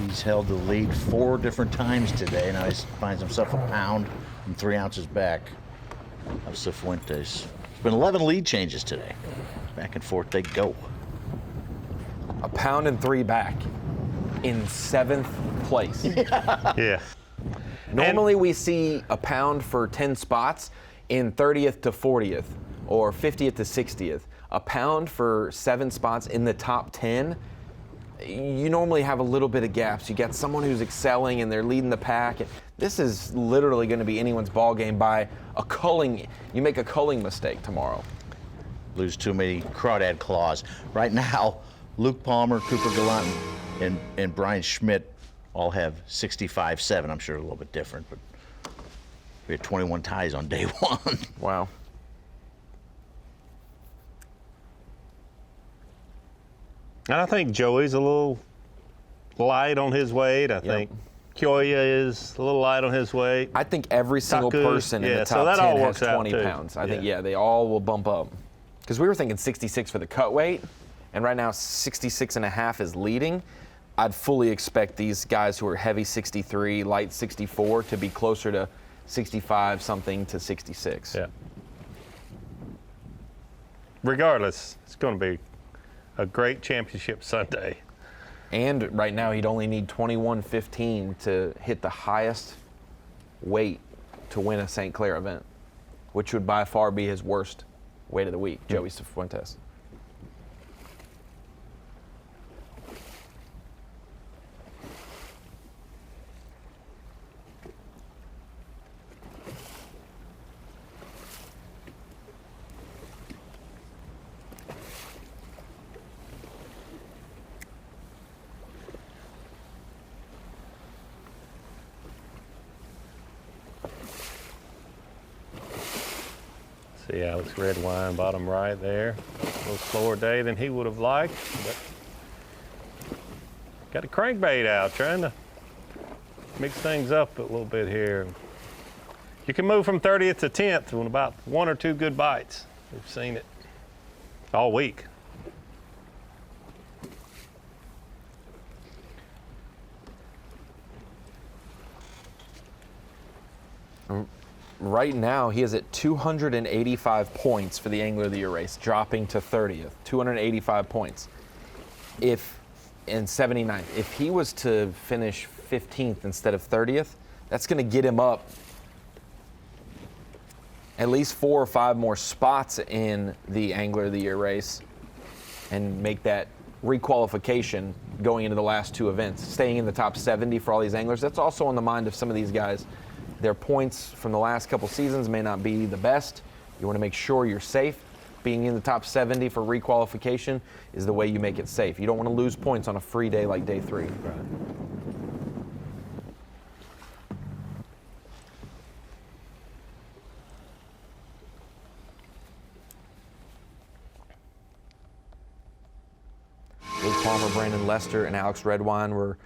He's held the lead 4 different times today. Now he finds himself a pound and 3 ounces back of Cifuentes. There's been 11 lead changes today. Back and forth they go. A pound and 3 back in 7th place. Yeah. Normally we see a pound for 10 spots in 30th to 40th or 50th to 60th. A pound for 7 spots in the top 10. You normally have a little bit of gaps. You got someone who's excelling and they're leading the pack. This is literally going to be anyone's ball game by a culling. You make a culling mistake tomorrow. Lose too many crawdad claws. Right now, Luke Palmer, Cooper Gallant, and Brian Schmidt all have 65-7. I'm sure a little bit different, but we had 21 ties on day 1. Wow. And I think Joey's a little light on his weight. I think Kyoya is a little light on his weight. I think every single person in the top 10 has 20 pounds. I think, they all will bump up. Because we were thinking 66 for the cut weight, and right now 66.5 is leading. I'd fully expect these guys who are heavy 63, light 64 to be closer to 65 something to 66. Yeah. Regardless, it's going to be a great championship Sunday. And right now he'd only need 21.15 to hit the highest weight to win a St. Clair event, which would by far be his worst weight of the week, Joey Cifuentes. See Alex Redwine, bottom right there. A little slower day than he would have liked, but got a crankbait out, trying to mix things up a little bit here. You can move from 30th to 10th with about 1 or 2 good bites. We've seen it all week. Right now, he is at 285 points for the Angler of the Year race, dropping to 30th. 285 points. And 79th. If he was to finish 15th instead of 30th, that's going to get him up at least 4 or 5 more spots in the Angler of the Year race and make that requalification going into the last 2 events. Staying in the top 70 for all these anglers, that's also on the mind of some of these guys. Their points from the last couple seasons may not be the best. You want to make sure you're safe. Being in the top 70 for requalification is the way you make it safe. You don't want to lose points on a free day like day 3. Right. Luke Palmer, Brandon Lester, and Alex Redwine were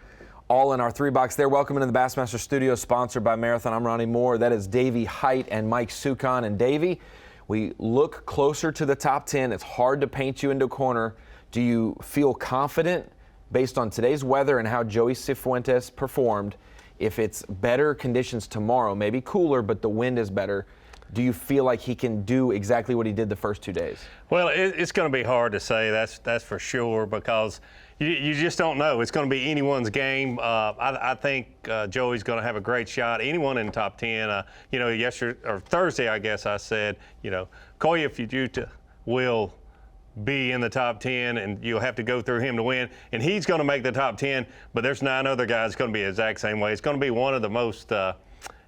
all in our 3-box there. Welcome into the Bassmaster Studio, sponsored by Marathon. I'm Ronnie Moore. That is Davey Height and Mike Sukon. And Davey, we look closer to the top 10. It's hard to paint you into a corner. Do you feel confident, based on today's weather and how Joey Cifuentes performed, if it's better conditions tomorrow, maybe cooler, but the wind is better, do you feel like he can do exactly what he did the first 2 days? Well, it's going to be hard to say, that's for sure, because you just don't know. It's going to be anyone's game. I think Joey's going to have a great shot. Anyone in the top 10. Yesterday or Thursday, I guess I said, Koya Fujita will be in the top 10, and you'll have to go through him to win. And he's going to make the top 10, but there's 9 other guys going to be the exact same way. It's going to be one of the most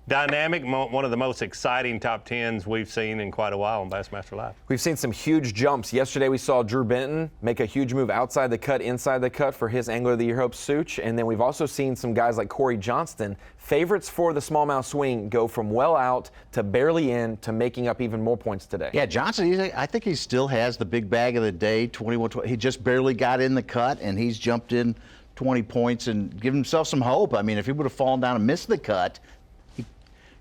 dynamic, one of the most exciting top 10s we've seen in quite a while on Bassmaster Live. We've seen some huge jumps. Yesterday we saw Drew Benton make a huge move outside the cut, inside the cut for his Angler of the Year hope Such. And then we've also seen some guys like Corey Johnston, favorites for the smallmouth swing, go from well out to barely in to making up even more points today. Yeah, Johnson, I think he still has the big bag of the day, 21-20. He just barely got in the cut, and he's jumped in 20 points and given himself some hope. I mean, if he would have fallen down and missed the cut,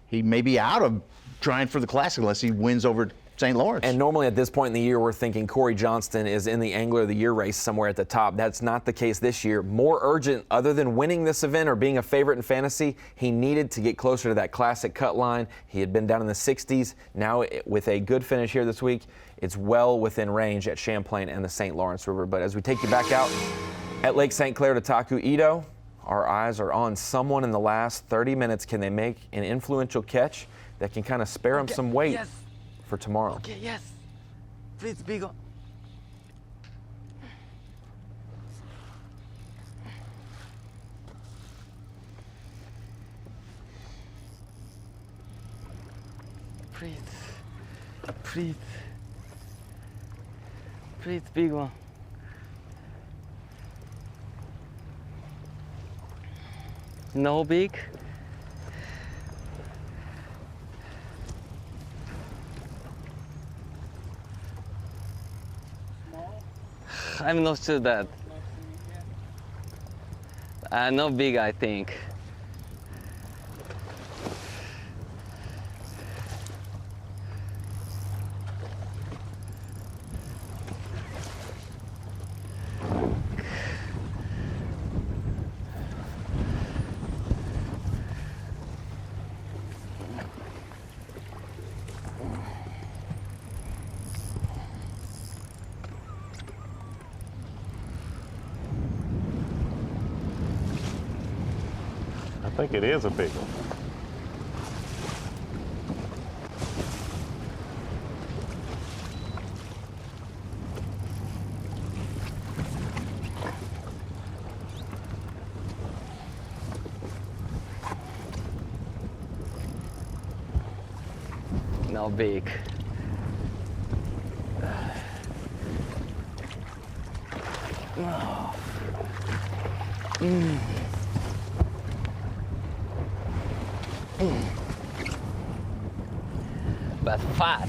he may be out of trying for the Classic unless he wins over St. Lawrence. And normally at this point in the year, we're thinking Corey Johnston is in the Angler of the Year race somewhere at the top. That's not the case this year. More urgent, other than winning this event or being a favorite in fantasy, he needed to get closer to that Classic cut line. He had been down in the 60s. Now with a good finish here this week, it's well within range at Champlain and the St. Lawrence River. But as we take you back out at Lake St. Clair to Taku Ito, our eyes are on someone in the last 30 minutes. Can they make an influential catch that can kind of spare him some weight for tomorrow? Okay, yes. Please, big one. Please. Please. Please, big one. No big. I'm not sure that. No big, I think. I think it is a big one. No big. Oh. But fat.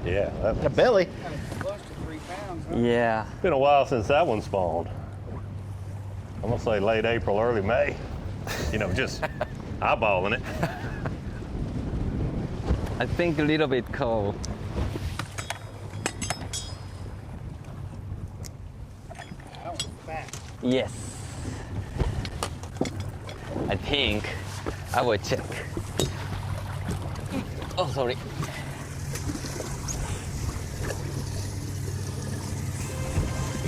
Yeah, that a belly. Close to 3 pounds. Huh? Yeah. It's been a while since that one spawned. I'm gonna say late April, early May. You know, just eyeballing it. I think a little bit cold. That one's fat. Yes. I think I will check. Oh, sorry.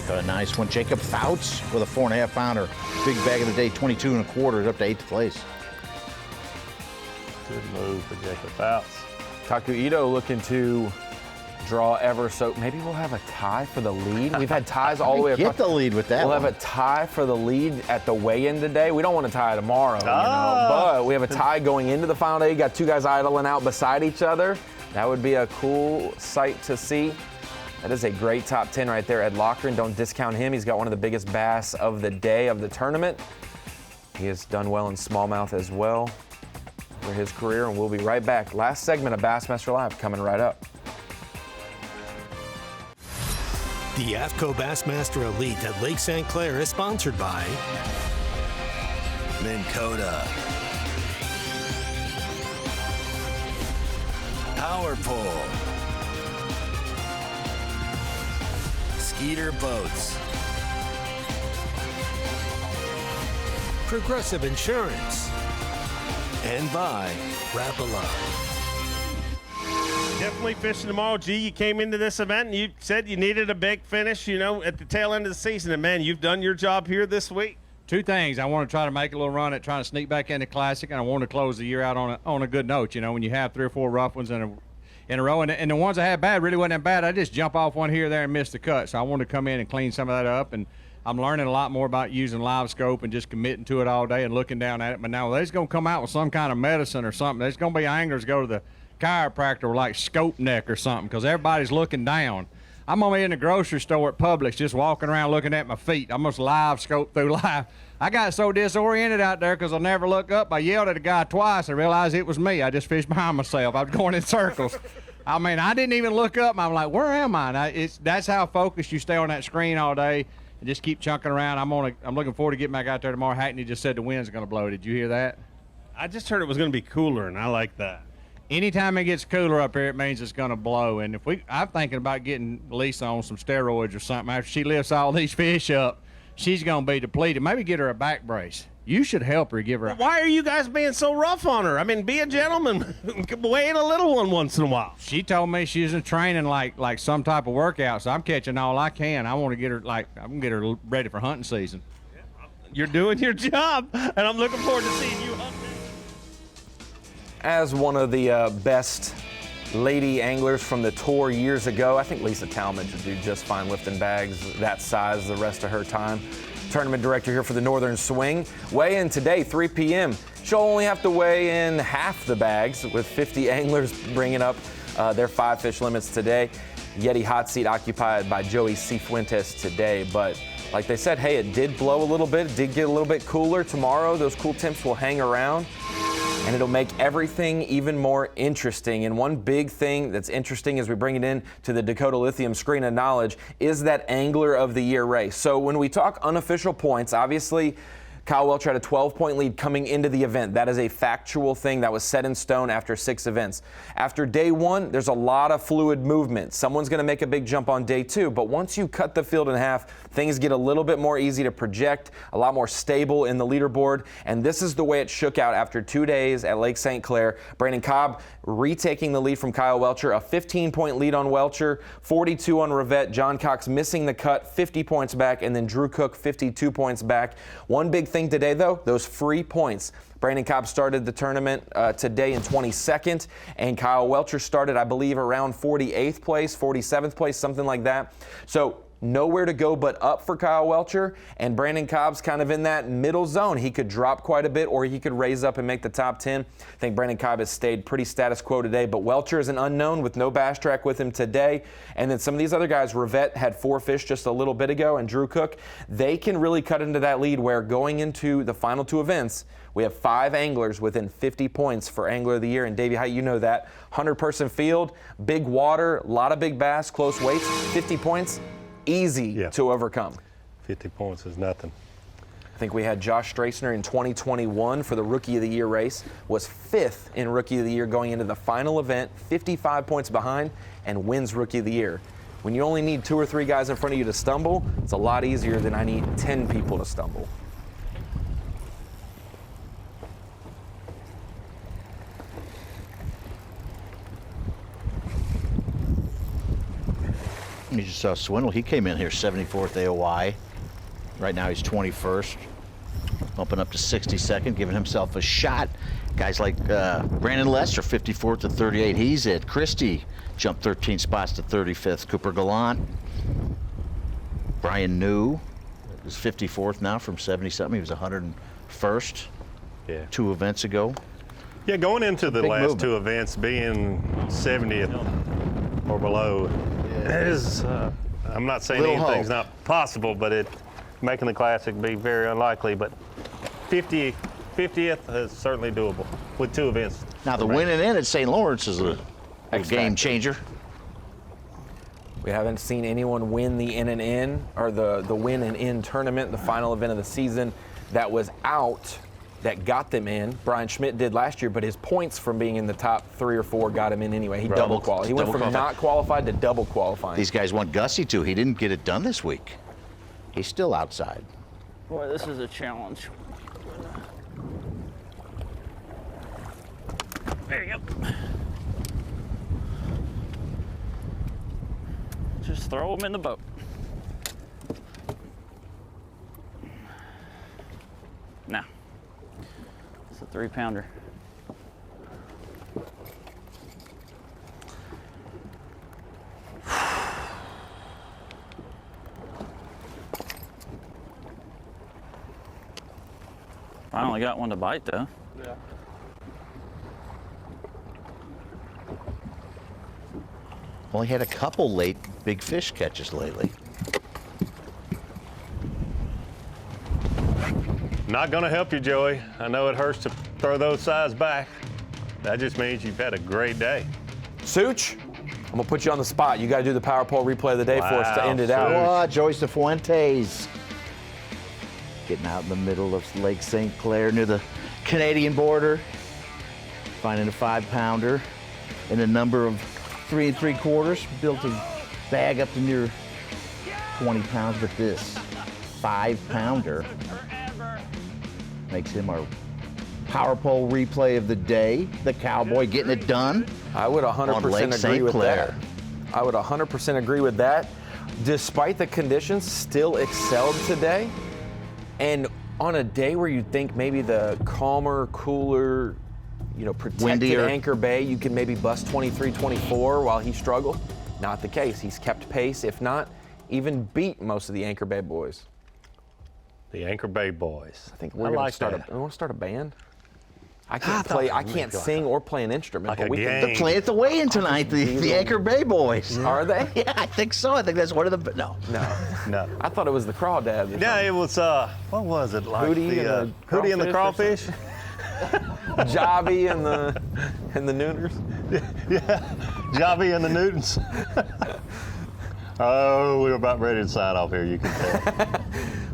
Got a nice one. Jacob Fouts with a 4.5 pounder. Big bag of the day, 22 1/4, is up to 8th place. Good move for Jacob Fouts. Taku Ito looking to draw ever so. Maybe we'll have a tie for the lead. We've had ties all the way across. Get the lead with that We'll one. have a tie for the lead at the weigh-in today. We don't want to tie tomorrow, you know, but we have a tie going into the final day. You got two guys idling out beside each other. That would be a cool sight to see. That is a great top 10 right there. Ed Lochran, don't discount him. He's got one of the biggest bass of the day of the tournament. He has done well in smallmouth as well for his career, and we'll be right back. Last segment of Bassmaster Live coming right up. The AFTCO Bassmaster Elite at Lake St. Clair is sponsored by Minn Kota, Power Pole, Skeeter Boats, Progressive Insurance, and by Rapala. Definitely fishing tomorrow. G, you came into this event and you said you needed a big finish, you know, at the tail end of the season. And, man, you've done your job here this week. Two things. I want to try to make a little run at trying to sneak back into Classic, and I want to close the year out on a good note. You know, when you have 3 or 4 rough ones in a row, and the ones I had bad really wasn't that bad. I just jump off one here or there and miss the cut. So I wanted to come in and clean some of that up and I'm learning a lot more about using live scope and just committing to it all day and looking down at it. But now they's going to come out with some kind of medicine or something. There's going to be anglers go to the chiropractor with like scope neck or something because everybody's looking down. I'm going to be in the grocery store at Publix just walking around looking at my feet. I'm just live scope through live. I got so disoriented out there because I never look up. I yelled at a guy twice. I realized it was me. I just fished behind myself. I was going in circles. I mean, I didn't even look up. I'm like, where am I? That's how focused you stay on that screen all day. And just keep chunking around. I'm looking forward to getting back out there tomorrow. Hackney just said the wind's going to blow. Did you hear that? I just heard it was going to be cooler, and I like that. Anytime it gets cooler up here, it means it's going to blow. And I'm thinking about getting Lisa on some steroids or something. After she lifts all these fish up, she's going to be depleted. Maybe get her a back brace. You should help her. Give her. Why are you guys being so rough on her? I mean, be a gentleman. Weigh in a little one once in a while. She told me she isn't training like some type of workout, so I'm catching all I can. I want to get her I'm gonna get her ready for hunting season. You're doing your job, and I'm looking forward to seeing you hunting. As one of the best lady anglers from the tour years ago, I think Lisa Talmadge would do just fine lifting bags that size the rest of her time. Tournament director here for the Northern Swing. Weigh in today, 3 p.m. She'll only have to weigh in half the bags with 50 anglers bringing up their 5 fish limits today. Yeti hot seat occupied by Joey Cifuentes today. But like they said, hey, it did blow a little bit. It did get a little bit cooler. Tomorrow, those cool temps will hang around. And it'll make everything even more interesting. And one big thing that's interesting as we bring it in to the Dakota Lithium Screen of Knowledge is that Angler of the Year race. So when we talk unofficial points, obviously Kyle Welcher had a 12-point lead coming into the event. That is a factual thing that was set in stone after 6 events. After day 1, there's a lot of fluid movement. Someone's going to make a big jump on day 2, but once you cut the field in half, things get a little bit more easy to project, a lot more stable in the leaderboard, and this is the way it shook out after 2 days at Lake St. Clair. Brandon Cobb retaking the lead from Kyle Welcher, a 15-point lead on Welcher, 42 on Rivette. John Cox missing the cut, 50 points back, and then Drew Cook 52 points back. One big thing today, though, those free points. Brandon Cobb started the tournament today in 22nd, and Kyle Welcher started, I believe, around 48th place, 47th place, something like that. So nowhere to go but up for Kyle Welcher, and Brandon Cobb's kind of in that middle zone. He could drop quite a bit, or he could raise up and make the top 10. I think Brandon Cobb has stayed pretty status quo today, but Welcher is an unknown with no bass track with him today. And then some of these other guys, Rivette had 4 fish just a little bit ago, and Drew Cook, they can really cut into that lead where going into the final 2 events, we have 5 anglers within 50 points for Angler of the Year. And Davey, how you know that? 100-person field, big water, a lot of big bass, close weights, 50 points. Easy to overcome. 50 points is nothing. I think we had Josh Strassner in 2021 for the Rookie of the Year race, was 5th in Rookie of the Year going into the final event, 55 points behind, and wins Rookie of the Year. When you only need 2 or 3 guys in front of you to stumble, it's a lot easier than I need 10 people to stumble. You just saw Swindle. He came in here 74th AOI. Right now he's 21st. Bumping up to 62nd, giving himself a shot. Guys like Brandon Lester, 54th to 38. He's it. Christie jumped 13 spots to 35th. Cooper Gallant. Brian New is 54th now from 70-something. He was 101st 2 events ago. Yeah, going into the last movement. 2 events, being 70th or below, it is, I'm not saying anything's not possible, but making the Classic be very unlikely, but 50th is certainly doable with 2 events. Now the winning in at St. Lawrence is a game changer. We haven't seen anyone win the in and in, or the win and in tournament, the final event of the season, that was out, that got them in. Brian Schmidt did last year, but his points from being in the top 3 or 4 got him in anyway. He double qualified. He went from not qualified to double qualifying. These guys want Gussie to. He didn't get it done this week. He's still outside. Boy, this is a challenge. There you go. Just throw them in the boat. Now, it's a 3-pounder. Finally got one to bite, though. Yeah. Only had a couple late big fish catches lately. Not going to help you, Joey. I know it hurts to throw those size back. That just means you've had a great day. Such, I'm going to put you on the spot. You got to do the power pole replay of the day for us to end it out. Oh, Joey Cifuentes. Getting out in the middle of Lake St. Clair near the Canadian border. Finding a 5-pounder in a number of 3 3/4. Built a bag up to near 20 pounds, but this 5-pounder makes him our power pole replay of the day. The Cowboy getting it done. I would 100% agree with that. I would 100% agree with that. Despite the conditions, still excelled today. And on a day where you think maybe the calmer, cooler, protected Windier. Anchor Bay, you can maybe bust 23, 24 while he struggled. Not the case. He's kept pace, if not even beat most of the Anchor Bay boys. The Anchor Bay boys. I think we're going to start a band. I can't sing or play an instrument. Like but we They're playing at the weigh-in tonight, the Anchor Bay boys. Are they? Yeah, I think so. I think that's one of the. No. No. I thought it was the crawdads. Yeah, it was, what was it? Like Hootie Hootie and the Crawfish? Jobby and the Nooners. Yeah, Jobby and the Newtons. Oh, we're about ready to sign off here, you can tell.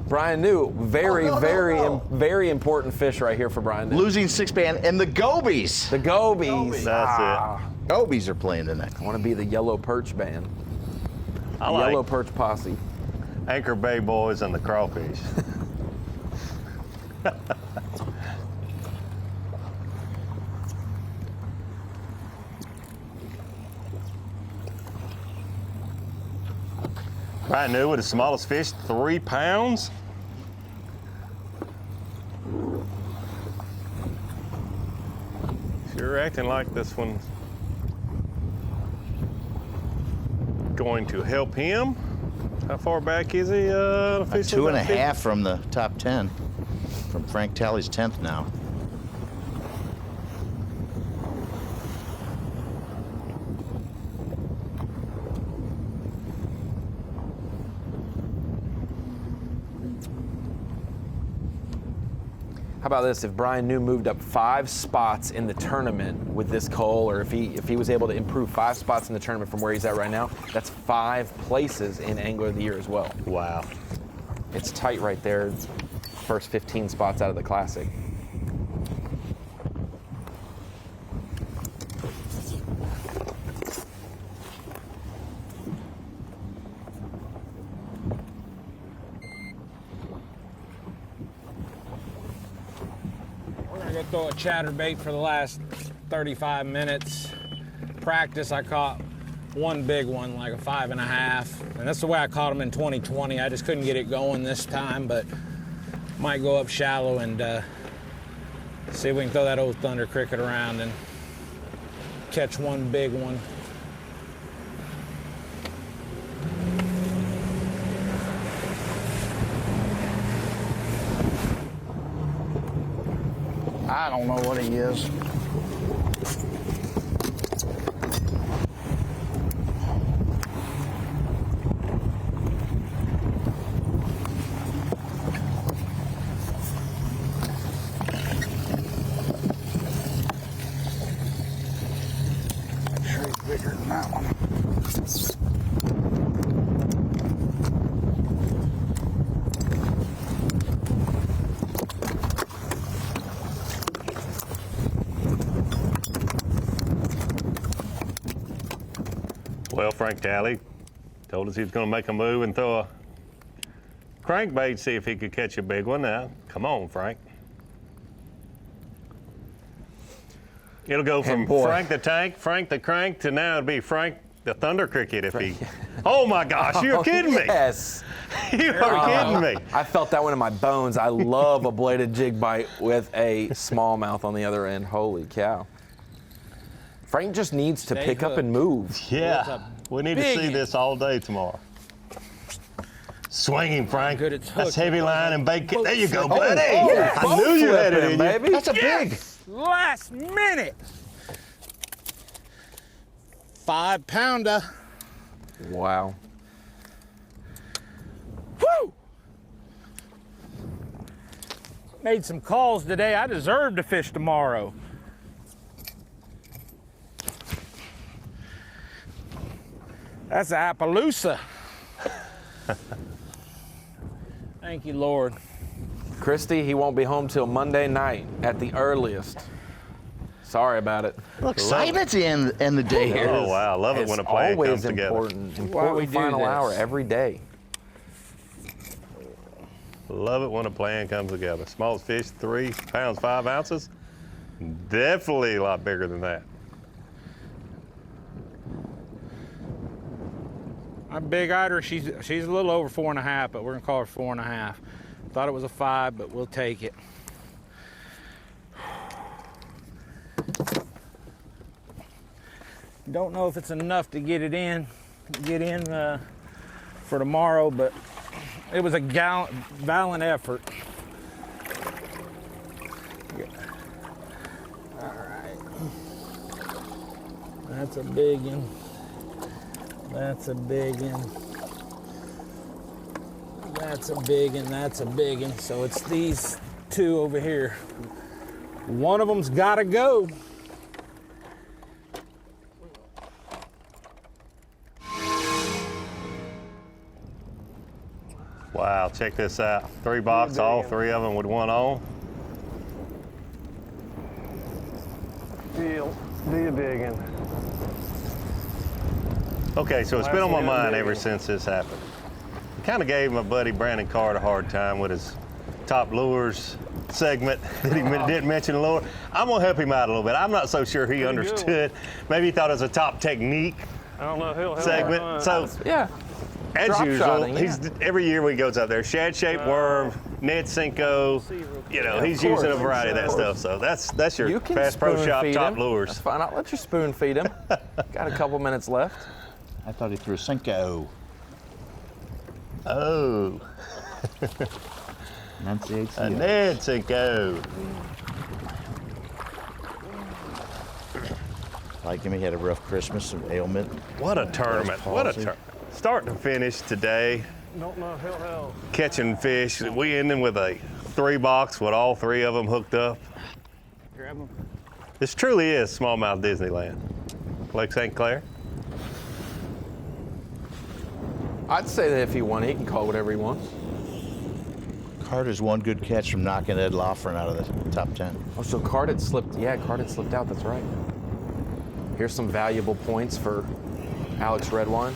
Brian New, very important fish right here for Brian New. Losing 6-band and the Gobies. The Gobies. That's it. Gobies are playing tonight. I want to be the Yellow Perch band. I like Yellow Perch posse. Anchor Bay boys and the Crawfish. Brian New with the smallest fish, 3 pounds. Sure acting like this one's going to help him. How far back is he? Officially 2.5 from the top 10. From Frank Talley's 10th now. How about this? If Brian New moved up 5 spots in the tournament with this coal, or if he was able to improve 5 spots in the tournament from where he's at right now, that's 5 places in Angler of the Year as well. Wow. It's tight right there. First 15 spots out of the Classic. I throw a chatterbait for the last 35 minutes. Practice, I caught one big one, like a 5.5, and that's the way I caught them in 2020. I just couldn't get it going this time, but might go up shallow and see if we can throw that old thunder cricket around and catch one big one. I don't know what he is. Sure he's bigger than that one. Well, Frank Talley told us he was going to make a move and throw a crankbait, see if he could catch a big one. Now, come on, Frank. It'll go from Frank the Tank, Frank the Crank, to now it'll be Frank the Thunder Cricket if he... Oh, my gosh, you're kidding me. Yes. You are kidding me. I felt that one in my bones. I love a bladed jig bite with a smallmouth on the other end. Holy cow. Frank just needs to pick up and move. Yeah, we need to see this all day tomorrow. Swinging, Frank. Good, it's That's hooked. heavy line and bait. There you go, Oh, buddy. yeah. I knew you had it in you. baby. That's a big. Last minute. 5-pounder. Wow. Woo! Made some calls today. I deserve to fish tomorrow. That's an Appaloosa. Thank you, Lord. Christy, he won't be home till Monday night at the earliest. Sorry about it. Look, excitement to end the day here. Oh, wow. Love it when a plan comes together. Important final hour every day. Love it when a plan comes together. Smallest fish, 3 pounds, 5 ounces. Definitely a lot bigger than that. My big eider, she's a little over 4.5, but we're gonna call her 4.5. Thought it was a 5, but we'll take it. Don't know if it's enough to get in for tomorrow, but it was a valiant effort. All right, that's a big one. That's a big one. That's a big one. That's a big one. So it's these two over here. One of them's got to go. Wow, check this out. 3 box, all 3 of them with one on. Be a big one. Okay, so it's been on my mind ever since this happened. I kind of gave my buddy Brandon Card a hard time with his top lures segment that he didn't mention lure. I'm gonna help him out a little bit. I'm not so sure he understood. Maybe he thought it was a top technique segment. So yeah, as Drop usual, shotting, every year when he goes out there, shad-shaped worm, Ned Cinco, you know, he's using a variety of that stuff. So that's your Bass Pro Shop top lures. That's fine. I'll let you spoon feed him. Got a couple minutes left. I thought he threw a Cinco. Oh. A Ned Cinco. Like him, he had a rough Christmas, some ailment. What a tournament. What a tournament. Start to finish today. Don't know hell. Catching fish. We ending with a 3 box with all 3 of them hooked up. Grab them. This truly is smallmouth Disneyland. Lake St. Clair. I'd say that if he won, he can call whatever he wants. Carter's one good catch from knocking Ed Loughran out of the top 10. Oh, so Card had slipped. Yeah, Card had slipped out. That's right. Here's some valuable points for Alex Redwine.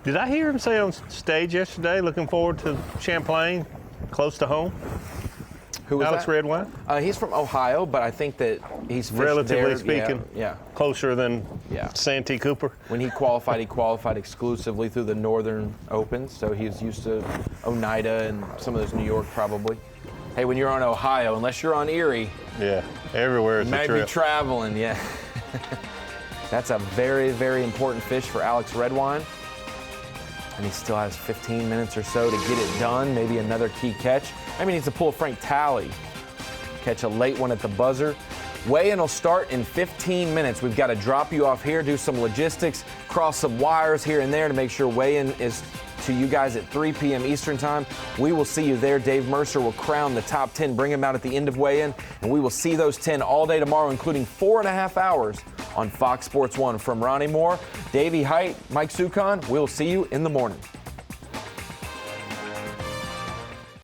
Did I hear him say on stage yesterday, looking forward to Champlain, close to home? Who was Alex that? Redwine? He's from Ohio, but I think that he's fished Relatively there, speaking, yeah. closer than Santee Cooper. When he qualified exclusively through the Northern Open, so he's used to Oneida and some of those New York probably. Hey, when you're on Ohio, unless you're on Erie, yeah, everywhere is a trip. Maybe traveling, yeah. That's a very, very important fish for Alex Redwine. And he still has 15 minutes or so to get it done, maybe another key catch. Maybe he needs to pull a Frank Talley, catch a late one at the buzzer. Weigh-in will start in 15 minutes. We've got to drop you off here, do some logistics, cross some wires here and there to make sure weigh-in is to you guys at 3 p.m. Eastern time. We will see you there. Dave Mercer will crown the top 10, bring them out at the end of weigh-in, and we will see those 10 all day tomorrow, including 4.5 hours on Fox Sports 1. From Ronnie Moore, Davey Height, Mike Sukon, we'll see you in the morning.